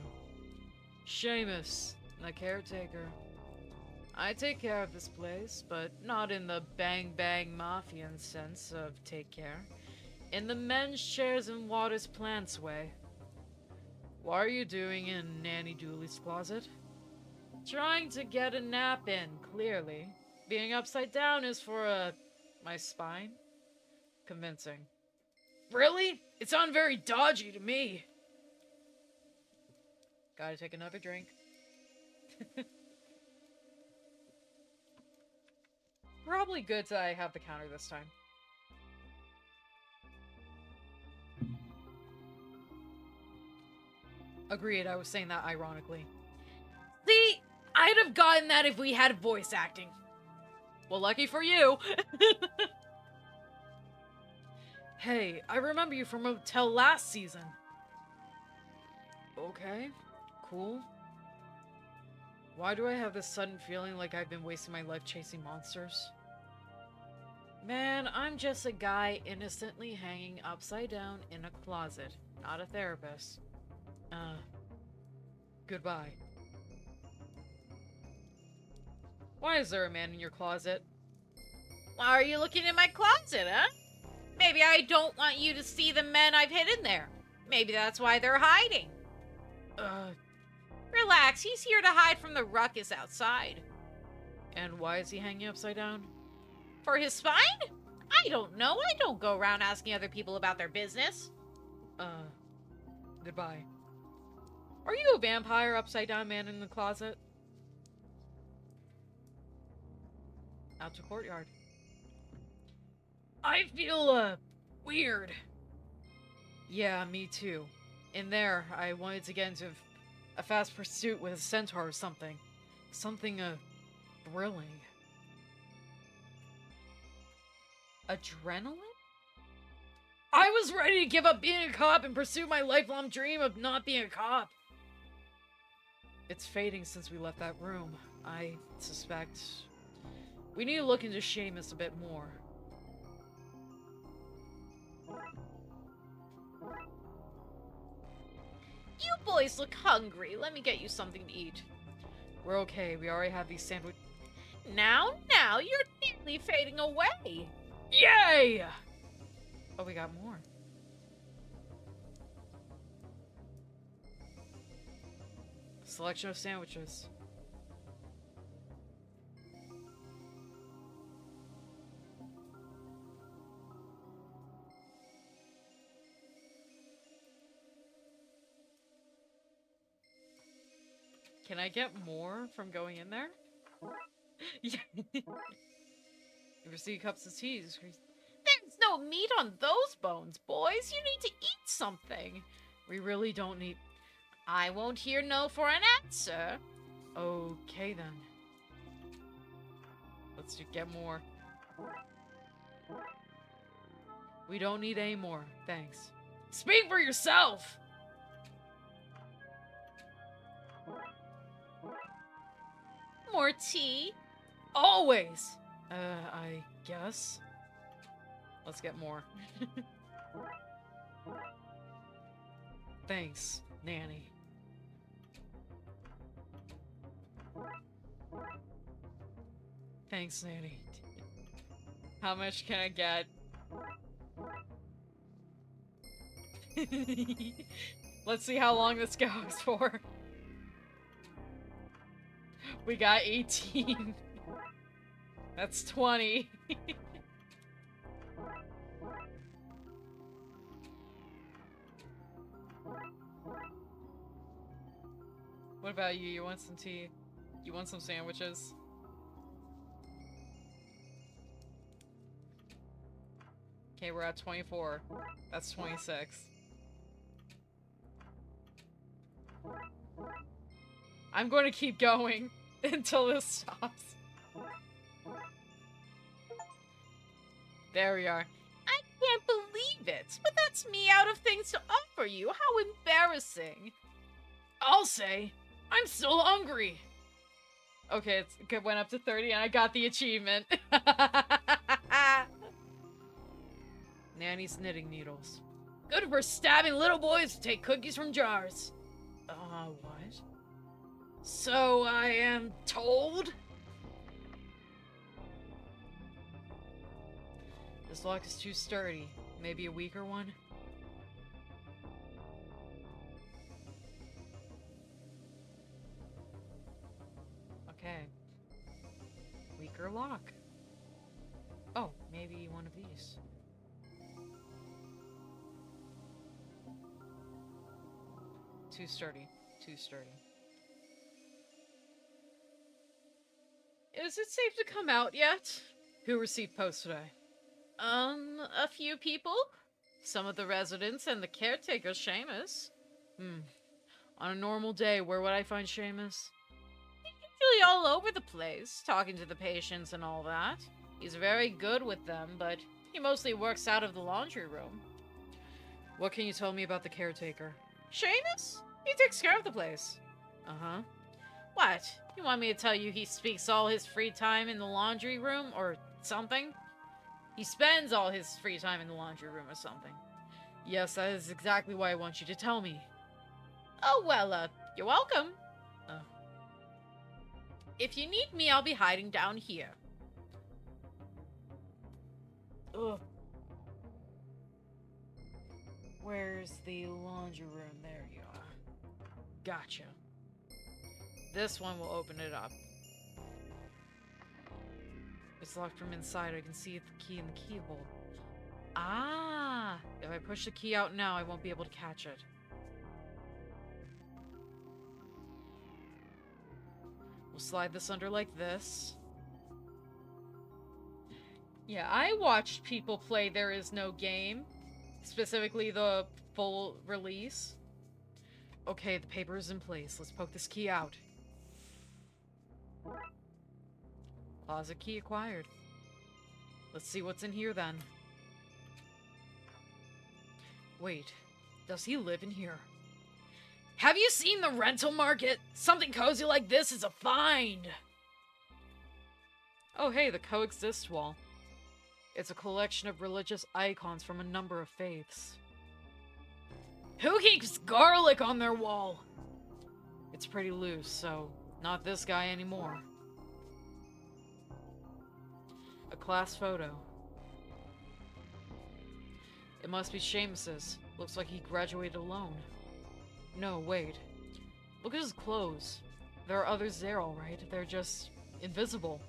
Seamus, the caretaker. I take care of this place, but not in the bang-bang mafian sense of take care. In the men's chairs and waters plants way. What are you doing in Nanny Dooley's closet? Trying to get a nap in, clearly. Being upside down is for, my spine? Convincing. Really? It sounded very dodgy to me. Gotta take another drink. Probably good that I have the counter this time. Agreed, I was saying that ironically. See, I'd have gotten that if we had voice acting. Well, lucky for you. Hey, I remember you from Motel last season. Okay, cool. Why do I have this sudden feeling like I've been wasting my life chasing monsters? Man, I'm just a guy innocently hanging upside down in a closet, not a therapist. Goodbye. Why is there a man in your closet? Why are you looking in my closet, huh? Maybe I don't want you to see the men I've hidden there. Maybe that's why they're hiding. Relax, he's here to hide from the ruckus outside. And why is he hanging upside down? For his spine? I don't know. I don't go around asking other people about their business. Goodbye. Are you a vampire upside down man in the closet? Out to courtyard. I feel, weird. Yeah, me too. In there, I wanted to get into a fast pursuit with a centaur or something. Something, thrilling. Adrenaline? I was ready to give up being a cop and pursue my lifelong dream of not being a cop. It's fading since we left that room. I suspect we need to look into Seamus a bit more. You boys look hungry. Let me get you something to eat. We're okay. We already have these sandwiches. Now, you're nearly fading away. Yay! Oh, we got more. Selection of sandwiches. Can I get more from going in there? Yeah. You receive cups of tea. There's no meat on those bones, boys. You need to eat something. We really don't need... I won't hear no for an answer. Okay, then. Let's get more. We don't need any more. Thanks. Speak for yourself! More tea? Always! I guess. Let's get more. Thanks, Nanny. Thanks, Nanny. How much can I get? Let's see how long this goes for. We got 18. That's 20. What about you? You want some tea? You want some sandwiches? Okay, we're at 24. That's 26. I'm going to keep going until this stops. There we are. I can't believe it, but that's me out of things to offer you. How embarrassing. I'll say, I'm still hungry. Okay, it went up to 30 and I got the achievement. Nanny's knitting needles. Good for stabbing little boys to take cookies from jars. What? So I am told? This lock is too sturdy. Maybe a weaker one? Okay. Weaker lock. Oh, maybe one of these. Too sturdy. Too sturdy. Is it safe to come out yet? Who received post today? A few people. Some of the residents and the caretaker, Seamus. On a normal day, where would I find Seamus? Usually all over the place, talking to the patients and all that. He's very good with them, but he mostly works out of the laundry room. What can you tell me about the caretaker? Seamus? He takes care of the place. Uh-huh. What? You want me to tell you he speaks all his free time in the laundry room or something? He spends all his free time in the laundry room or something. Yes, that is exactly why I want you to tell me. Oh, well, you're welcome. If you need me, I'll be hiding down here. Ugh. Where's the laundry room? There you are. Gotcha. This one will open it up. It's locked from inside. I can see the key in the keyhole. Ah! If I push the key out now, I won't be able to catch it. We'll slide this under like this. Yeah, I watched people play There Is No Game. Specifically the full release. Okay, the paper is in place. Let's poke this key out. Closet key acquired. Let's see what's in here then. Wait, does he live in here? Have you seen the rental market? Something cozy like this is a find. Oh hey, the coexist wall. It's a collection of religious icons from a number of faiths. Who keeps garlic on their wall? It's pretty loose, so not this guy anymore. A class photo. It must be Seamus's. Looks like he graduated alone. No, wait. Look at his clothes. There are others there, alright. They're just invisible.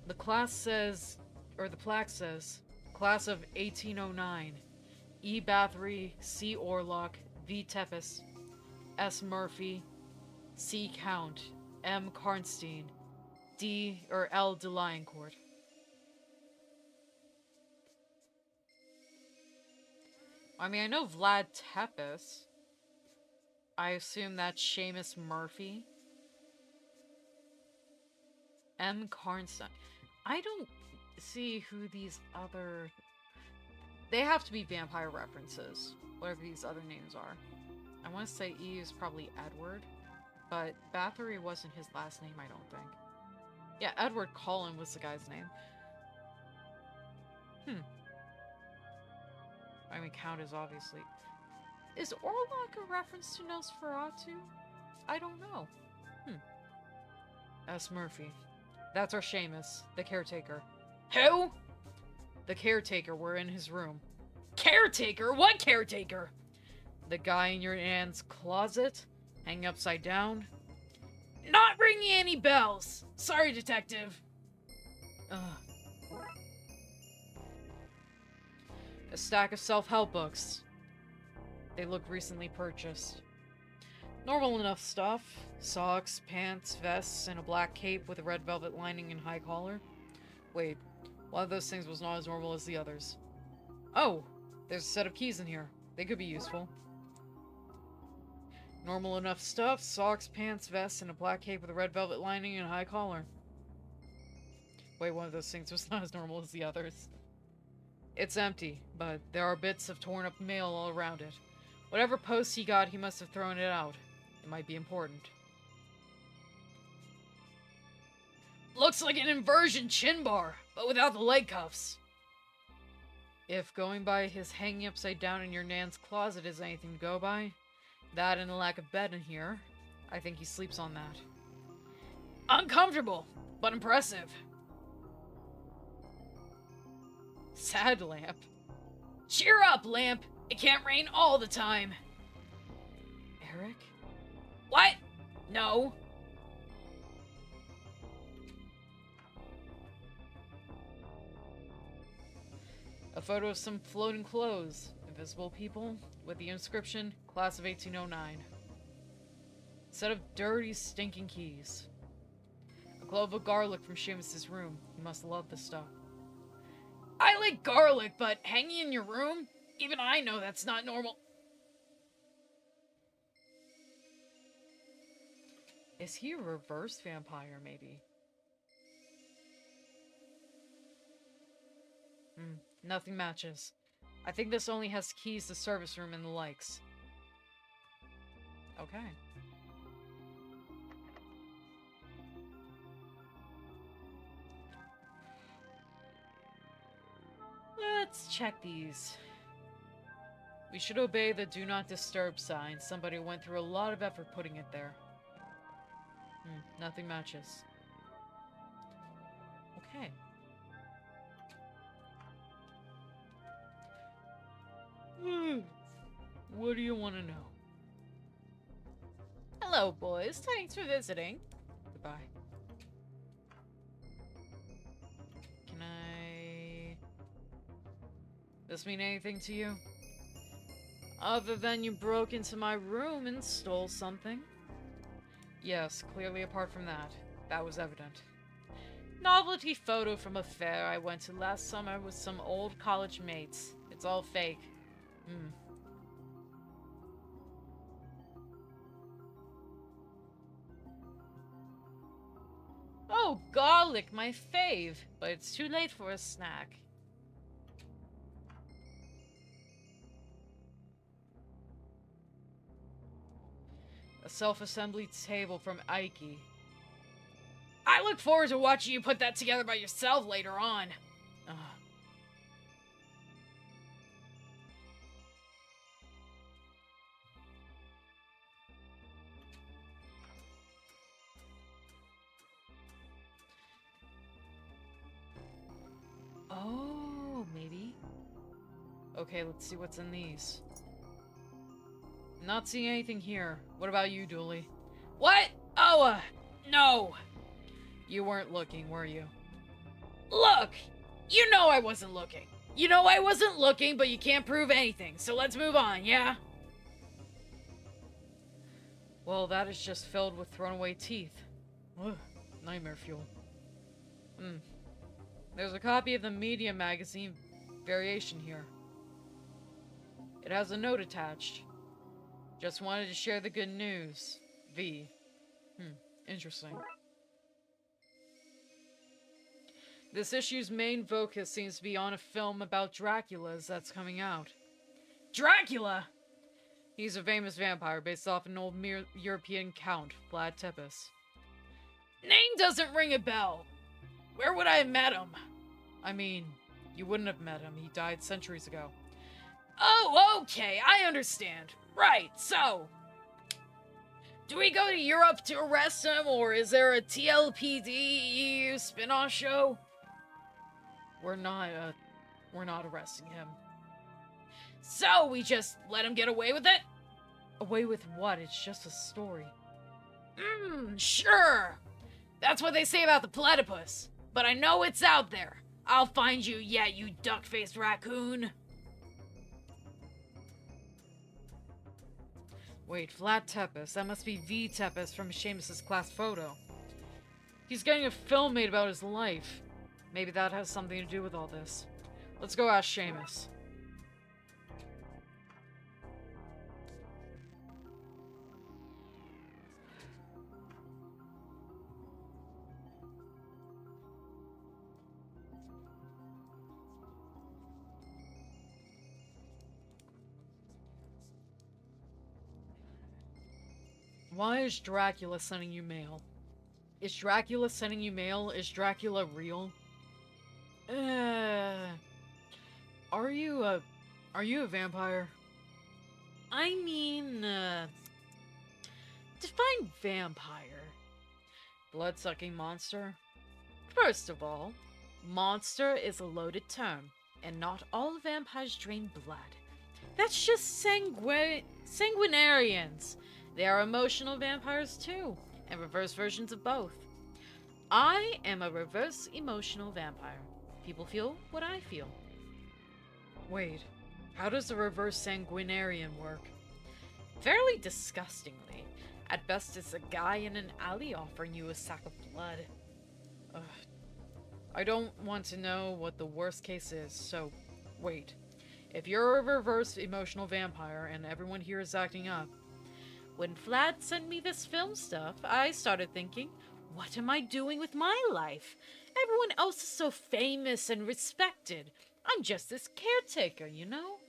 The class says, or the plaque says, Class of 1809. E. Bathory, C. Orlock, V. Tepes, S. Murphy, C. Count, M. Karnstein, L. de Lioncourt. I mean, I know Vlad Tepes. I assume that's Seamus Murphy. M. Karnstein. I don't see who these other... They have to be vampire references, whatever these other names are. I want to say E is probably Edward, but Bathory wasn't his last name, I don't think. Yeah, Edward Cullen was the guy's name. I mean, Count is obviously... Is Orlock a reference to Nosferatu? I don't know. S. Murphy. That's our Seamus, the caretaker. Who? The caretaker. We're in his room. Caretaker? What caretaker? The guy in your aunt's closet? Hanging upside down? Not ringing any bells. Sorry, detective. Ugh. A stack of self-help books. They look recently purchased. Normal enough stuff. Socks, pants, vests, and a black cape with a red velvet lining and high collar. Wait, one of those things was not as normal as the others. Oh, there's a set of keys in here. They could be useful. Normal enough stuff. Socks, pants, vests, and a black cape with a red velvet lining and high collar. Wait, one of those things was not as normal as the others. It's empty, but there are bits of torn up mail all around it. Whatever post he got, he must have thrown it out. It might be important. Looks like an inversion chin bar, but without the leg cuffs. If going by his hanging upside down in your nan's closet is anything to go by, that and the lack of bed in here, I think he sleeps on that. Uncomfortable, but impressive. Sad Lamp. Cheer up, Lamp. It can't rain all the time. Eric? What? No. A photo of some floating clothes. Invisible people with the inscription, Class of 1809. Set of dirty, stinking keys. A clove of garlic from Seamus's room. You must love the stuff. I like garlic, but hanging in your room? Even I know that's not normal. Is he a reverse vampire, maybe? Nothing matches. I think this only has keys to service room and the likes. Okay. Let's check these. We should obey the do not disturb sign. Somebody went through a lot of effort putting it there. Nothing matches. Okay. What do you want to know? Hello, boys. Thanks for visiting. Goodbye. Can I... This mean anything to you? Other than you broke into my room and stole something? Yes, clearly apart from that. That was evident. Novelty photo from a fair I went to last summer with some old college mates. It's all fake. Oh, garlic, my fave. But it's too late for a snack. A self-assembly table from Ike. I look forward to watching you put that together by yourself later on. Ugh. Oh, maybe. Okay, let's see what's in these. Not seeing anything here. What about you, Dooley? What? Oh, no. You weren't looking, were you? Look! You know I wasn't looking. You know I wasn't looking, but you can't prove anything, so let's move on, yeah? Well, that is just filled with thrown away teeth. Ugh, nightmare fuel. There's a copy of the media magazine variation here. It has a note attached. Just wanted to share the good news. V. Interesting. This issue's main focus seems to be on a film about Dracula's that's coming out. Dracula? He's a famous vampire based off an old European count, Vlad Tepes. Name doesn't ring a bell. Where would I have met him? I mean, you wouldn't have met him. He died centuries ago. Oh, okay, I understand. Right, so... do we go to Europe to arrest him, or is there a TLPD EU spin-off show? We're not arresting him. So, we just let him get away with it? Away with what? It's just a story. Sure. That's what they say about the platypus. But I know it's out there. I'll find you, yeah, you duck-faced raccoon. Wait, Vlad Tepes. That must be V. Tepes from Seamus's class photo. He's getting a film made about his life. Maybe that has something to do with all this. Let's go ask Seamus. Why is Dracula sending you mail? Is Dracula sending you mail? Is Dracula real? Are you a vampire? I mean, define vampire. Blood-sucking monster? First of all, monster is a loaded term, and not all vampires drain blood. That's just sanguinarians. They are emotional vampires too, and reverse versions of both. I am a reverse emotional vampire. People feel what I feel. Wait, how does a reverse sanguinarian work? Fairly disgustingly. At best, it's a guy in an alley offering you a sack of blood. Ugh. I don't want to know what the worst case is, so wait. If you're a reverse emotional vampire and everyone here is acting up, when Vlad sent me this film stuff, I started thinking, what am I doing with my life? Everyone else is so famous and respected. I'm just this caretaker, you know?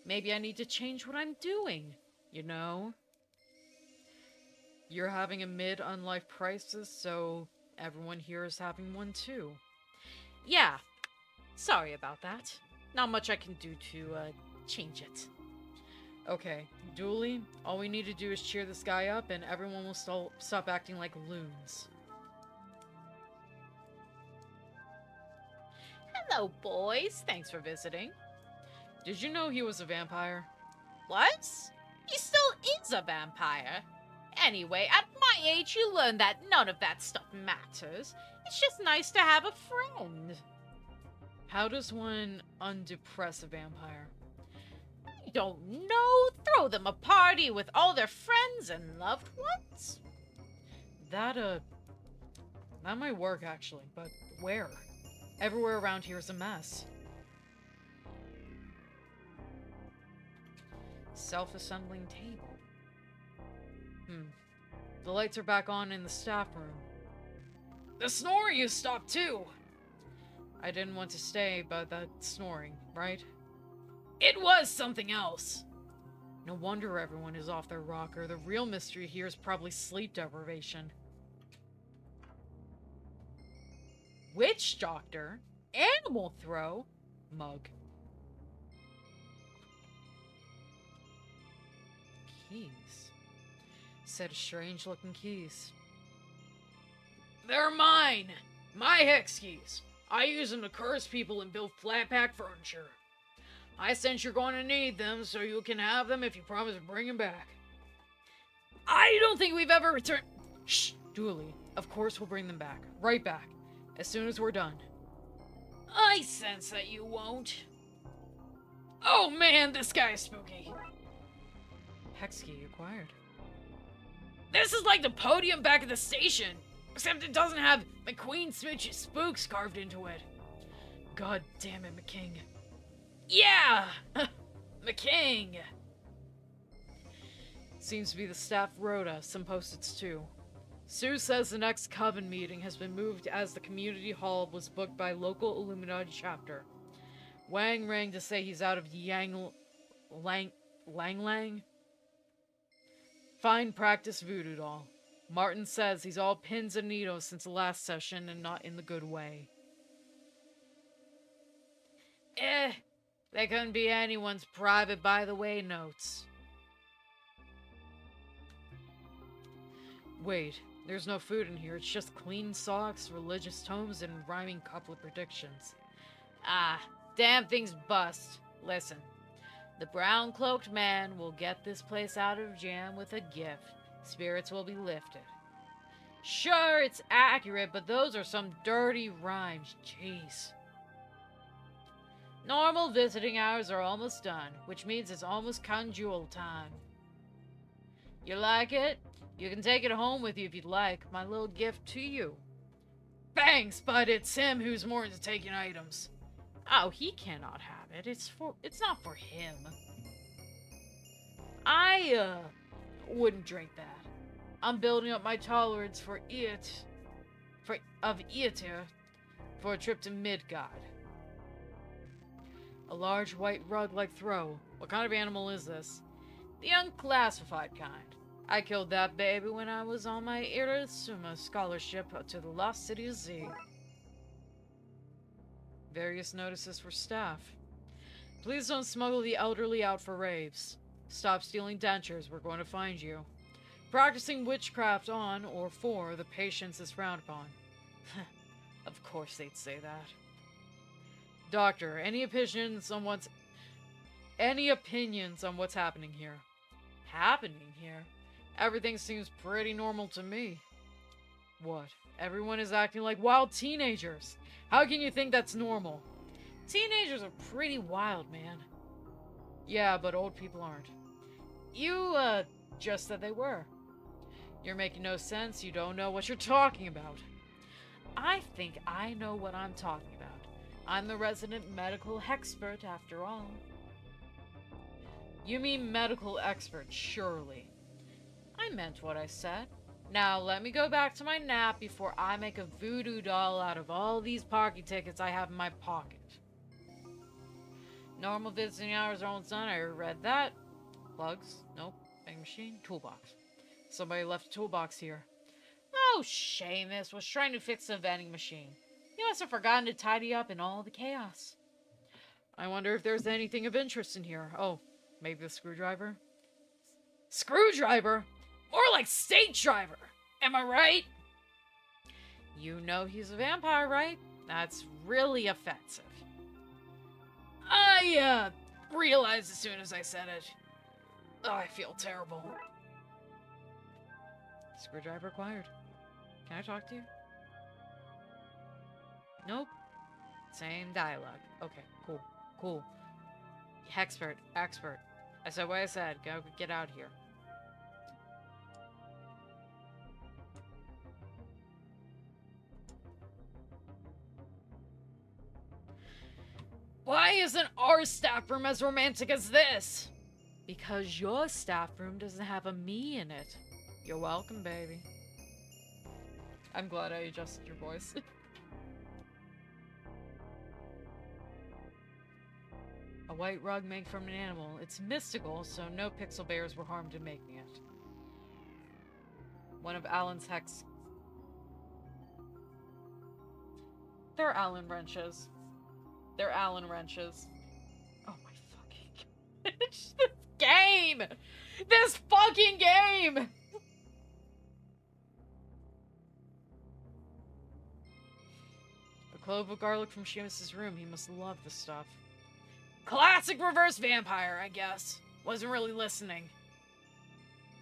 Maybe I need to change what I'm doing, you know? You're having a mid-unlife crisis, so everyone here is having one too. Yeah, sorry about that. Not much I can do to change it. Okay, Dooley, all we need to do is cheer this guy up and everyone will stop acting like loons. Hello, boys. Thanks for visiting. Did you know he was a vampire? Was? He still is a vampire. Anyway, at my age, you learn that none of that stuff matters. It's just nice to have a friend. How does one undepress a vampire? I don't know. Throw them a party with all their friends and loved ones. That might work actually, but where? Everywhere around here is a mess. Self-assembling table. The lights are back on in the staff room. The snoring you stopped too! I didn't want to stay, but that's snoring, right? It was something else! No wonder everyone is off their rocker. The real mystery here is probably sleep deprivation. Witch doctor? Animal throw? Mug. Keys. Set of strange-looking keys. They're mine! My hex keys! I use them to curse people and build flat-pack furniture. I sense you're going to need them, so you can have them if you promise to bring them back. I don't think we've ever returned... Shh, Dooley. Of course we'll bring them back. Right back. As soon as we're done. I sense that you won't. Oh man, this guy is spooky. Hex key acquired. This is like the podium back at the station, except it doesn't have McQueen Smooch's spooks carved into it. God damn it, McKing. Yeah! McKing! Seems to be the staff rota, some post-its too. Sue says the next Coven meeting has been moved as the community hall was booked by local Illuminati chapter. Wang rang to say he's out of Lang. Fine practice voodoo doll. Martin says he's all pins and needles since the last session and not in the good way. They couldn't be anyone's private by-the-way notes. Wait, there's no food in here. It's just clean socks, religious tomes, and rhyming couplet predictions. Ah, damn thing's bust. Listen, the brown-cloaked man will get this place out of jam with a gift. Spirits will be lifted. Sure, it's accurate, but those are some dirty rhymes. Jeez. Normal visiting hours are almost done, which means it's almost conjure time. You like it? You can take it home with you if you'd like. My little gift to you. Thanks, but it's him who's more into taking items. Oh, he cannot have it. It's not for him. I wouldn't drink that. I'm building up my tolerance for it for a trip to Midgard. A large white rug-like throw. What kind of animal is this? The unclassified kind. I killed that baby when I was on my Irasuma scholarship to the lost city of Z. Various notices for staff. Please don't smuggle the elderly out for raves. Stop stealing dentures, we're going to find you. Practicing witchcraft on or for the patients is frowned upon. Of course they'd say that. Doctor, any opinions on what's happening here? Happening here? Everything seems pretty normal to me. What? Everyone is acting like wild teenagers. How can you think that's normal? Teenagers are pretty wild, man. Yeah, but old people aren't. You, just said they were. You're making no sense. You don't know what you're talking about. I think I know what I'm talking about. I'm the resident medical expert, after all. You mean medical expert, surely. I meant what I said. Now, let me go back to my nap before I make a voodoo doll out of all these parking tickets I have in my pocket. Normal visiting hours are almost done. I read that. Plugs? Nope. Vending machine? Toolbox. Somebody left a toolbox here. Oh, Seamus was trying to fix the vending machine. He must have forgotten to tidy up in all the chaos. I wonder if there's anything of interest in here. Oh, maybe the screwdriver? Screwdriver? More like stage driver. Am I right? You know he's a vampire, right? That's really offensive. I, realized as soon as I said it. Oh, I feel terrible. Screwdriver acquired. Can I talk to you? Nope. Same dialogue. Okay, cool. Expert. I said what I said. Go get out of here. Why isn't our staff room as romantic as this? Because your staff room doesn't have a me in it. You're welcome, baby. I'm glad I adjusted your voice. A white rug made from an animal. It's mystical, so no pixel bears were harmed in making it. One of Alan's hex. They're Allen wrenches. They're Allen wrenches. Oh my fucking gosh. This game! This fucking game! A clove of garlic from Seamus's room. He must love the stuff. Classic reverse vampire, I guess. Wasn't really listening.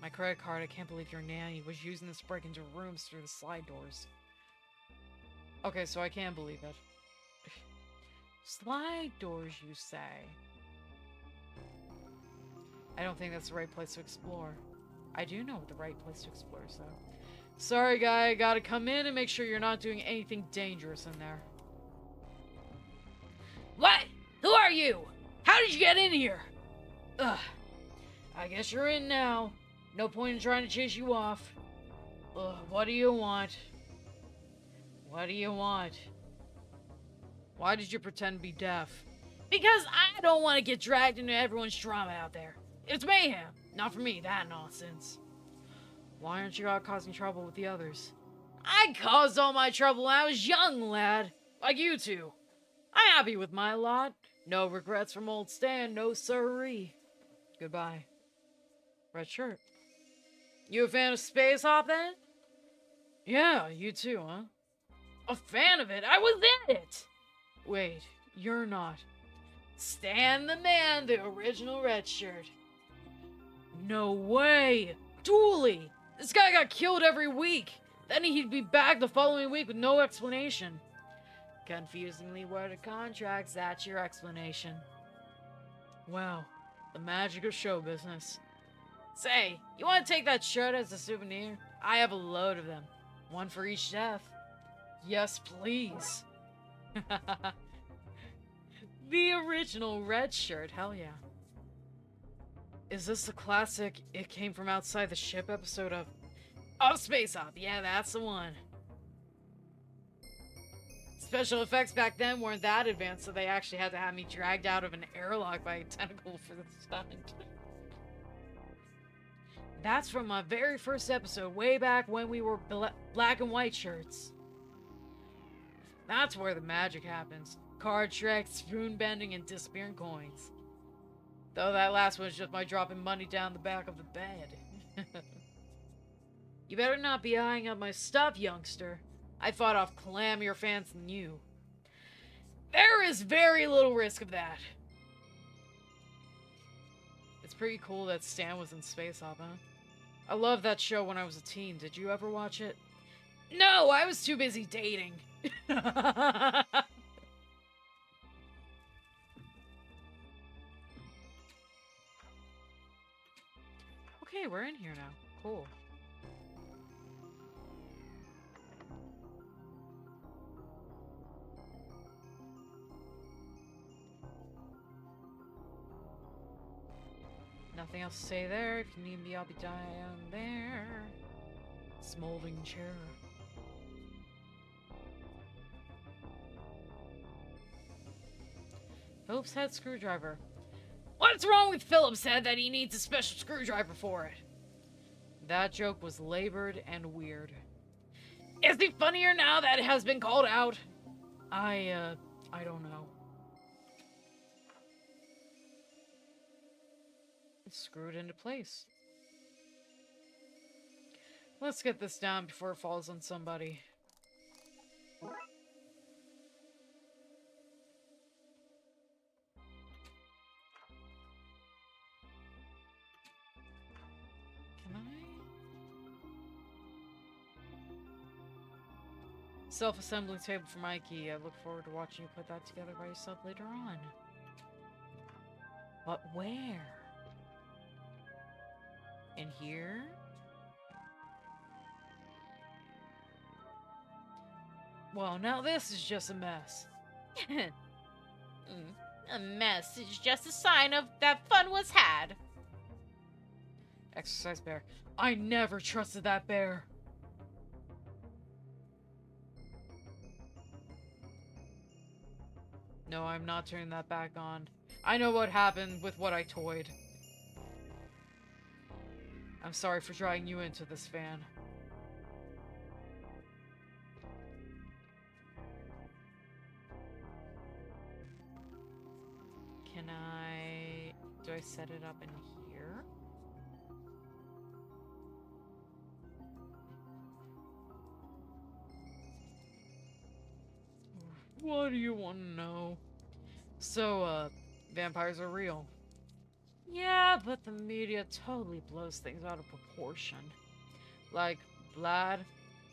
My credit card, I can't believe your nanny was using this to break into rooms through the slide doors. Okay, so I can believe it. Slide doors, you say? I don't think that's the right place to explore. I do know what the right place to explore is, though. Sorry, guy, I gotta come in and make sure you're not doing anything dangerous in there. What? Who are you? How did you get in here? Ugh. I guess you're in now. No point in trying to chase you off. Ugh, what do you want? What do you want? Why did you pretend to be deaf? Because I don't want to get dragged into everyone's drama out there. It's mayhem. Not for me, that nonsense. Why aren't you out causing trouble with the others? I caused all my trouble when I was young, lad. Like you two. I'm happy with my lot. No regrets from old Stan, no sirree. Goodbye. Red shirt. You a fan of Space Hop then? Yeah, you too, huh? A fan of it? I was in it! Wait, you're not. Stan the Man, the original red shirt. No way! Dooley! This guy got killed every week. Then he'd be back the following week with no explanation. Confusingly worded contracts, that's your explanation. Wow, the magic of show business. Say, you want to take that shirt as a souvenir? I have a load of them. One for each death. Yes, please. The original red shirt, hell yeah. Is this the classic It Came From Outside the Ship episode of Space Hop? Yeah, that's the one. Special effects back then weren't that advanced, so they actually had to have me dragged out of an airlock by a tentacle for the stunt. That's from my very first episode, way back when we were black and white shirts. That's where the magic happens. Card tricks, spoon bending, and disappearing coins. Though that last one's just my dropping money down the back of the bed. You better not be eyeing up my stuff, youngster. I fought off clammier fans than you. There is very little risk of that. It's pretty cool that Stan was in Space Hop, huh? I loved that show when I was a teen. Did you ever watch it? No, I was too busy dating. Okay, we're in here now. Cool. Nothing else to say there. If you need me, I'll be down there. Smoldering chair. Phillips head screwdriver. What's wrong with Phillips head that he needs a special screwdriver for it? That joke was labored and weird. Is he funnier now that it has been called out? I don't know. screw it into place. Let's get this down before it falls on somebody. Can I? Self-assembly table for Mikey. I look forward to watching you put that together by yourself later on. But where? In here? Well, now this is just a mess. A mess is just a sign of that fun was had. Exercise bear. I never trusted that bear. No, I'm not turning that back on. I know what happened with what I toyed. I'm sorry for dragging you into this, Van. Can I... Do I set it up in here? What do you want to know? So, vampires are real. Yeah, but the media totally blows things out of proportion. Like, Vlad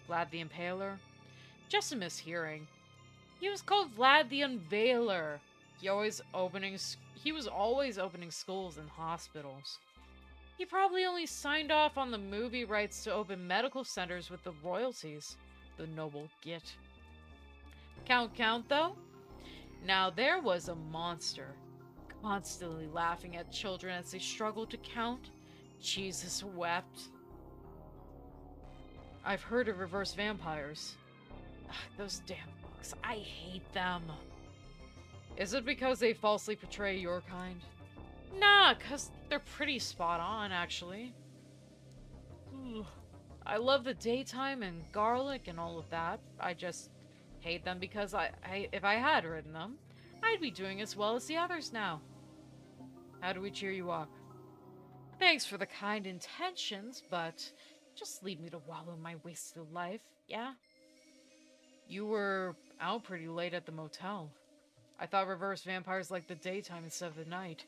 the Impaler. Just a mishearing. He was called Vlad the Unveiler. He was always opening schools and hospitals. He probably only signed off on the movie rights to open medical centers with the royalties. The noble git. Count, though? Now there was a monster, constantly laughing at children as they struggled to count. Jesus wept. I've heard of reverse vampires. Ugh, those damn books, I hate them. Is it because they falsely portray your kind? Nah, 'cause they're pretty spot on, actually. Ugh. I love the daytime and garlic and all of that. I just hate them because if I had written them, I'd be doing as well as the others now. How do we cheer you up? Thanks for the kind intentions, but just leave me to wallow in my wasted life, yeah? You were out pretty late at the motel. I thought reverse vampires liked the daytime instead of the night.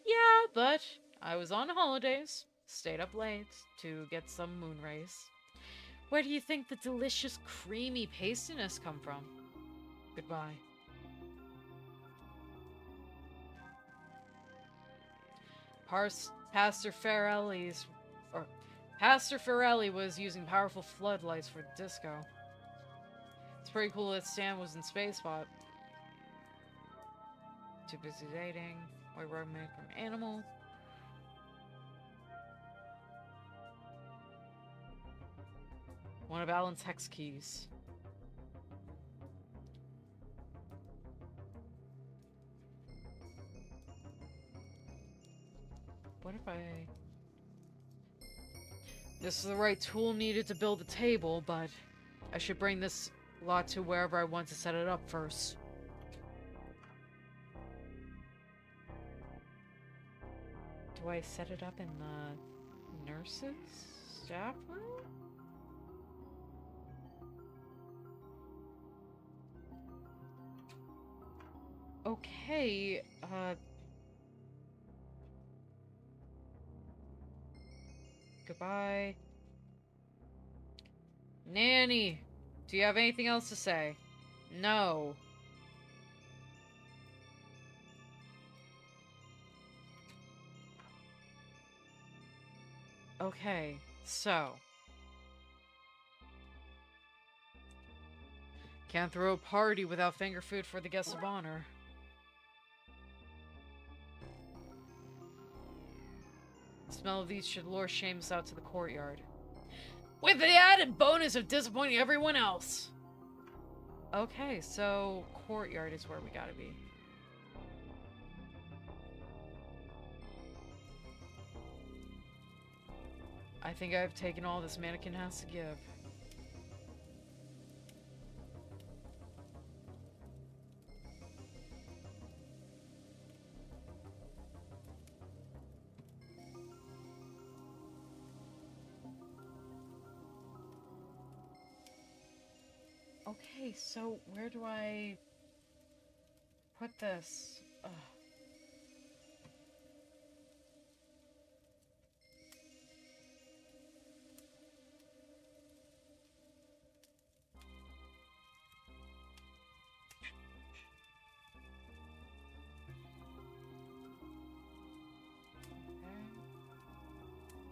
Yeah, but I was on holidays, stayed up late to get some moon rays. Where do you think the delicious, creamy pastiness come from? Goodbye. Pastor Farelli was using powerful floodlights for the disco. It's pretty cool that Stan was in Spacepot. Too busy dating. White roommate from Animal. One of Alan's hex keys. What if I... This is the right tool needed to build the table, but I should bring this lot to wherever I want to set it up first. Do I set it up in the nurse's staff room? Okay, goodbye. Nanny, do you have anything else to say? No. Okay, so. Can't throw a party without finger food for the guests of honor. The smell of these should lure Seamus out to the courtyard. With the added bonus of disappointing everyone else! Okay, so courtyard is where we gotta be. I think I've taken all this mannequin has to give. Okay, so where do I put this? Ugh. Okay.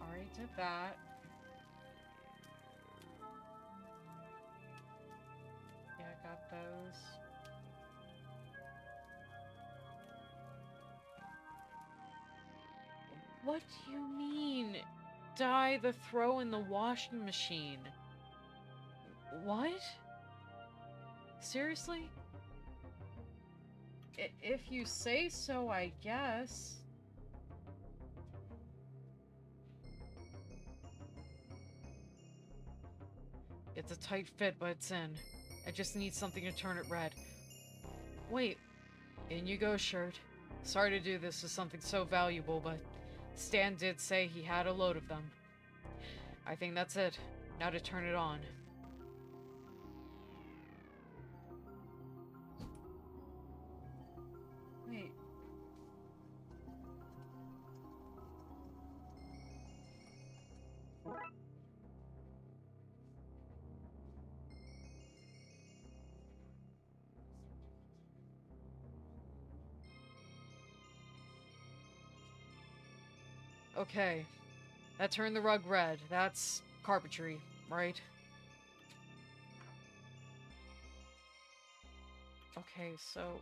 Already did that. Yeah, I got those. What do you mean? Dye the throw in the washing machine? What? Seriously? If you say so, I guess. It's a tight fit, but it's in. I just need something to turn it red. Wait. In you go, shirt. Sorry to do this with something so valuable, but Stan did say he had a load of them. I think that's it. Now to turn it on. Wait. Okay. That turned the rug red. That's carpentry, right? Okay, so...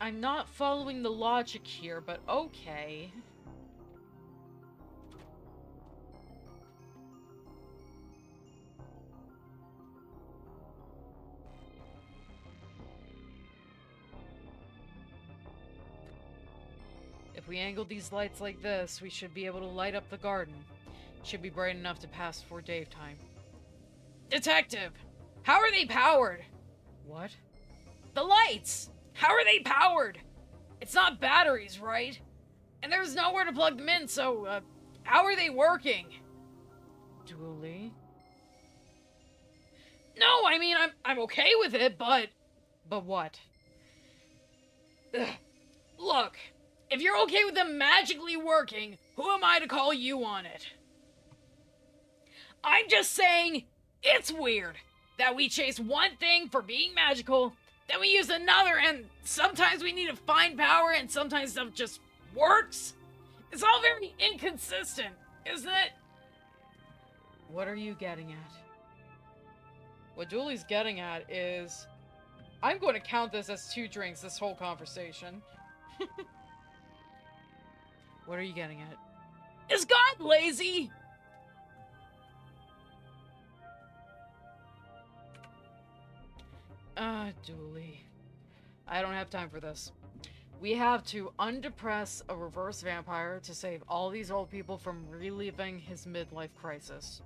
I'm not following the logic here, but okay. If we angle these lights like this, we should be able to light up the garden. Should be bright enough to pass before Dave time. Detective! How are they powered? What? The lights! How are they powered? It's not batteries, right? And there's nowhere to plug them in, so, how are they working? Dooley? No, I mean, I'm okay with it, but... But what? Ugh. Look, if you're okay with them magically working, who am I to call you on it? I'm just saying, it's weird that we chase one thing for being magical, then we use another, and sometimes we need to find power, and sometimes stuff just works. It's all very inconsistent, isn't it? What are you getting at? What Julie's getting at is... I'm going to count this as 2 drinks, this whole conversation. What are you getting at? Is God lazy? Dooley. I don't have time for this. We have to undepress a reverse vampire to save all these old people from reliving his midlife crisis.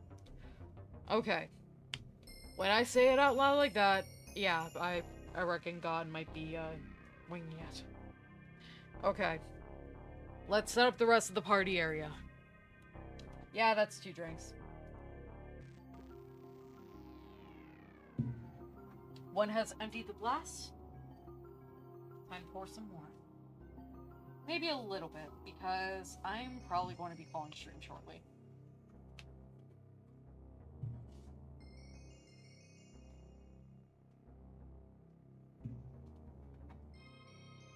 Okay. When I say it out loud like that, yeah, I reckon God might be, winging it. Okay. Let's set up the rest of the party area. Yeah, that's 2 drinks. One has emptied the glass. Time to pour some more. Maybe a little bit, because I'm probably going to be calling stream shortly.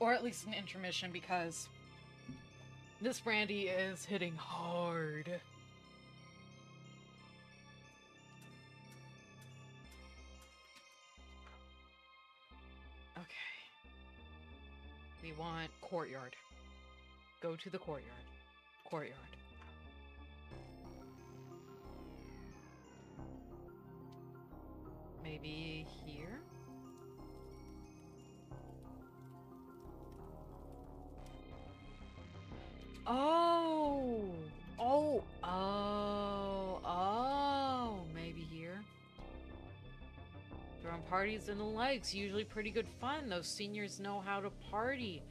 Or at least an intermission, because this brandy is hitting hard. Okay. We want courtyard. Go to the courtyard. Courtyard. Maybe here? Oh! Oh, maybe here. Throwing parties in the lakes, usually pretty good fun. Those seniors know how to party.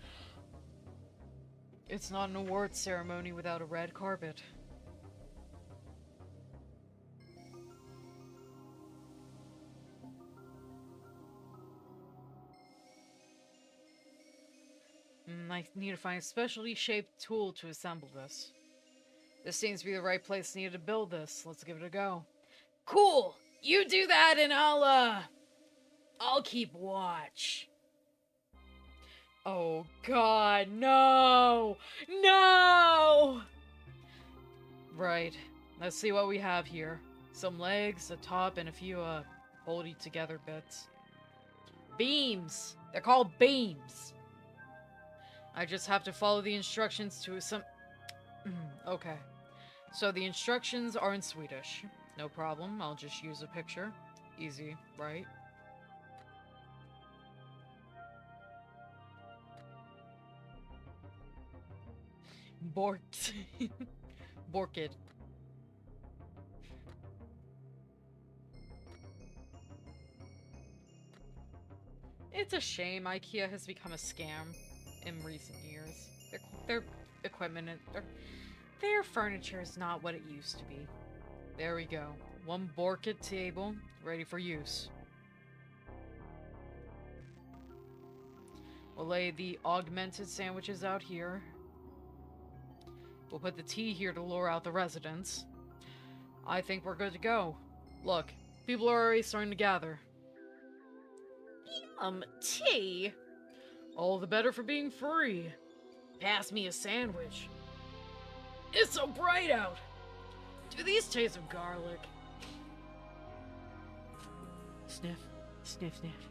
It's not an awards ceremony without a red carpet. I need to find a specially shaped tool to assemble this. This seems to be the right place needed to build this. Let's give it a go. Cool! You do that and I'll keep watch. Oh god, no! No! Right. Let's see what we have here. Some legs, a top, and a few, holding together bits. Beams! They're called beams! I just have to follow the instructions to some... Okay. So the instructions are in Swedish. No problem, I'll just use a picture. Easy, right? Borked. Borked. It's a shame IKEA has become a scam in recent years. Their equipment and their furniture is not what it used to be. There we go. One Borked table, ready for use. We'll lay the augmented sandwiches out here. We'll put the tea here to lure out the residents. I think we're good to go. Look, people are already starting to gather. Tea? All the better for being free. Pass me a sandwich. It's so bright out. Do these taste of garlic? Sniff, sniff, sniff.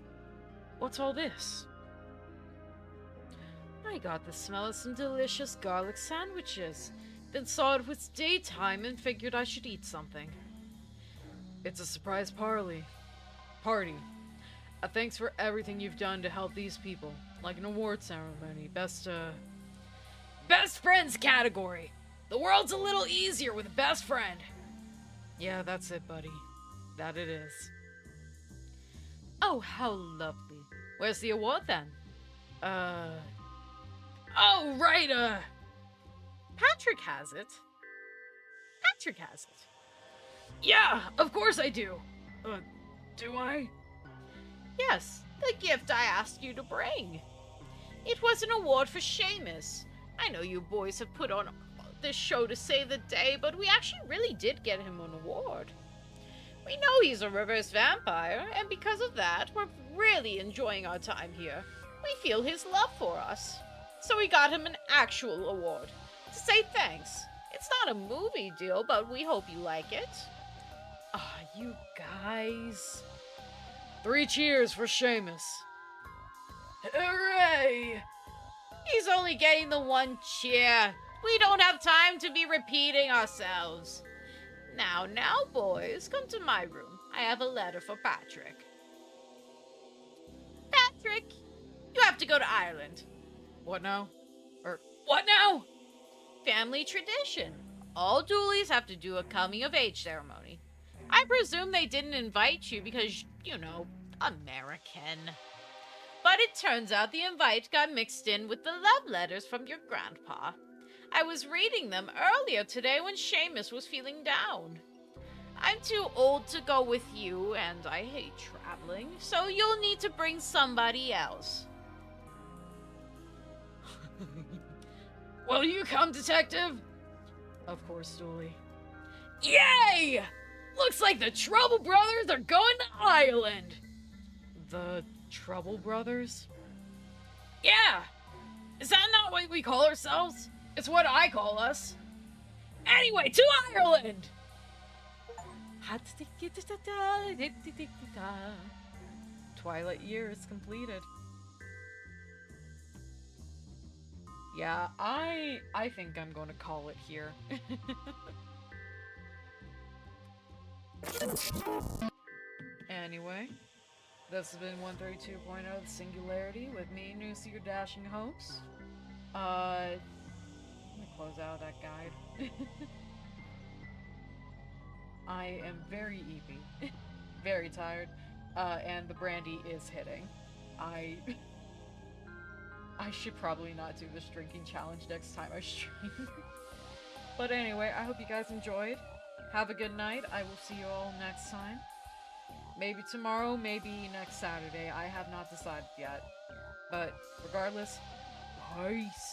What's all this? I got the smell of some delicious garlic sandwiches. Then saw it was daytime and figured I should eat something. It's a surprise party. Thanks for everything you've done to help these people. Like an award ceremony. Best friends category. The world's a little easier with a best friend. Yeah, that's it, buddy. That it is. Oh, how lovely. Where's the award then? Oh, right, Patrick has it. Patrick has it. Yeah, of course I do. Do I? Yes, the gift I asked you to bring. It was an award for Seamus. I know you boys have put on this show to save the day, but we actually really did get him an award. We know he's a reverse vampire, and because of that, we're really enjoying our time here. We feel his love for us. So we got him an actual award to say thanks. It's not a movie deal, but we hope you like it. Ah, you guys. 3 cheers for Seamus. Hooray! He's only getting the 1 cheer. We don't have time to be repeating ourselves. Now, boys, come to my room. I have a letter for Patrick. Patrick, you have to go to Ireland. What now? What now? Family tradition. All Dooleys have to do a coming-of-age ceremony. I presume they didn't invite you because, you know, American. But it turns out the invite got mixed in with the love letters from your grandpa. I was reading them earlier today when Seamus was feeling down. I'm too old to go with you, and I hate traveling, so you'll need to bring somebody else. Will you come, detective? Of course, Dooley. Yay! Looks like the Trouble Brothers are going to Ireland! The Trouble Brothers? Yeah! Is that not what we call ourselves? It's what I call us. Anyway, to Ireland! Twilight years completed. Yeah, I think I'm going to call it here. Anyway, this has been 132.0 The Singularity with me, Noosey, your dashing host. Let me close out that guide. I am very eepy, very tired, and the brandy is hitting. I should probably not do this drinking challenge next time I stream. But anyway, I hope you guys enjoyed. Have a good night. I will see you all next time. Maybe tomorrow, maybe next Saturday. I have not decided yet. But regardless, Peace.